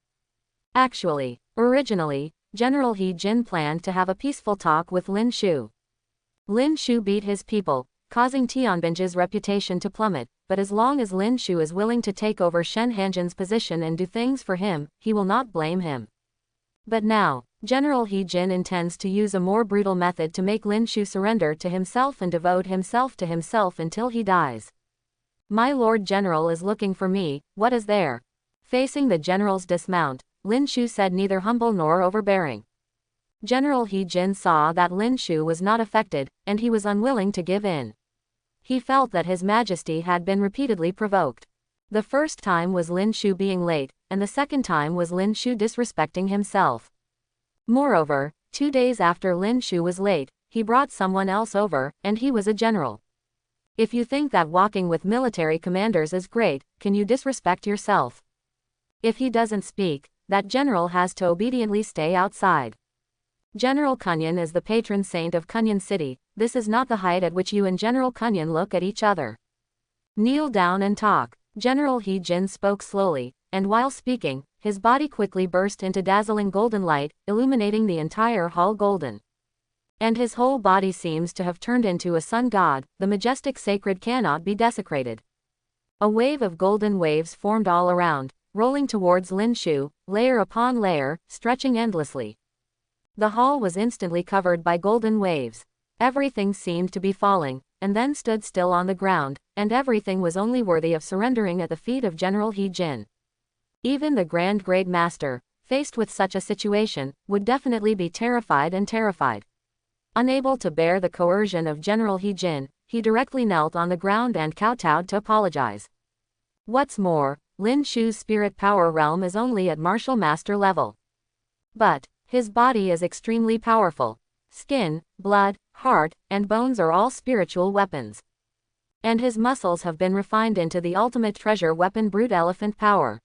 Actually, originally, General He Jin planned to have a peaceful talk with Lin Shu. Lin Shu beat his people, causing Tianbing's reputation to plummet, but as long as Lin Shu is willing to take over Shen Hanjin's position and do things for him, he will not blame him. But now, General He Jin intends to use a more brutal method to make Lin Shu surrender to himself and devote himself to himself until he dies. My Lord General is looking for me, what is there? Facing the general's dismount, Lin Shu said, neither humble nor overbearing. General He Jin saw that Lin Shu was not affected, and he was unwilling to give in. He felt that His Majesty had been repeatedly provoked. The first time was Lin Shu being late, and the second time was Lin Shu disrespecting himself. Moreover, 2 days after Lin Shu was late, he brought someone else over, and he was a general. If you think that walking with military commanders is great, can you disrespect yourself? If he doesn't speak, that general has to obediently stay outside. General Kunyan is the patron saint of Kunyan City. This is not the height at which you and General Kunyan look at each other. Kneel down and talk. General He Jin spoke slowly, and while speaking, his body quickly burst into dazzling golden light, illuminating the entire hall golden. And his whole body seems to have turned into a sun god. The majestic sacred cannot be desecrated. A wave of golden waves formed all around, rolling towards Lin Shu, layer upon layer, stretching endlessly. The hall was instantly covered by golden waves. Everything seemed to be falling, and then stood still on the ground, and everything was only worthy of surrendering at the feet of General He Jin. Even the Grand Great Master, faced with such a situation, would definitely be terrified and terrified. Unable to bear the coercion of General He Jin, he directly knelt on the ground and kowtowed to apologize. What's more, Lin Shu's spirit power realm is only at martial master level. But his body is extremely powerful. Skin, blood, heart, and bones are all spiritual weapons. And his muscles have been refined into the ultimate treasure weapon, brute elephant power.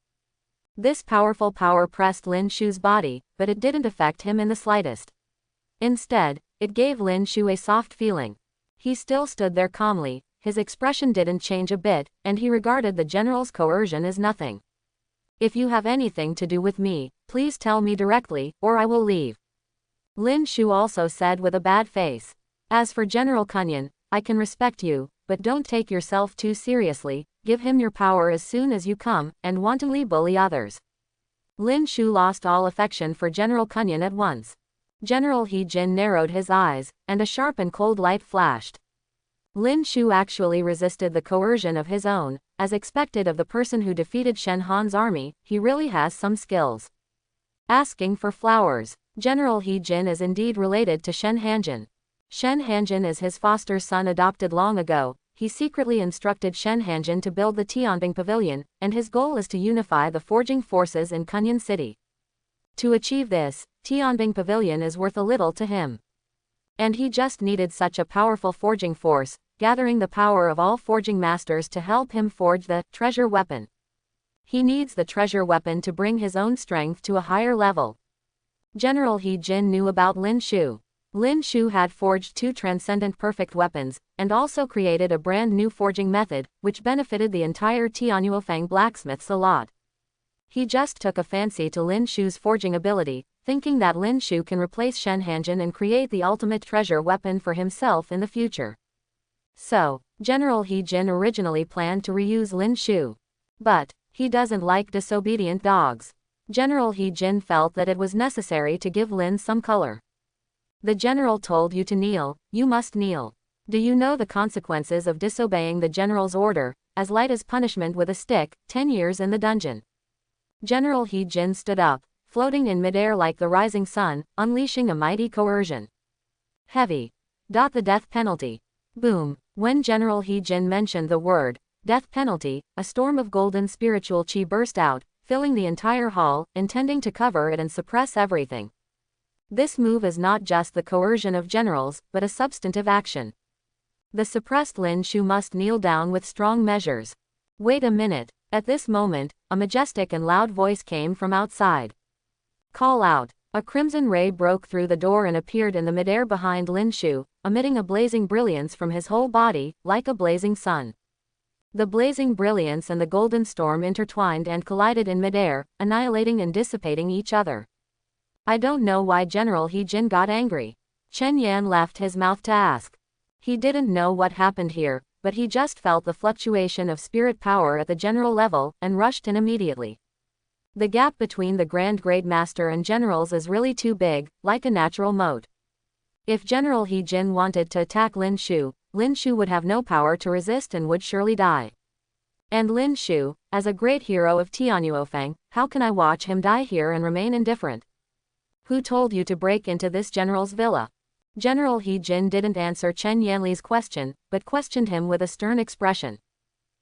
This powerful power pressed Lin Shu's body, but it didn't affect him in the slightest. Instead, it gave Lin Shu a soft feeling. He still stood there calmly, his expression didn't change a bit, and he regarded the general's coercion as nothing. If you have anything to do with me, please tell me directly, or I will leave. Lin Shu also said with a bad face. As for General Kunyan, I can respect you, but don't take yourself too seriously. Give him your power as soon as you come, and wantonly bully others. Lin Shu lost all affection for General Kunyan at once. General He Jin narrowed his eyes, and a sharp and cold light flashed. Lin Shu actually resisted the coercion of his own, as expected of the person who defeated Shen Han's army. He really has some skills. Asking for flowers. General He Jin is indeed related to Shen Hanjin. Shen Hanjin is his foster son adopted long ago. He secretly instructed Shen Hanjin to build the Tianbing Pavilion, and his goal is to unify the forging forces in Kunyan City. To achieve this, Tianbing Pavilion is worth a little to him. And he just needed such a powerful forging force, gathering the power of all forging masters to help him forge the treasure weapon. He needs the treasure weapon to bring his own strength to a higher level. General He Jin knew about Lin Shu. Lin Shu had forged 2 transcendent perfect weapons, and also created a brand new forging method, which benefited the entire Tianyuofang blacksmiths a lot. He just took a fancy to Lin Shu's forging ability, thinking that Lin Shu can replace Shen Hanjin and create the ultimate treasure weapon for himself in the future. So, General He Jin originally planned to reuse Lin Shu. But he doesn't like disobedient dogs. General He Jin felt that it was necessary to give Lin some color. The general told you to kneel, you must kneel. Do you know the consequences of disobeying the general's order, as light as punishment with a stick, 10 years in the dungeon? General He Jin stood up, floating in midair like the rising sun, unleashing a mighty coercion. Heavy. The death penalty. Boom. When General He Jin mentioned the word, death penalty, a storm of golden spiritual chi burst out, filling the entire hall, intending to cover it and suppress everything. This move is not just the coercion of generals, but a substantive action. The suppressed Lin Shu must kneel down with strong measures. Wait a minute. At this moment, a majestic and loud voice came from outside. Call out. A crimson ray broke through the door and appeared in the midair behind Lin Shu, emitting a blazing brilliance from his whole body, like a blazing sun. The blazing brilliance and the golden storm intertwined and collided in midair, annihilating and dissipating each other. I don't know why General He Jin got angry. Chen Yan left his mouth to ask. He didn't know what happened here, but he just felt the fluctuation of spirit power at the general level, and rushed in immediately. The gap between the Grand Great Master and generals is really too big, like a natural moat. If General He Jin wanted to attack Lin Shu would have no power to resist and would surely die. And Lin Shu, as a great hero of Tianyuofeng, how can I watch him die here and remain indifferent? Who told you to break into this general's villa? General He Jin didn't answer Chen Yanli's question, but questioned him with a stern expression.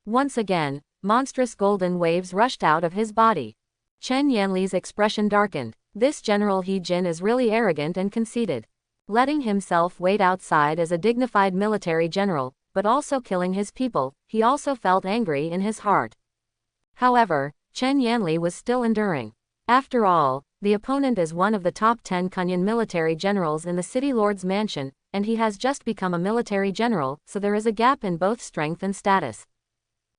Once again, monstrous golden waves rushed out of his body. Chen Yanli's expression darkened. This General He Jin is really arrogant and conceited. Letting himself wait outside as a dignified military general, but also killing his people, he also felt angry in his heart. However, Chen Yanli was still enduring. After all, the opponent is one of the top 10 Kunyan military generals in the city lord's mansion, and he has just become a military general, so there is a gap in both strength and status.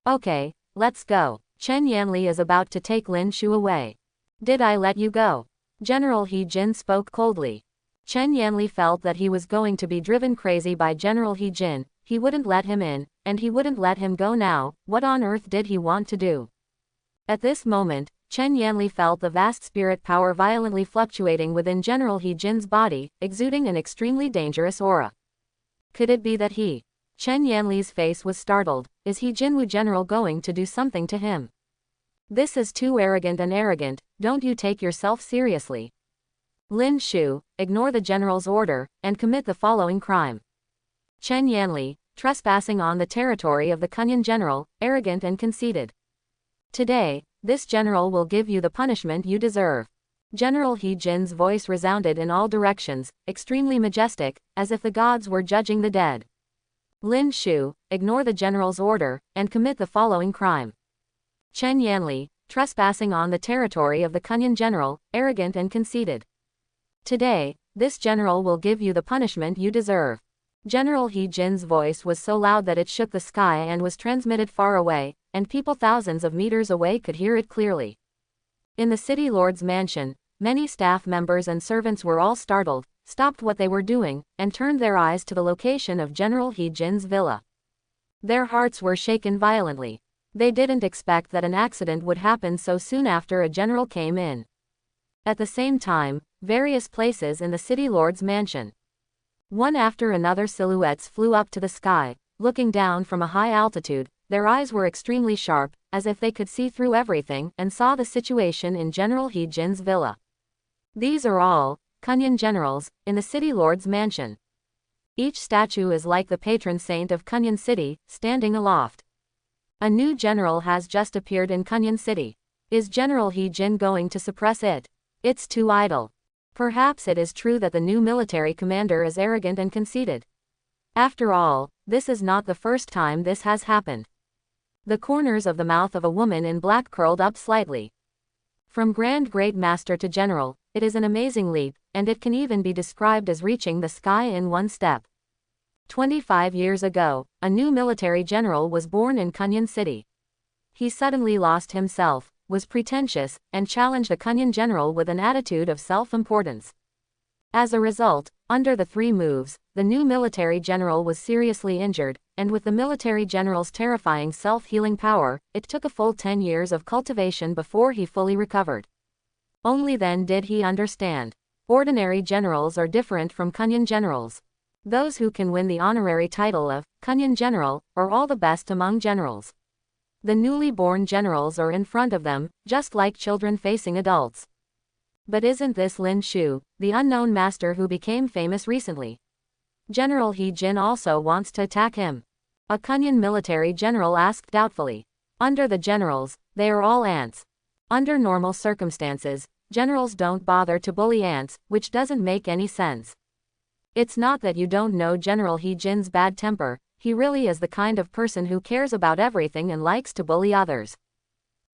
Okay, let's go. Chen Yanli is about to take Lin Shu away. Did I let you go? General He Jin spoke coldly. Chen Yanli felt that he was going to be driven crazy by General He Jin. He wouldn't let him in, and he wouldn't let him go now. What on earth did he want to do? At this moment, Chen Yanli felt the vast spirit power violently fluctuating within General He Jin's body, exuding an extremely dangerous aura. Could it be that he? Chen Yanli's face was startled. Is He Jinwu General going to do something to him? This is too arrogant and arrogant, don't you take yourself seriously. Lin Shu, ignore the general's order, and commit the following crime. Chen Yanli, trespassing on the territory of the Kunyan general, arrogant and conceited. Today, this general will give you the punishment you deserve. General He Jin's voice resounded in all directions, extremely majestic, as if the gods were judging the dead. Lin Shu, ignore the general's order, and commit the following crime. Chen Yanli, trespassing on the territory of the Kunyan general, arrogant and conceited. Today, this general will give you the punishment you deserve. General He Jin's voice was so loud that it shook the sky and was transmitted far away, and people thousands of meters away could hear it clearly. In the city lord's mansion, many staff members and servants were all startled, stopped what they were doing, and turned their eyes to the location of General He Jin's villa. Their hearts were shaken violently. They didn't expect that an accident would happen so soon after a general came in. At the same time, various places in the city lord's mansion. One after another silhouettes flew up to the sky, looking down from a high altitude. Their eyes were extremely sharp, as if they could see through everything, and saw the situation in General He Jin's villa. These are all Kunyan generals in the city lord's mansion. Each statue is like the patron saint of Kunyan City, standing aloft. A new general has just appeared in Kunyan City. Is General He Jin going to suppress it? It's too idle. Perhaps it is true that the new military commander is arrogant and conceited. After all, this is not the first time this has happened. The corners of the mouth of a woman in black curled up slightly. From Grand Great Master to General, it is an amazing leap, and it can even be described as reaching the sky in one step. 25 years ago, a new military general was born in Kunyan City. He suddenly lost himself, was pretentious, and challenged a Kunyan general with an attitude of self-importance. As a result, under the 3 moves, the new military general was seriously injured, and with the military general's terrifying self-healing power, it took a full 10 years of cultivation before he fully recovered. Only then did he understand. Ordinary generals are different from Kunyan generals. Those who can win the honorary title of Kunyan General are all the best among generals. The newly born generals are in front of them, just like children facing adults. But isn't this Lin Shu, the unknown master who became famous recently? General He Jin also wants to attack him. A Kunyan military general asked doubtfully. Under the generals, they are all ants. Under normal circumstances, generals don't bother to bully ants, which doesn't make any sense. It's not that you don't know General He Jin's bad temper, he really is the kind of person who cares about everything and likes to bully others.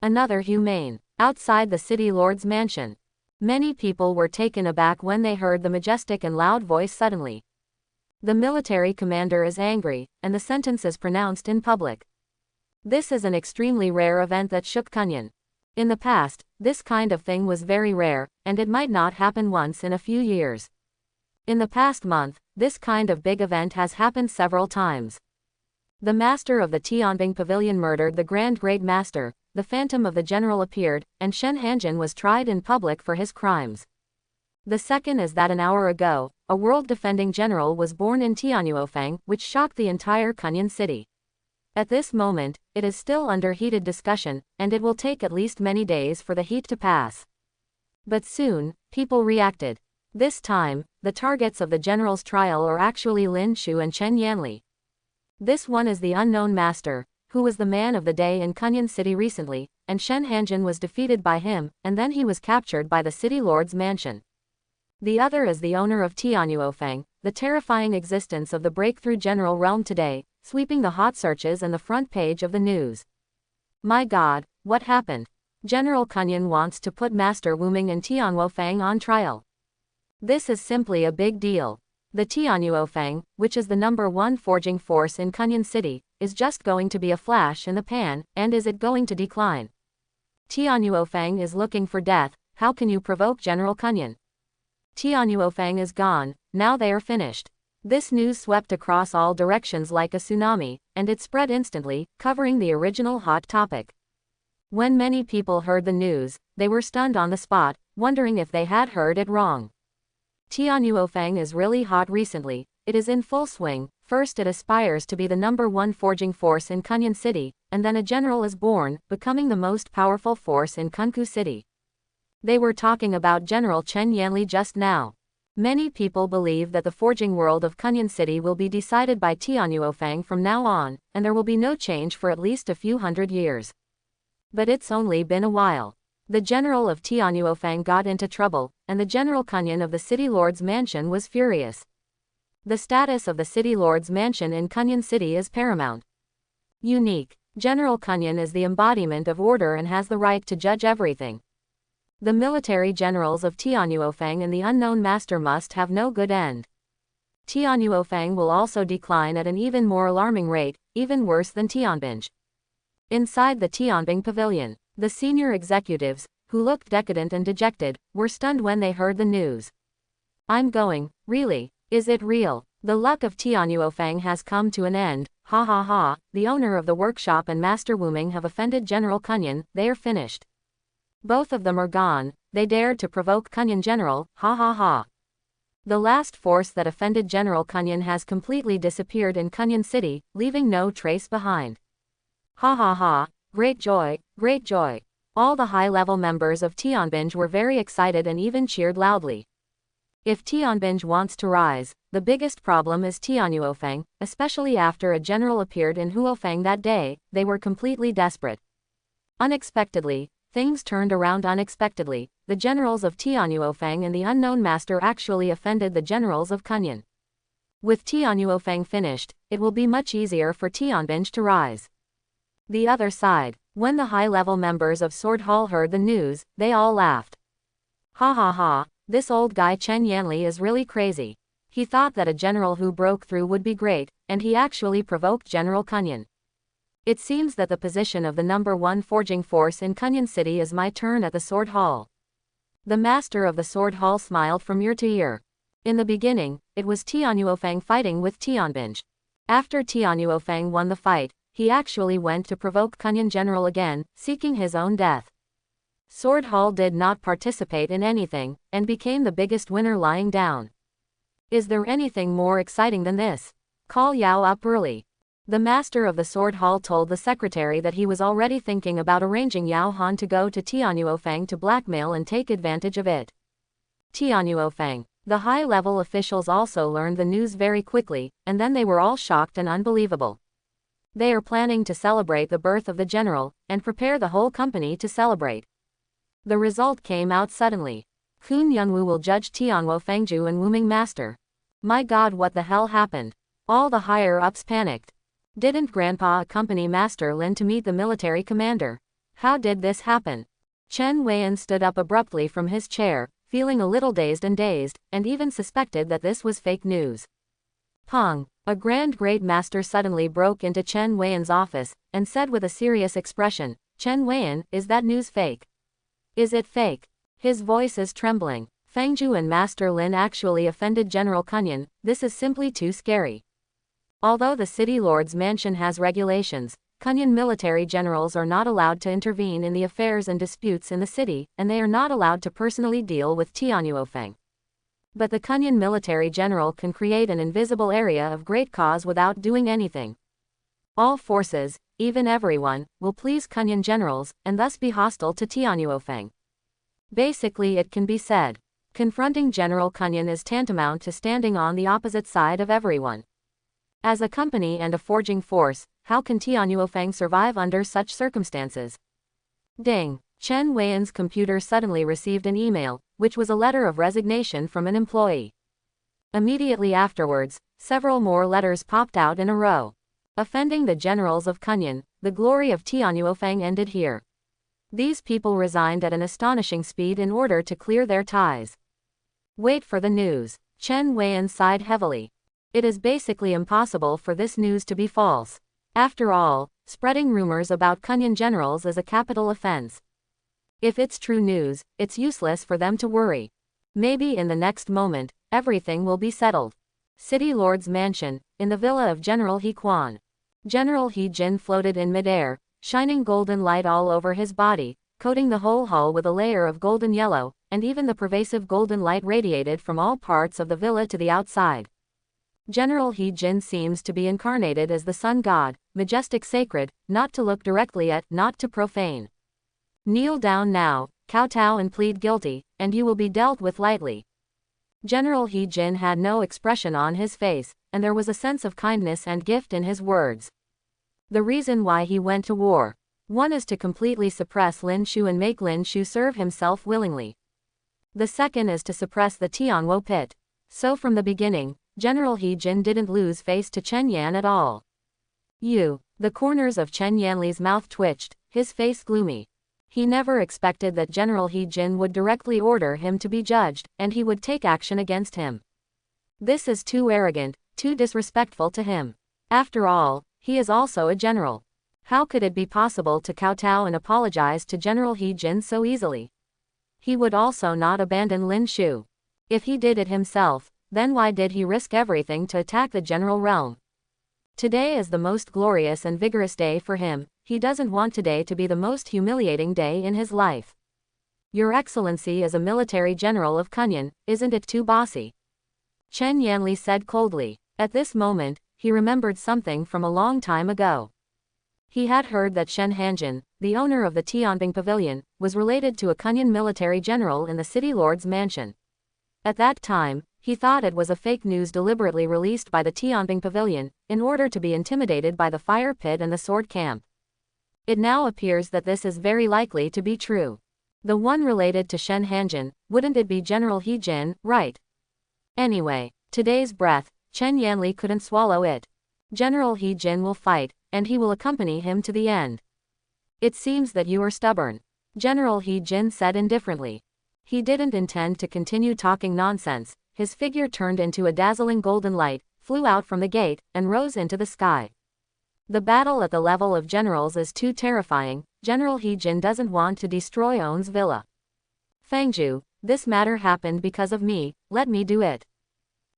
Another humane. Outside the city lord's mansion. Many people were taken aback when they heard the majestic and loud voice suddenly. The military commander is angry, and the sentence is pronounced in public. This is an extremely rare event that shook Kunyan. In the past, this kind of thing was very rare, and it might not happen once in a few years. In the past month, this kind of big event has happened several times. The master of the Tianbing Pavilion murdered the Grand Great Master, the phantom of the general appeared, and Shen Hanjin was tried in public for his crimes. The second is that an hour ago, a world-defending general was born in Tianyuofang, which shocked the entire Kunyan city. At this moment, it is still under heated discussion, and it will take at least many days for the heat to pass. But soon, people reacted. This time, the targets of the general's trial are actually Lin Shu and Chen Yanli. This one is the unknown master, who was the man of the day in Kunyan City recently, and Shen Hanjin was defeated by him, and then he was captured by the city lord's mansion. The other is the owner of Tianyuofang, the terrifying existence of the breakthrough general realm today, sweeping the hot searches and the front page of the news. My God, what happened? General Kunyan wants to put Master Wuming and Tianyuofang on trial. This is simply a big deal. The Tianyuofang, which is the #1 forging force in Kunyan City, is just going to be a flash in the pan, and is it going to decline? Tianyuofang is looking for death, how can you provoke General Kunyan? Tianyuofang is gone, now they are finished. This news swept across all directions like a tsunami, and it spread instantly, covering the original hot topic. When many people heard the news, they were stunned on the spot, wondering if they had heard it wrong. Tianyuofang is really hot recently, it is in full swing. First it aspires to be the #1 forging force in Kunyan City, and then a general is born, becoming the most powerful force in Kunku City. They were talking about General Chen Yanli just now. Many people believe that the forging world of Kunyan City will be decided by Tianyuofang from now on, and there will be no change for at least a few hundred years. But it's only been a while. The general of Tianyuofang got into trouble, and the General Kunyan of the City Lord's mansion was furious. The status of the City Lord's mansion in Kunyan City is paramount. Unique. General Kunyan is the embodiment of order and has the right to judge everything. The military generals of Tianyuofang and the unknown master must have no good end. Tianyuofang will also decline at an even more alarming rate, even worse than Tianbing. Inside the Tianbing Pavilion, the senior executives, who looked decadent and dejected, were stunned when they heard the news. I'm going, really? Is it real? The luck of Tianyuofang has come to an end, ha ha ha, the owner of the workshop and Master Wuming have offended General Kunyan, they are finished. Both of them are gone, they dared to provoke Kunyan General, ha ha ha. The last force that offended General Kunyan has completely disappeared in Kunyan City, leaving no trace behind. Ha ha ha, great joy, great joy. All the high-level members of Tianbing were very excited and even cheered loudly. If Tianbing wants to rise, the biggest problem is Tianyuofang, especially after a general appeared in Huofang that day, they were completely desperate. Unexpectedly, things turned around unexpectedly, the generals of Tianyuofang and the unknown master actually offended the generals of Kunyan. With Tianyuofang finished, it will be much easier for Tianbing to rise. The other side, when the high-level members of Sword Hall heard the news, they all laughed. Ha ha ha, this old guy Chen Yanli is really crazy. He thought that a general who broke through would be great, and he actually provoked General Kunyan. It seems that the position of the #1 forging force in Kunyan City is my turn at the Sword Hall. The master of the Sword Hall smiled from ear to ear. In the beginning, it was Tianyuofang fighting with Tianbing. After Tianyuofang won the fight, he actually went to provoke Kunyan General again, seeking his own death. Sword Hall did not participate in anything, and became the biggest winner lying down. Is there anything more exciting than this? Call Yao up early. The master of the sword hall told the secretary that he was already thinking about arranging Yao Han to go to Tianyuofeng to blackmail and take advantage of it. Tianyuofeng. The high-level officials also learned the news very quickly, and then they were all shocked and unbelievable. They are planning to celebrate the birth of the general, and prepare the whole company to celebrate. The result came out suddenly. Kun Yunwu will judge Tianwo Fengju and Wuming Master. My god, what the hell happened? All the higher-ups panicked. Didn't Grandpa accompany Master Lin to meet the military commander? How did this happen? Chen Weian stood up abruptly from his chair, feeling a little dazed, and even suspected that this was fake news. Pong! A great master suddenly broke into Chen Weian's office, and said with a serious expression, Chen Weian, is that news fake? Is it fake? His voice is trembling. Fengju and Master Lin actually offended General Kunyan. This is simply too scary. Although the city lord's mansion has regulations, Kunyan military generals are not allowed to intervene in the affairs and disputes in the city, and they are not allowed to personally deal with Tianyuofeng. But the Kunyan military general can create an invisible area of great cause without doing anything. All forces, even everyone, will please Kunyan generals, and thus be hostile to Tianyuofeng. Basically, it can be said, confronting General Kunyan is tantamount to standing on the opposite side of everyone. As a company and a forging force, how can Tianyuofeng survive under such circumstances? Ding! Chen Weian's computer suddenly received an email, which was a letter of resignation from an employee. Immediately afterwards, several more letters popped out in a row. Offending the generals of Kunyan, the glory of Tianyuofeng ended here. These people resigned at an astonishing speed in order to clear their ties. Wait for the news. Chen Weian sighed heavily. It is basically impossible for this news to be false. After all, spreading rumors about Kunyan generals is a capital offense. If it's true news, it's useless for them to worry. Maybe in the next moment, everything will be settled. City Lord's mansion, in the villa of General He Quan. General He Jin floated in midair, shining golden light all over his body, coating the whole hall with a layer of golden yellow, and even the pervasive golden light radiated from all parts of the villa to the outside. General He Jin seems to be incarnated as the sun god, majestic, sacred, not to look directly at, not to profane. Kneel down now, kowtow and plead guilty, and you will be dealt with lightly. General He Jin had no expression on his face, and there was a sense of kindness and gift in his words. The reason why he went to war. One is to completely suppress Lin Shu and make Lin Shu serve himself willingly. The second is to suppress the Tianwo pit. So from the beginning, General He Jin didn't lose face to Chen Yan at all. The corners of Chen Yanli's mouth twitched, his face gloomy. He never expected that General He Jin would directly order him to be judged, and he would take action against him. This is too arrogant, too disrespectful to him. After all, he is also a general. How could it be possible to kowtow and apologize to General He Jin so easily? He would also not abandon Lin Shu. If he did it himself, then why did he risk everything to attack the general realm? Today is the most glorious and vigorous day for him. He doesn't want today to be the most humiliating day in his life. Your Excellency is a military general of Kunyan, isn't it too bossy? Chen Yanli said coldly. At this moment, he remembered something from a long time ago. He had heard that Shen Hanjin, the owner of the Tianbing Pavilion, was related to a Kunyan military general in the city lord's mansion. At that time, he thought it was a fake news deliberately released by the Tianbing Pavilion, in order to be intimidated by the fire pit and the sword camp. It now appears that this is very likely to be true. The one related to Shen Hanjin, wouldn't it be General He Jin, right? Anyway, today's breath, Chen Yanli couldn't swallow it. General He Jin will fight, and he will accompany him to the end. It seems that you are stubborn. General He Jin said indifferently. He didn't intend to continue talking nonsense. His figure turned into a dazzling golden light, flew out from the gate, and rose into the sky. The battle at the level of generals is too terrifying. General He Jin doesn't want to destroy On's villa. Fengju, this matter happened because of me, let me do it.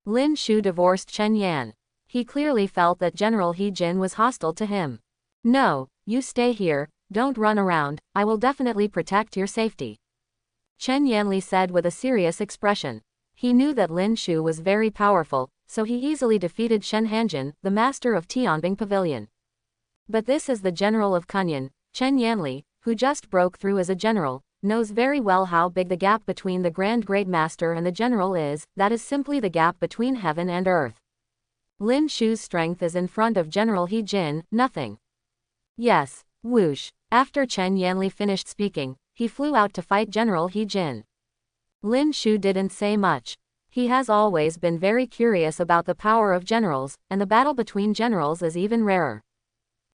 Lin Shu divorced Chen Yan. He clearly felt that General He Jin was hostile to him. No, you stay here, don't run around, I will definitely protect your safety. Chen Yanli said with a serious expression. He knew that Lin Shu was very powerful, so he easily defeated Shen Hanjin, the master of Tianbing Pavilion. But this is the general of Kunyan, Chen Yanli, who just broke through as a general, knows very well how big the gap between the Grand Great Master and the general is. That is simply the gap between heaven and earth. Lin Shu's strength is in front of General He Jin, nothing. Yes, whoosh. After Chen Yanli finished speaking, he flew out to fight General He Jin. Lin Shu didn't say much. He has always been very curious about the power of generals, and the battle between generals is even rarer.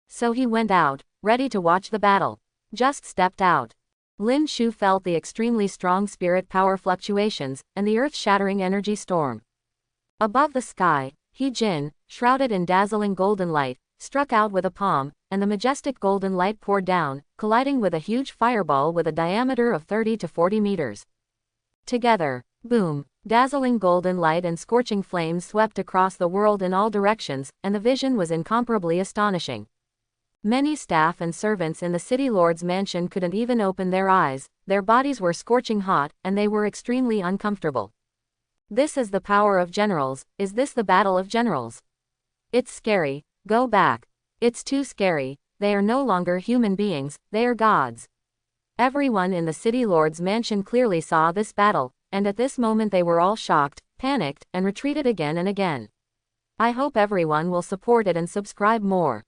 So he went out, ready to watch the battle. Just stepped out. Lin Shu felt the extremely strong spirit power fluctuations, and the earth-shattering energy storm. Above the sky, He Jin, shrouded in dazzling golden light, struck out with a palm, and the majestic golden light poured down, colliding with a huge fireball with a diameter of 30 to 40 meters. Together, boom, dazzling golden light and scorching flames swept across the world in all directions, and the vision was incomparably astonishing. Many staff and servants in the city lord's mansion couldn't even open their eyes, their bodies were scorching hot, and they were extremely uncomfortable. This is the power of generals. Is this the battle of generals? It's scary. Go back. It's too scary. They are no longer human beings, they are gods. Everyone in the city lord's mansion clearly saw this battle, and at this moment they were all shocked, panicked, and retreated again and again. I hope everyone will support it and subscribe more.